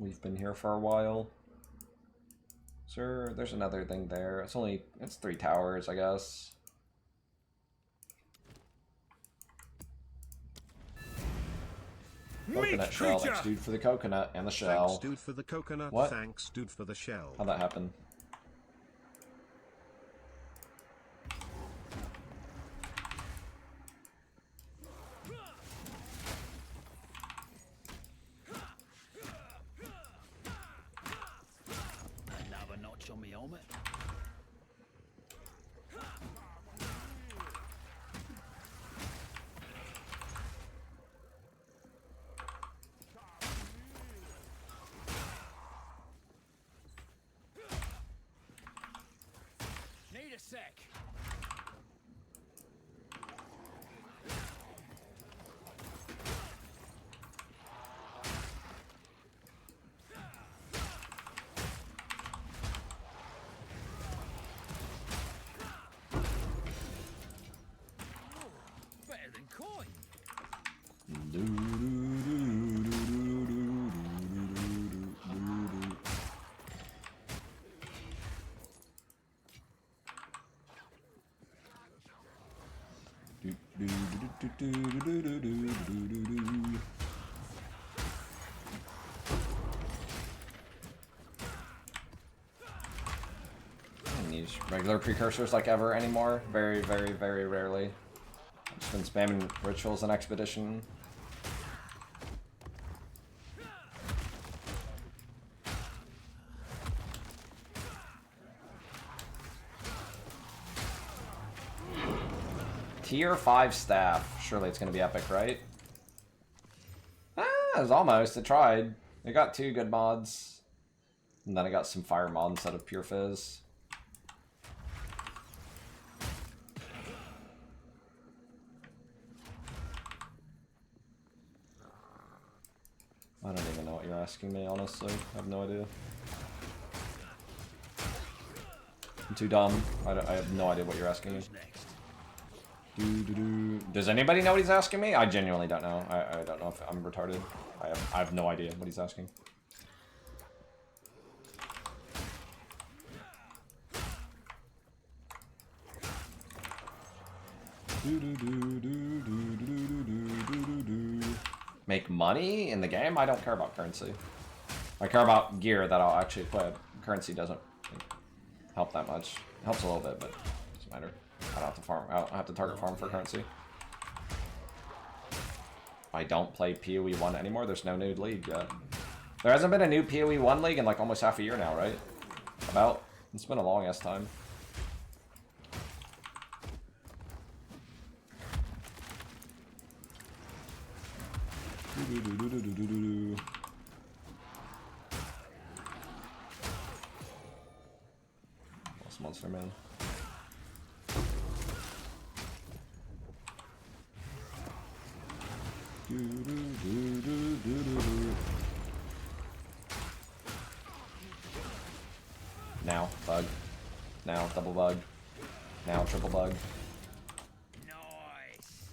We've been here for a while. Sir, there's another thing there. It's 3 towers, I guess. Coconut shell. Thanks, dude, for the coconut and the shell. Thanks, dude, for the coconut. What? Thanks, dude, for the shell. How'd that happen? Another notch on me helmet. Need a sec. Better than coin. I don't use regular precursors like ever anymore. Very, very, very rarely. I've just been spamming rituals and expedition. Tier 5 staff. Surely it's gonna be epic, right? Ah, it was almost. It tried. It got 2 good mods. And then I got some fire mod instead of pure fizz. I don't even know what you're asking me, honestly. I have no idea. I'm too dumb. I have no idea what you're asking me. Does anybody know what he's asking me? I genuinely don't know. I don't know if I'm retarded. I have no idea what he's asking. Make money in the game? I don't care about currency. I care about gear that I'll actually play. Currency doesn't help that much. It helps a little bit, but it doesn't matter. I don't have to farm. I don't have to target farm for currency. I don't play PoE 1 anymore. There's no new league yet. There hasn't been a new PoE 1 league in like almost half a year now, right? About. It's been a long ass time. Lost Monster Man. Now, bug. Now, double bug. Now, triple bug. Nice.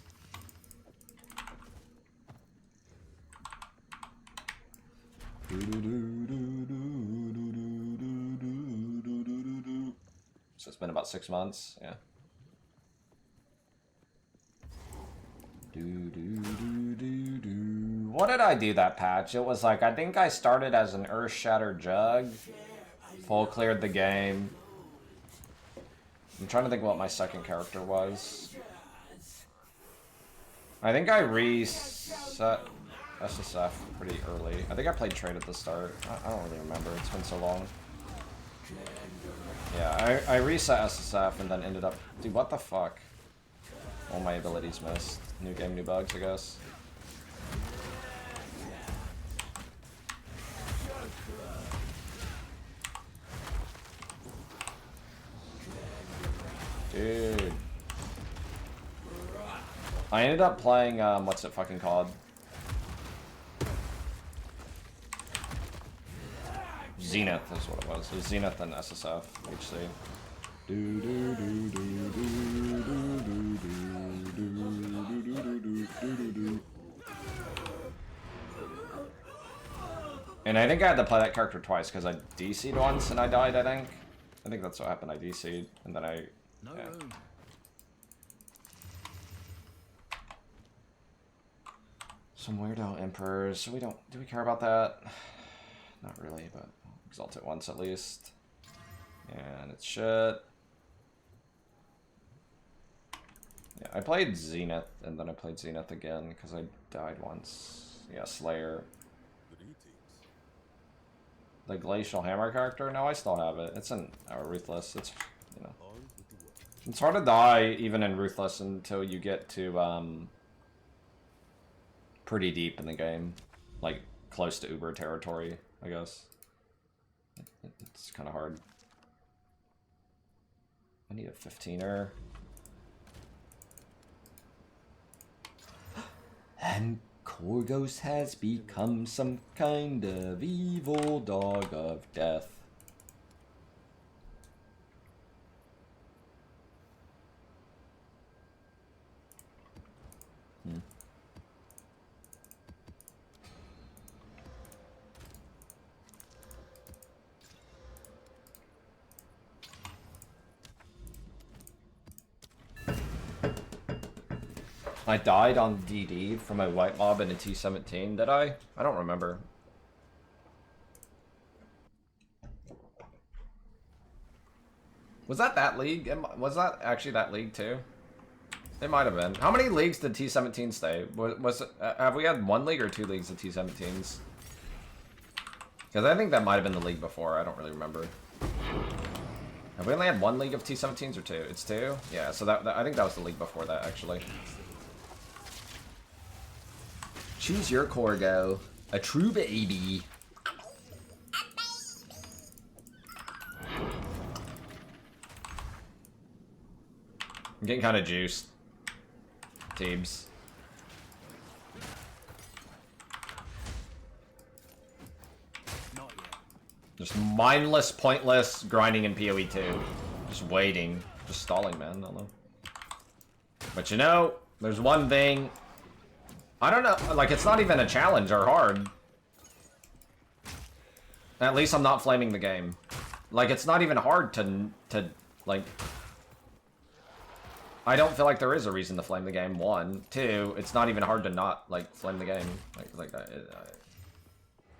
So it's been about 6 months, yeah. Do do do do do What did I do that patch? It was like, I think I started as an Earth-Shattered Jug. Full cleared the game. I'm trying to think what my second character was. I think I reset SSF pretty early. I think I played trade at the start. I don't really remember. It's been so long. Yeah, I reset SSF and then ended up... Dude, what the fuck? All my abilities missed. New game, new bugs, I guess. Dude. I ended up playing, what's it fucking called? Zenith is what it was. It was Zenith and SSF HC. And I think I had to play that character twice because I DC'd once and I died, I think. I think that's what happened. I DC'd and then I... Yeah. Some weirdo emperors. We don't... Do we care about that? Not really, but exalt it once at least. And it's shit. Yeah, I played Zenith and then I played Zenith again because I died once. Yeah, Slayer. The Glacial Hammer character? No, I still have it. It's in Ruthless. It's, you know. It's hard to die even in Ruthless until you get to pretty deep in the game. Like close to Uber territory, I guess. It's kind of hard. I need a 15er. And Korgos has become some kind of evil dog of death. I died on DD from a white mob in a T17, did I? I don't remember. Was that league? Was that actually that league too? It might have been. How many leagues did T17 stay? Have we had 1 league or 2 leagues of T17s? Because I think that might have been the league before. I don't really remember. Have we only had 1 league of T17s or 2? It's 2? Yeah, so that I think that was the league before that, actually. Choose your Corgo. A true baby. I'm getting kind of juiced. Teams. Not yet. Just mindless, pointless grinding in PoE 2. Just waiting. Just stalling, man. I don't know. But you know, there's one thing. I don't know, like, it's not even a challenge or hard. At least I'm not flaming the game. Like, it's not even hard to like... I don't feel like there is a reason to flame the game, 1. 2, it's not even hard to not, like, flame the game.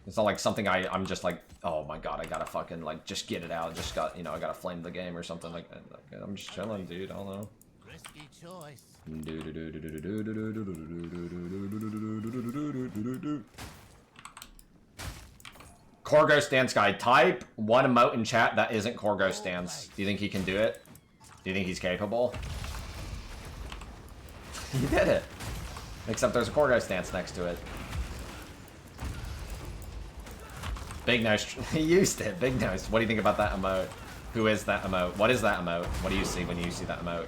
It's not like something I'm just like, oh my god, I gotta fucking, like, just get it out. Just got, you know, I gotta flame the game or something like that. Like, I'm just chilling, dude, I don't know. Risky choice. Korgo stance guy. Type 1 emote in chat that isn't Korgo stance. Do you think he can do it? Do you think he's capable? He did it. Except there's a Korgo stance next to it. Big nose. He used it. Big nose. What do you think about that emote? Who is that emote? What is that emote? What do you see when you see that emote?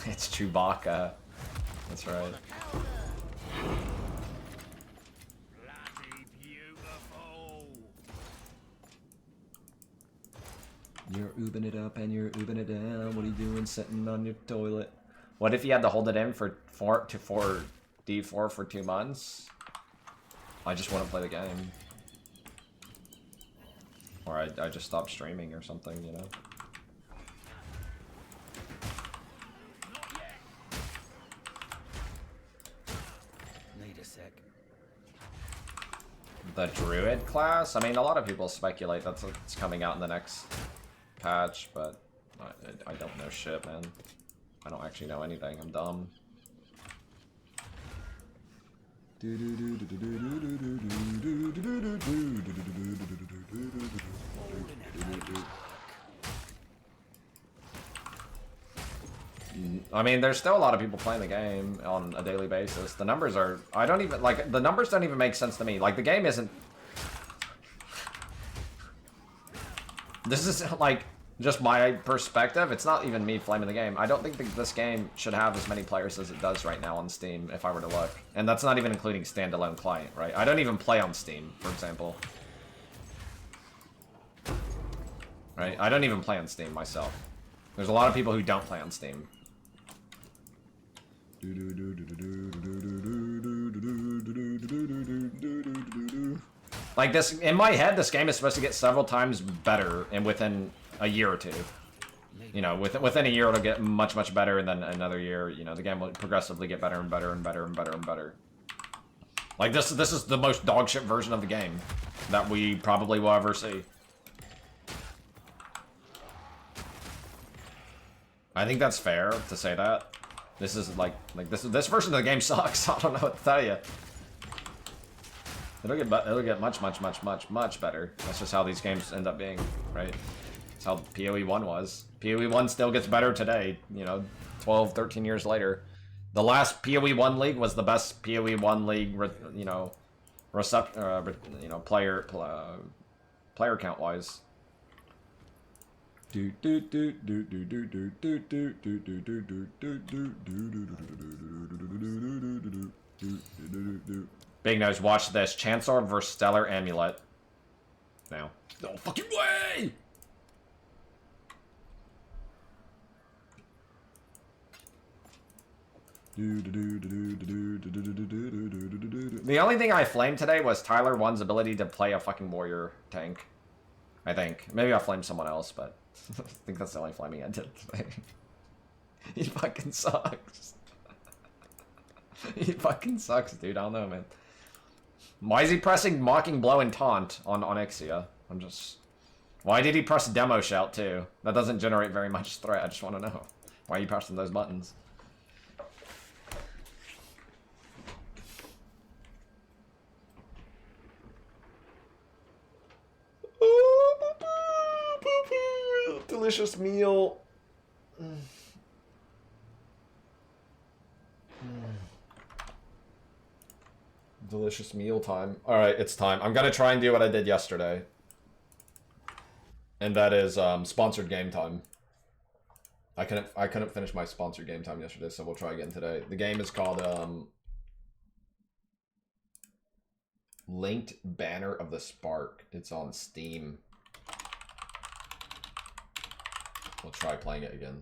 It's Chewbacca. That's right. Bloody beautiful. You're oobing it up and you're oobing it down. What are you doing sitting on your toilet? What if you had to hold it in for D4 for 2 months? I just wouldn't play the game. Or I just stopped streaming or something, you know? The druid class? I mean, a lot of people speculate that's what's coming out in the next patch, but I don't know shit, man. I don't actually know anything. I'm dumb. I mean, there's still a lot of people playing the game on a daily basis. The numbers are... I don't even... Like, the numbers don't even make sense to me. Like, the game isn't... This is, like, just my perspective. It's not even me flaming the game. I don't think this game should have as many players as it does right now on Steam, if I were to look. And that's not even including standalone client, right? I don't even play on Steam, for example. Right? I don't even play on Steam myself. There's a lot of people who don't play on Steam. Like this, in my head, this game is supposed to get several times better and within a year or two. You know, within a year it'll get much, much better, and then another year, you know, the game will progressively get better and better and better and better and better. Like this is the most dogshit version of the game that we probably will ever see. I think that's fair to say that. This is like this version of the game sucks. I don't know what to tell you. It'll get much better. That's just how these games end up being, right? That's how PoE 1 was. PoE 1 still gets better today, you know, 12, 13 years later. The last PoE 1 league was the best PoE 1 league, you know, player count wise. Big Nose, watch this. Chancellor versus Stellar Amulet. Now. No fucking way! The only thing I flamed today was Tyler 1's ability to play a fucking warrior tank. I think. Maybe I flamed someone else, but I think that's the only flaming I did today. He fucking sucks. He fucking sucks, dude. I don't know, man. Why is he pressing Mocking Blow and Taunt on Onyxia? I'm just... Why did he press Demo Shout, too? That doesn't generate very much threat. I just want to know. Why are you pressing those buttons? Delicious meal. Delicious meal time. Alright, it's time. I'm gonna try and do what I did yesterday. And that is sponsored game time. I couldn't finish my sponsored game time yesterday, so we'll try again today. The game is called Linked Banner of the Spark. It's on Steam. We'll try playing it again.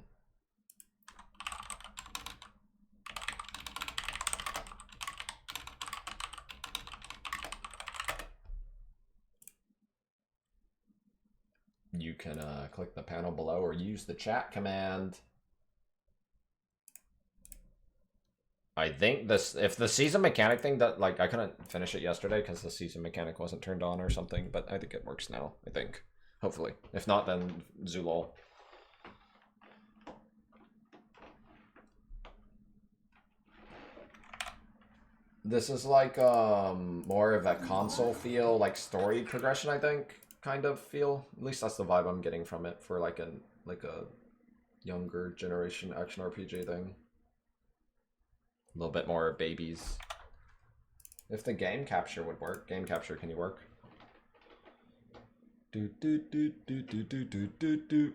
You can click the panel below or use the chat command. I think this, if the season mechanic thing that, like, I couldn't finish it yesterday because the season mechanic wasn't turned on or something, but I think it works now, I think. Hopefully. If not, then Zulol. This is like more of a console feel, like story progression, I think, kind of feel. At least that's the vibe I'm getting from it for like a younger generation action RPG thing. A little bit more babies. If the game capture would work. Game capture, can you work? Do do do do do do do do do.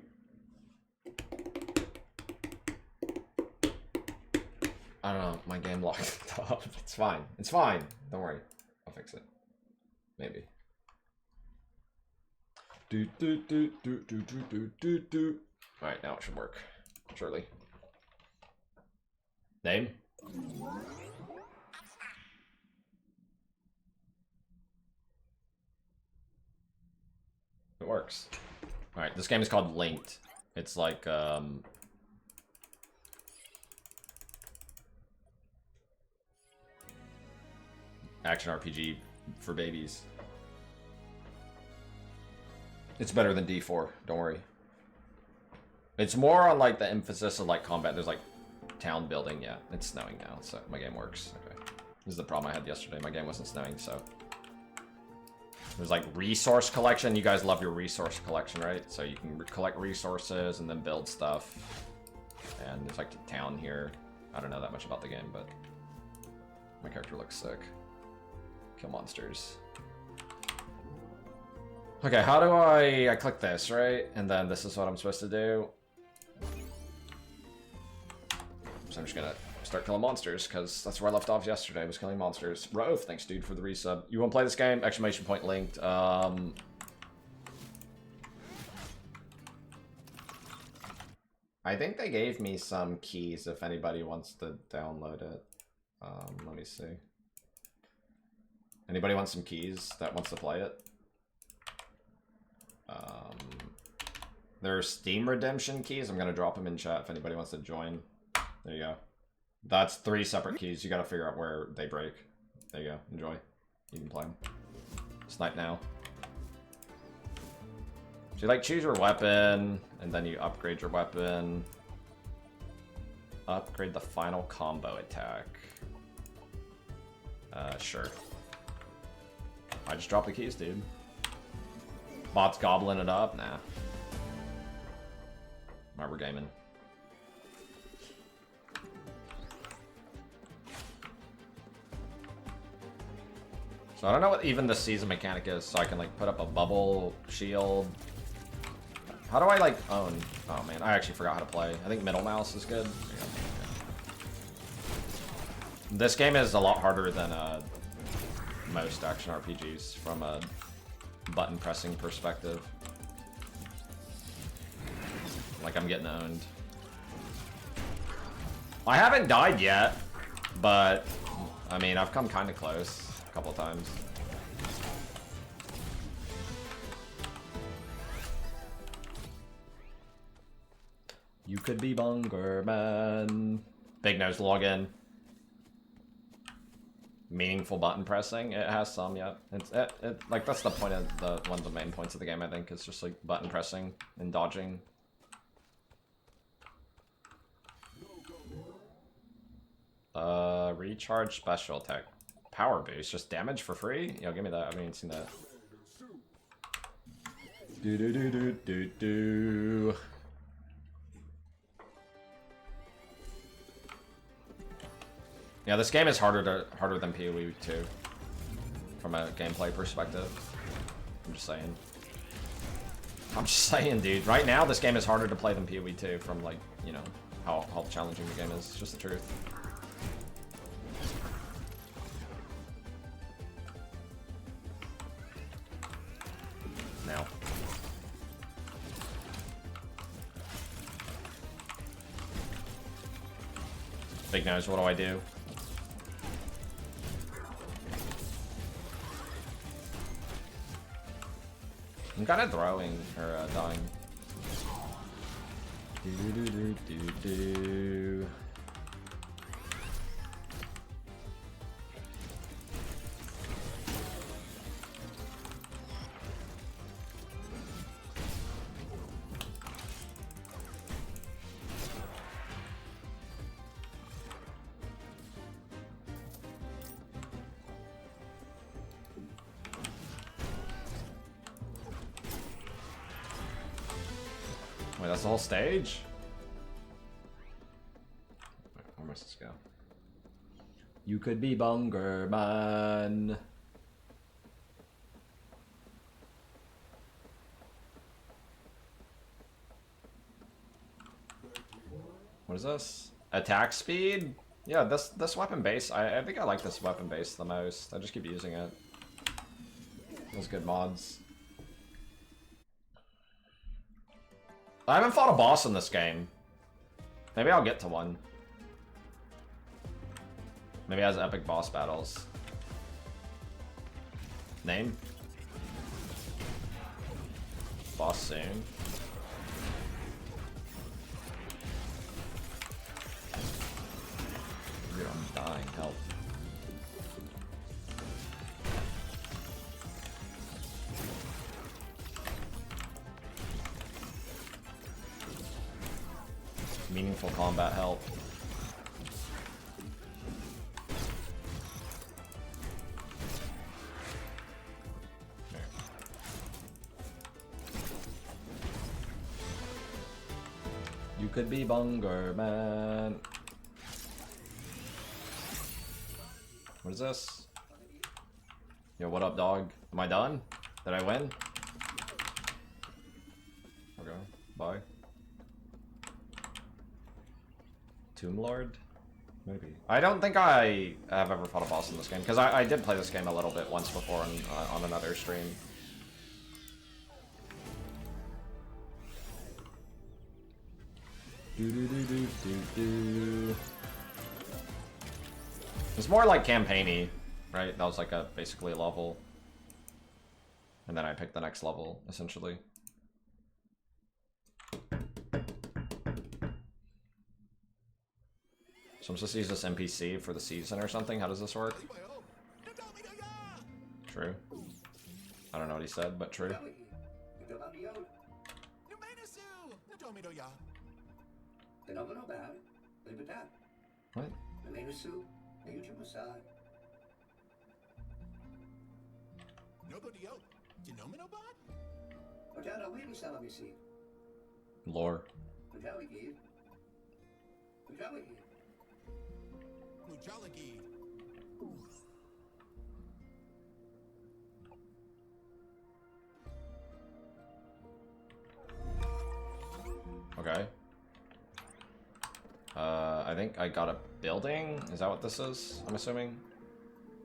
I don't know, my game locked up. It's fine. It's fine. Don't worry. I'll fix it. Maybe. Do do do do do do do do do. Alright, now it should work. Surely. Name? It works. Alright, this game is called Linked. It's like action RPG for babies. It's better than D4, don't worry. It's more on like the emphasis of like combat. There's like town building. Yeah, it's snowing now, so my game works. Okay. This is the problem I had yesterday. My game wasn't snowing, so. There's like resource collection. You guys love your resource collection, right? So you can collect resources and then build stuff. And there's like a town here. I don't know that much about the game, but my character looks sick. Kill monsters. Okay, how do I click this, right? And then this is what I'm supposed to do. So I'm just gonna start killing monsters, because that's where I left off yesterday, was killing monsters. Rove, thanks dude for the resub. You wanna play this game? Exclamation point linked. I think they gave me some keys if anybody wants to download it. Let me see. Anybody want some keys that wants to play it? There's Steam redemption keys. I'm gonna drop them in chat if anybody wants to join. There you go. That's 3 separate keys. You gotta figure out where they break. There you go. Enjoy. You can play them. Snipe now. So you like choose your weapon, and then you upgrade your weapon. Upgrade the final combo attack. Sure. I just dropped the keys, dude. Bot's gobbling it up? Nah. Alright, we're gaming. So I don't know what even the season mechanic is, so I can like put up a bubble shield. How do I like own? Oh man, I actually forgot how to play. I think middle mouse is good. This game is a lot harder than most action RPGs from a button pressing perspective. Like I'm getting owned. I haven't died yet, but I mean I've come kind of close a couple times. You could be Bunger Man. Big Nose login. Meaningful button pressing. It has some, yeah. It's like that's the point of one of the main points of the game. I think it's just like button pressing and dodging. Recharge special attack. Power boost, just damage for free? Yo, give me that. I haven't even seen that. Do. Yeah, this game is harder than PoE 2 from a gameplay perspective. I'm just saying. I'm just saying, dude. Right now, this game is harder to play than PoE 2 from like, you know, how challenging the game is. It's just the truth. Now. Big Nose, what do I do? I'm kind of throwing or dying. Do. Wait, that's the whole stage? Where must this go? You could be Bunger Man. What is this? Attack speed? Yeah, this weapon base. I think I like this weapon base the most. I just keep using it. Those good mods. I haven't fought a boss in this game. Maybe I'll get to one. Maybe it has epic boss battles. Name? Boss soon. Dude, I'm dying. Help. Meaningful combat help. You could be Bunger Man. What is this? Yo, what up, dog? Am I done? Did I win? Okay, bye. Tomb Lord? Maybe. I don't think I have ever fought a boss in this game, because I did play this game a little bit once before on another stream. It's more like campaigny, right? That was like a basically a level. And then I picked the next level, essentially. So I'm supposed to use this NPC for the season or something? How does this work? True. I don't know what he said, but true. What? Lore. Okay. I think I got a building? Is that what this is? I'm assuming?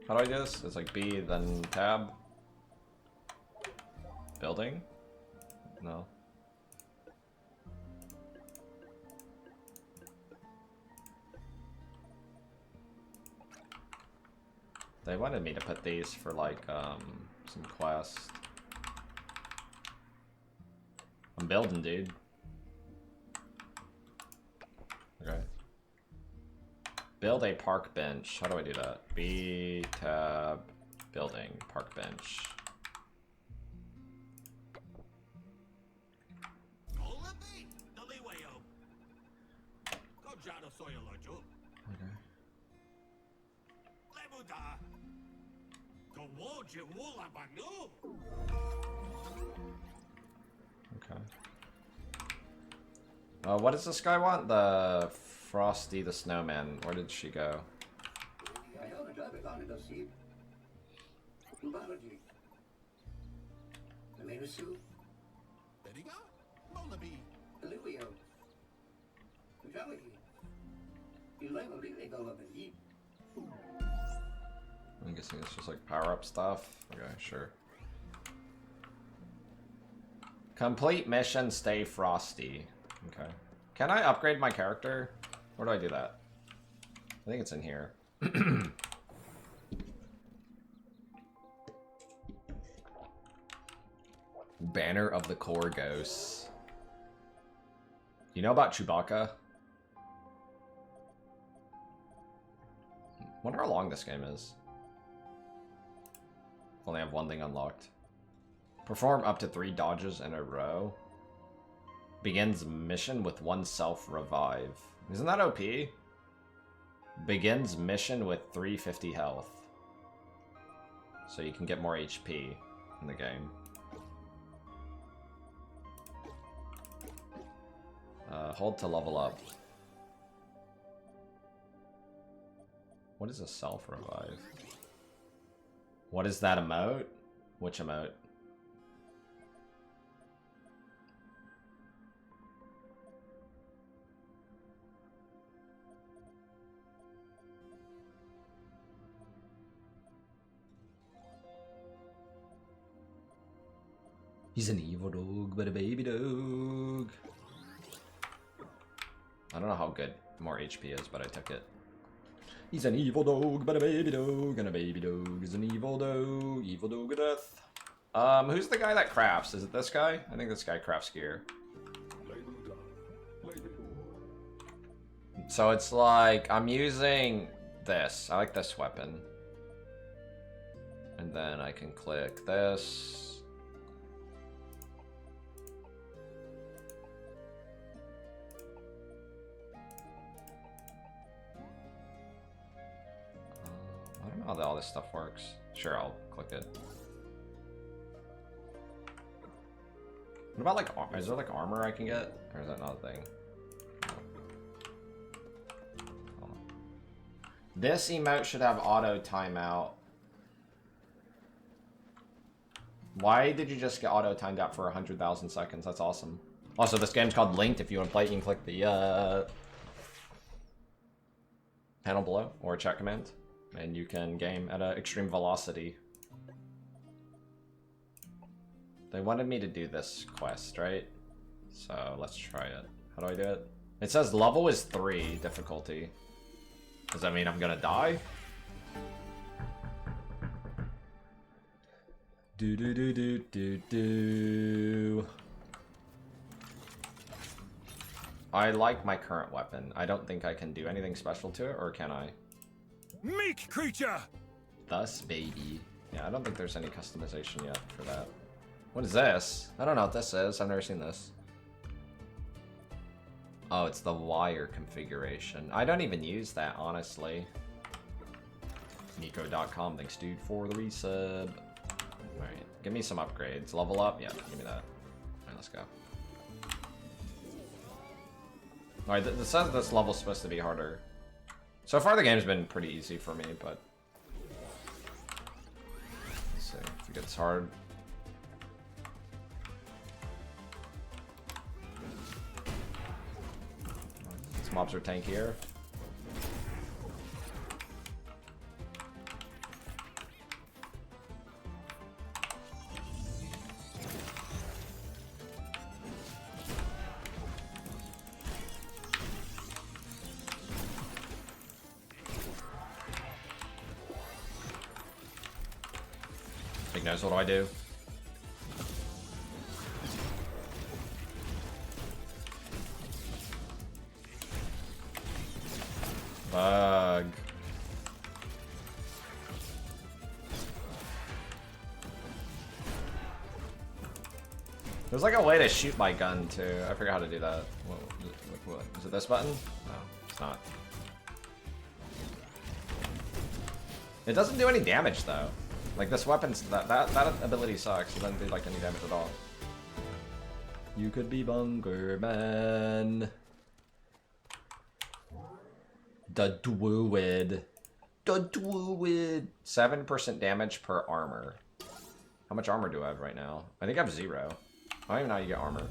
How do I do this? It's like B, then tab. Building? No. They wanted me to put these for like some quest. I'm building, dude. Okay. Build a park bench. How do I do that? B tab building park bench. Okay. What does this guy want? The Frosty the Snowman. Where did she go? I'm guessing it's just like power-up stuff. Okay, sure. Complete mission, stay frosty. Okay. Can I upgrade my character? Where do I do that? I think it's in here. Banner of the Core Ghosts. You know about Chewbacca? Wonder how long this game is. Only have one thing unlocked. Perform up to 3 dodges in a row. Begins mission with 1 self-revive. Isn't that OP? Begins mission with 350 health. So you can get more HP in the game. Hold to level up. What is a self-revive? What is that emote? Which emote? He's an evil dog, but a baby dog. I don't know how good more HP is, but I took it. He's an evil dog, but a baby dog, and a baby dog is an evil dog of death. Who's the guy that crafts? Is it this guy? I think this guy crafts gear. So it's like, I'm using this. I like this weapon. And then I can click this. this stuff works. Sure, I'll click it. What about like, is there like armor I can get? Or is that not a thing? No. This emote should have auto timeout. Why did you just get auto timed out for 100,000 seconds? That's awesome. Also, this game's called Linked. If you want to play it, you can click the panel below or chat command, and you can game at an extreme velocity. They wanted me to do this quest, right? So let's try it. How do I do it? It says level is 3 difficulty. Does that mean I'm gonna die? Do do do do do do. I like my current weapon. I don't think I can do anything special to it, or can I? Meek creature! Thus, baby. Yeah, I don't think there's any customization yet for that. What is this? I don't know what this is. I've never seen this. Oh, it's the wire configuration. I don't even use that, honestly. Nico.com, thanks dude for the resub. Alright, give me some upgrades. Level up? Yeah, give me that. Alright, let's go. Alright, this says this level's supposed to be harder. So far the game's been pretty easy for me, but... let's see if it gets hard. These mobs are tankier. Big nose, what do I do? Bug. There's like a way to shoot my gun too. I forgot how to do that. What? Is it this button? No, it's not. It doesn't do any damage though. Like this weapon's that ability sucks. It doesn't do like any damage at all. You could be Bunker Man. The Druid. The Druid. 7% damage per armor. How much armor do I have right now? I think I have 0. I don't even know how you get armor.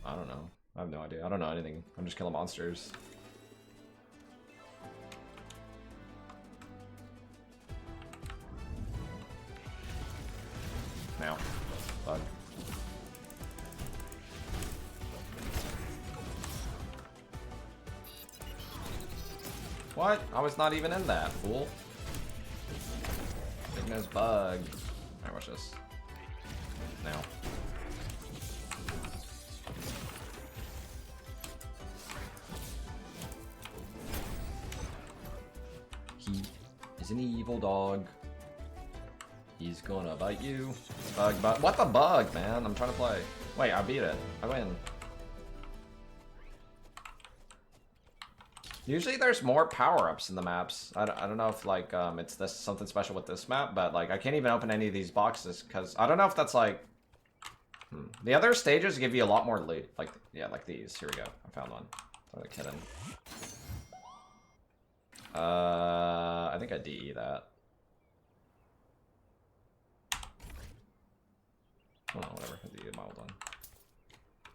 I don't know. I have no idea. I don't know anything. I'm just killing monsters. Now. Bug. What? I was not even in that, fool. Big nose bug. Alright, watch this. Now. He is an evil dog. He's gonna bite you. Bug. What the bug, man? I'm trying to play. Wait, I beat it. I win. Usually there's more power-ups in the maps. I don't know if like it's this something special with this map, but like I can't even open any of these boxes because I don't know if that's like the other stages give you a lot more loot. Like yeah, like these. Here we go. I found one. Throw the kid in. I think I DE that. Oh, whatever. I DE my old one.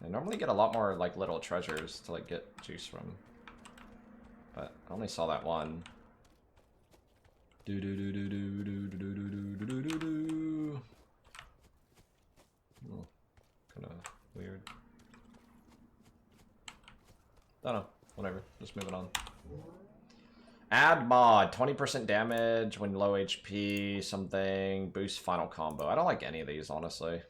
I normally get a lot more like little treasures to like get juice from. But I only saw that one. Do do do do do do do do do do do do. Oh, kind of weird. Don't know. Whatever. Just moving on. Add mod. 20% damage when low HP. Something. Boost final combo. I don't like any of these, honestly.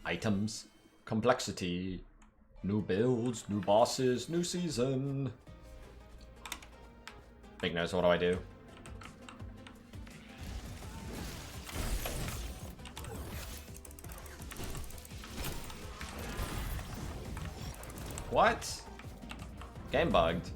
Items. Complexity. New builds, new bosses, new season. Big nose, what do I do? What? Game bugged.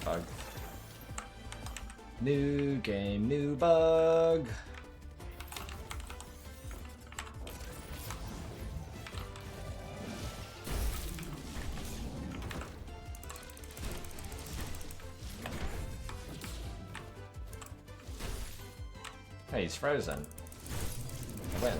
Bug. New game, new bug. Hey, he's frozen. I win.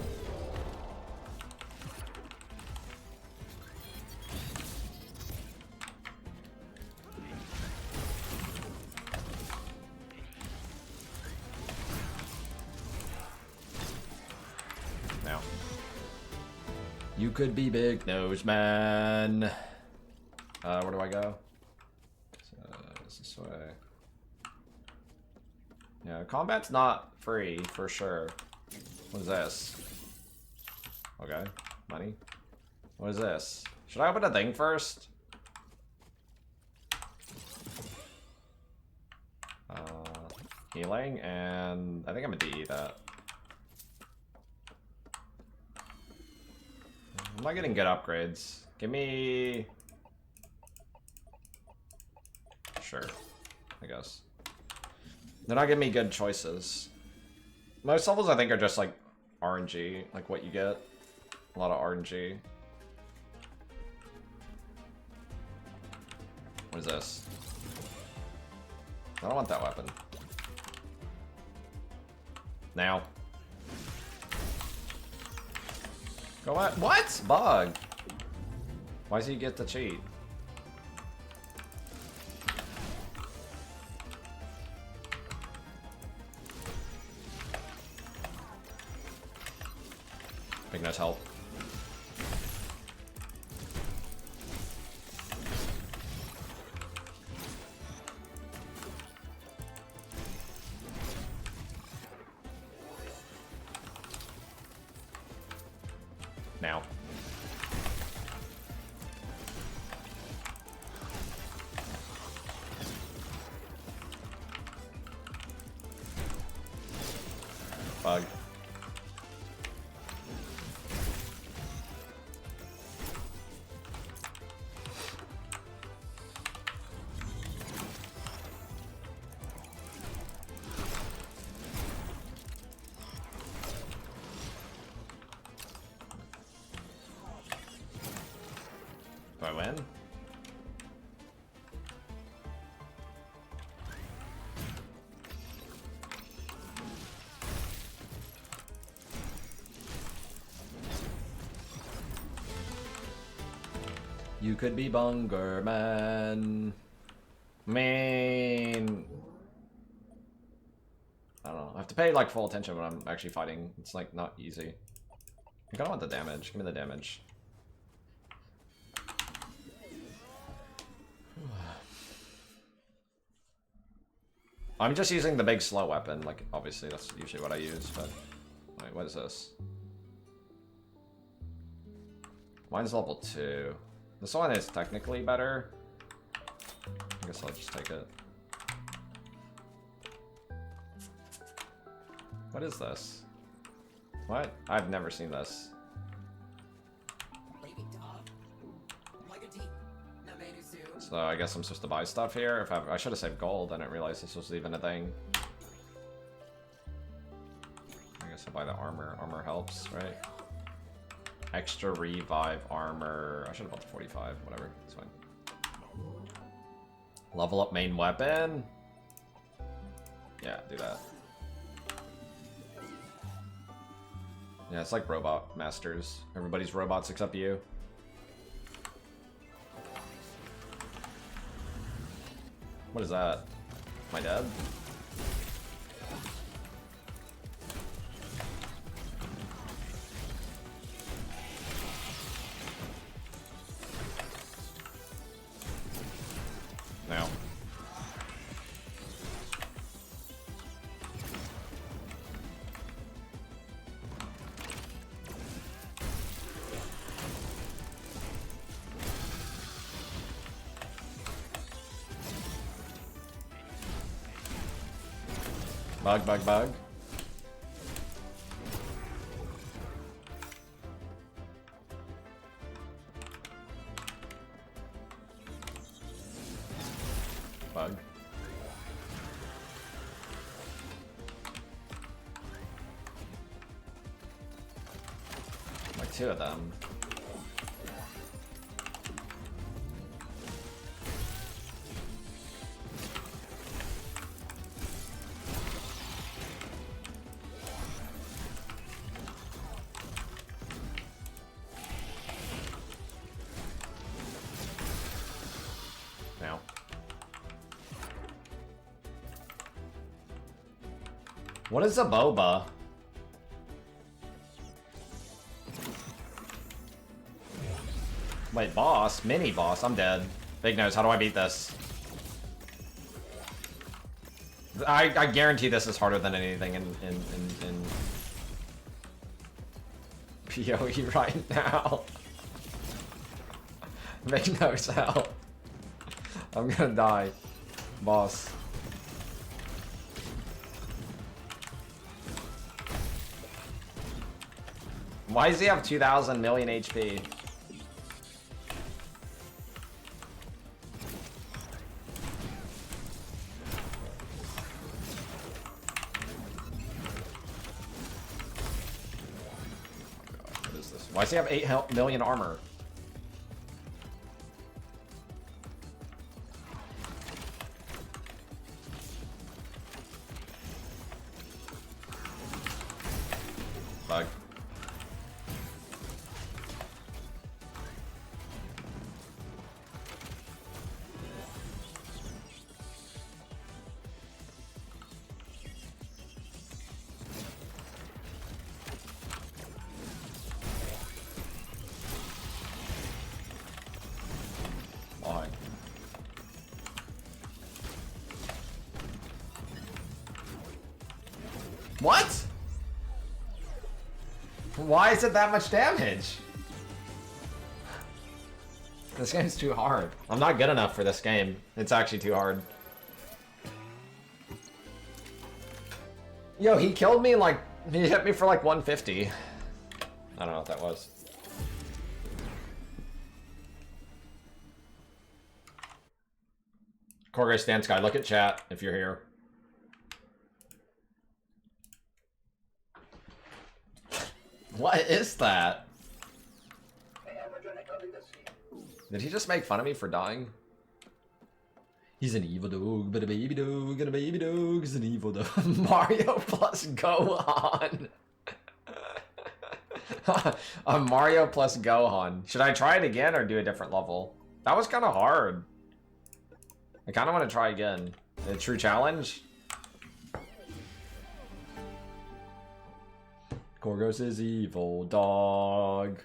Now. You could be big nose man. Where do I go? It's this way. Yeah, combat's not free for sure. What is this? Okay, money. What is this? Should I open a thing first? Healing, and I think I'm gonna DE that. I'm not getting good upgrades. Give me... Sure, I guess. They're not giving me good choices. Most levels I think are just like RNG, like what you get. A lot of RNG. What is this? I don't want that weapon. Now. Go on. What? Bug. Why does he get to cheat? Big nose help. Now. Bug. Do I win? You could be Bunger Man. Man. I don't know. I have to pay like full attention when I'm actually fighting. It's like not easy. I kinda want the damage. Give me the damage. I'm just using the big slow weapon, like obviously that's usually what I use, but wait, what is this? Mine's level 2. This one is technically better. I guess I'll just take it. What is this? What? I've never seen this. So I guess I'm supposed to buy stuff here. If I should have saved gold. I didn't realize this was even a thing. I guess I'll buy the armor. Armor helps, right? Extra revive armor. I should have bought the 45. Whatever. It's fine. Level up main weapon. Yeah, do that. Yeah, it's like robot masters. Everybody's robots except you. What is that? Am I dead? Bug, bug, bug. Bug. Like two of them. Now. What is a boba? Wait, boss? Mini boss? I'm dead. Big nose, how do I beat this? I guarantee this is harder than anything in PoE right now. Big nose, help. I'm gonna die. Boss. Why does he have 2,000 million HP? What is this? Why does he have 8 million armor? Bug. Why? What? Why is it that much damage? This game's too hard. I'm not good enough for this game. It's actually too hard. Yo, he killed me like... He hit me for like 150. I don't know what that was. Corgay Stance Guy, look at chat if you're here. What is that? Did he just make fun of me for dying? He's an evil dog, but a baby dog, and a baby dog is an evil dog. Mario plus Gohan. A Mario plus Gohan. Should I try it again or do a different level? That was kind of hard. I kind of want to try again. A true challenge? Korgos is evil dog.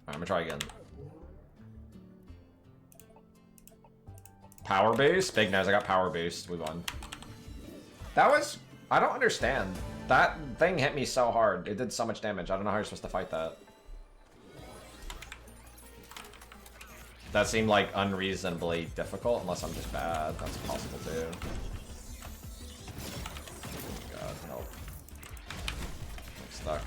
Alright, I'm gonna try again. Power boost? Big nose, I got power boost. We won. That was... I don't understand. That thing hit me so hard. It did so much damage. I don't know how you're supposed to fight that. That seemed like unreasonably difficult, unless I'm just bad. That's possible too. God, help. I'm stuck.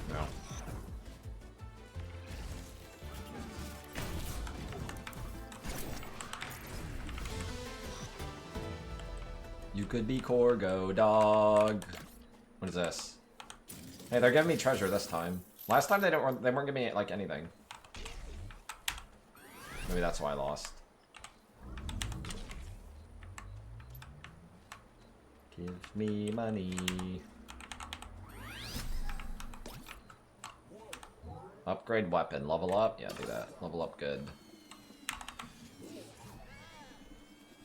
No. You could be Corgo, dog. What is this? Hey, they're giving me treasure this time. Last time they weren't giving me like anything. Maybe that's why I lost. Give me money. Upgrade weapon. Level up? Yeah, do that. Level up good.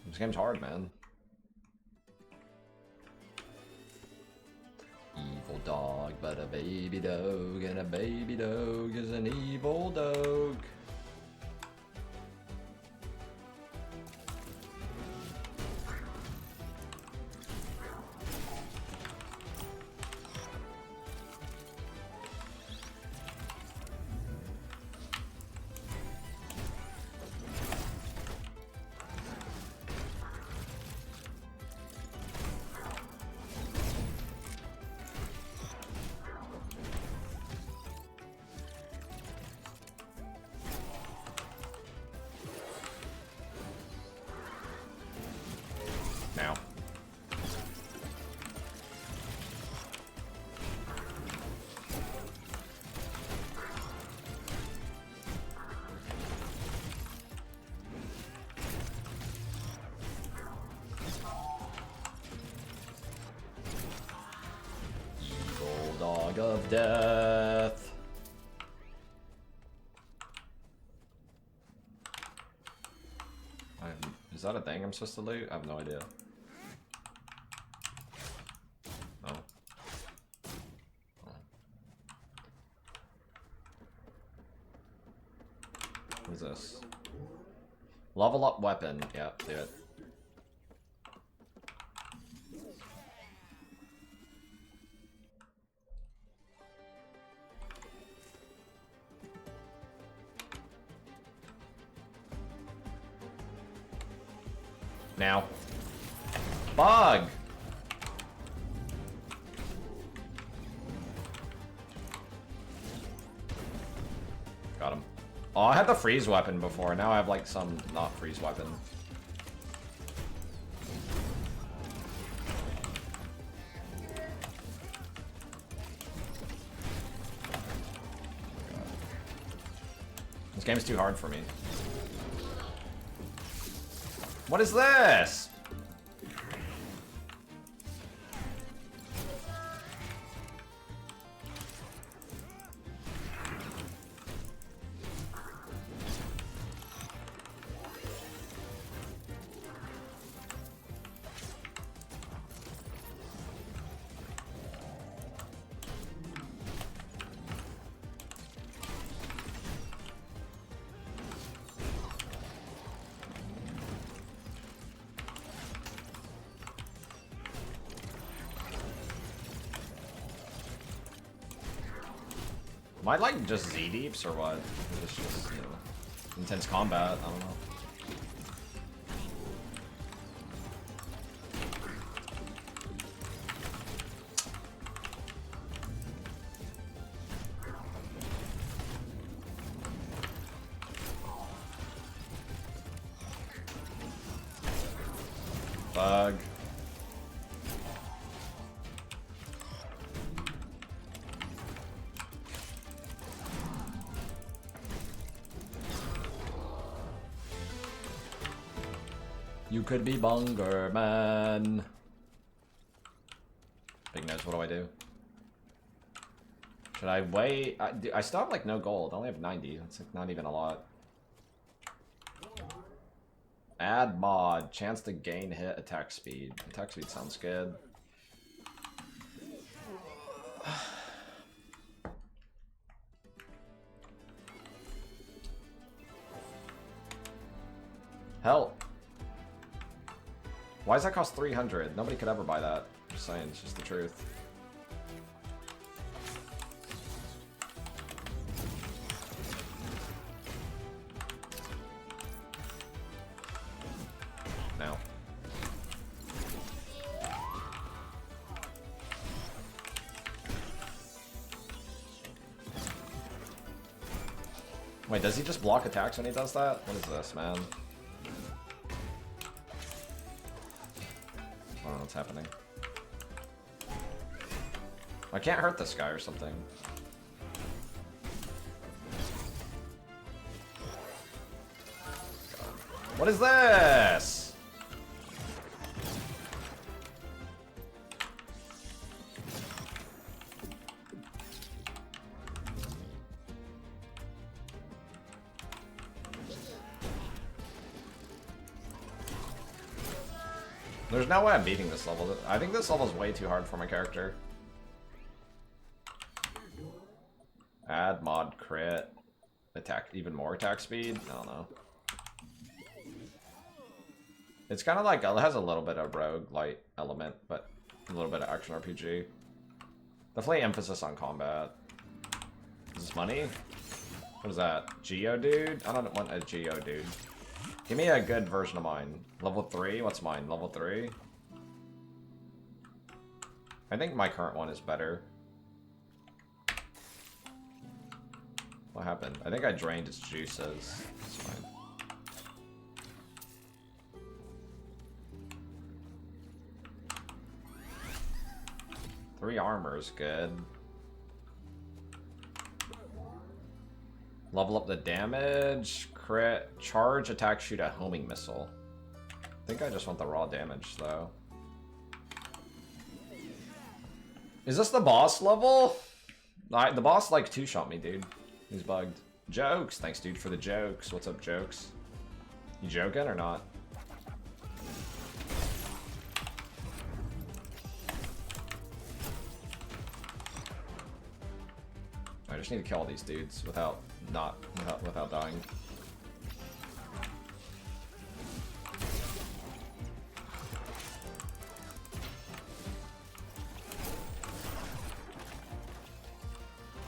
This game's hard, man. Evil dog. But a baby dog and a baby dog is an evil dog. Now. Evil dog of death. Is that a thing I'm supposed to loot? I have no idea. Oh. What is this? Level up weapon. Yeah, do it. Now. Bug! Got him. Oh, I had the freeze weapon before. Now I have like some not freeze weapon. This game is too hard for me. What is this? Am I like just Z-deeps or what? It's just, you know, intense combat, I don't know. Bug. You could be Bunger Man. Big nose, what do? Should I wait? I still have like no gold. I only have 90. That's like not even a lot. Add mod. Chance to gain hit attack speed. Attack speed sounds good. Help. Why does that cost 300? Nobody could ever buy that. Just saying, it's just the truth. Now. Wait, does he just block attacks when he does that? What is this, man? I don't know what's happening. I can't hurt this guy or something. What is this? There's no way I'm beating this level. I think this level is way too hard for my character. Add mod crit. Attack, even more attack speed? I don't know. It's kind of like, it has a little bit of rogue light element, but a little bit of action RPG. Definitely emphasis on combat. Is this money? What is that? Geodude? I don't want a Geodude. Give me a good version of mine. Level 3? What's mine? Level 3? I think my current one is better. What happened? I think I drained its juices. It's fine. Three armor is good. Level up the damage, crit, charge, attack, shoot a homing missile. I think I just want the raw damage though. Is this the boss level? The boss like two-shot me, dude. He's bugged. Jokes, thanks dude for the jokes. What's up, Jokes? You joking or not? I just need to kill all these dudes without dying.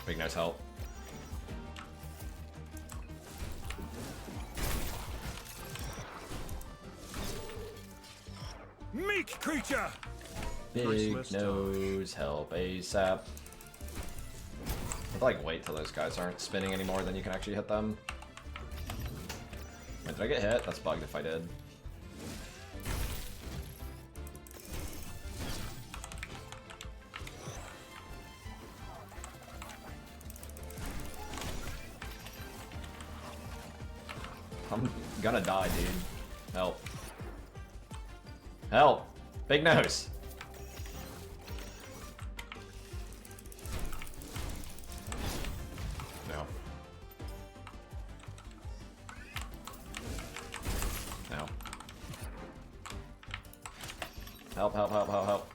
Big nice help. Meek creature! Big nose help ASAP. I'd like wait till those guys aren't spinning any more, then you can actually hit them. Wait, did I get hit? That's bugged if I did. I'm gonna die, dude. Help. Help! Big nose! No. No. Help, help, help, help, help.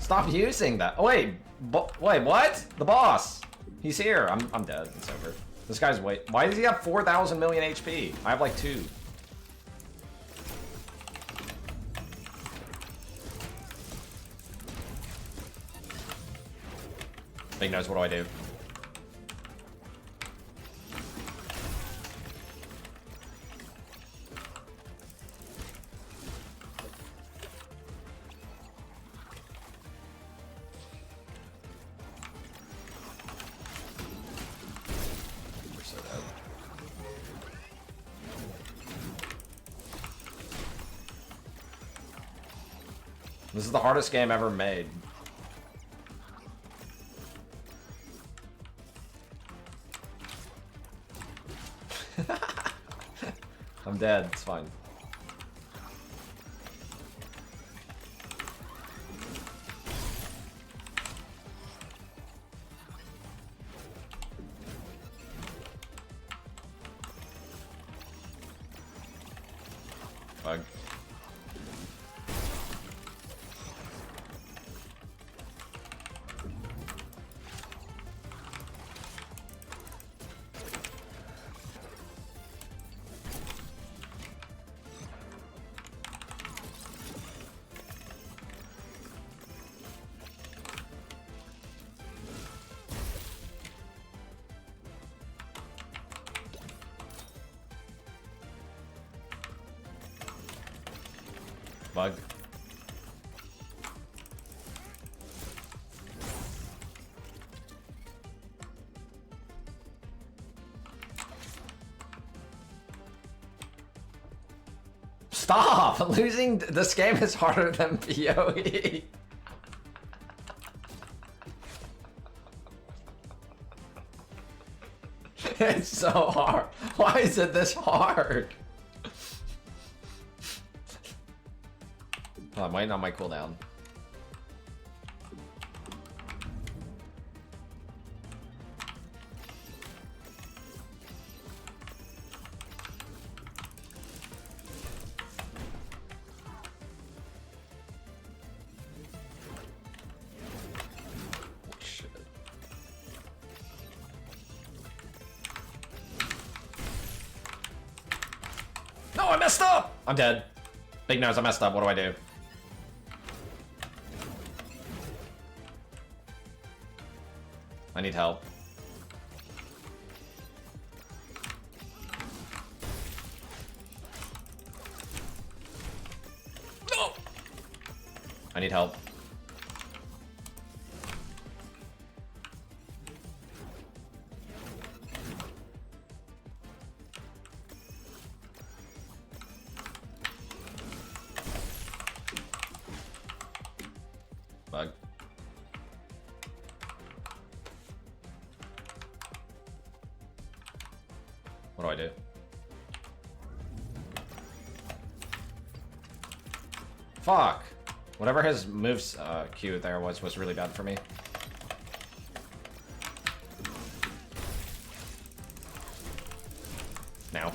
Stop using that. Oh, wait. Wait, what? The boss. He's here. I'm dead. It's over. This guy's why does he have 4,000 million HP? I have like 2. Big nose, what do I do? This is the hardest game ever made. I'm dead, it's fine. Bug. Bug. Stop! Losing this game is harder than PoE. It's so hard. Why is it this hard? I'm waiting on my cooldown. I messed up! I'm dead. Big nose, I messed up. What do I do? I need help. No! I need help. Bug. What do I do? Fuck! Whatever his moves queue there was really bad for me. Now.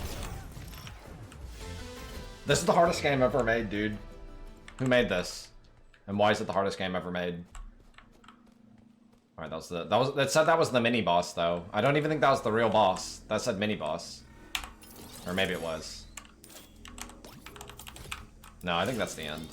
This is the hardest game ever made, dude. Who made this? And why is it the hardest game ever made? Alright, that said that was the mini boss though. I don't even think that was the real boss. That said mini boss. Or maybe it was. No, I think that's the end.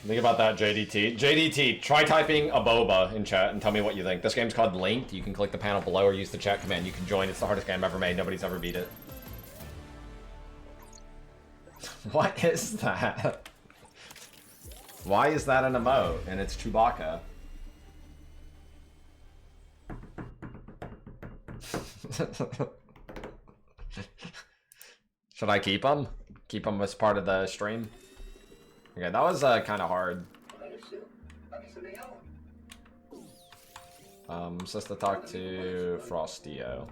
Think about that, JDT. JDT, try typing Aboba in chat and tell me what you think. This game's called Linked. You can click the panel below or use the chat command. You can join. It's the hardest game ever made. Nobody's ever beat it. What is that? Why is that an emote? And it's Chewbacca. Should I keep him? Keep him as part of the stream? Okay, that was kind of hard. Supposed to talk to Frostio.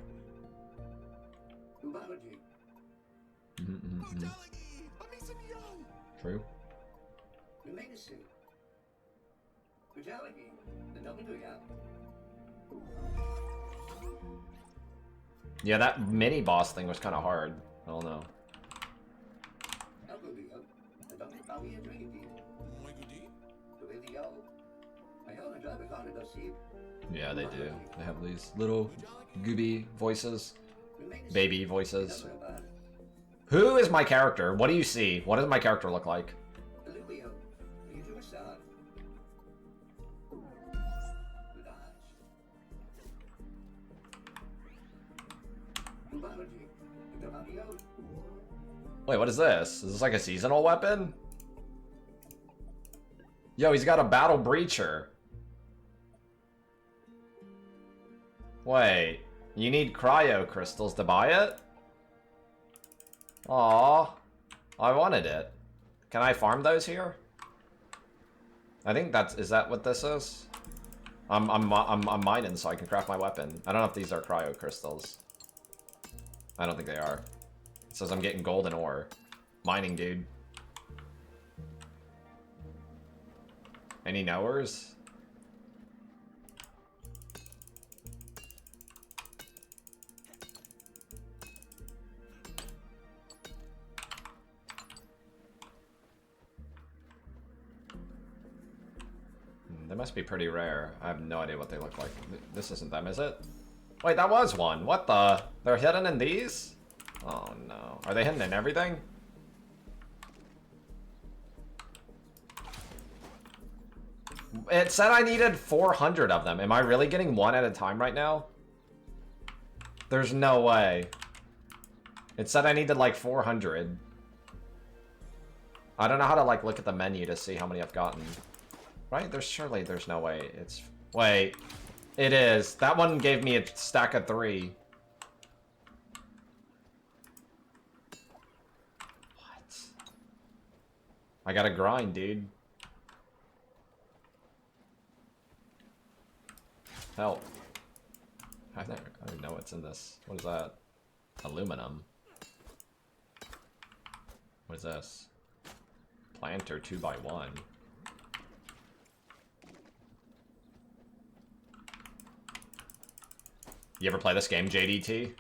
True. Yeah, that mini boss thing was kind of hard. I don't know. Yeah, they do. They have these little gooby voices. Baby voices. Who is my character? What do you see? What does my character look like? Wait, what is this? Is this like a seasonal weapon? Yo, he's got a battle breacher. Wait, you need cryo crystals to buy it? Aww, I wanted it. Can I farm those here? I think is that what this is? I'm mining so I can craft my weapon. I don't know if these are cryo crystals. I don't think they are. It says I'm getting golden ore. Mining, dude. Any knowers? They must be pretty rare. I have no idea what they look like. This isn't them, is it? Wait, that was one. What the? They're hidden in these? Oh no. Are they hidden in everything? It said I needed 400 of them. Am I really getting one at a time right now? There's no way. It said I needed like 400. I don't know how to like look at the menu to see how many I've gotten. Right? There's no way. Wait. It is. That one gave me a stack of 3. What? I gotta grind, dude. Help. I don't know what's in this. What is that? Aluminum. What is this? Planter 2x1. You ever play this game, JDT?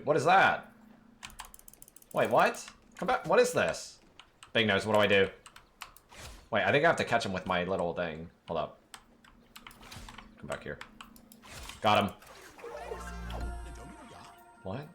What is that? Wait, what? Come back. What is this? Big nose, what do I do? Wait, I think I have to catch him with my little thing. Hold up. Come back here. Got him. What?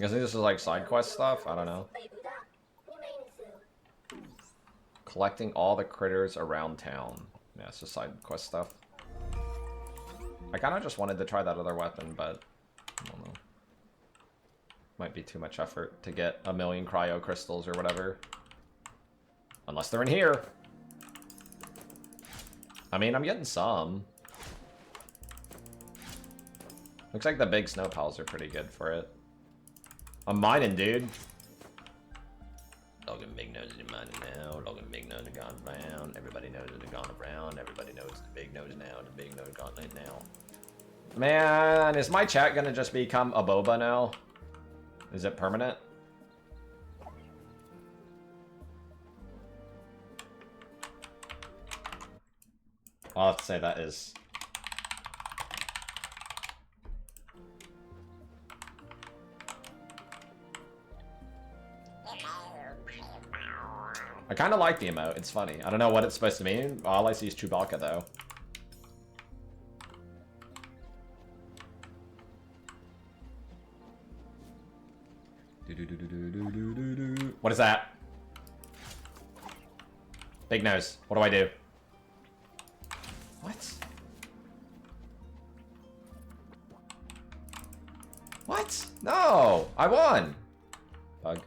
I think this is like side quest stuff. I don't know. Collecting all the critters around town. Yeah, it's just side quest stuff. I kind of just wanted to try that other weapon, but I don't know. Might be too much effort to get a million cryo crystals or whatever. Unless they're in here. I mean, I'm getting some. Looks like the big snow piles are pretty good for it. I'm mining, dude. Logan Big Nose is mining now. Logan Big Nose has gone around. Everybody knows it's gone around. Everybody knows the big nose now. The big nose gauntlet now. Man, is my chat gonna just become a boba now? Is it permanent? I'll have to say that is. I kind of like the emote. It's funny. I don't know what it's supposed to mean. All I see is Chewbacca, though. What is that? Big nose. What do I do? What? What? No! I won! Bug.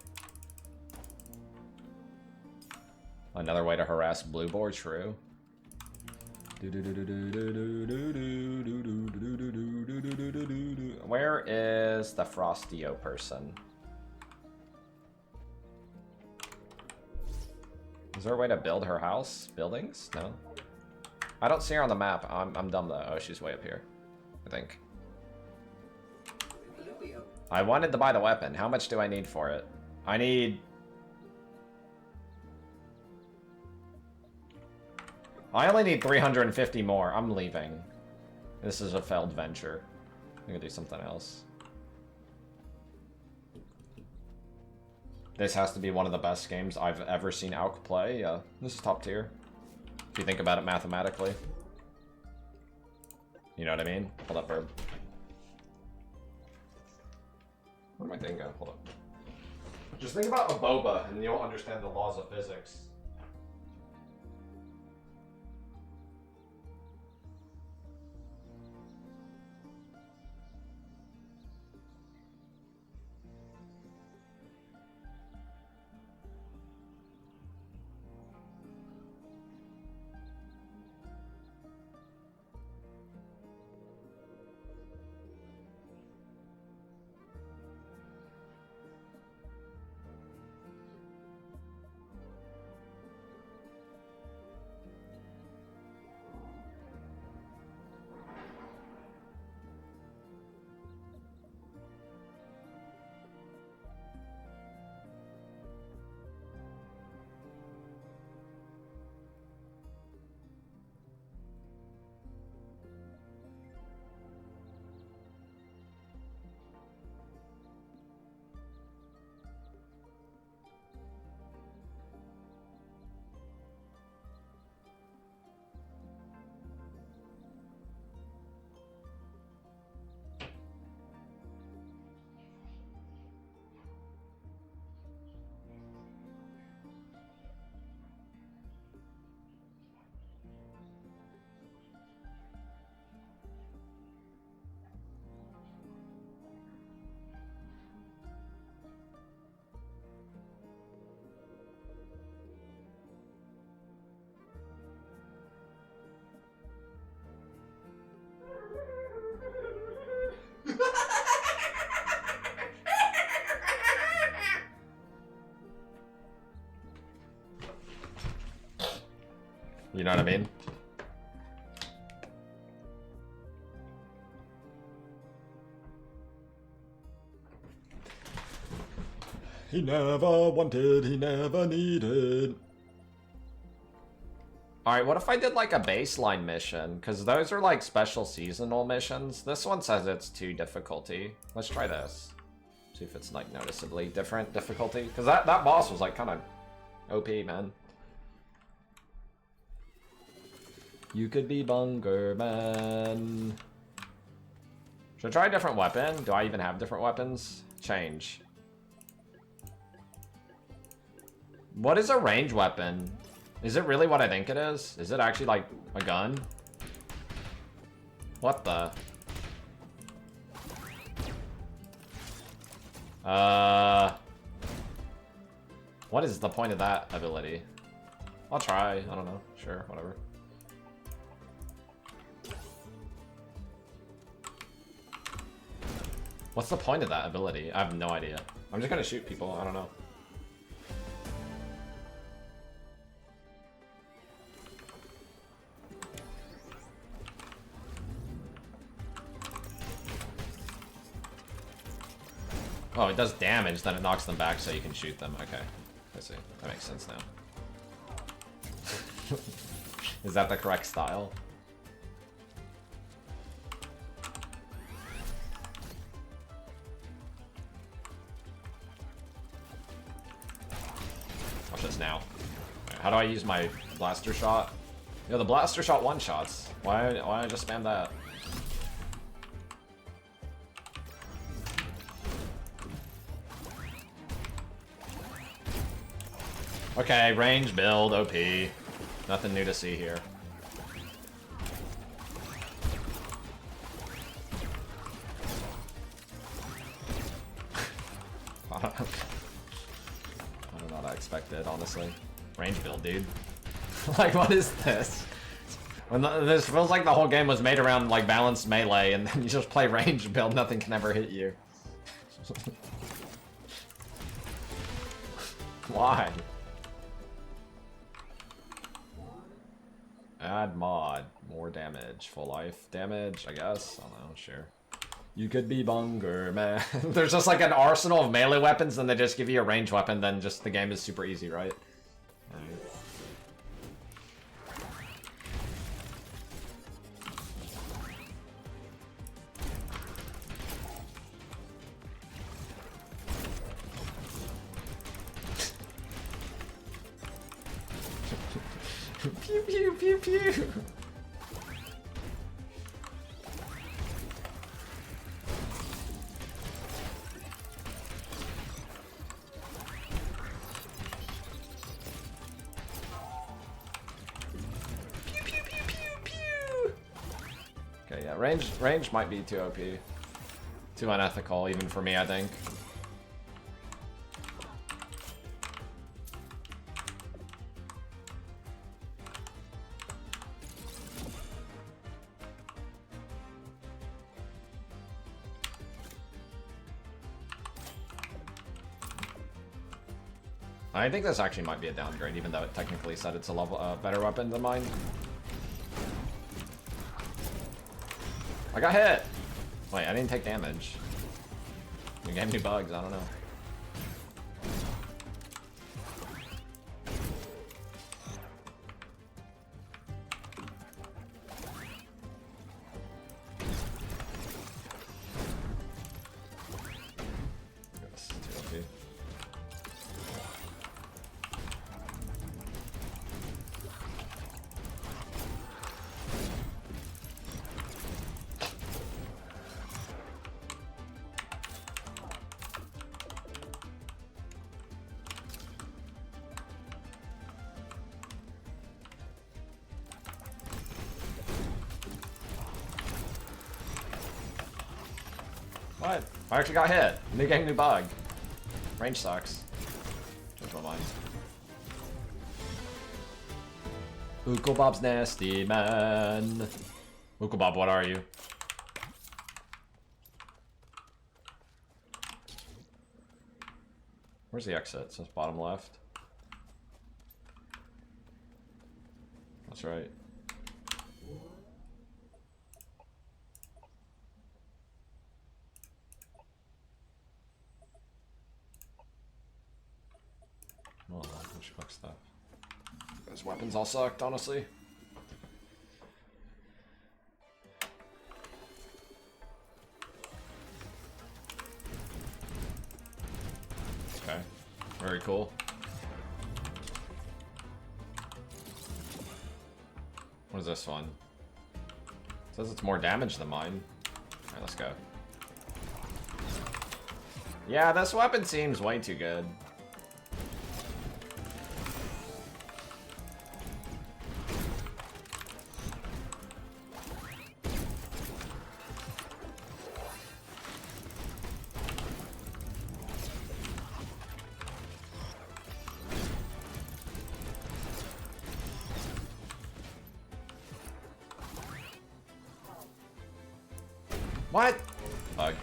Another way to harass blue boar, true. Where is the Frostio person? Is there a way to build her house? Buildings? No. I don't see her on the map. I'm dumb though. Oh, she's way up here, I think. I wanted to buy the weapon. How much do I need for it? I need... I only need 350 more. I'm leaving. This is a failed venture. I'm gonna do something else. This has to be one of the best games I've ever seen Alk play. Yeah, this is top tier. If you think about it mathematically. You know what I mean? Hold up, Herb. Where'd my thing go? Hold up. Just think about a boba and you'll understand the laws of physics. You know what I mean? He never wanted, he never needed. Alright, what if I did like a baseline mission? Because those are like special seasonal missions. This one says it's 2 difficulty. Let's try this. See if it's like noticeably different difficulty. Because that boss was like kind of OP, man. You could be Bunger Man. Should I try a different weapon? Do I even have different weapons? Change. What is a range weapon? Is it really what I think it is? Is it actually like a gun? What the? What is the point of that ability? I'll try. I don't know. Sure, whatever. What's the point of that ability? I have no idea. I'm just gonna shoot people. I don't know. Oh, it does damage, then it knocks them back so you can shoot them. Okay, I see. That makes sense now. Is that the correct style? Watch this now. Right, how do I use my blaster shot? Yo, the blaster shot one-shots. Why don't I just spam that? Okay, range build, OP. Nothing new to see here. I don't know what I expected, honestly. Range build, dude. Like, what is this? This feels like the whole game was made around, like, balanced melee, and then you just play range build, nothing can ever hit you. Why? Add mod. More damage. Full life damage, I guess. I don't know, sure. You could be Bunger Man. There's just like an arsenal of melee weapons, and they just give you a range weapon, then just the game is super easy, right? Pew pew pew pew. Okay, yeah, range might be too OP. Too unethical, even for me, I think. I think this actually might be a downgrade, even though it technically said it's a level better weapon than mine. I got hit! Wait, I didn't take damage. You gave me bugs, I don't know. This is too OP. What? I actually got hit. New game, new bug. Range sucks. Change my mind. Uncle Bob's nasty, man. Uncle Bob, what are you? Where's the exit? It says bottom left. That's right. Fuck stuff. Those weapons all sucked, honestly. Okay. Very cool. What is this one? It says it's more damage than mine. Alright, let's go. Yeah, this weapon seems way too good. What? Bug.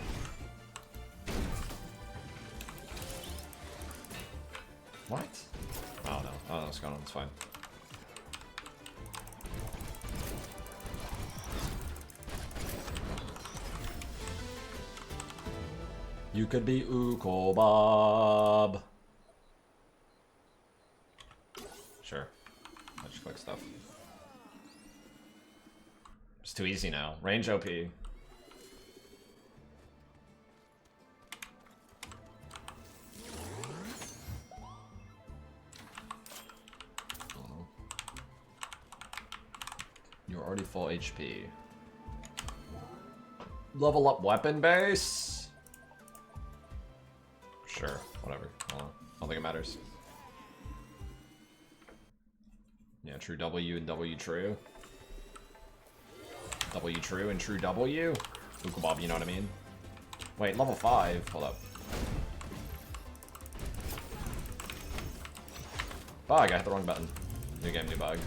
What? I don't know. I don't know what's going on. It's fine. You could be Uko Bob. Sure. I just click stuff. It's too easy now. Range OP. You're already full HP. Level up weapon base? Sure, whatever. I don't think it matters. Yeah, true W and W true. W true and true W? Bob, you know what I mean? Wait, level 5. Hold up. Bug, I hit the wrong button. New game, new bug.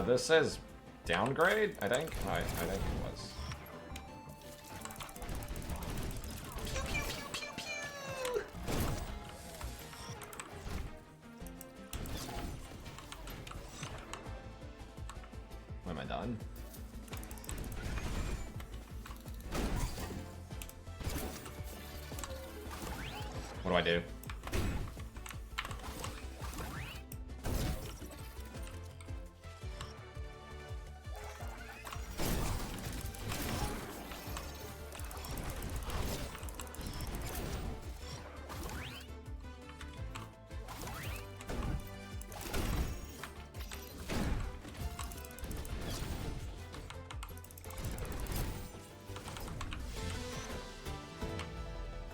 This says downgrade, I think? I think it was. When am I done? What do I do?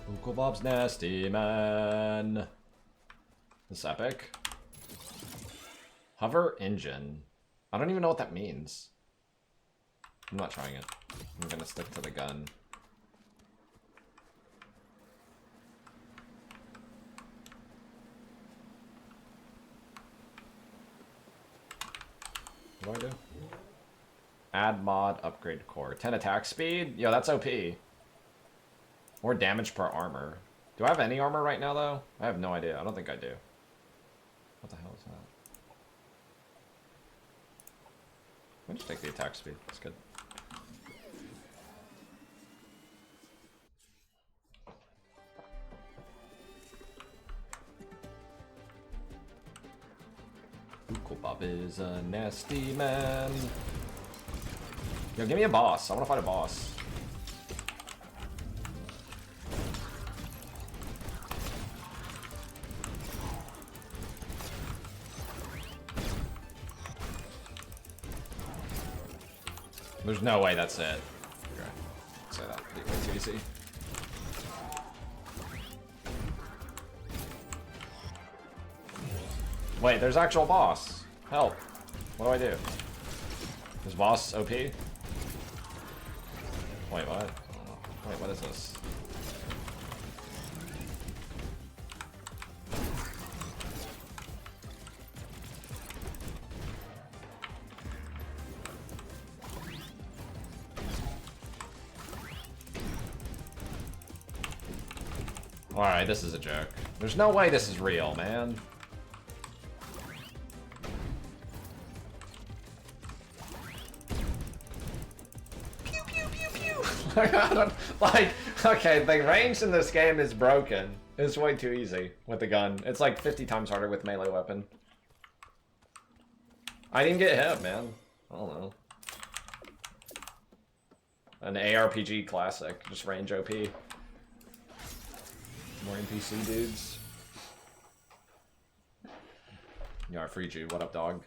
Uncle Bob's nasty, man. This epic. Hover engine. I don't even know what that means. I'm not trying it. I'm gonna stick to the gun. What do I do? Add mod, upgrade core. 10 attack speed? Yo, that's OP. More damage per armor. Do I have any armor right now, though? I have no idea. I don't think I do. What the hell is that? Let me just take the attack speed. That's good. Uncle Bob is a nasty man. Yo, give me a boss. I want to fight a boss. There's no way that's it. Okay. Say that. Way too easy. Wait, there's actual boss. Help. What do I do? Is boss OP? Wait, what? Wait, what is this? Alright, this is a joke. There's no way this is real, man. Pew, pew, pew, pew. I don't, like, okay, the range in this game is broken. It's way too easy with the gun. It's like 50 times harder with melee weapon. I didn't get hit, man. I don't know. An ARPG classic, just range OP. More NPC dudes. Yeah, I freed you. What up, dog?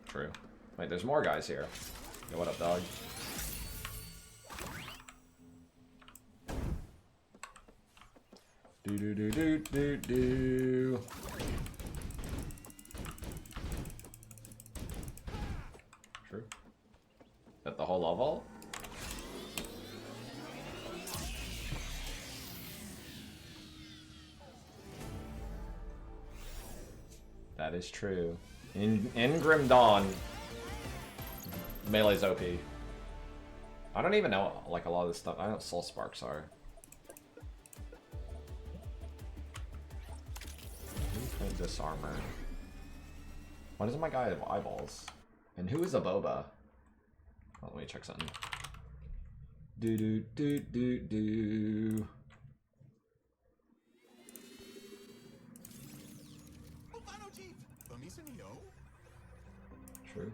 True. Wait, there's more guys here. Yo, what up, dog? Do do do do do do. True. At the whole level? That is true. In Grim Dawn, melee's OP. I don't even know like a lot of this stuff. I know what Soul Sparks are. Disarmor. Why doesn't my guy have eyeballs? And who is a boba? Oh, let me check something. Do do do do do. True.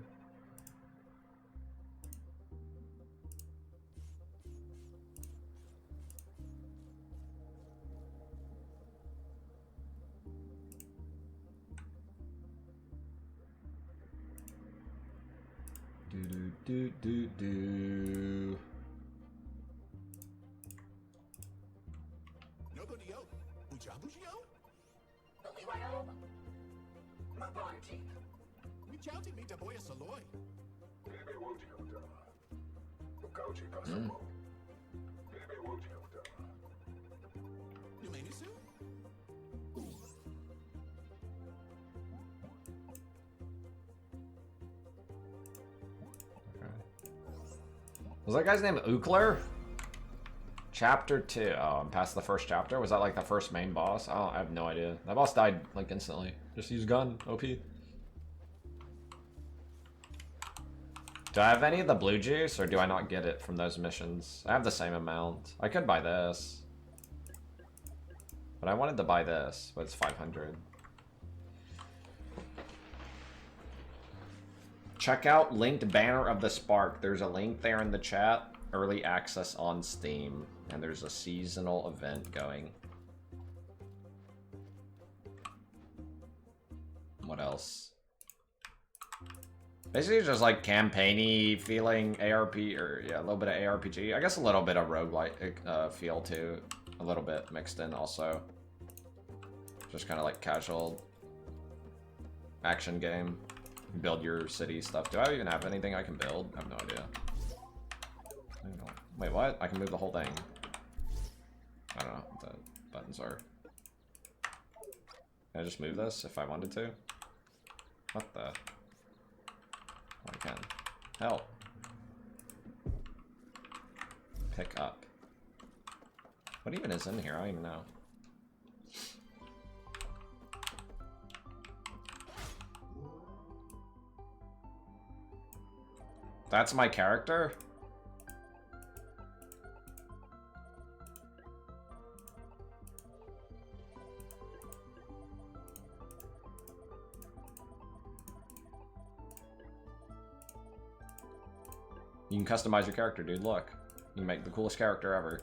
Do do do do. Nobody else. Ujabushio? Reach out to me to boy a saloy. You made it soon? Was that guy's name Ukler? Chapter 2. Oh, I'm past the first chapter. Was that like the first main boss? I have no idea. That boss died like instantly. Just use gun. OP. Do I have any of the blue juice, or do I not get it from those missions? I have the same amount. I could buy this. But I wanted to buy this, but it's 500. Check out linked banner of the Spark. There's a link there in the chat. Early access on Steam. And there's a seasonal event going. What else? Basically just like campaign-y feeling ARP, or yeah, a little bit of ARPG. I guess a little bit of roguelike feel too. A little bit mixed in also. Just kind of like casual action game. Build your city stuff. Do I even have anything I can build? I have no idea. I don't know. Wait, what? I can move the whole thing. I don't know what the buttons are. Can I just move this if I wanted to? What the? Oh, I can. Help. Pick up. What even is in here? I don't even know. That's my character? You can customize your character, dude. Look. You can make the coolest character ever.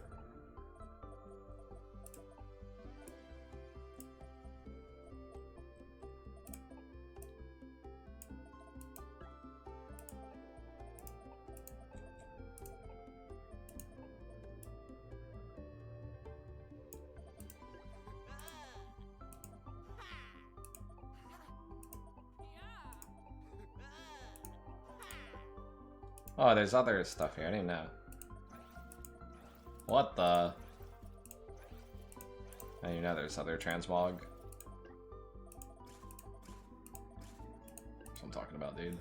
Oh, there's other stuff here. I didn't know. What the? I didn't even know there's other transmog. That's what I'm talking about, dude.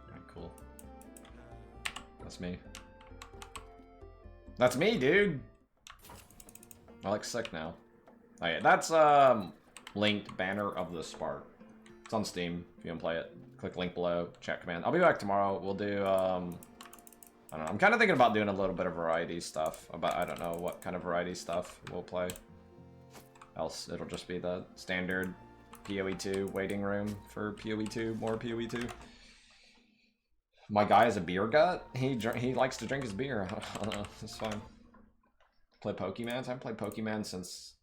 Alright, cool. That's me. That's me, dude. I look sick now. Okay, that's linked Banner of the Spark. It's on Steam if you want to play it. Click link below, chat command. I'll be back tomorrow. We'll do I don't know. I'm kind of thinking about doing a little bit of variety stuff. But I don't know what kind of variety stuff we'll play. Else it'll just be the standard PoE2 waiting room for PoE2, more PoE2. My guy is a beer gut. He likes to drink his beer. I don't know. It's fine. Play Pokemon. I haven't played Pokemon since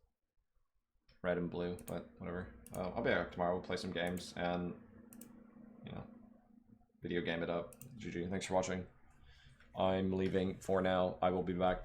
Red and Blue, but whatever. I'll be back tomorrow. We'll play some games and, you know, video game it up. GG. Thanks for watching. I'm leaving for now. I will be back